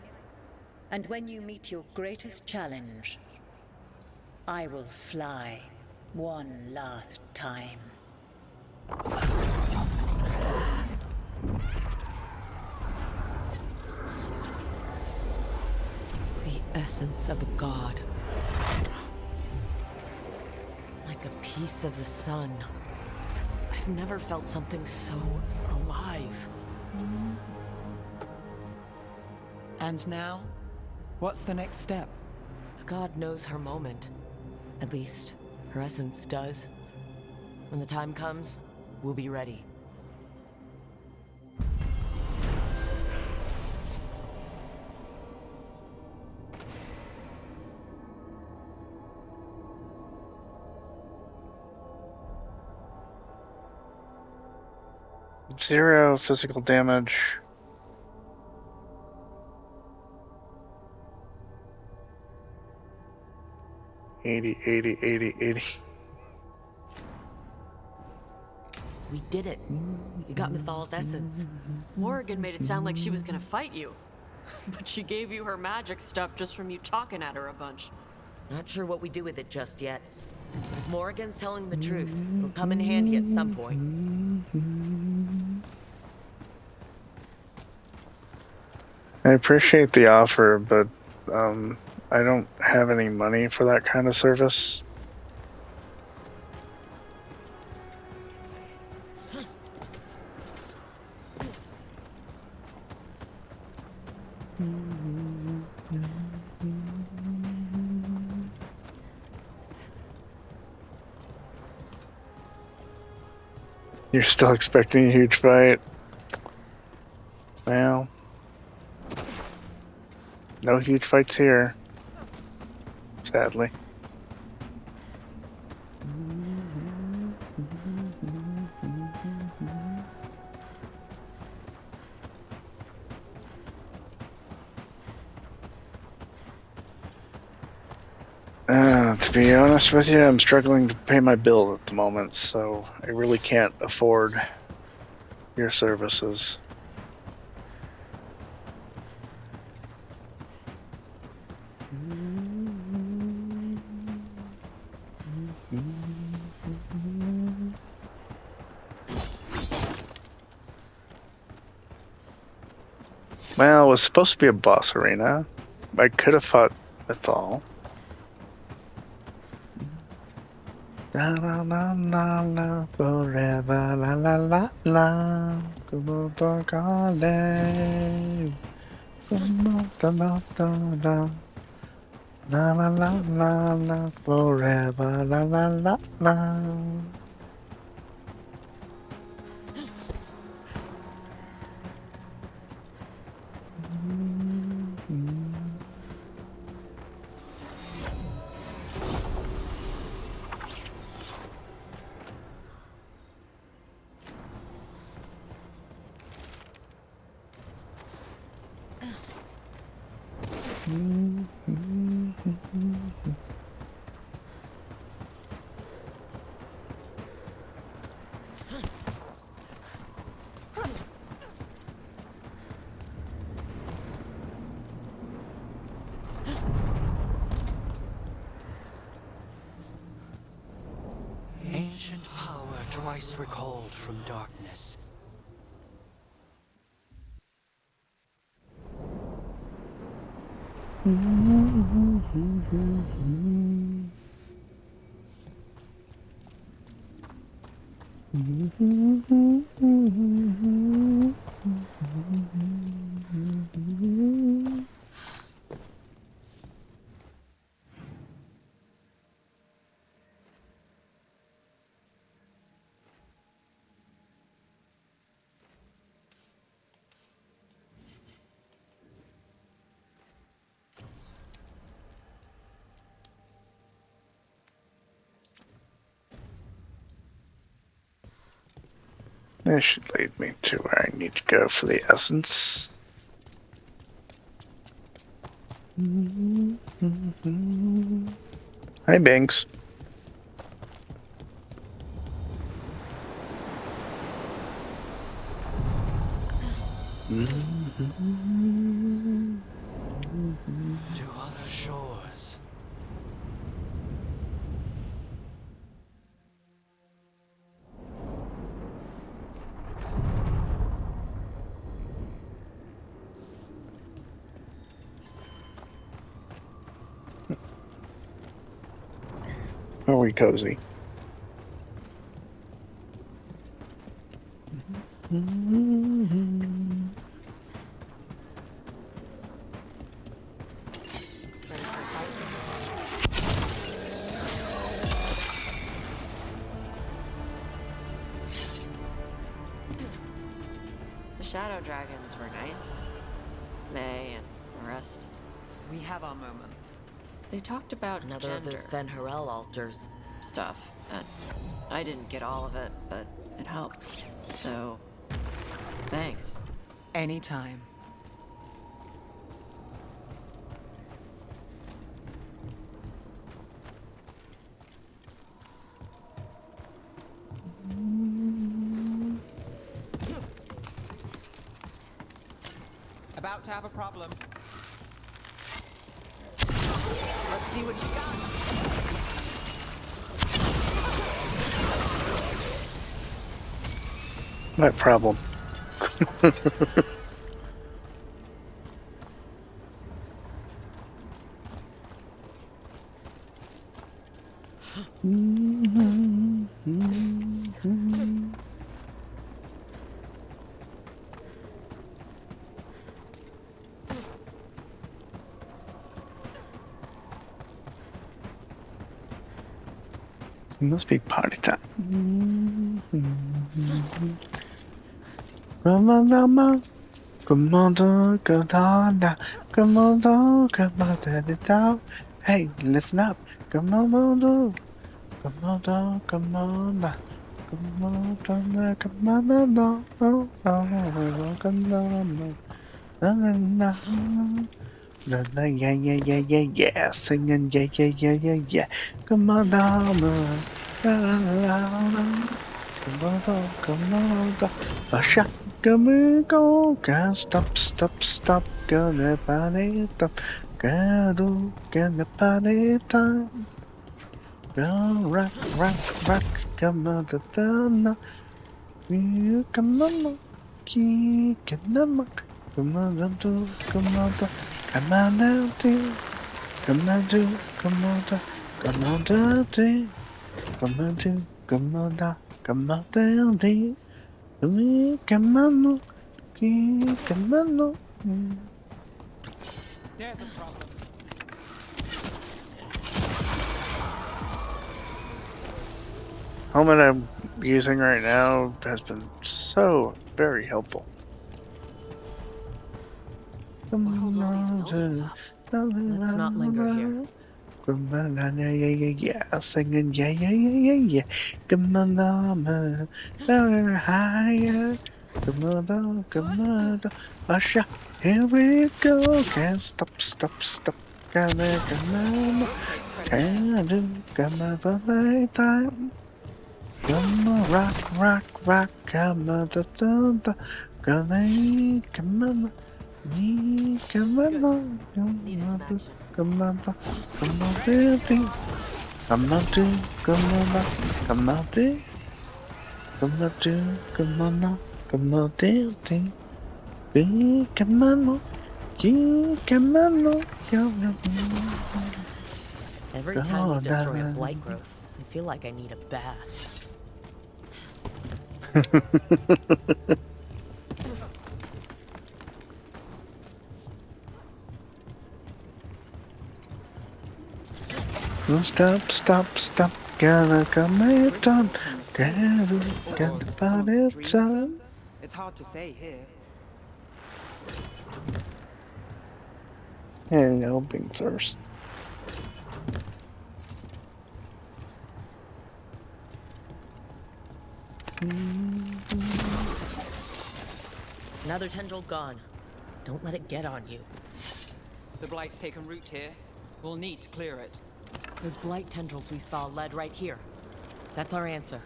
and when you meet your greatest challenge, I will fly one last time. The essence of a god. Like a piece of the sun. I've never felt something so alive. And now? What's the next step? A god knows her moment. At least, her essence does. When the time comes, we'll be ready. 0 physical damage. $80, $80, $80, $80. We did it. You got Mythal's essence. Morrigan made it sound like she was gonna fight you. But she gave you her magic stuff just from you talking at her a bunch. Not sure what we do with it just yet. If Morrigan's telling the truth, it'll come in handy at some point. I appreciate the offer, but I don't have any money for that kind of service. You're still expecting a huge fight? Well, no huge fights here, sadly. To be honest with you, I'm struggling to pay my bill at the moment, so I really can't afford your services. Well, it was supposed to be a boss arena. I could have fought Mythal. La la la la la forever la la la la come back all day la la la la la forever la la la la. Ancient power twice recalled from darkness. This should lead me to where I need to go for the essence. Hi, Binks. To other shores. Are we cozy? The Shadow Dragons were nice. May and the rest. We have our moments. They talked about Another gender of those Fen'Harel altars. stuff, and I didn't get all of it, but it helped. So, Thanks. Anytime. About to have a problem. Let's see what you got. What problem? It must be party time. Come on, come on, come on, come on, come on, come on, hey, listen up. Come on, come on, come on, come on, come on, come on, come on, yeah, singing, yeah. Come on, come on, Asha, come on, go, can't stop, gonna party time, gonna party time. Go, rock, come on, you come on, come on, come on, come on, come on, come on, come on, come on, come on, come on, come on, come on, There's a problem. Helmet I'm using right now has been so very helpful. What holds all these buildings up? Let's not linger here. Yeah, singing, yeah. Come on, louder, higher. Come on, Asha, here we go. Can't stop. Come on, come on, play time. Come on, rock, come on, come on, come on, come on, baby. Come on, dancing. Come on, Every time you destroy a blight growth, I feel like I need a bath. Stop, gotta come it done. Gotta party time. It's hard to say here. Hey, no being thirst. Another tendril gone. Don't let it get on you. The blight's taken root here. We'll need to clear it. Those blight tendrils we saw led right here. That's our answer.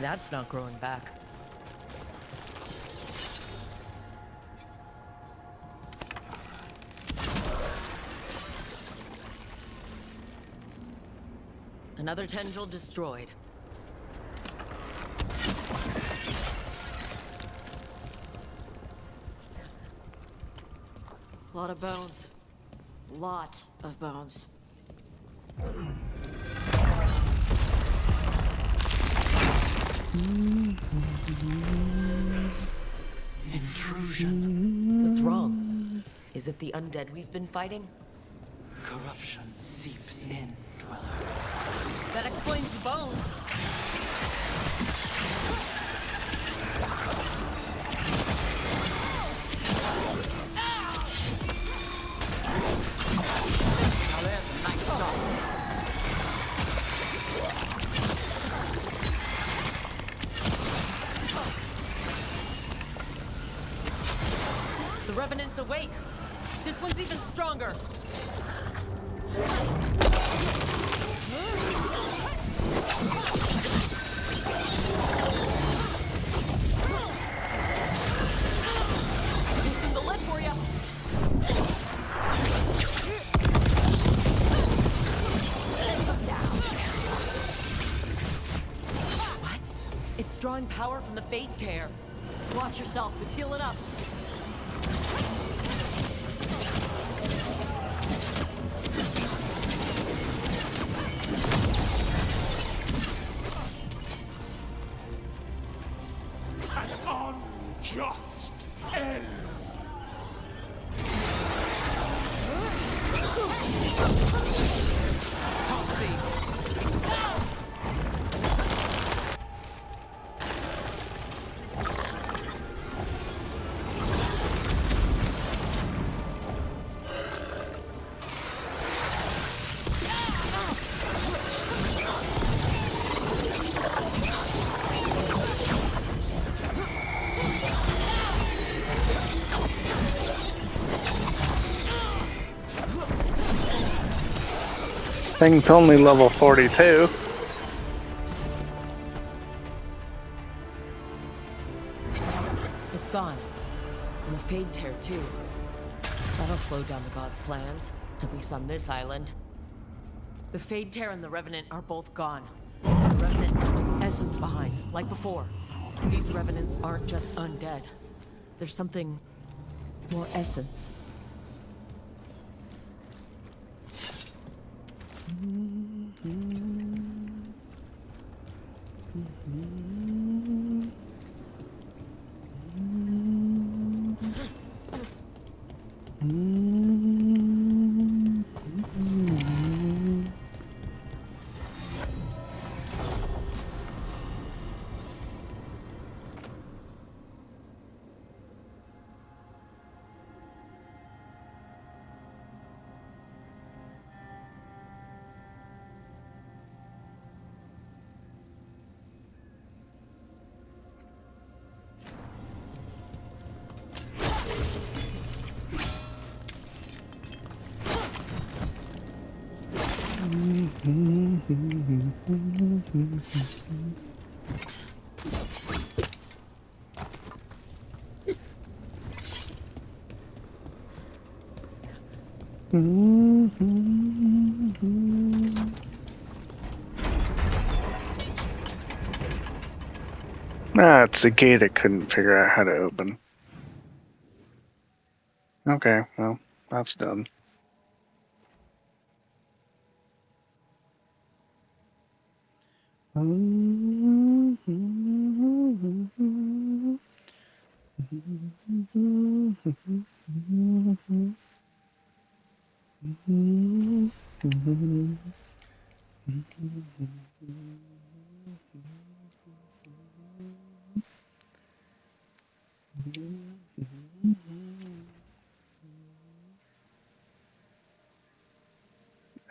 That's not growing back. Another tendril destroyed. A lot of bones. Lot of bones. Intrusion. What's wrong? Is it the undead we've been fighting? Corruption seeps in, Dweller. That explains the bones. Revenant's awake. This one's even stronger. Loosen the lid for you. What? It's drawing power from the Fate Tear. Watch yourself, it's healing up. An unjust end. Thing's only level 42. It's gone. And the Fade Tear, too. That'll slow down the gods' plans, at least on this island. The Fade Tear and the Revenant are both gone. The Revenant left essence behind, like before. These Revenants aren't just undead. There's something more essence. Ah, it's the gate I couldn't figure out how to open. Okay, well, that's done.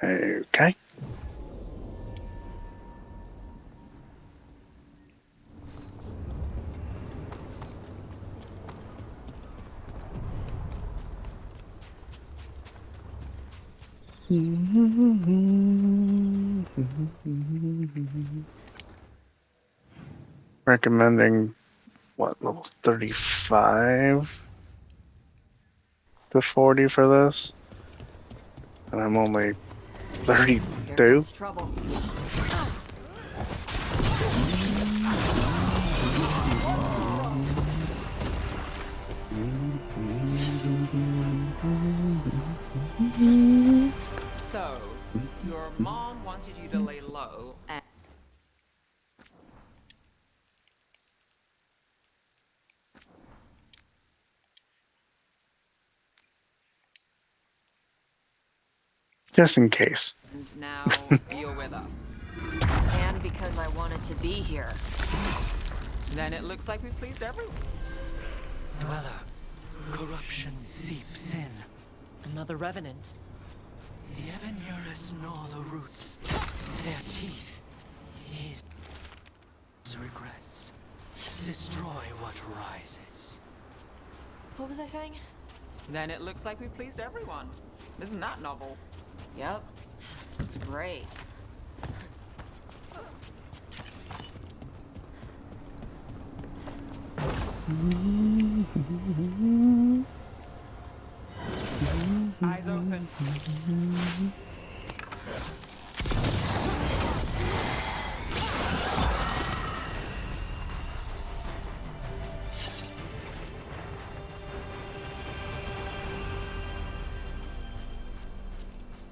Okay. Recommending what, level 35 to 40 for this? And I'm only 32. Trouble. So, your mom wanted you to lay low and... Just in case. And now you're with us. And because I wanted to be here. Then it looks like we've pleased everyone. Dweller, corruption seeps in. Another Revenant. The ever nearest gnaw the roots. Their teeth. His regrets. Destroy what rises. What was I saying? Then it looks like we've pleased everyone. Isn't that novel? Yep. It's great. Eyes open.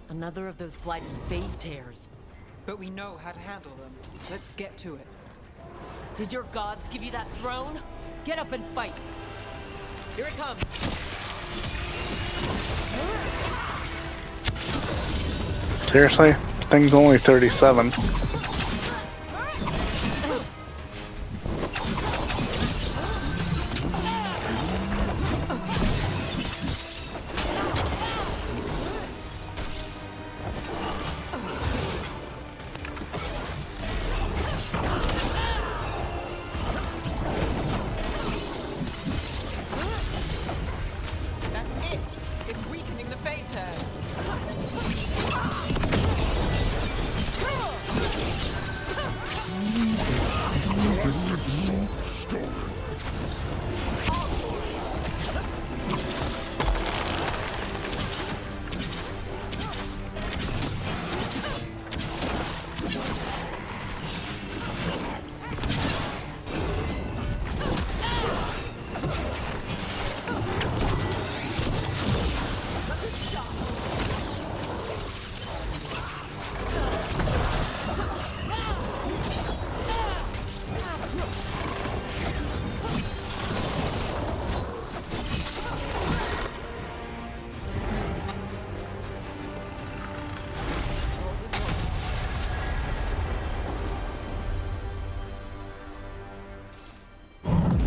Another of those blighted fade tears. But we know how to handle them. Let's get to it. Did your gods give you that throne? Get up and fight. Here it comes. Seriously? Thing's only 37. That's it. It's weakening the fade turn.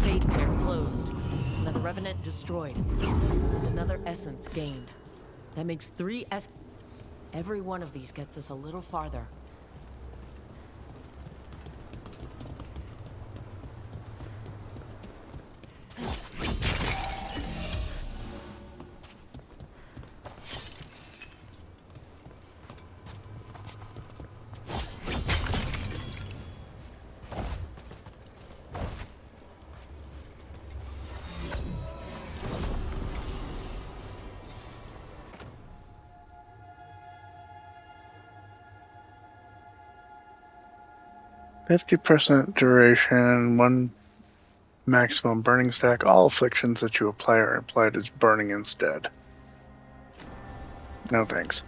Fade tear closed. Another revenant destroyed. And another essence gained. That makes 3 Every one of these gets us a little farther. %50 duration, 1 maximum burning stack. All afflictions that you apply are applied as burning instead. No thanks.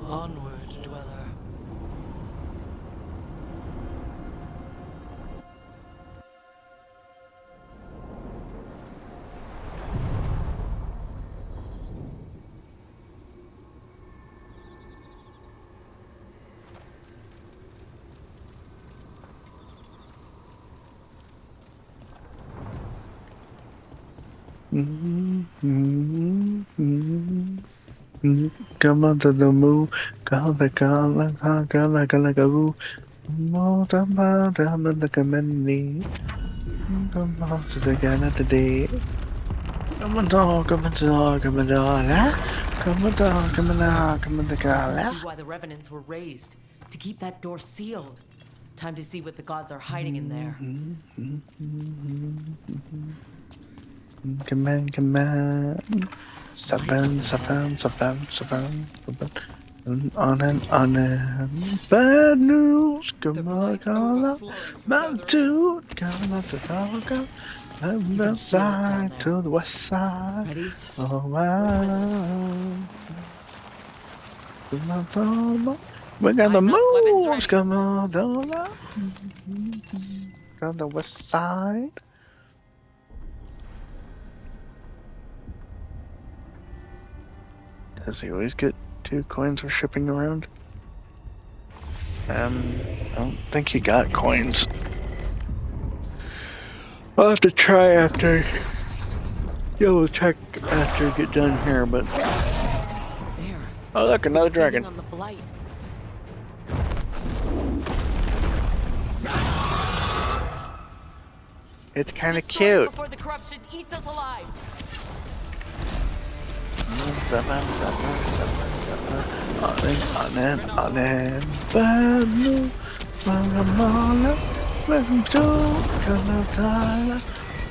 Onward, dweller. Come on to the moon, call the call like a woo. More than the community. Come on to the gun of the day. Come on, dog, come on, dog, come on, dog, come on, dog, come on, dog, come on, the girl. Must be why the revenants were raised. To keep that door sealed. Time to see what the gods are hiding in there. Come on. Saban. On and bad news. Come on, Mount 2. Come on to Talca. From the side to the west side. Ready? Oh, wow. We got the moves, come on, on the west side. Does he always get 2 coins for shipping around? I don't think he got coins. I'll have to try after. Double check after we get done here, but. There. Oh, look, another dragon. On the blight. It's kind of cute. Before the corruption eats us alive.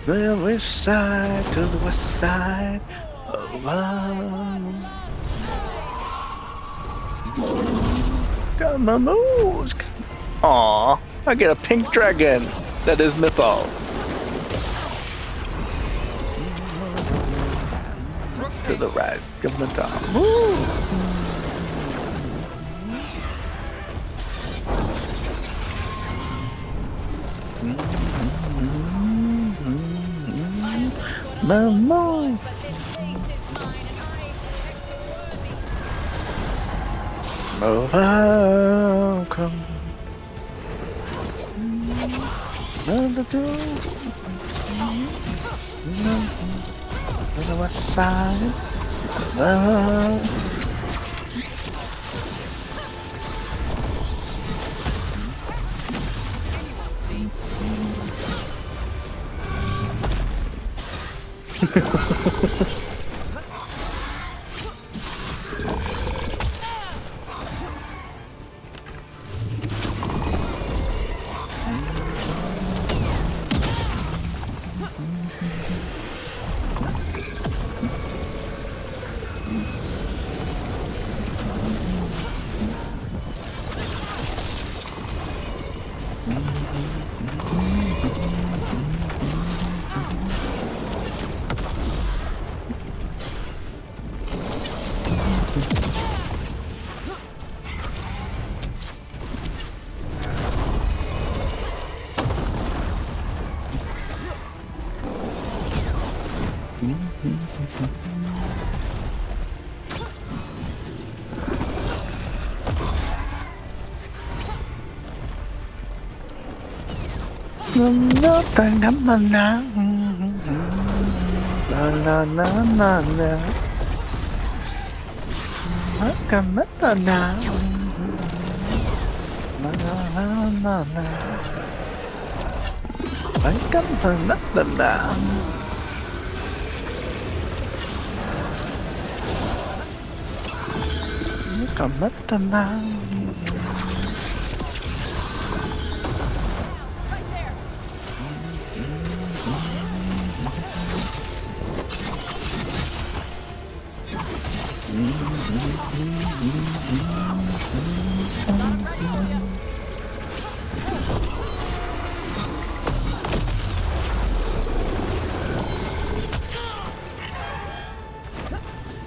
The west side to the west side. Got my moves. Aw, I get a pink dragon. That is Mythal. To the right, give him a top. Mama. Welcome. Another door. To the west side.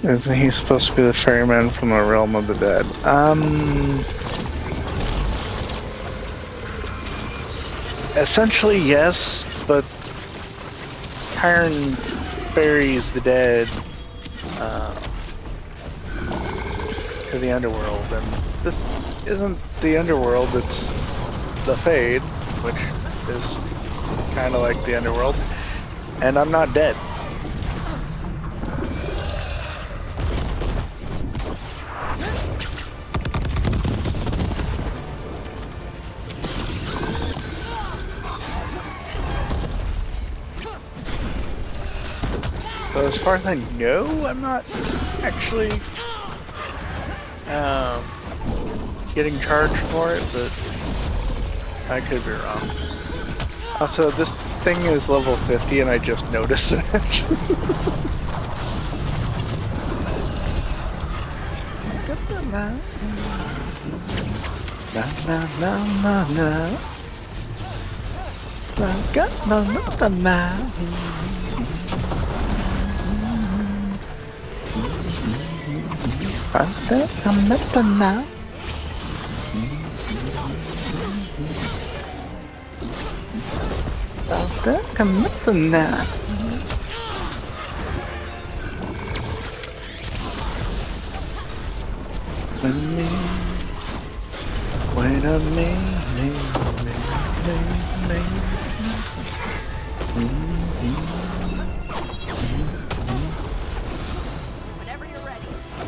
Isn't he supposed to be the ferryman from the realm of the dead? Essentially yes, but Tyron ferries the dead to the underworld, and this isn't the underworld, it's the Fade, which is kind of like the underworld, and I'm not dead. So as far as I know, I'm not actually getting charged for it, but I could be wrong. Also, this thing is level 50 and I just noticed it. I'm up now. I'm up now. Wait a minute.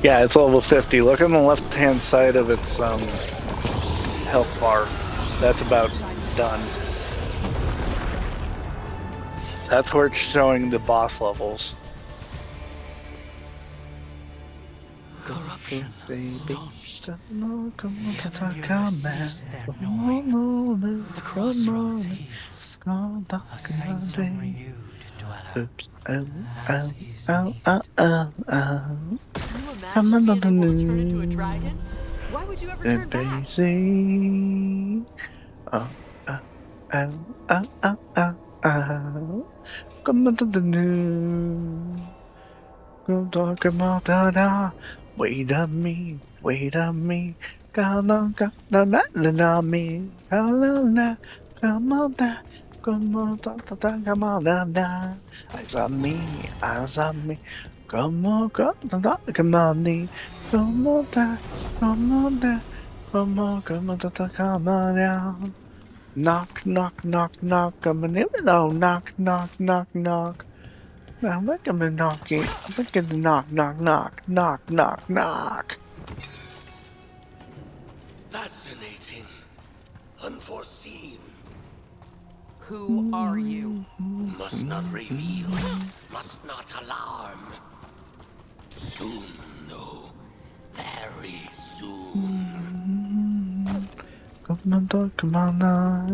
Yeah, it's level 50. Look on the left-hand side of its health bar. That's about done. That's where it's showing the boss levels. Corruption staunched. Heaven sees their gnawing. The crossroads heals. A sanctum renewed dweller. As is meet. I'm another Turn into a dragon? Why would you ever turn back? Come on to the new. Go talk about that. Wait a me. Come on, me. Come on, as a me. Come on, come on now. Knock, come on in, knock. Now look at me knocking. Look at the knock. Fascinating. Unforeseen. Who are you? Must not reveal. Must not alarm. Soon, though. Very soon. Come on now.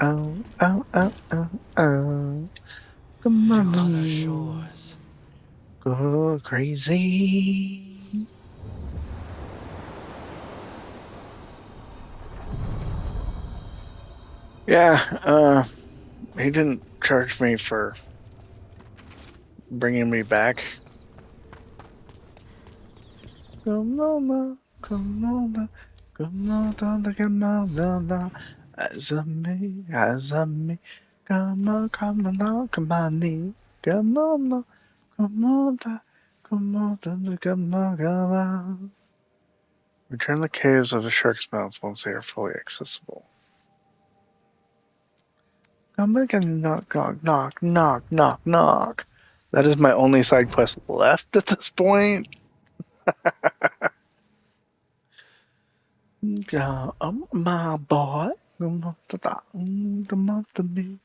Oh. Come on. To other shores. Go crazy. Yeah, he didn't charge me for bringing me back. Come on. As a me. Come on. Return the caves of the shark's mouth once they are fully accessible. I'm making knock. That is my only side quest left at this point. My boy. Come on to me,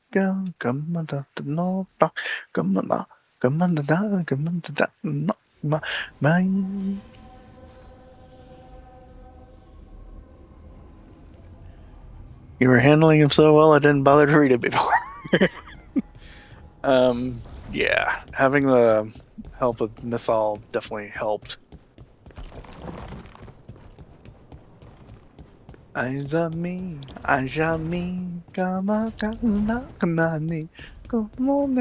come on to the north, come on, my mind. You were handling him so well, I didn't bother to read it before. Yeah, having the help of Mythal definitely helped. Aizami, come on now, come on now, come on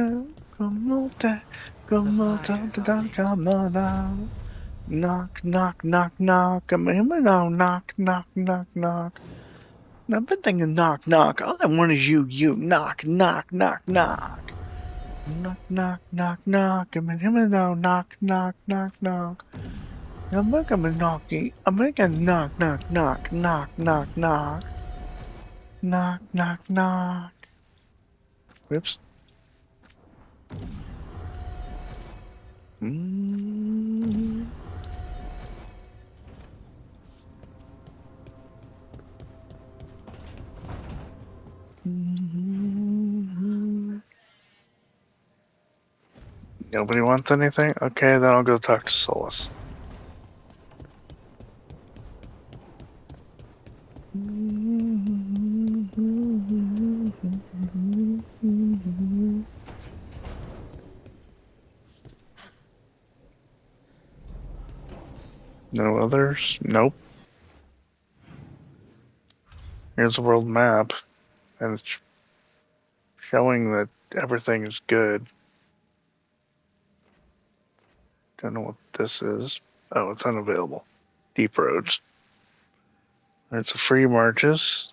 now. Knock, come on now, knock. Now, I've been thinking knock. All I want is you, knock. Knock. Come on now, knock. I'm making knocking. I'm making knock. Knock. Whoops. Nobody wants anything? Okay, then I'll go talk to Solus. No others? Nope. Here's the world map, and it's showing that everything is good. Don't know what this is. Oh, it's unavailable. Deep roads. It's a free marches.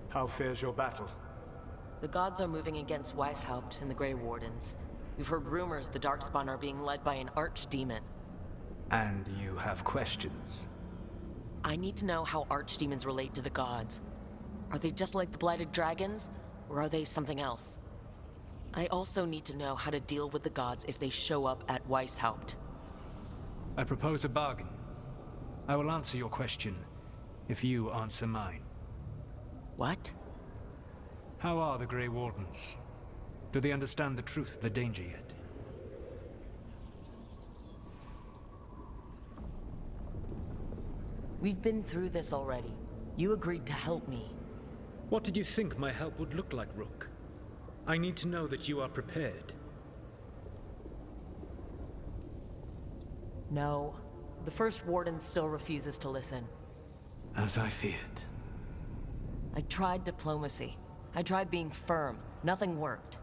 How fares your battle? The gods are moving against Weishaupt and the Grey Wardens. We've heard rumors the Darkspawn are being led by an archdemon. And you have questions? I need to know how archdemons relate to the gods. Are they just like the Blighted Dragons, or are they something else? I also need to know how to deal with the gods if they show up at Weishaupt. I propose a bargain. I will answer your question if you answer mine. What? How are the Grey Wardens? Do they understand the truth of the danger yet? We've been through this already. You agreed to help me. What did you think my help would look like, Rook? I need to know that you are prepared. No. The First Warden still refuses to listen. As I feared. I tried diplomacy. I tried being firm. Nothing worked.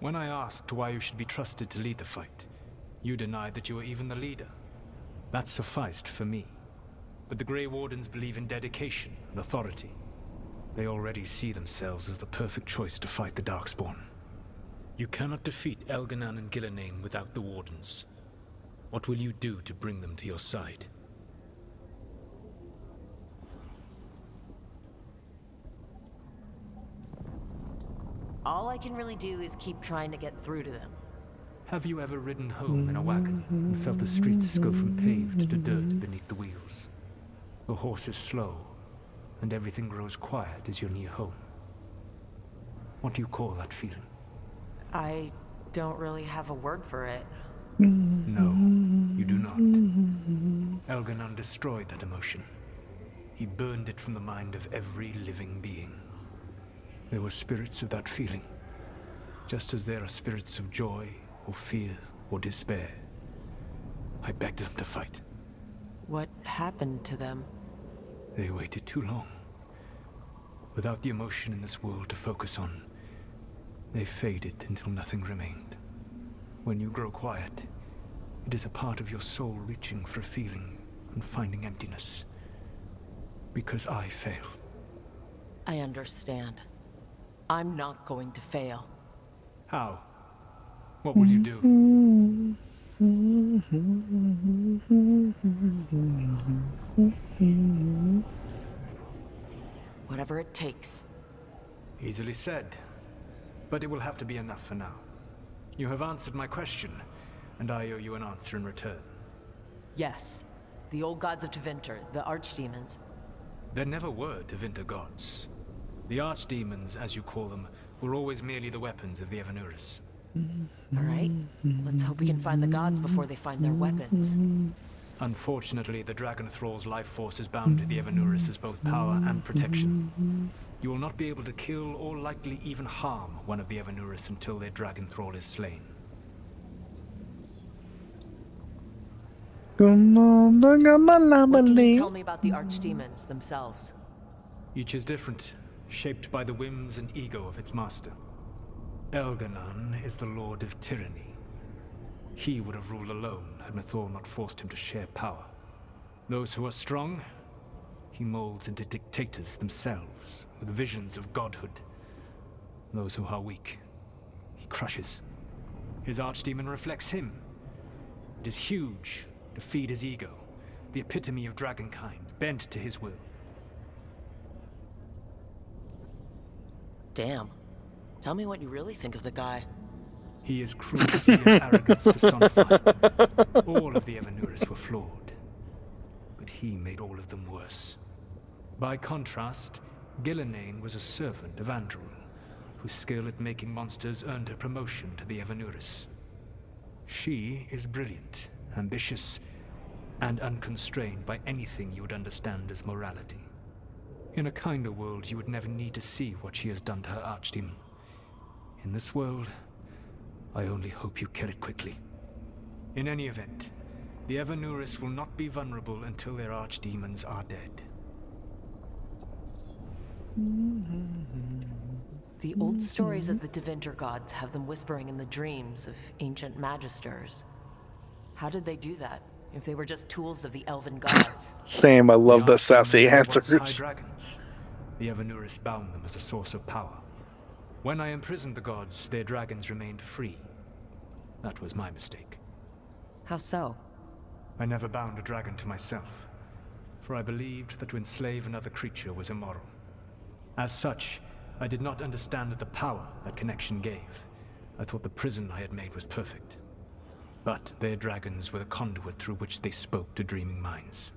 When I asked why you should be trusted to lead the fight, you denied that you were even the leader. That sufficed for me. But the Grey Wardens believe in dedication and authority. They already see themselves as the perfect choice to fight the Darkspawn. You cannot defeat Elganan and Gillenane without the Wardens. What will you do to bring them to your side? All I can really do is keep trying to get through to them. Have you ever ridden home in a wagon and felt the streets go from paved to dirt beneath the wheels? The horse is slow, and everything grows quiet as you're near home. What do you call that feeling? I don't really have a word for it. No, you do not. Elganan destroyed that emotion. He burned it from the mind of every living being. There were spirits of that feeling, just as there are spirits of joy, or fear, or despair. I begged them to fight. What happened to them? They waited too long. Without the emotion in this world to focus on, they faded until nothing remained. When you grow quiet, it is a part of your soul reaching for a feeling and finding emptiness. Because I failed. I understand. I'm not going to fail. How? What will you do? Whatever it takes. Easily said. But it will have to be enough for now. You have answered my question, and I owe you an answer in return. Yes. The old gods of Tevinter, the archdemons. There never were Tevinter gods. The archdemons, as you call them, were always merely the weapons of the Evanuris. All right. Let's hope we can find the gods before they find their weapons. Unfortunately, the Dragon Thrall's life force is bound to the Evanuris as both power and protection. You will not be able to kill or likely even harm one of the Evanuris until their Dragon Thrall is slain. What can you tell me about the archdemons themselves? Each is different, shaped by the whims and ego of its master. Elganan is the Lord of Tyranny. He would have ruled alone had Mythor not forced him to share power. Those who are strong, he molds into dictators themselves, with visions of godhood. Those who are weak, he crushes. His archdemon reflects him. It is huge, to feed his ego, the epitome of dragonkind, bent to his will. Damn. Tell me what you really think of the guy. He is cruelty and arrogance personified. All of the Evanuris were flawed, but he made all of them worse. By contrast, Gillenane was a servant of Andrul, whose skill at making monsters earned her promotion to the Evanuris. She is brilliant, ambitious, and unconstrained by anything you would understand as morality. In a kinder world, you would never need to see what she has done to her archdemon, In this world, I only hope you kill it quickly. In any event, the Evanuris will not be vulnerable until their archdemons are dead. The old stories of the Devinter gods have them whispering in the dreams of ancient magisters. How did they do that, if they were just tools of the elven gods? Same, I love the sassy Archdemons were once high answers. dragons. The Evanuris bound them as a source of power. When I imprisoned the gods, their dragons remained free. That was my mistake. How so? I never bound a dragon to myself, for I believed that to enslave another creature was immoral. As such, I did not understand the power that connection gave. I thought the prison I had made was perfect. But their dragons were the conduit through which they spoke to dreaming minds.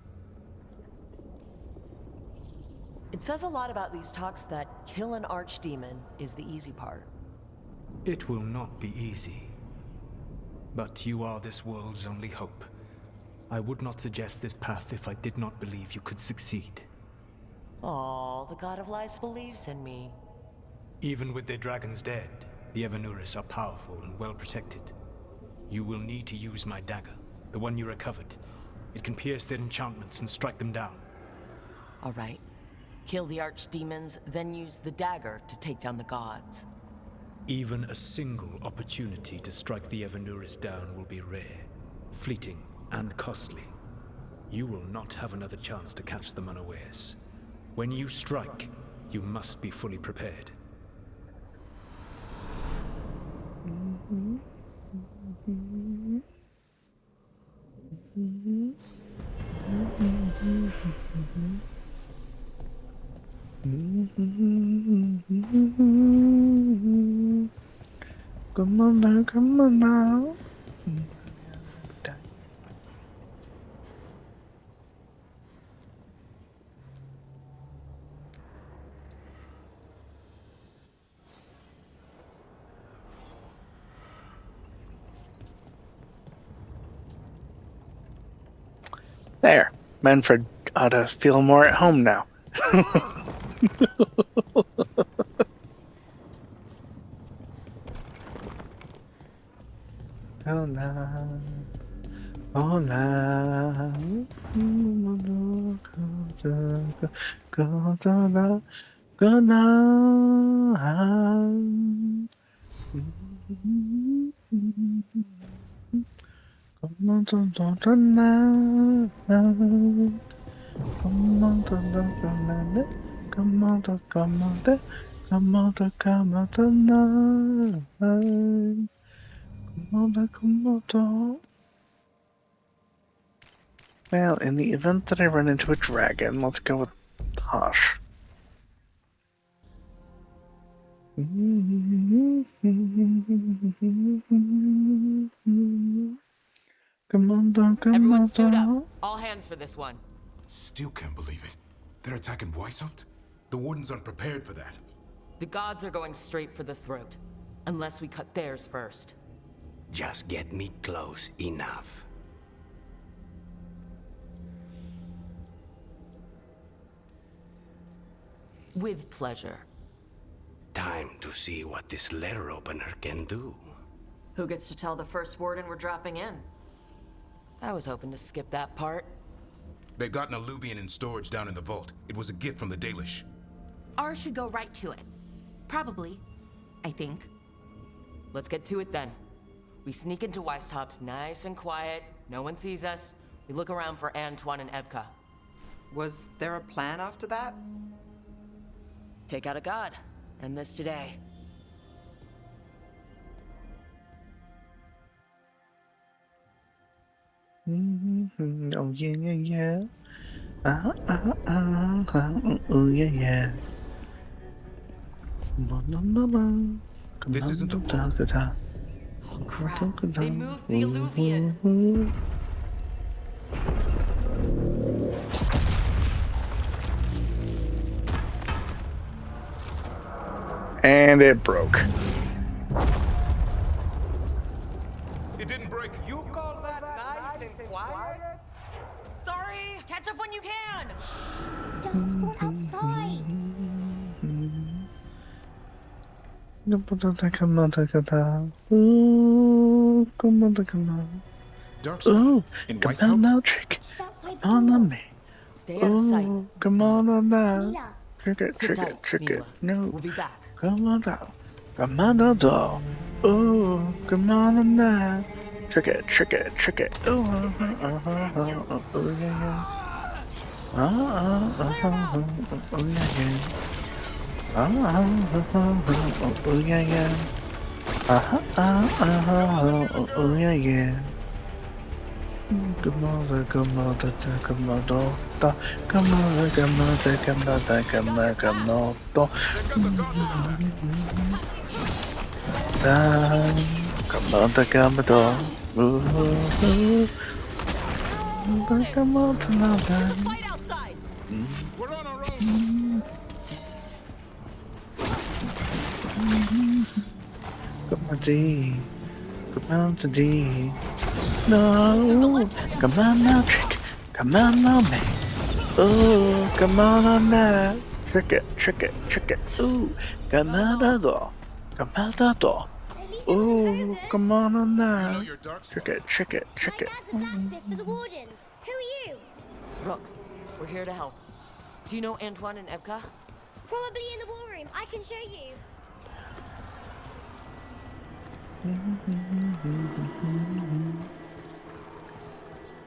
It says a lot about these talks that kill an archdemon is the easy part. It will not be easy. But you are this world's only hope. I would not suggest this path if I did not believe you could succeed. Aw, the God of Lies believes in me. Even with their dragons dead, the Evanuris are powerful and well protected. You will need to use my dagger, the one you recovered. It can pierce their enchantments and strike them down. All right. Kill the archdemons, then use the dagger to take down the gods. Even a single opportunity to strike the Evanuris down will be rare, fleeting, and costly. You will not have another chance to catch them unawares. When you strike, you must be fully prepared. Come on now, come on now. There, Manfred ought to feel more at home now. Hola, hola, Well, in the event that I run into a dragon, let's go with Tosh. Come on down, come Everyone on suit down. up. All hands for this one. Still can't believe it. They're attacking Weishaupt? The Wardens aren't prepared for that. The gods are going straight for the throat. Unless we cut theirs first. Just get me close enough. With pleasure. Time to see what this letter opener can do. Who gets to tell the first warden we're dropping in? I was hoping to skip that part. They got an alluvian in storage down in the vault. It was a gift from the Dalish. R should go right to it. Probably. I think. Let's get to it then. We sneak into Weishaupt nice and quiet. No one sees us. We look around for Antoine and Evka. Was there a plan after that? Take out a god. End this today. Oh yeah, yeah, yeah. Oh yeah, yeah. This isn't the vault. Oh crap! They moved the alluvian. And it broke. It didn't break. You call that nice and quiet? Sorry! Catch up when you can! Don't spawn outside. Darkspawn in Weishaupt? Trick. On me. Stay out of sight. Come on now. Mila. Trick it, Sit trick tight, it, trick it. Mila. No. We'll be back. Come on now. Come on now. Oh, come on now. Trick it, trick it, trick it. Oh, yeah, yeah. Oh, yeah, yeah. Oh, yeah, yeah. Oh, yeah, yeah. Come on, come on, come on, come on, come on, come on, come on, come on, come on, come on, come on, Fight outside. We're on our own. Come on, D. Come on, D. No, come on now, trick. Come on now, man. Oh, come on now. Trick it, trick it, trick it. Ooh, come on now. Come on now. Oh, come on now. Trick it, trick it, trick it. My dad's a blacksmith for the Wardens. Who are you? Rook, we're here to help. Do you know Antoine and Evka? Probably in the war room. I can show you.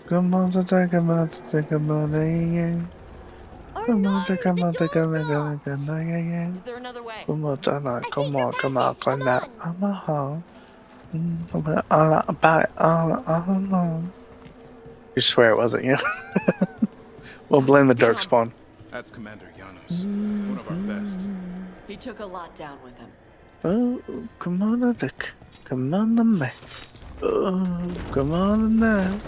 Come on, come on, come on, yeah. Come on, come on, come on, come on, yeah. Is there another way? Come on, come on, come on, come on, come on. I'm a home. All about it, all along. You swear it wasn't you? We'll blame the Darkspawn. That's Commander Janos, one of our best. He took a lot down with him. Oh, come on, Dick. Come on, man. Oh, come on now.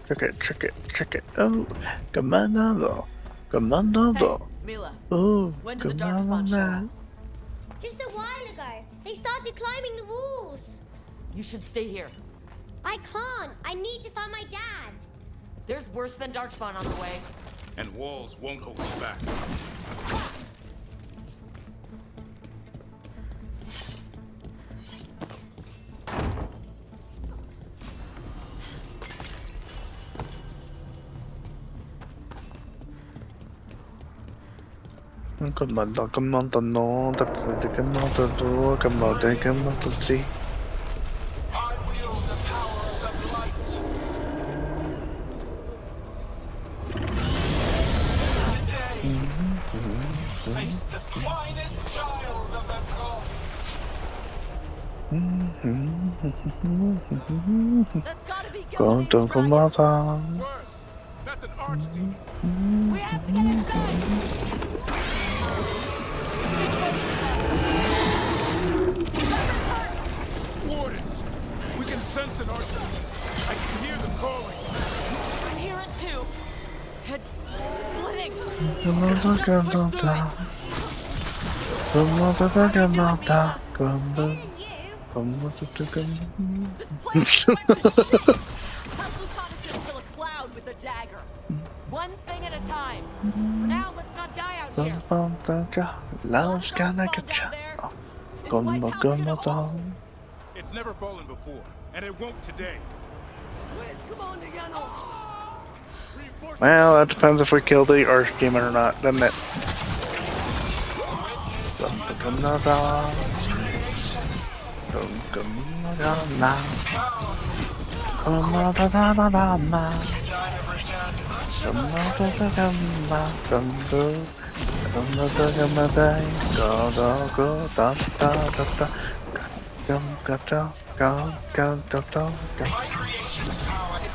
Trick it, trick it, trick it. Oh, come on now. Come on now. Hey, Mila. Oh, When did the come Darkspawn on show now. up? Just a while ago, they started climbing the walls. You should stay here. I can't. I need to find my dad. There's worse than Darkspawn on the way. And walls won't hold us back. Come on, come on, come on, come on, come on, come on, see. I wield the power of the blight. Today, you face the finest child of the gods. That's gotta be Come on, Worse, that's an archdemon. We have to get inside. Wardens! We can sense an archdemon. I can hear them calling. I hear it too. It's splitting. come on, come on, come on, come on. This place is shit. Council taught us to kill a cloud with a dagger. One thing at a time. For now, let's not die out here. Love's gonna get you. It's never fallen before, and it won't today. Where's Commander Janos? Well, that depends if we kill the Archdemon or not, doesn't it?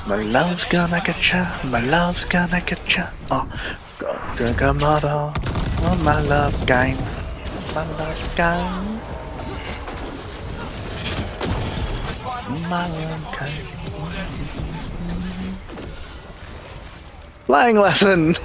My love's gonna get ya, my love's gonna get ya. Oh, go drink a motto on my love game, my love game, my love game. Flying lesson.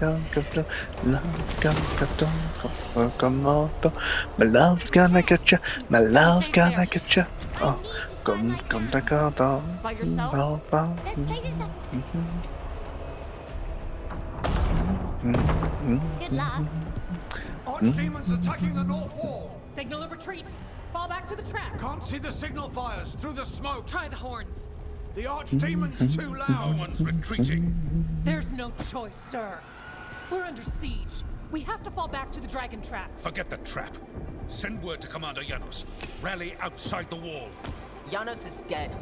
My love's gonna get you. My love's gonna get you. Oh, come to go. By yourself? There's places that... Good luck. Archdemons attacking the north wall. Signal a retreat. Fall back to the trap. Can't see the signal fires through the smoke. Try the horns. The Archdemon's too loud. No one's retreating. There's no choice, sir. We're under siege. We have to fall back to the dragon trap. Forget the trap. Send word to Commander Janos. Rally outside the wall. Janos is dead.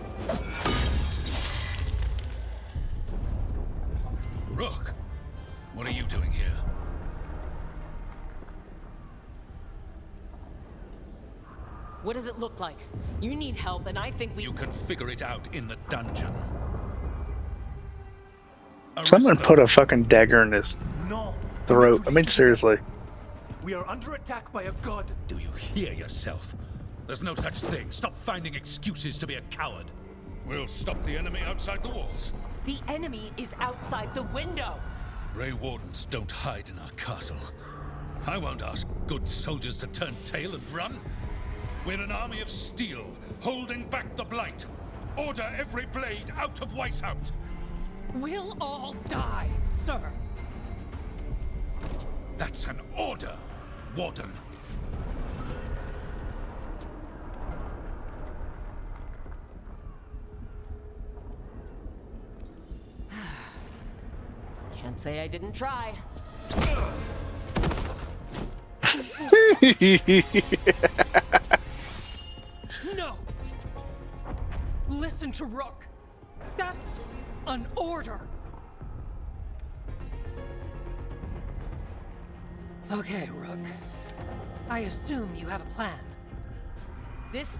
Rook, what are you doing here? What does it look like? You need help, and I think we... You can figure it out in the dungeon. Someone put a fucking dagger in his throat. I mean, seriously. We are under attack by a god. Do you hear yourself? There's no such thing. Stop finding excuses to be a coward. We'll stop the enemy outside the walls. The enemy is outside the window. Grey Wardens don't hide in our castle. I won't ask good soldiers to turn tail and run. We're an army of steel, holding back the blight. Order every blade out of Weishaupt. We'll all die, sir. That's an order, Warden. Can't say I didn't try. No! Listen to Rook. That's an order. Okay, Rook. I assume you have a plan. This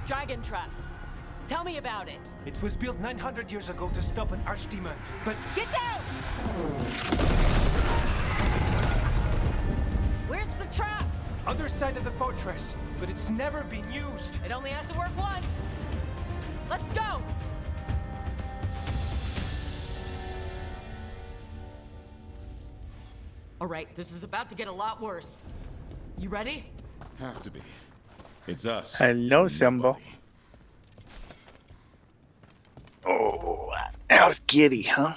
dragon trap. Tell me about it. It was built 900 years ago to stop an archdemon, but... Get down! Where's the trap? Other side of the fortress, but it's never been used. It only has to work once. Let's go! All right, this is about to get a lot worse. You ready? Have to be. It's us. Hello, Simba. Oh, that was giddy, huh?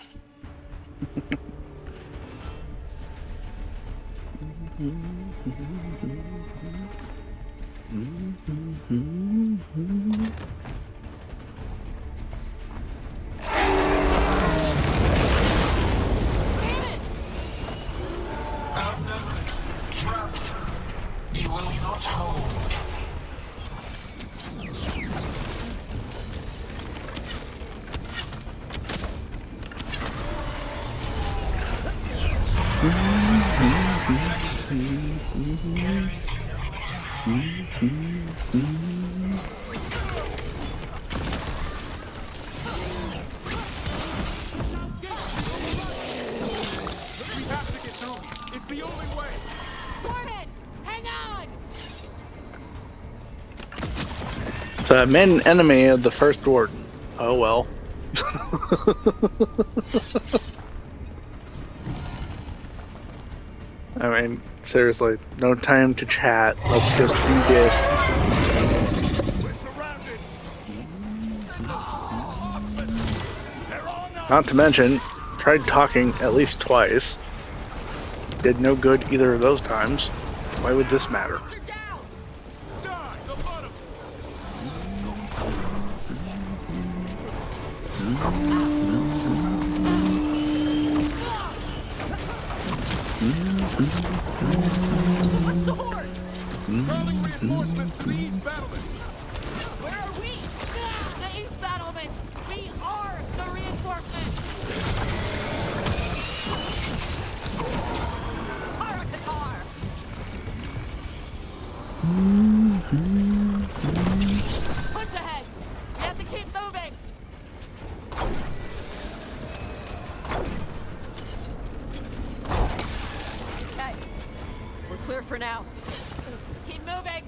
You will not hold. So I'm an enemy of the first warden. Oh well. I mean, seriously, no time to chat. Let's just do this. Not to mention, tried talking at least twice. Did no good either of those times. Why would this matter? What's the horde? Calling reinforcements to the east battlements. Where are we? The east battlements. We are the reinforcements. Tarakatar. Punch ahead. You have to keep moving. Okay. We're clear for now. Keep moving.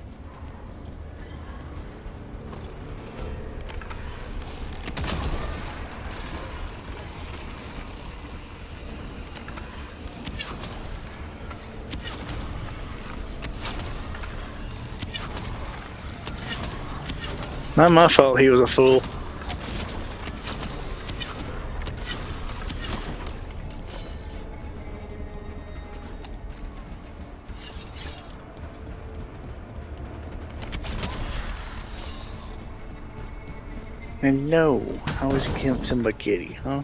Not my fault he was a fool. Hello, how is Captain Spaghetti, huh?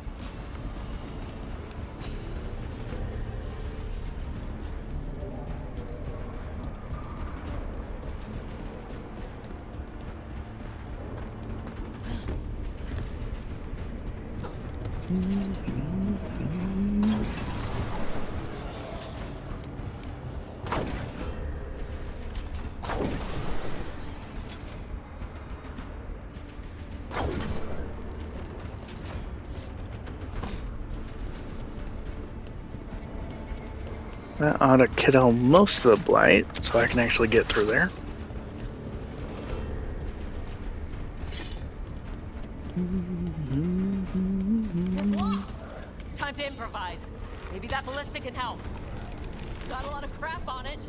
That ought to kill most of the blight, so I can actually get through there. Time to improvise. Maybe that ballista can help. Got a lot of crap on it.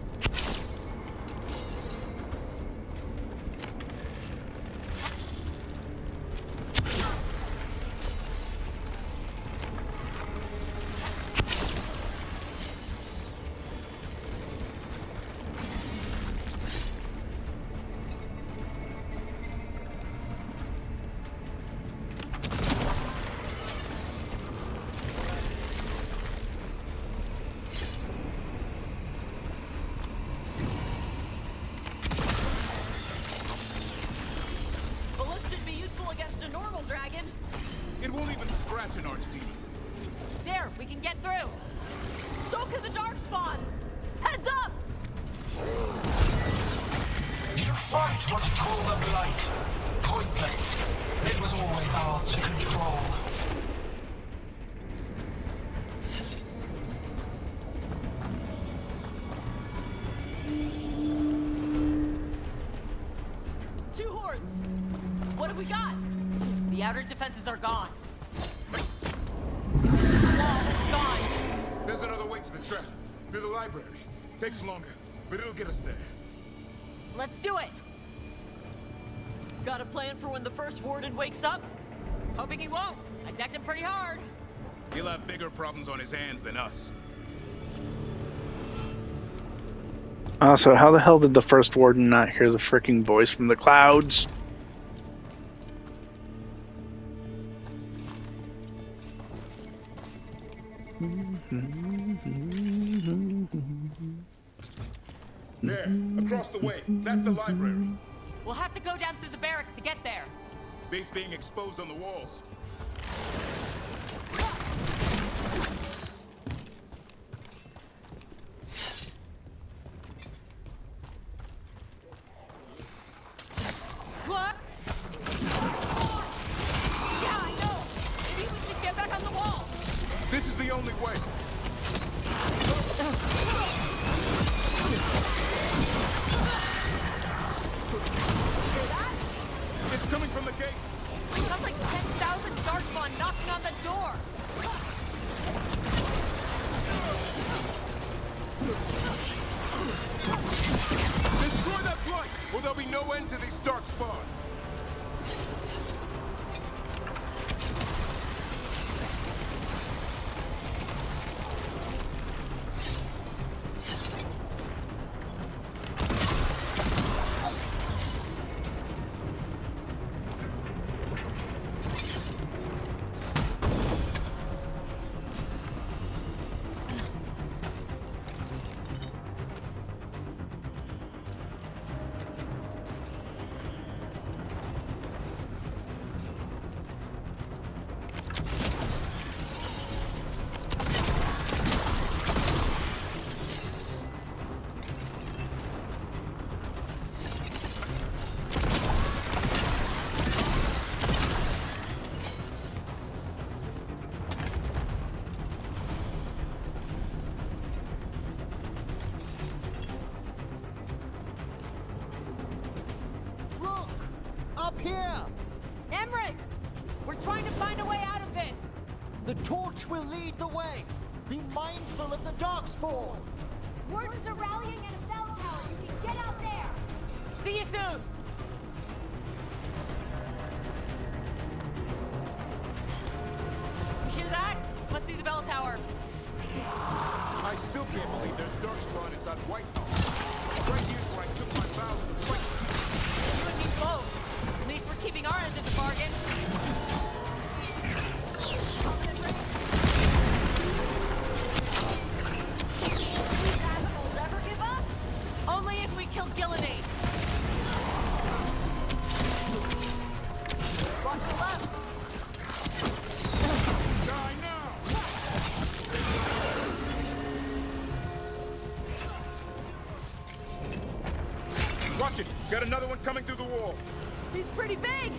It won't even scratch an archdemon. There, we can get through. So can the darkspawn. Heads up! You fight what you call the blight. Pointless. It was always ours to control. Two hordes. What have we got? The outer defenses are gone. The wall is gone. There's another way to the trap. Through the library. Takes longer, but it'll get us there. Let's do it. Got a plan for when the first warden wakes up? Hoping he won't. I decked him pretty hard. He'll have bigger problems on his hands than us. Also, how the hell did the first warden not hear the freaking voice from the clouds? There, across the way. That's the library. We'll have to go down through the barracks to get there. Beats being exposed on the walls. What? Yeah, I know. Maybe we should get back on the wall. This is the only way. It's coming from the gate. Sounds like 10,000 darkspawn knocking on the door. Destroy that blight, or there'll be no end to these darkspawn. Up here! Emmerich! We're trying to find a way out of this! The torch will lead the way! Be mindful of the darkspawn! Wardens are rallying at a bell tower. You can get out there! See you soon! hear that? Must be the bell tower. I still can't believe there's darkspawn inside Weishaupt. Right here's where I took my vows to fight. You and me both. At least we're keeping our end of the bargain. These assholes ever give up? Only if we kill Gillenade. Watch the left. Die now! Watch it! Got another one coming through the wall. He's pretty big.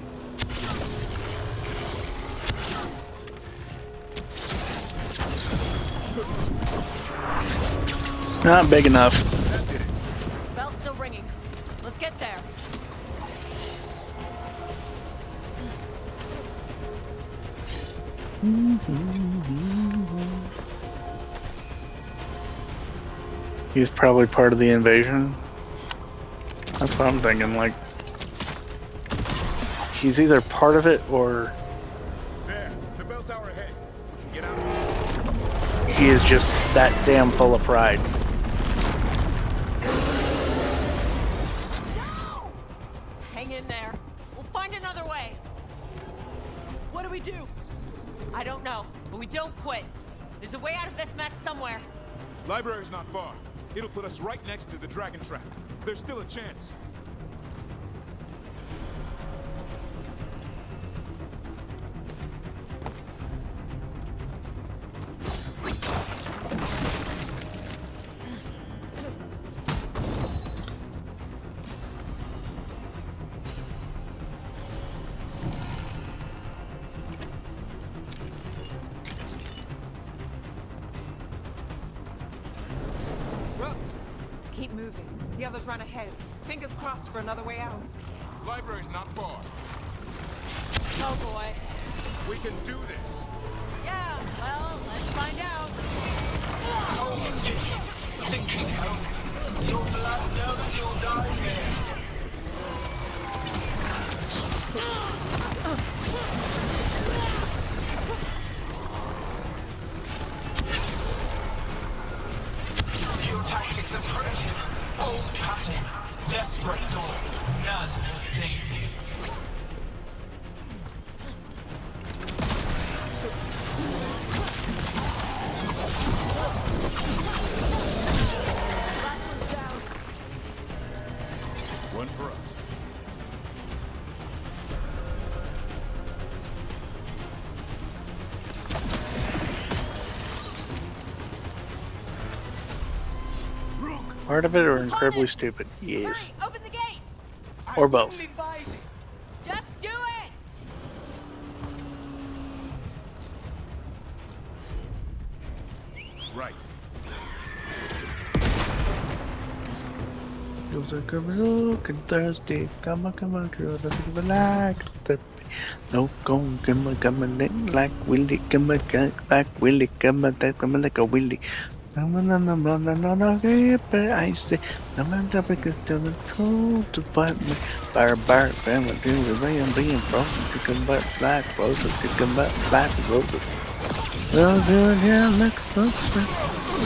Not big enough. Bell's still ringing. Let's get there. He's probably part of the invasion. That's what I'm thinking, like, he's either part of it or There, the bell tower ahead. We can get out of this. he is just that damn full of pride. Hang in there. We'll find another way. What do we do? I don't know, but we don't quit. There's a way out of this mess somewhere. Library's not far. It'll put us right next to the dragon trap. There's still a chance. Keep moving. The others run ahead. Fingers crossed for another way out. Library's not far. Oh boy. We can do this. Yeah, well, let's find out. Cold sticky, sinking hope. Your blood knows you'll die here. Your tactics are primitive. Old patterns. Desperate doors. None will save you. One for us. Part of it or incredibly stupid? Yes. Open the gate. Or both. Just do it. Right. Feels like a looking thirsty. Come on, girl, don't relax. No, come in like Willy, come like Willy, come like a Willy. I say, I'm the cold to fight me. Bar, family, do the way I'm being frozen. To come back black roses, to come back black roses. Oh, good, yeah, look so sweet.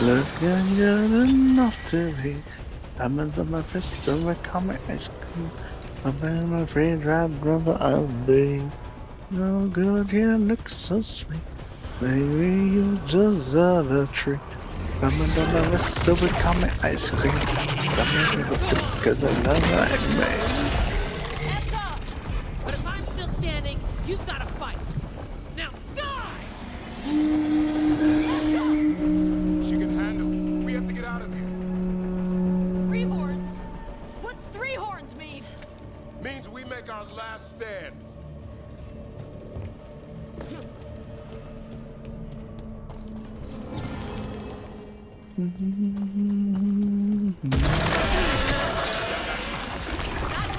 Look good enough to be. Diamonds on my fist, so I call me ice cream. I'm in my friend, drive brother, I'll be. Oh, good, yeah, look so sweet. Maybe you deserve a treat. I'm on my wrist, so we call me ice cream. Because I love like me. But if I'm still standing, you've got to fight. Now die! She can handle it. We have to get out of here. 3 horns? What's 3 horns mean? Means we make our last stand. Not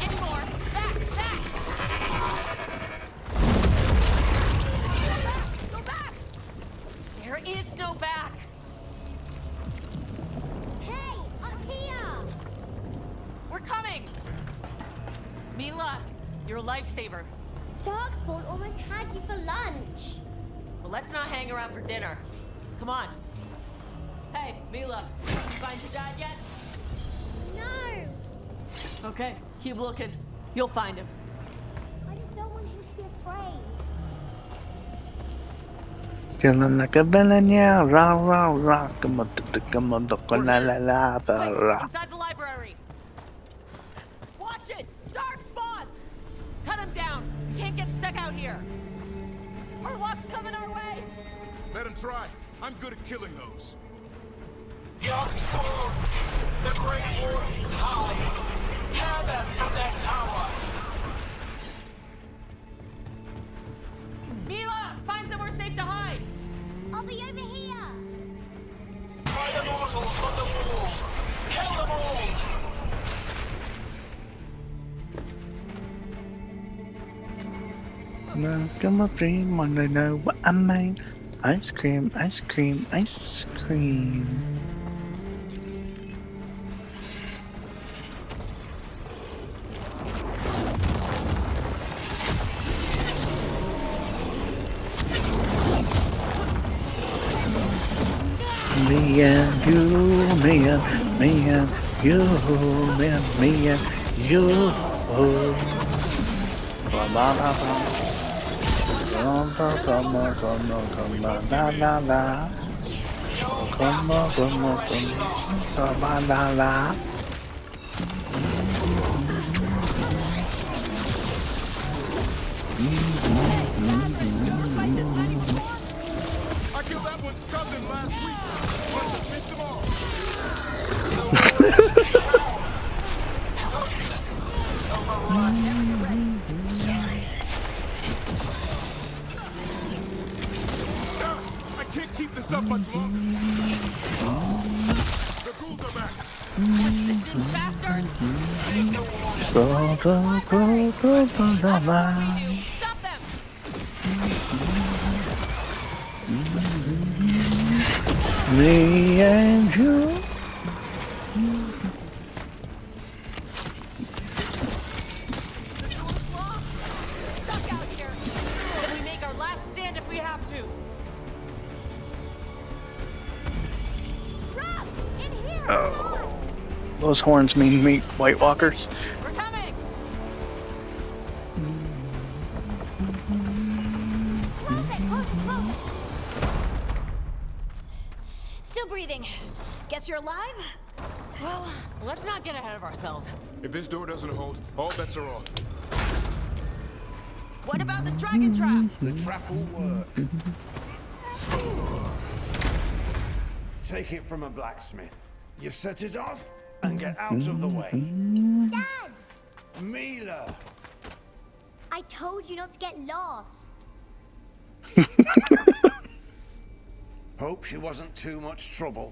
anymore. Back. Go back. There is no back. Hey, up here! We're coming. Mila, you're a lifesaver. Darkspawn almost had you for lunch. A but let's not hang around for dinner. Come on. Hey, Mila, you find your dad yet? No! Okay, keep looking. You'll find him. I don't want him to be afraid. Feeling like a billionaire, rah rah rah, come on, la la la, Quick, inside the library. Watch it! Dark spawn! Cut him down. Can't get stuck out here. Murloc's coming our way. Let him try. I'm good at killing those. Darkspawn! The Great Wardens hide! Tear them from their tower! Mila, find somewhere safe to hide. I'll be over here! Find the mortals on the walls! Kill them all! Welcome a dream, wanna know what I mean? Ice cream, ice cream, ice cream. Me and you, me and you, me and you. Come on, la la la. Come on, la la. I killed that one's cousin last week. Must have missed them all. I can't keep this up much longer. The ghouls are back. Bastards! Stop them! Me and you. Stuck out here. Then we make our last stand if we have to. Rob! In here! Oh, those horns mean meat, White Walkers. We're coming! Still breathing. Guess you're alive? Well, let's not get ahead of ourselves. If this door doesn't hold, all bets are off. What about the dragon trap? The trap will work. Take it from a blacksmith. You set it off and get out of the way. Dad! Mila! I told you not to get lost. Hope she wasn't too much trouble.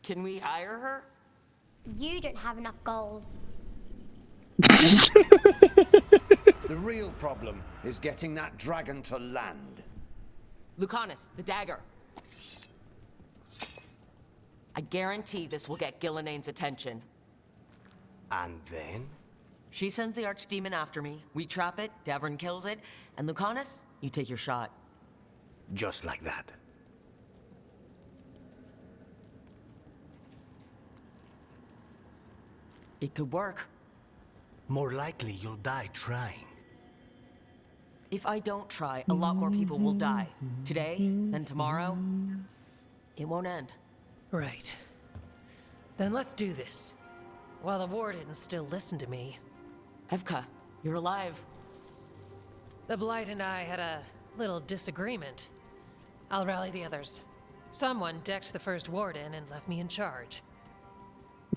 Can we hire her? You don't have enough gold. The real problem is getting that dragon to land. Lucanus, the dagger. I guarantee this will get Gillinane's attention. And then? She sends the archdemon after me, we trap it, Davern kills it, and Lucanus, you take your shot. Just like that. It could work. More likely you'll die trying. If I don't try, a lot more people will die. Today, then tomorrow, it won't end. Right. Then let's do this. While the wardens still listen to me. Evka, you're alive. The Blight and I had a little disagreement. I'll rally the others. Someone decked the first warden and left me in charge.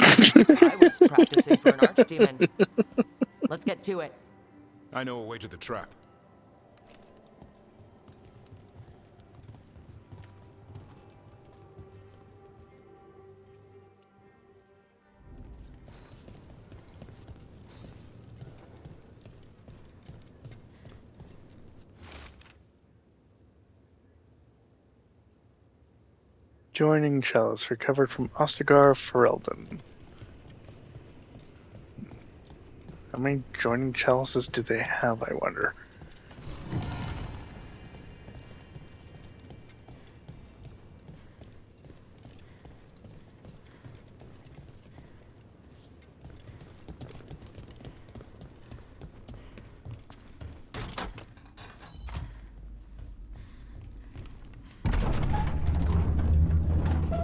I was practicing for an archdemon. Let's get to it. I know a way to the trap. Joining shells recovered from Ostagar Ferelden. many joining chalices do they have, I wonder?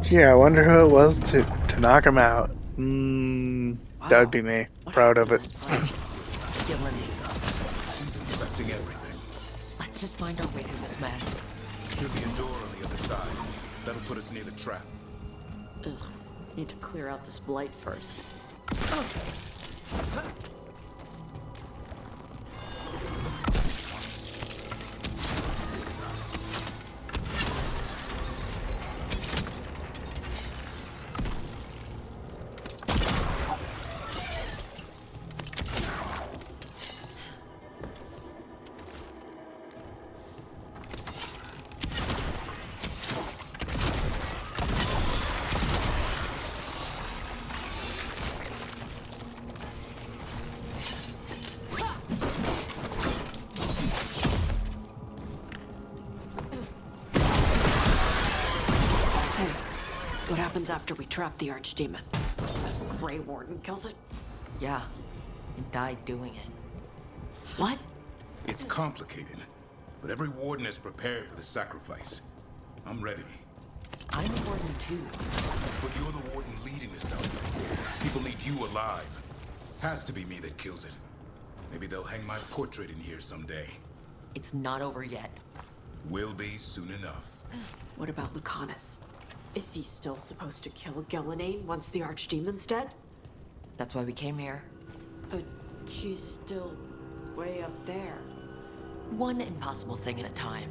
Yeah, I wonder who it was to knock him out. That would be me. Proud of it. She's infecting everything. Let's just find our way through this mess. Should be a door on the other side. That'll put us near the trap. Ugh. Need to clear out this blight first. What happens after we trap the Archdemon? Grey Warden kills it? Yeah, and died doing it. What? It's complicated, but every warden is prepared for the sacrifice. I'm ready. I'm a warden too. But you're the warden leading this outfit. People need you alive. Has to be me that kills it. Maybe they'll hang my portrait in here someday. It's not over yet. Will be soon enough. What about Lucanus? Is he still supposed to kill Gillenane once the Archdemon's dead? That's why we came here. But she's still way up there. One impossible thing at a time.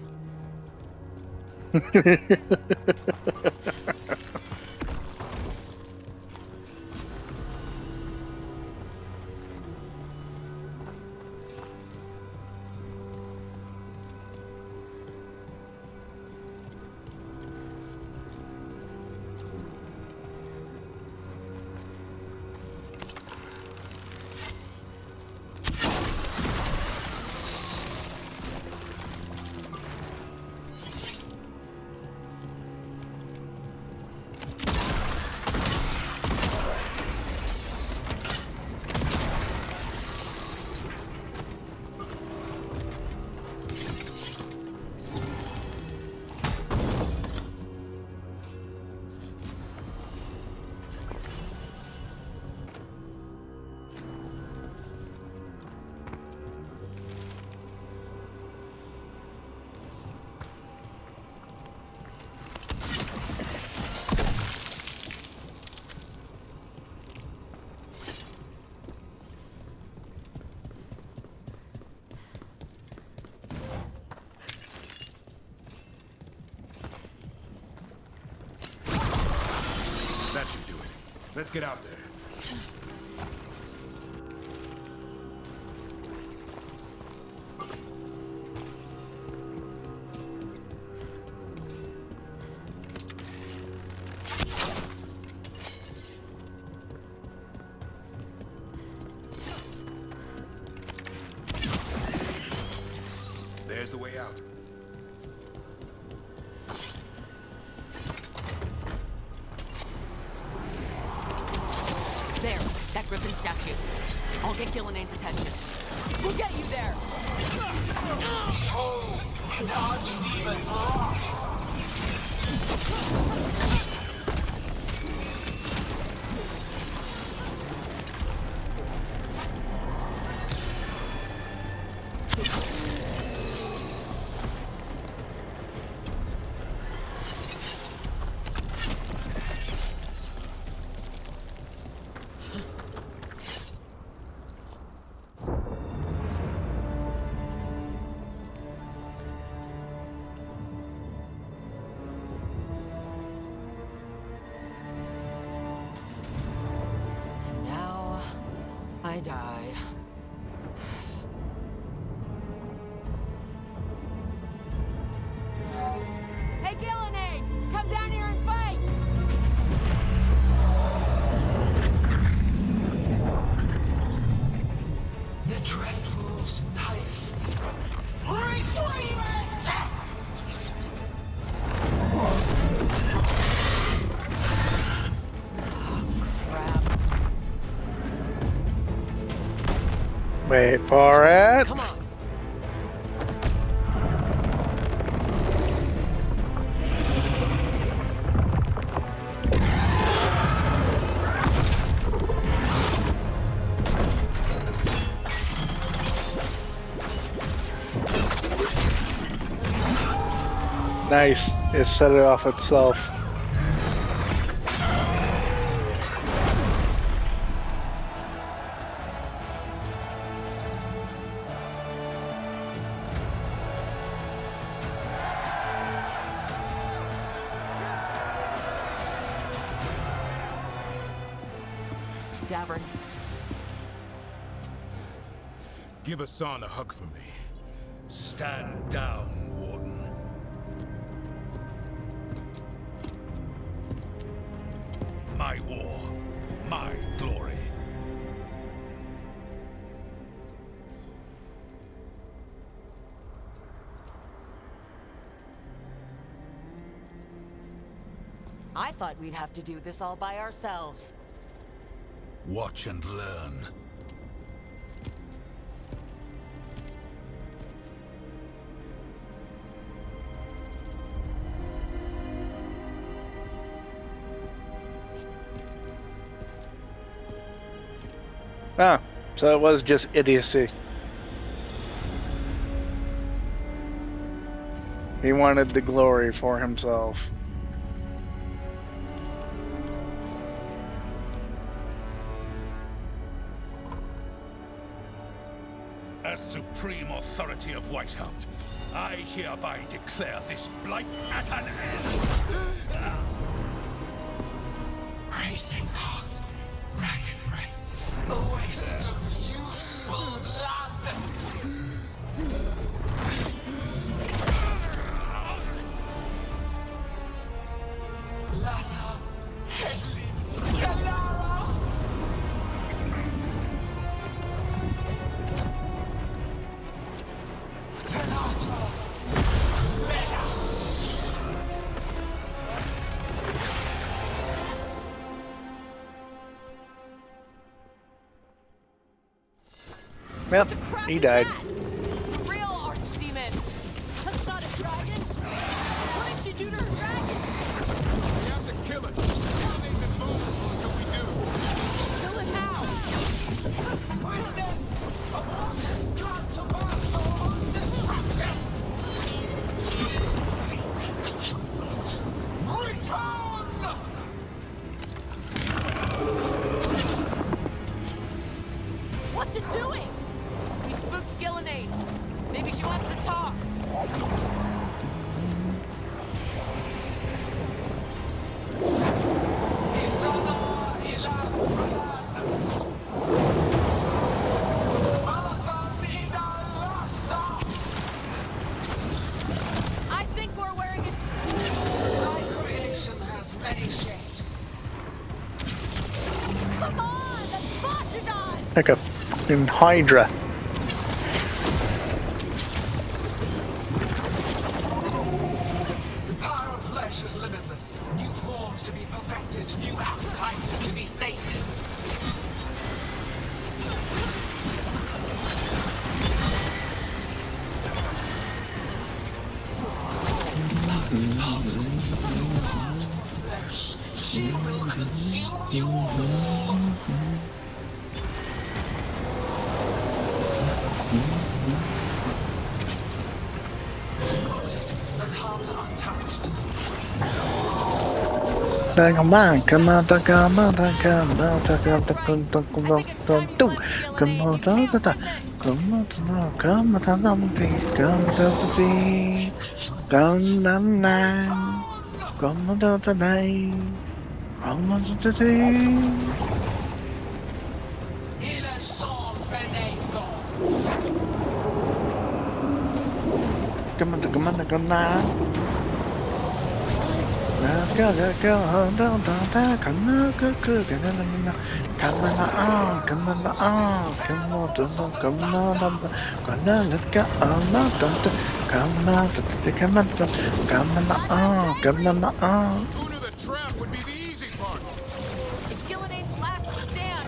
That should do it. Let's get out there. There's the way out. There, that Griffin statue. I'll get Gillenane's attention. We'll get you there! Oh, the Archdemon's rock! I die. Hey, Gillenane! Come down here and fight! devil's knife. Retrieve it! Wait for it. Come on. Nice. It set it off itself. Davern. Give Hassan a hug for me. Stand down, Warden. My war, my glory. I thought we'd have to do this all by ourselves. Watch and learn. Ah, so it was just idiocy. He wanted the glory for himself. As supreme authority of Whitehound, I hereby declare this blight at an end. Racing heart, ragged breath, a waste of useful blood. Lassa, Hedley, Galara. Penata, Melas. Yep, he died. Real archdemon. That's not a dragon. What did you do to her dragon? We have to kill it. Nothing can move until we do. Kill it how? Witness of what controversial destruction. Return! What's it doing? We spooked Gillenade. Maybe she wants to talk. I think we're wearing it. My creation has many shapes. Come on, that's Botchodon! Like a fucking Hydra. The power of flesh is limitless. New forms to be perfected, new appetites to be sated. Flesh, she will consume you all. The hearts are untouched. Come on, come on, come on, come on, come on, come on, Il est sans fenêtre. Trap would be the easy part. It's Gillidane's last stand.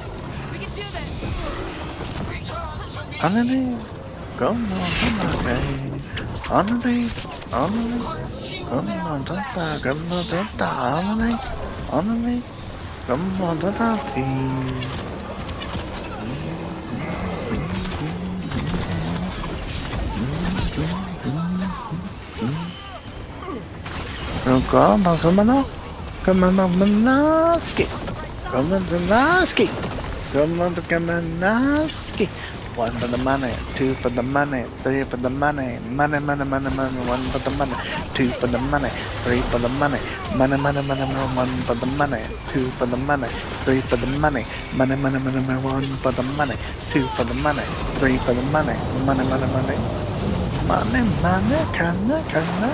We can do this. Underneath, come on, okay. Underneath, come on, come on, underneath, come on, Come on, Manaski. Come on, Manaski. Come on, Manaski. One for the money, two for the money, three for the money, money, money, money, money, one for the money, two for the money, three for the money, money, money, money, money, one for the money, two for the money, three for the money, money, money, money, money, one for the money, two for the money, three for the money, money, money, money, money, money, canna, canna.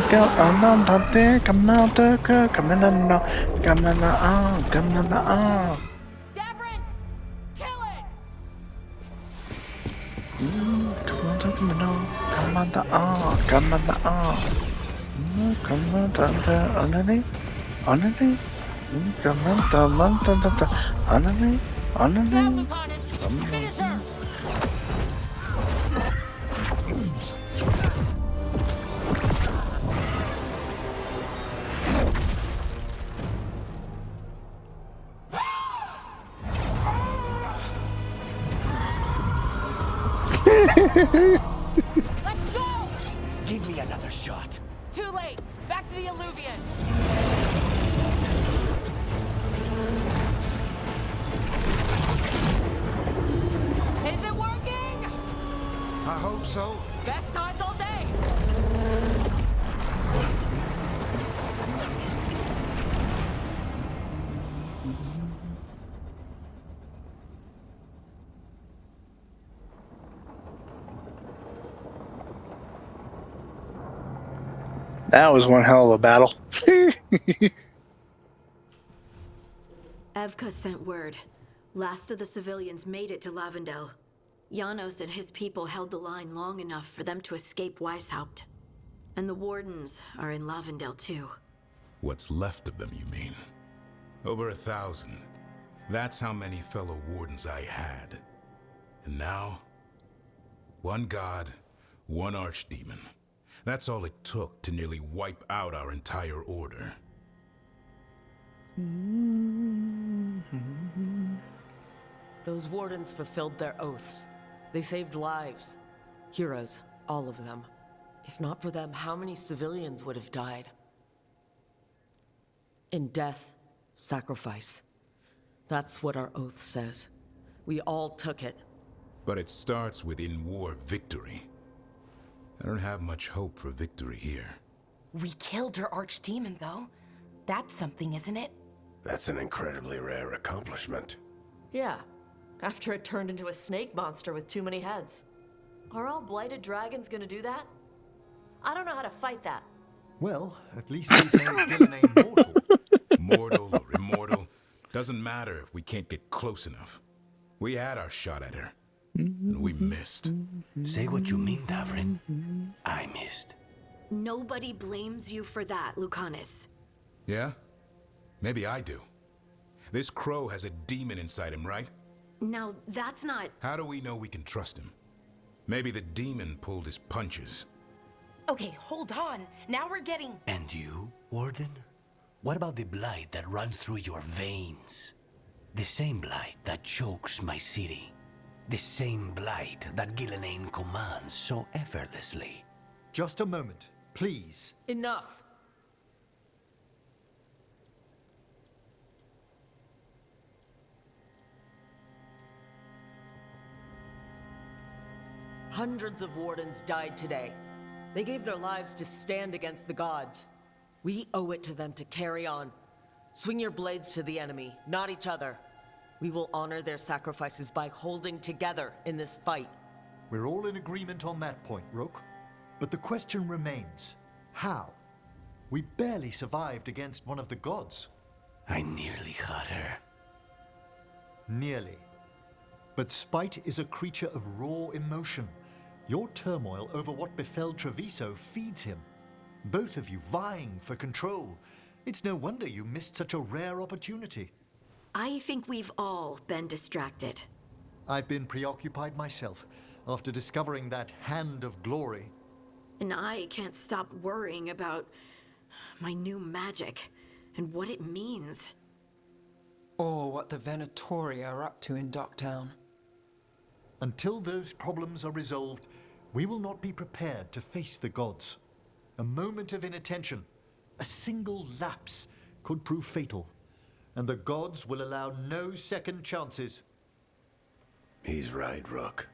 Go on, come on, come on, Davrin, kill it! Finish her! Let's go! Give me another shot. Too late. Back to the Illuvian. Is it working? I hope so. Best times all day. That was one hell of a battle. Evka sent word. Last of the civilians made it to Lavendel. Janos and his people held the line long enough for them to escape Weishaupt. And the Wardens are in Lavendel too. What's left of them, you mean? Over 1,000. That's how many fellow Wardens I had. And now, one god, one archdemon. That's all it took to nearly wipe out our entire order. Those Wardens fulfilled their oaths. They saved lives. Heroes, all of them. If not for them, how many civilians would have died? In death, sacrifice. That's what our oath says. We all took it. But it starts with in-war victory. I don't have much hope for victory here. We killed her archdemon, though. That's something, isn't it? That's an incredibly rare accomplishment. Yeah, after it turned into a snake monster with too many heads. Are all blighted dragons gonna do that? I don't know how to fight that. Well, at least we made Gillinane mortal. Mortal or immortal, doesn't matter if we can't get close enough. We had our shot at her, and we missed. Say what you mean, Davrin. I missed. Nobody blames you for that, Lucanus. Yeah? Maybe I do. This crow has a demon inside him, right? Now, that's not... How do we know we can trust him? Maybe the demon pulled his punches. Okay, hold on. Now we're getting... And you, Warden? What about the blight that runs through your veins? The same blight that chokes my city. The same blight that Gillinane commands so effortlessly. Just a moment, please. Enough. Hundreds of Wardens died today. They gave their lives to stand against the gods. We owe it to them to carry on. Swing your blades to the enemy, not each other. We will honor their sacrifices by holding together in this fight. We're all in agreement on that point, Rook. But the question remains, how? We barely survived against one of the gods. I nearly had her. Nearly. But spite is a creature of raw emotion. Your turmoil over what befell Treviso feeds him. Both of you vying for control. It's no wonder you missed such a rare opportunity. I think we've all been distracted. I've been preoccupied myself after discovering that hand of glory. And I can't stop worrying about my new magic and what it means. Or what the Venatori are up to in Docktown. Until those problems are resolved, we will not be prepared to face the gods. A moment of inattention, a single lapse, could prove fatal. And the gods will allow no second chances. He's right, Rook.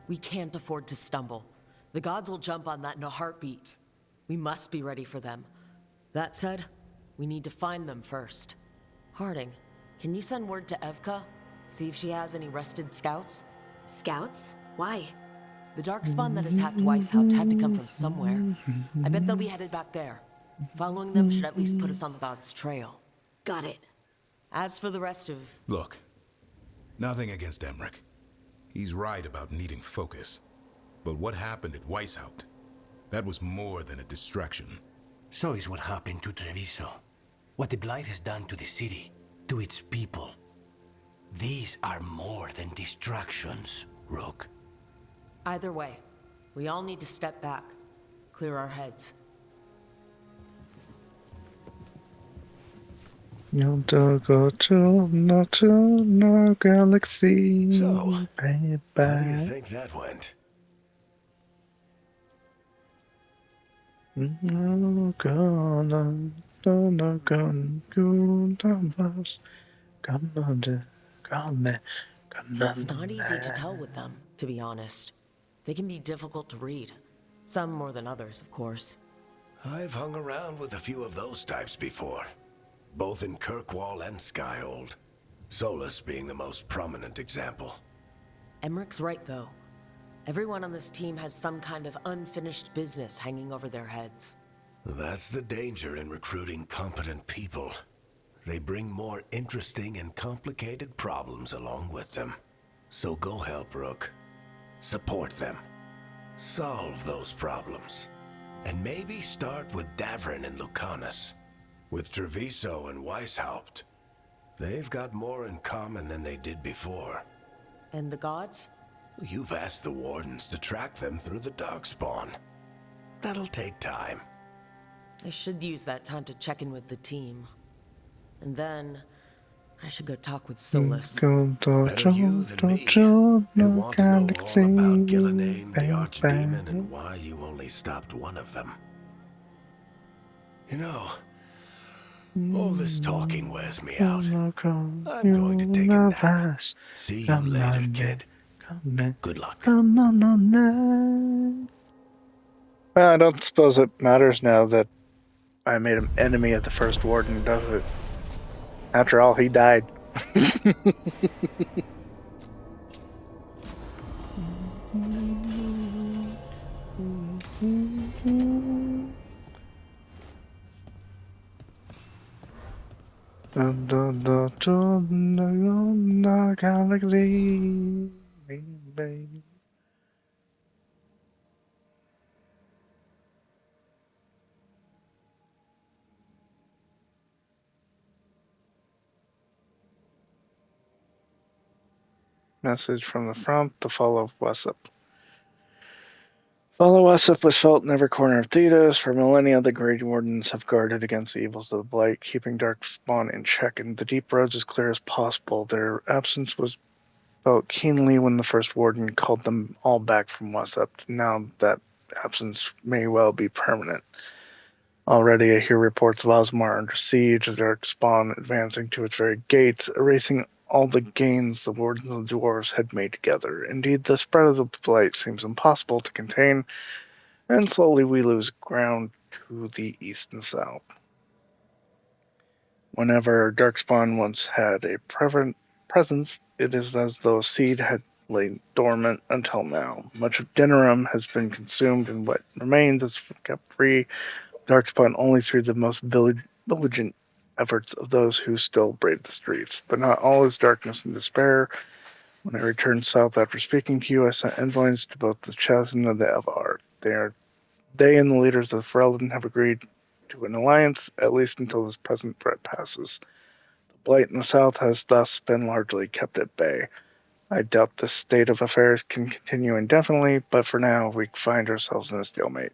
We can't afford to stumble. The gods will jump on that in a heartbeat. We must be ready for them. That said, we need to find them first. Harding, can you send word to Evka? See if she has any rested scouts? Scouts? Why? The darkspawn that attacked Weishaupt had to come from somewhere. I bet they'll be headed back there. Following them should at least put us on the god's trail. Got it. As for the rest of... Look, nothing against Emmerich. He's right about needing focus. But what happened at Weishaupt? That was more than a distraction. So is what happened to Treviso. What the Blight has done to the city, to its people. These are more than distractions, Rook. Either way, we all need to step back, clear our heads. You'll go to no galaxy. So, baby. how do you think that went? No gonna, no gonna, It's not easy to tell with them, to be honest. They can be difficult to read. Some more than others, of course. I've hung around with a few of those types before. Both in Kirkwall and Skyhold. Solus being the most prominent example. Emmerich's right, though. Everyone on this team has some kind of unfinished business hanging over their heads. That's the danger in recruiting competent people. They bring more interesting and complicated problems along with them. So go help Rook. Support them. Solve those problems. And maybe start with Davrin and Lucanus. With Treviso and Weishaupt. They've got more in common than they did before. And the gods? You've asked the Wardens to track them through the Darkspawn. That'll take time. I should use that time to check in with the team. And then, I should go talk with Solus. Better you than me. I want to know all about Gillenane, the Archdemon, and why you only stopped one of them. You know, all this talking wears me out. I'm going to take a nap. See you later, kid. Good luck. Well, I don't suppose it matters now that I made him enemy of the first warden, does it? After all, he died. Galaxy, baby. Message from the front, the fall of Wessup. Fall of Wessup was felt in every corner of Thetis. For millennia, the Grey Wardens have guarded against the evils of the Blight, keeping Darkspawn in check and the deep roads as clear as possible. Their absence was felt keenly when the first Warden called them all back from Wessup. Now that absence may well be permanent. Already I hear reports of Osmar under siege, the Darkspawn advancing to its very gates, erasing all the gains the wardens and the dwarves had made together. Indeed, the spread of the blight seems impossible to contain, and slowly we lose ground to the east and south. Whenever Darkspawn once had a presence, it is as though a seed had lain dormant until now. Much of Denerim has been consumed, and what remains is kept free, Darkspawn only through the most diligent efforts of those who still brave the streets. But not all is darkness and despair. When I returned south after speaking to you, I sent envoys to both the Chasm and the Evar. They and the leaders of Ferelden have agreed to an alliance, at least until this present threat passes. The blight in the south has thus been largely kept at bay. I doubt this state of affairs can continue indefinitely, but for now we find ourselves in a stalemate.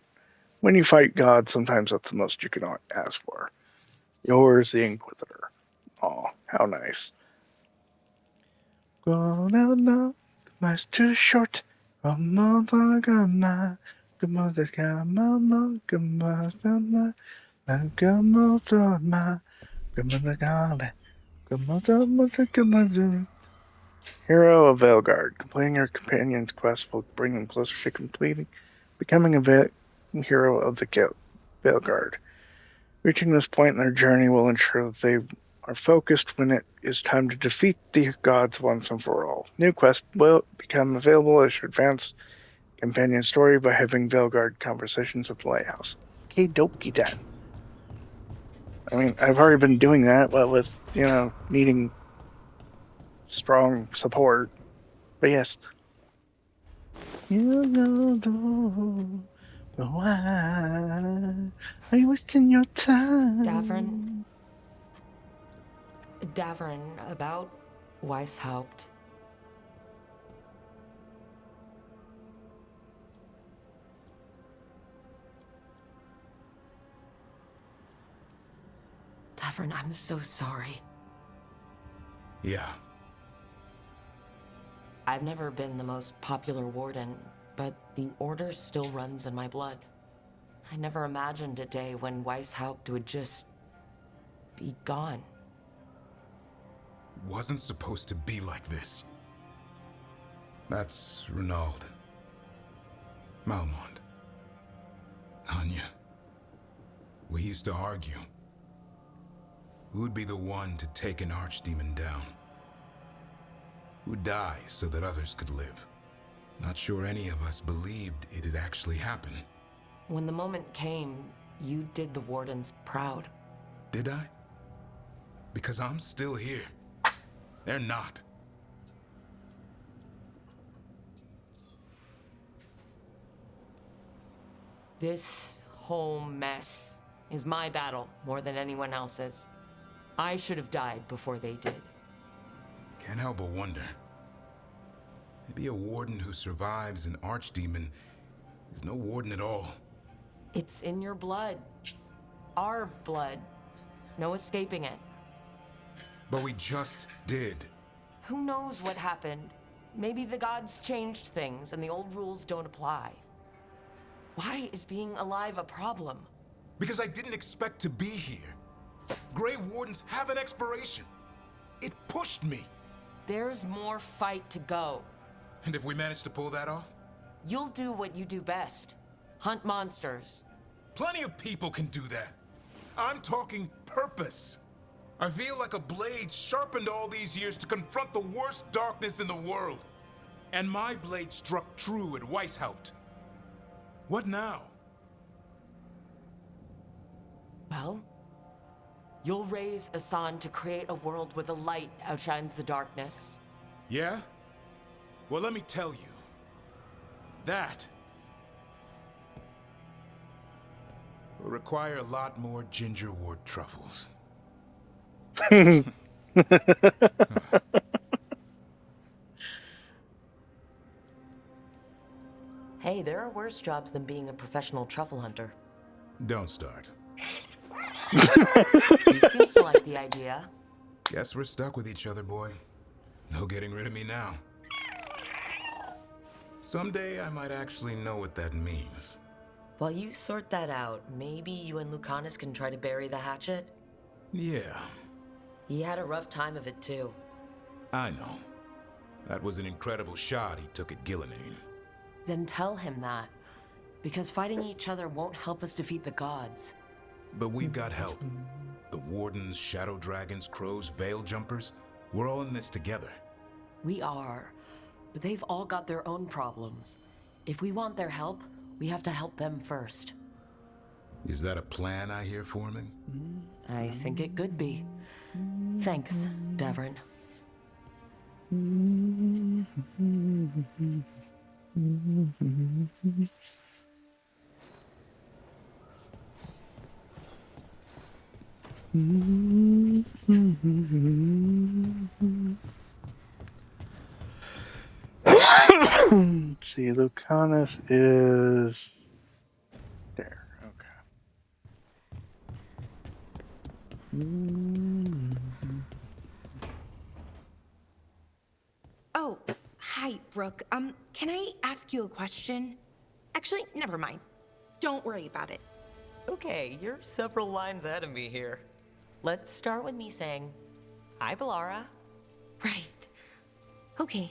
When you fight God, sometimes that's the most you can ask for. Yours, the Inquisitor. Aw, how nice. Life's too short. Hero of Veilguard. Completing your companion's quest will bring them closer to becoming a hero of the Veilguard. Reaching this point in their journey will ensure that they are focused when it is time to defeat the gods once and for all. New quests will become available as you advance companion story by having Veilguard conversations with the lighthouse. Okay, dokie then. I mean, I've already been doing that, but with, needing strong support. But yes. Why are you wasting your time? Davrin, about Weishaupt. Davrin, I'm so sorry. Yeah. I've never been the most popular warden, but the order still runs in my blood. I never imagined a day when Weishaupt would just be gone. Wasn't supposed to be like this. That's Renaud. Malmont. Anya. We used to argue. Who'd be the one to take an archdemon down? Who'd die so that others could live? Not sure any of us believed it'd actually happen. When the moment came, you did the wardens proud. Did I? Because I'm still here. They're not. This whole mess is my battle more than anyone else's. I should have died before they did. Can't help but wonder. Maybe a warden who survives an archdemon is no warden at all. It's in your blood. Our blood. No escaping it. But we just did. Who knows what happened? Maybe the gods changed things and the old rules don't apply. Why is being alive a problem? Because I didn't expect to be here. Grey Wardens have an expiration. It pushed me. There's more fight to go. And if we manage to pull that off? You'll do what you do best. Hunt monsters. Plenty of people can do that. I'm talking purpose. I feel like a blade sharpened all these years to confront the worst darkness in the world. And my blade struck true at Weishaupt. What now? Well, you'll raise a sun to create a world where the light outshines the darkness. Yeah? Well, let me tell you. That will require a lot more gingerwort truffles. Hey, there are worse jobs than being a professional truffle hunter. Don't start. He seems to like the idea. Guess we're stuck with each other, boy. No getting rid of me now. Someday I might actually know what that means. While you sort that out, maybe you and Lucanus can try to bury the hatchet? Yeah. He had a rough time of it too. I know. That was an incredible shot he took at Gillenane. Then tell him that. Because fighting each other won't help us defeat the gods. But we've got help. The Wardens, Shadow Dragons, Crows, Veil Jumpers. We're all in this together. We are. But they've all got their own problems. If we want their help, we have to help them first. Is that a plan I hear forming? I think it could be. Thanks, Davrin. Let's see, Lucanus is there. Okay. Oh, hi, Rook. Can I ask you a question? Actually, never mind. Don't worry about it. Okay, you're several lines ahead of me here. Let's start with me saying, hi, Bellara. Right. Okay.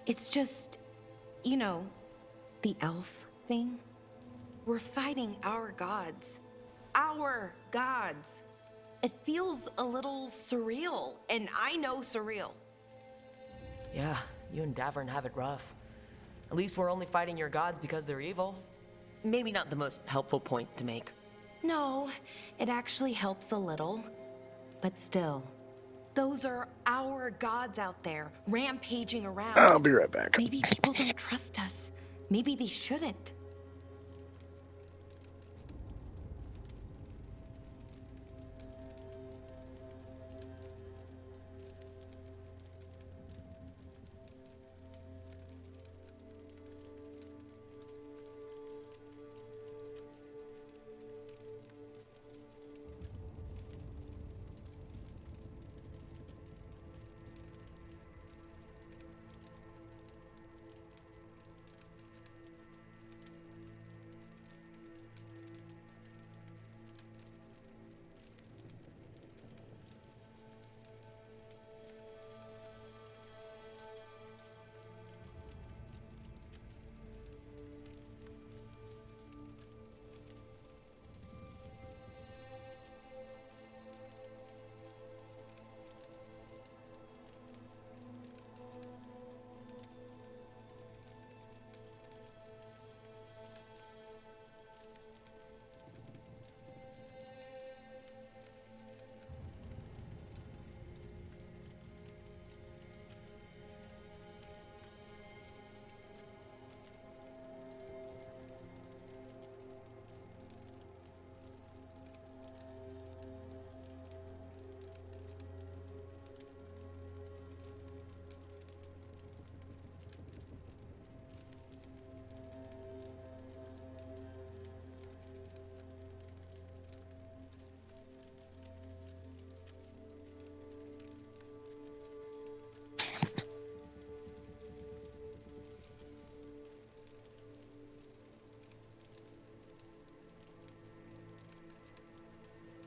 It's just, you know, the elf thing. We're fighting our gods. Our gods. It feels a little surreal, and I know surreal. Yeah, you and Davrin have it rough. At least we're only fighting your gods because they're evil. Maybe not the most helpful point to make. No, it actually helps a little. But still, those are our gods out there, rampaging around. I'll be right back. Maybe people don't trust us. Maybe they shouldn't.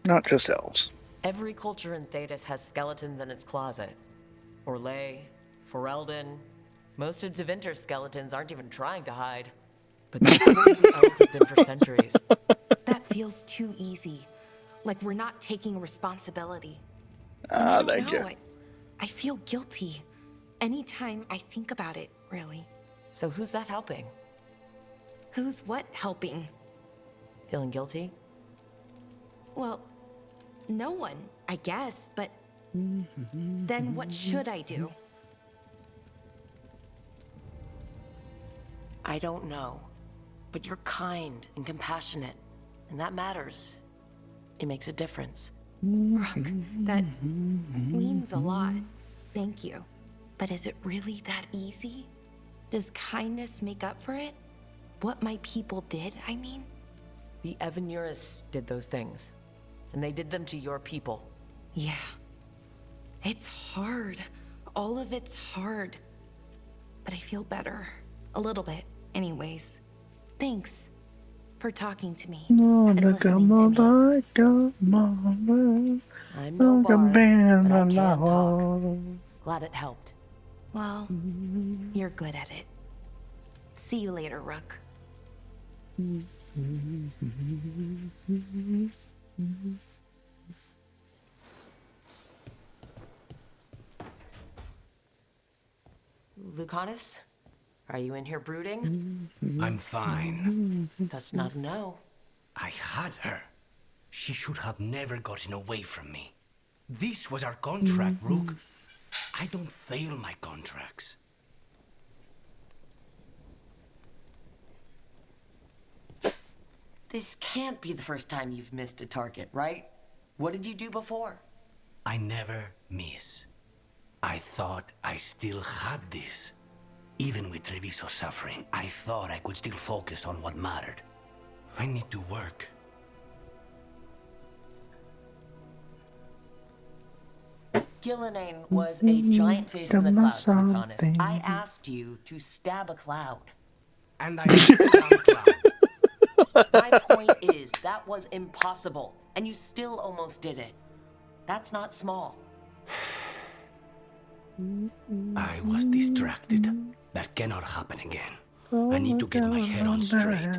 Not just elves. Every culture in Thedas has skeletons in its closet. Orlais, Ferelden. Most of Devinter's skeletons aren't even trying to hide. But that's where the elves have been for centuries. That feels too easy. Like we're not taking responsibility. Thank you. I feel guilty anytime I think about it, really. So who's that helping? Who's what helping? Feeling guilty? Well, no one, I guess, but then what should I do? I don't know. But you're kind and compassionate, and that matters. It makes a difference. Rook, that means a lot. Thank you. But is it really that easy? Does kindness make up for it? What my people did, I mean? The Evanurus did those things, and they did them to your people. Yeah. It's hard. All of it's hard. But I feel better. A little bit, anyways. Thanks for talking to me No, and listening to me. I'm no bard, but I can talk. Glad it helped. Well, you're good at it. See you later, Rook. Lucanus? Are you in here brooding? I'm fine. That's not a no. I had her. She should have never gotten away from me. This was our contract, Rook. I don't fail my contracts. This can't be the first time you've missed a target, right? What did you do before? I never miss. I thought I still had this. Even with Treviso suffering, I thought I could still focus on what mattered. I need to work. Gillenane was a giant face in the clouds, Lucanus. I asked you to stab a cloud. And I still am a cloud. My point is, that was impossible, and you still almost did it. That's not small. I was distracted. That cannot happen again. I need to get my head on straight.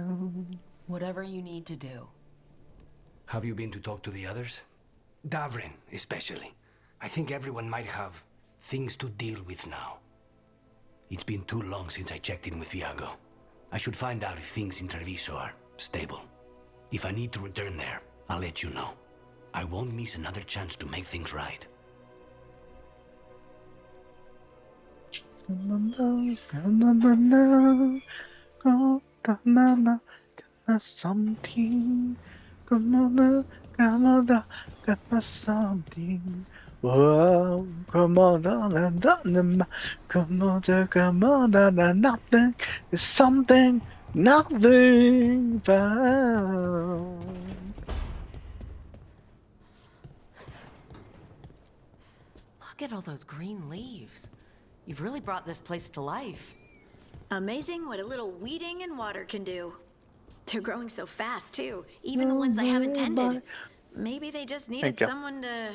Whatever you need to do. Have you been to talk to the others? Davrin, especially. I think everyone might have things to deal with now. It's been too long since I checked in with Viago. I should find out if things in Treviso are stable. If I need to return there, I'll let you know. I won't miss another chance to make things right. Something. Something. Whoa, come on, nothing is something, nothing found. Look at all those green leaves. You've really brought this place to life. Amazing what a little weeding and water can do. They're growing so fast, too. Even the ones I haven't tended. Maybe they just needed someone to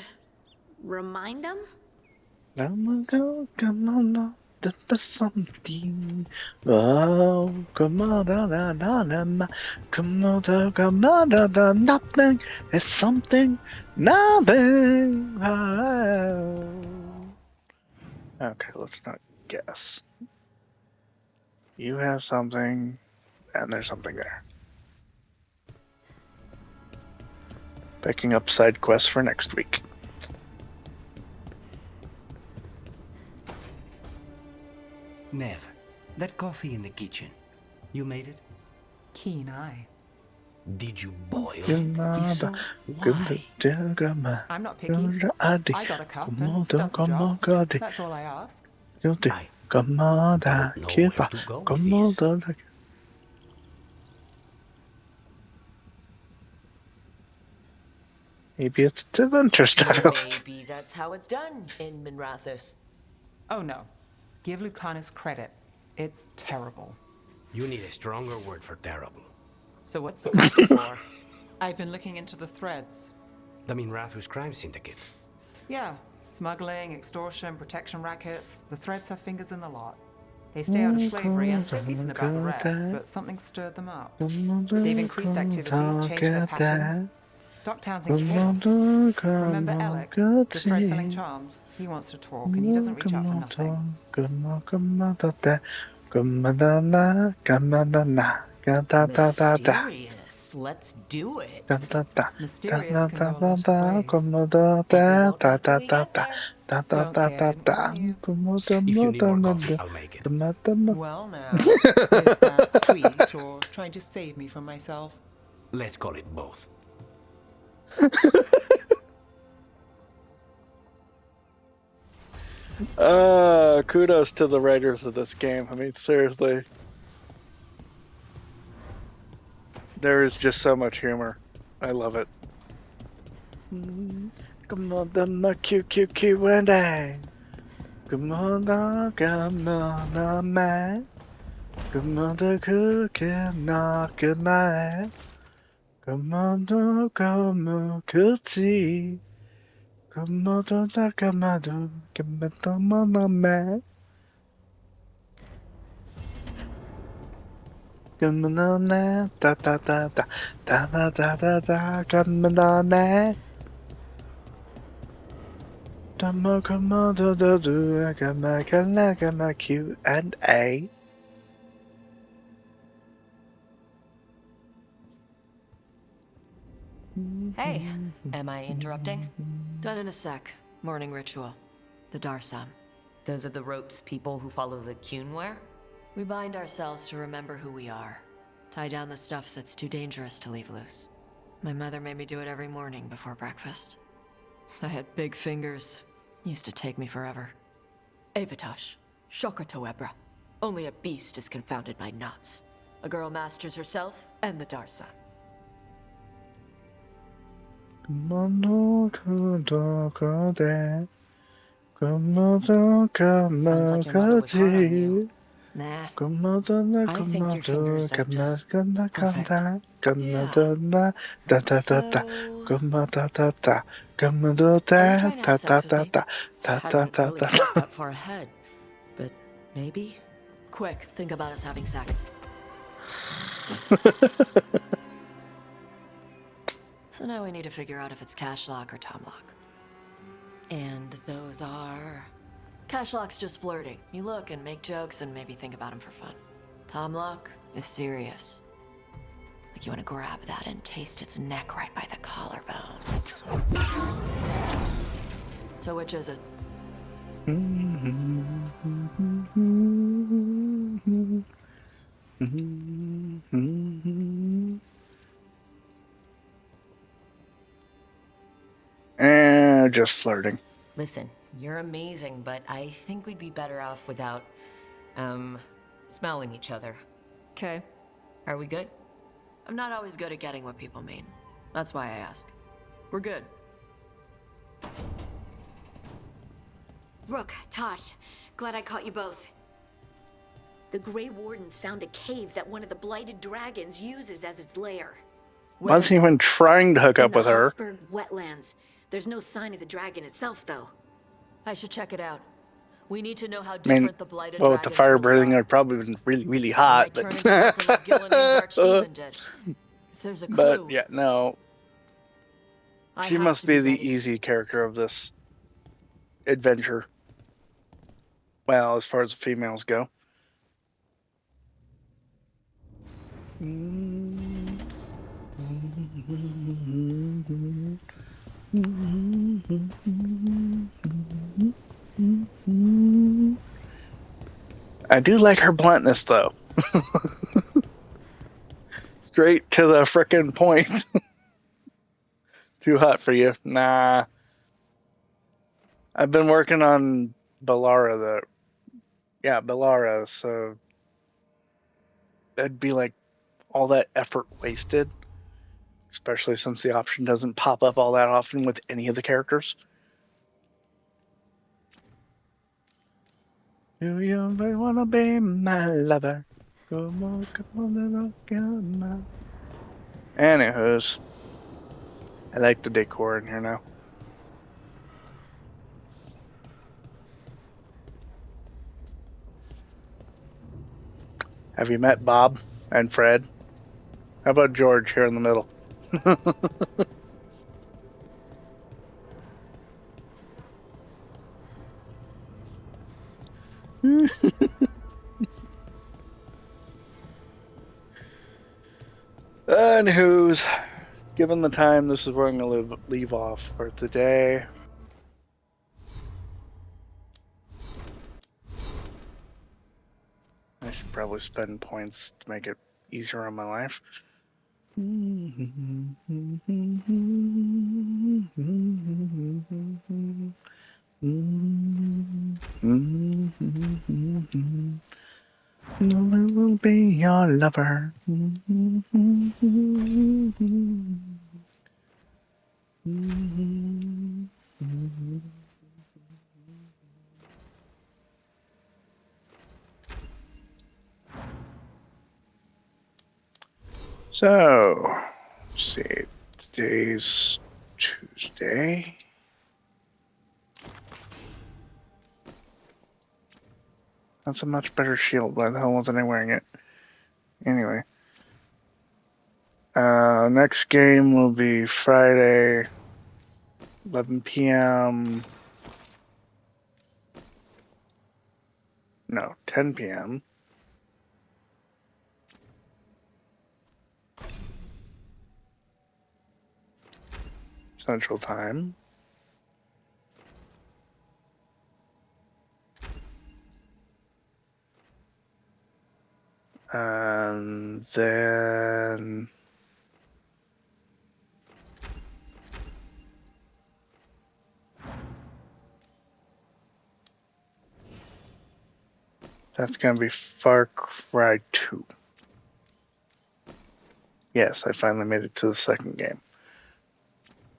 remind them? Come on, there's something. Oh, come on, come on, nothing is something, nothing. Okay, let's not guess. You have something, and there's something there. Picking up side quests for next week. Nev, that coffee in the kitchen, you made it? Keen eye. Did you boil it? Why? I'm not picky. I got a cup and does the job. That's all I ask. Maybe it's Deventer style. Maybe that's how it's done in Minrathous. Oh no. Give Lucanus credit. It's terrible. You need a stronger word for terrible. So what's the coffee for? I've been looking into the threads. The Minrathous crime syndicate. Yeah. Smuggling, extortion, protection rackets. The threads have fingers in the lot. They stay out of slavery and they're decent about the rest, but something stirred them up. They've increased activity, changed their patterns. Docktown's in chaos. Remember Alec, the thread-selling charms? He wants to talk and he doesn't reach out for nothing. Mysterious. Let's do it. Mysterious can go a lot of ways. If you need more coffee, I'll make it. Well now, is that sweet or trying to save me from myself? Let's call it both. Kudos to the writers of this game. I mean, seriously. There is just so much humor. I love it. Come on, the cute Wendy. Come on, man. Come on, the cooking, knock at my ass. Come on, no, come on, cookie. Come on, don't knock at my door. Come on, the man. Come on, da da da da da da da da da. Come on, da. Come on, do do do. Come on, Q and A. Hey, am I interrupting? Done in a sec. Morning ritual. The Darsam. Those are the ropes people who follow the Kyun wear? We bind ourselves to remember who we are. Tie down the stuff that's too dangerous to leave loose. My mother made me do it every morning before breakfast. I had big fingers. Used to take me forever. Avatash. Shokratoebra. Only a beast is confounded by knots. A girl masters herself and the Darsam. Come on, no, go there. Come on, don't come Sounds like your mother was hard on you. Nah. Come on, don't I think your fingers are just perfect. come on, don't da da da da. Come on, da da da. Come on, da Are you da trying to have da sex with da me? da da da Hadn't da really da. thought that far ahead, but maybe. Quick, think about us having sex. So now we need to figure out if it's Cashlock or Tomlock. And those are... Cashlock's just flirting. You look and make jokes and maybe think about him for fun. Tomlock is serious. Like you want to grab that and taste its neck right by the collarbone. So which is it? Just flirting. Listen, you're amazing, but I think we'd be better off without, smelling each other. Okay. Are we good? I'm not always good at getting what people mean. That's why I ask. We're good. Rook, Tosh, glad I caught you both. The Grey Wardens found a cave that one of the blighted dragons uses as its lair. Wasn't even trying to hook up with her. In the Husberg wetlands. There's no sign of the dragon itself, though. I should check it out. We need to know how I different mean, the blighted well, with the dragons fire really breathing, are. I'd probably been really, really It hot. might turn into something like Gilliman's archdemon did. If there's a clue, But yeah, no. I She have must to be be the ready. easy character of this adventure. Well, as far as the females go. I do like her bluntness, though. Straight to the frickin' point. Too hot for you? Nah. I've been working on Bellara, Bellara, so that'd be like all that effort wasted. Especially since the option doesn't pop up all that often with any of the characters. Do you really wanna be my lover? Come on, come on. Anywho's, I like the decor in here now. Have you met Bob and Fred? How about George here in the middle? Anywho's, given the time, this is where I'm going to leave off for today. I should probably spend points to make it easier on my life. No, I will be your lover. So, let's see. Today's Tuesday. That's a much better shield. Why the hell wasn't I wearing it? Anyway. Next game will be Friday, 11 p.m. No, 10 p.m. Central Time. And then that's going to be Far Cry 2. Yes, I finally made it to the second game.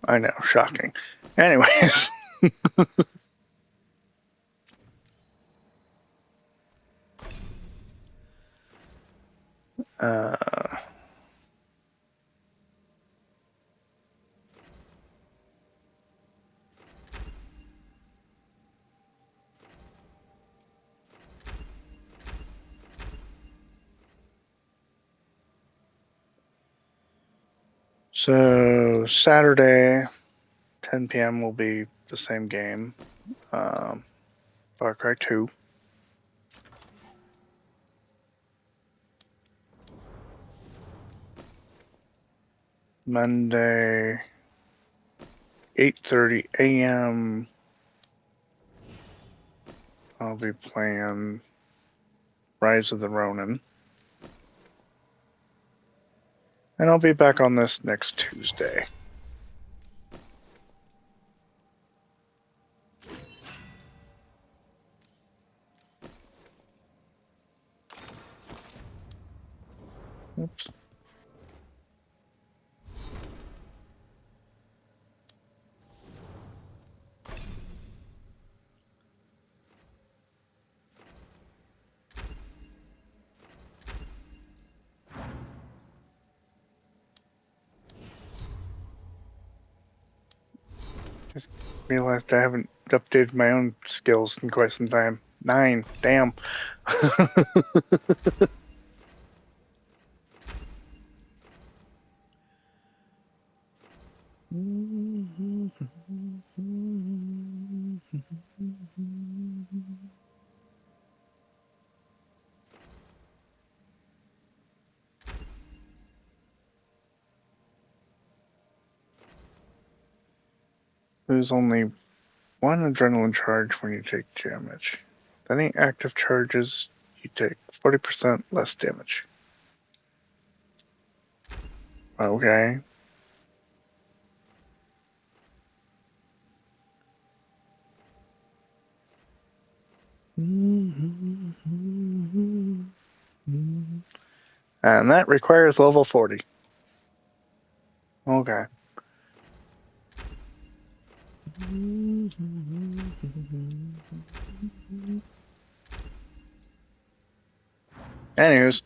I know, shocking. Anyways. So Saturday, 10 p.m. will be the same game, Far Cry 2. Monday, 8:30 a.m. I'll be playing Rise of the Ronin. And I'll be back on this next Tuesday. Oops. Just realized I haven't updated my own skills in quite some time. 9, damn. There's only one adrenaline charge when you take damage. Any active charges, you take 40% less damage. Okay. And that requires level 40. Okay. Anyways,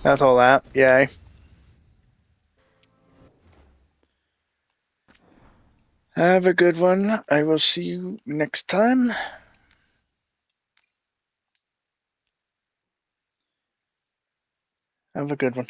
that's all that. Yay. Have a good one. I will see you next time. Have a good one.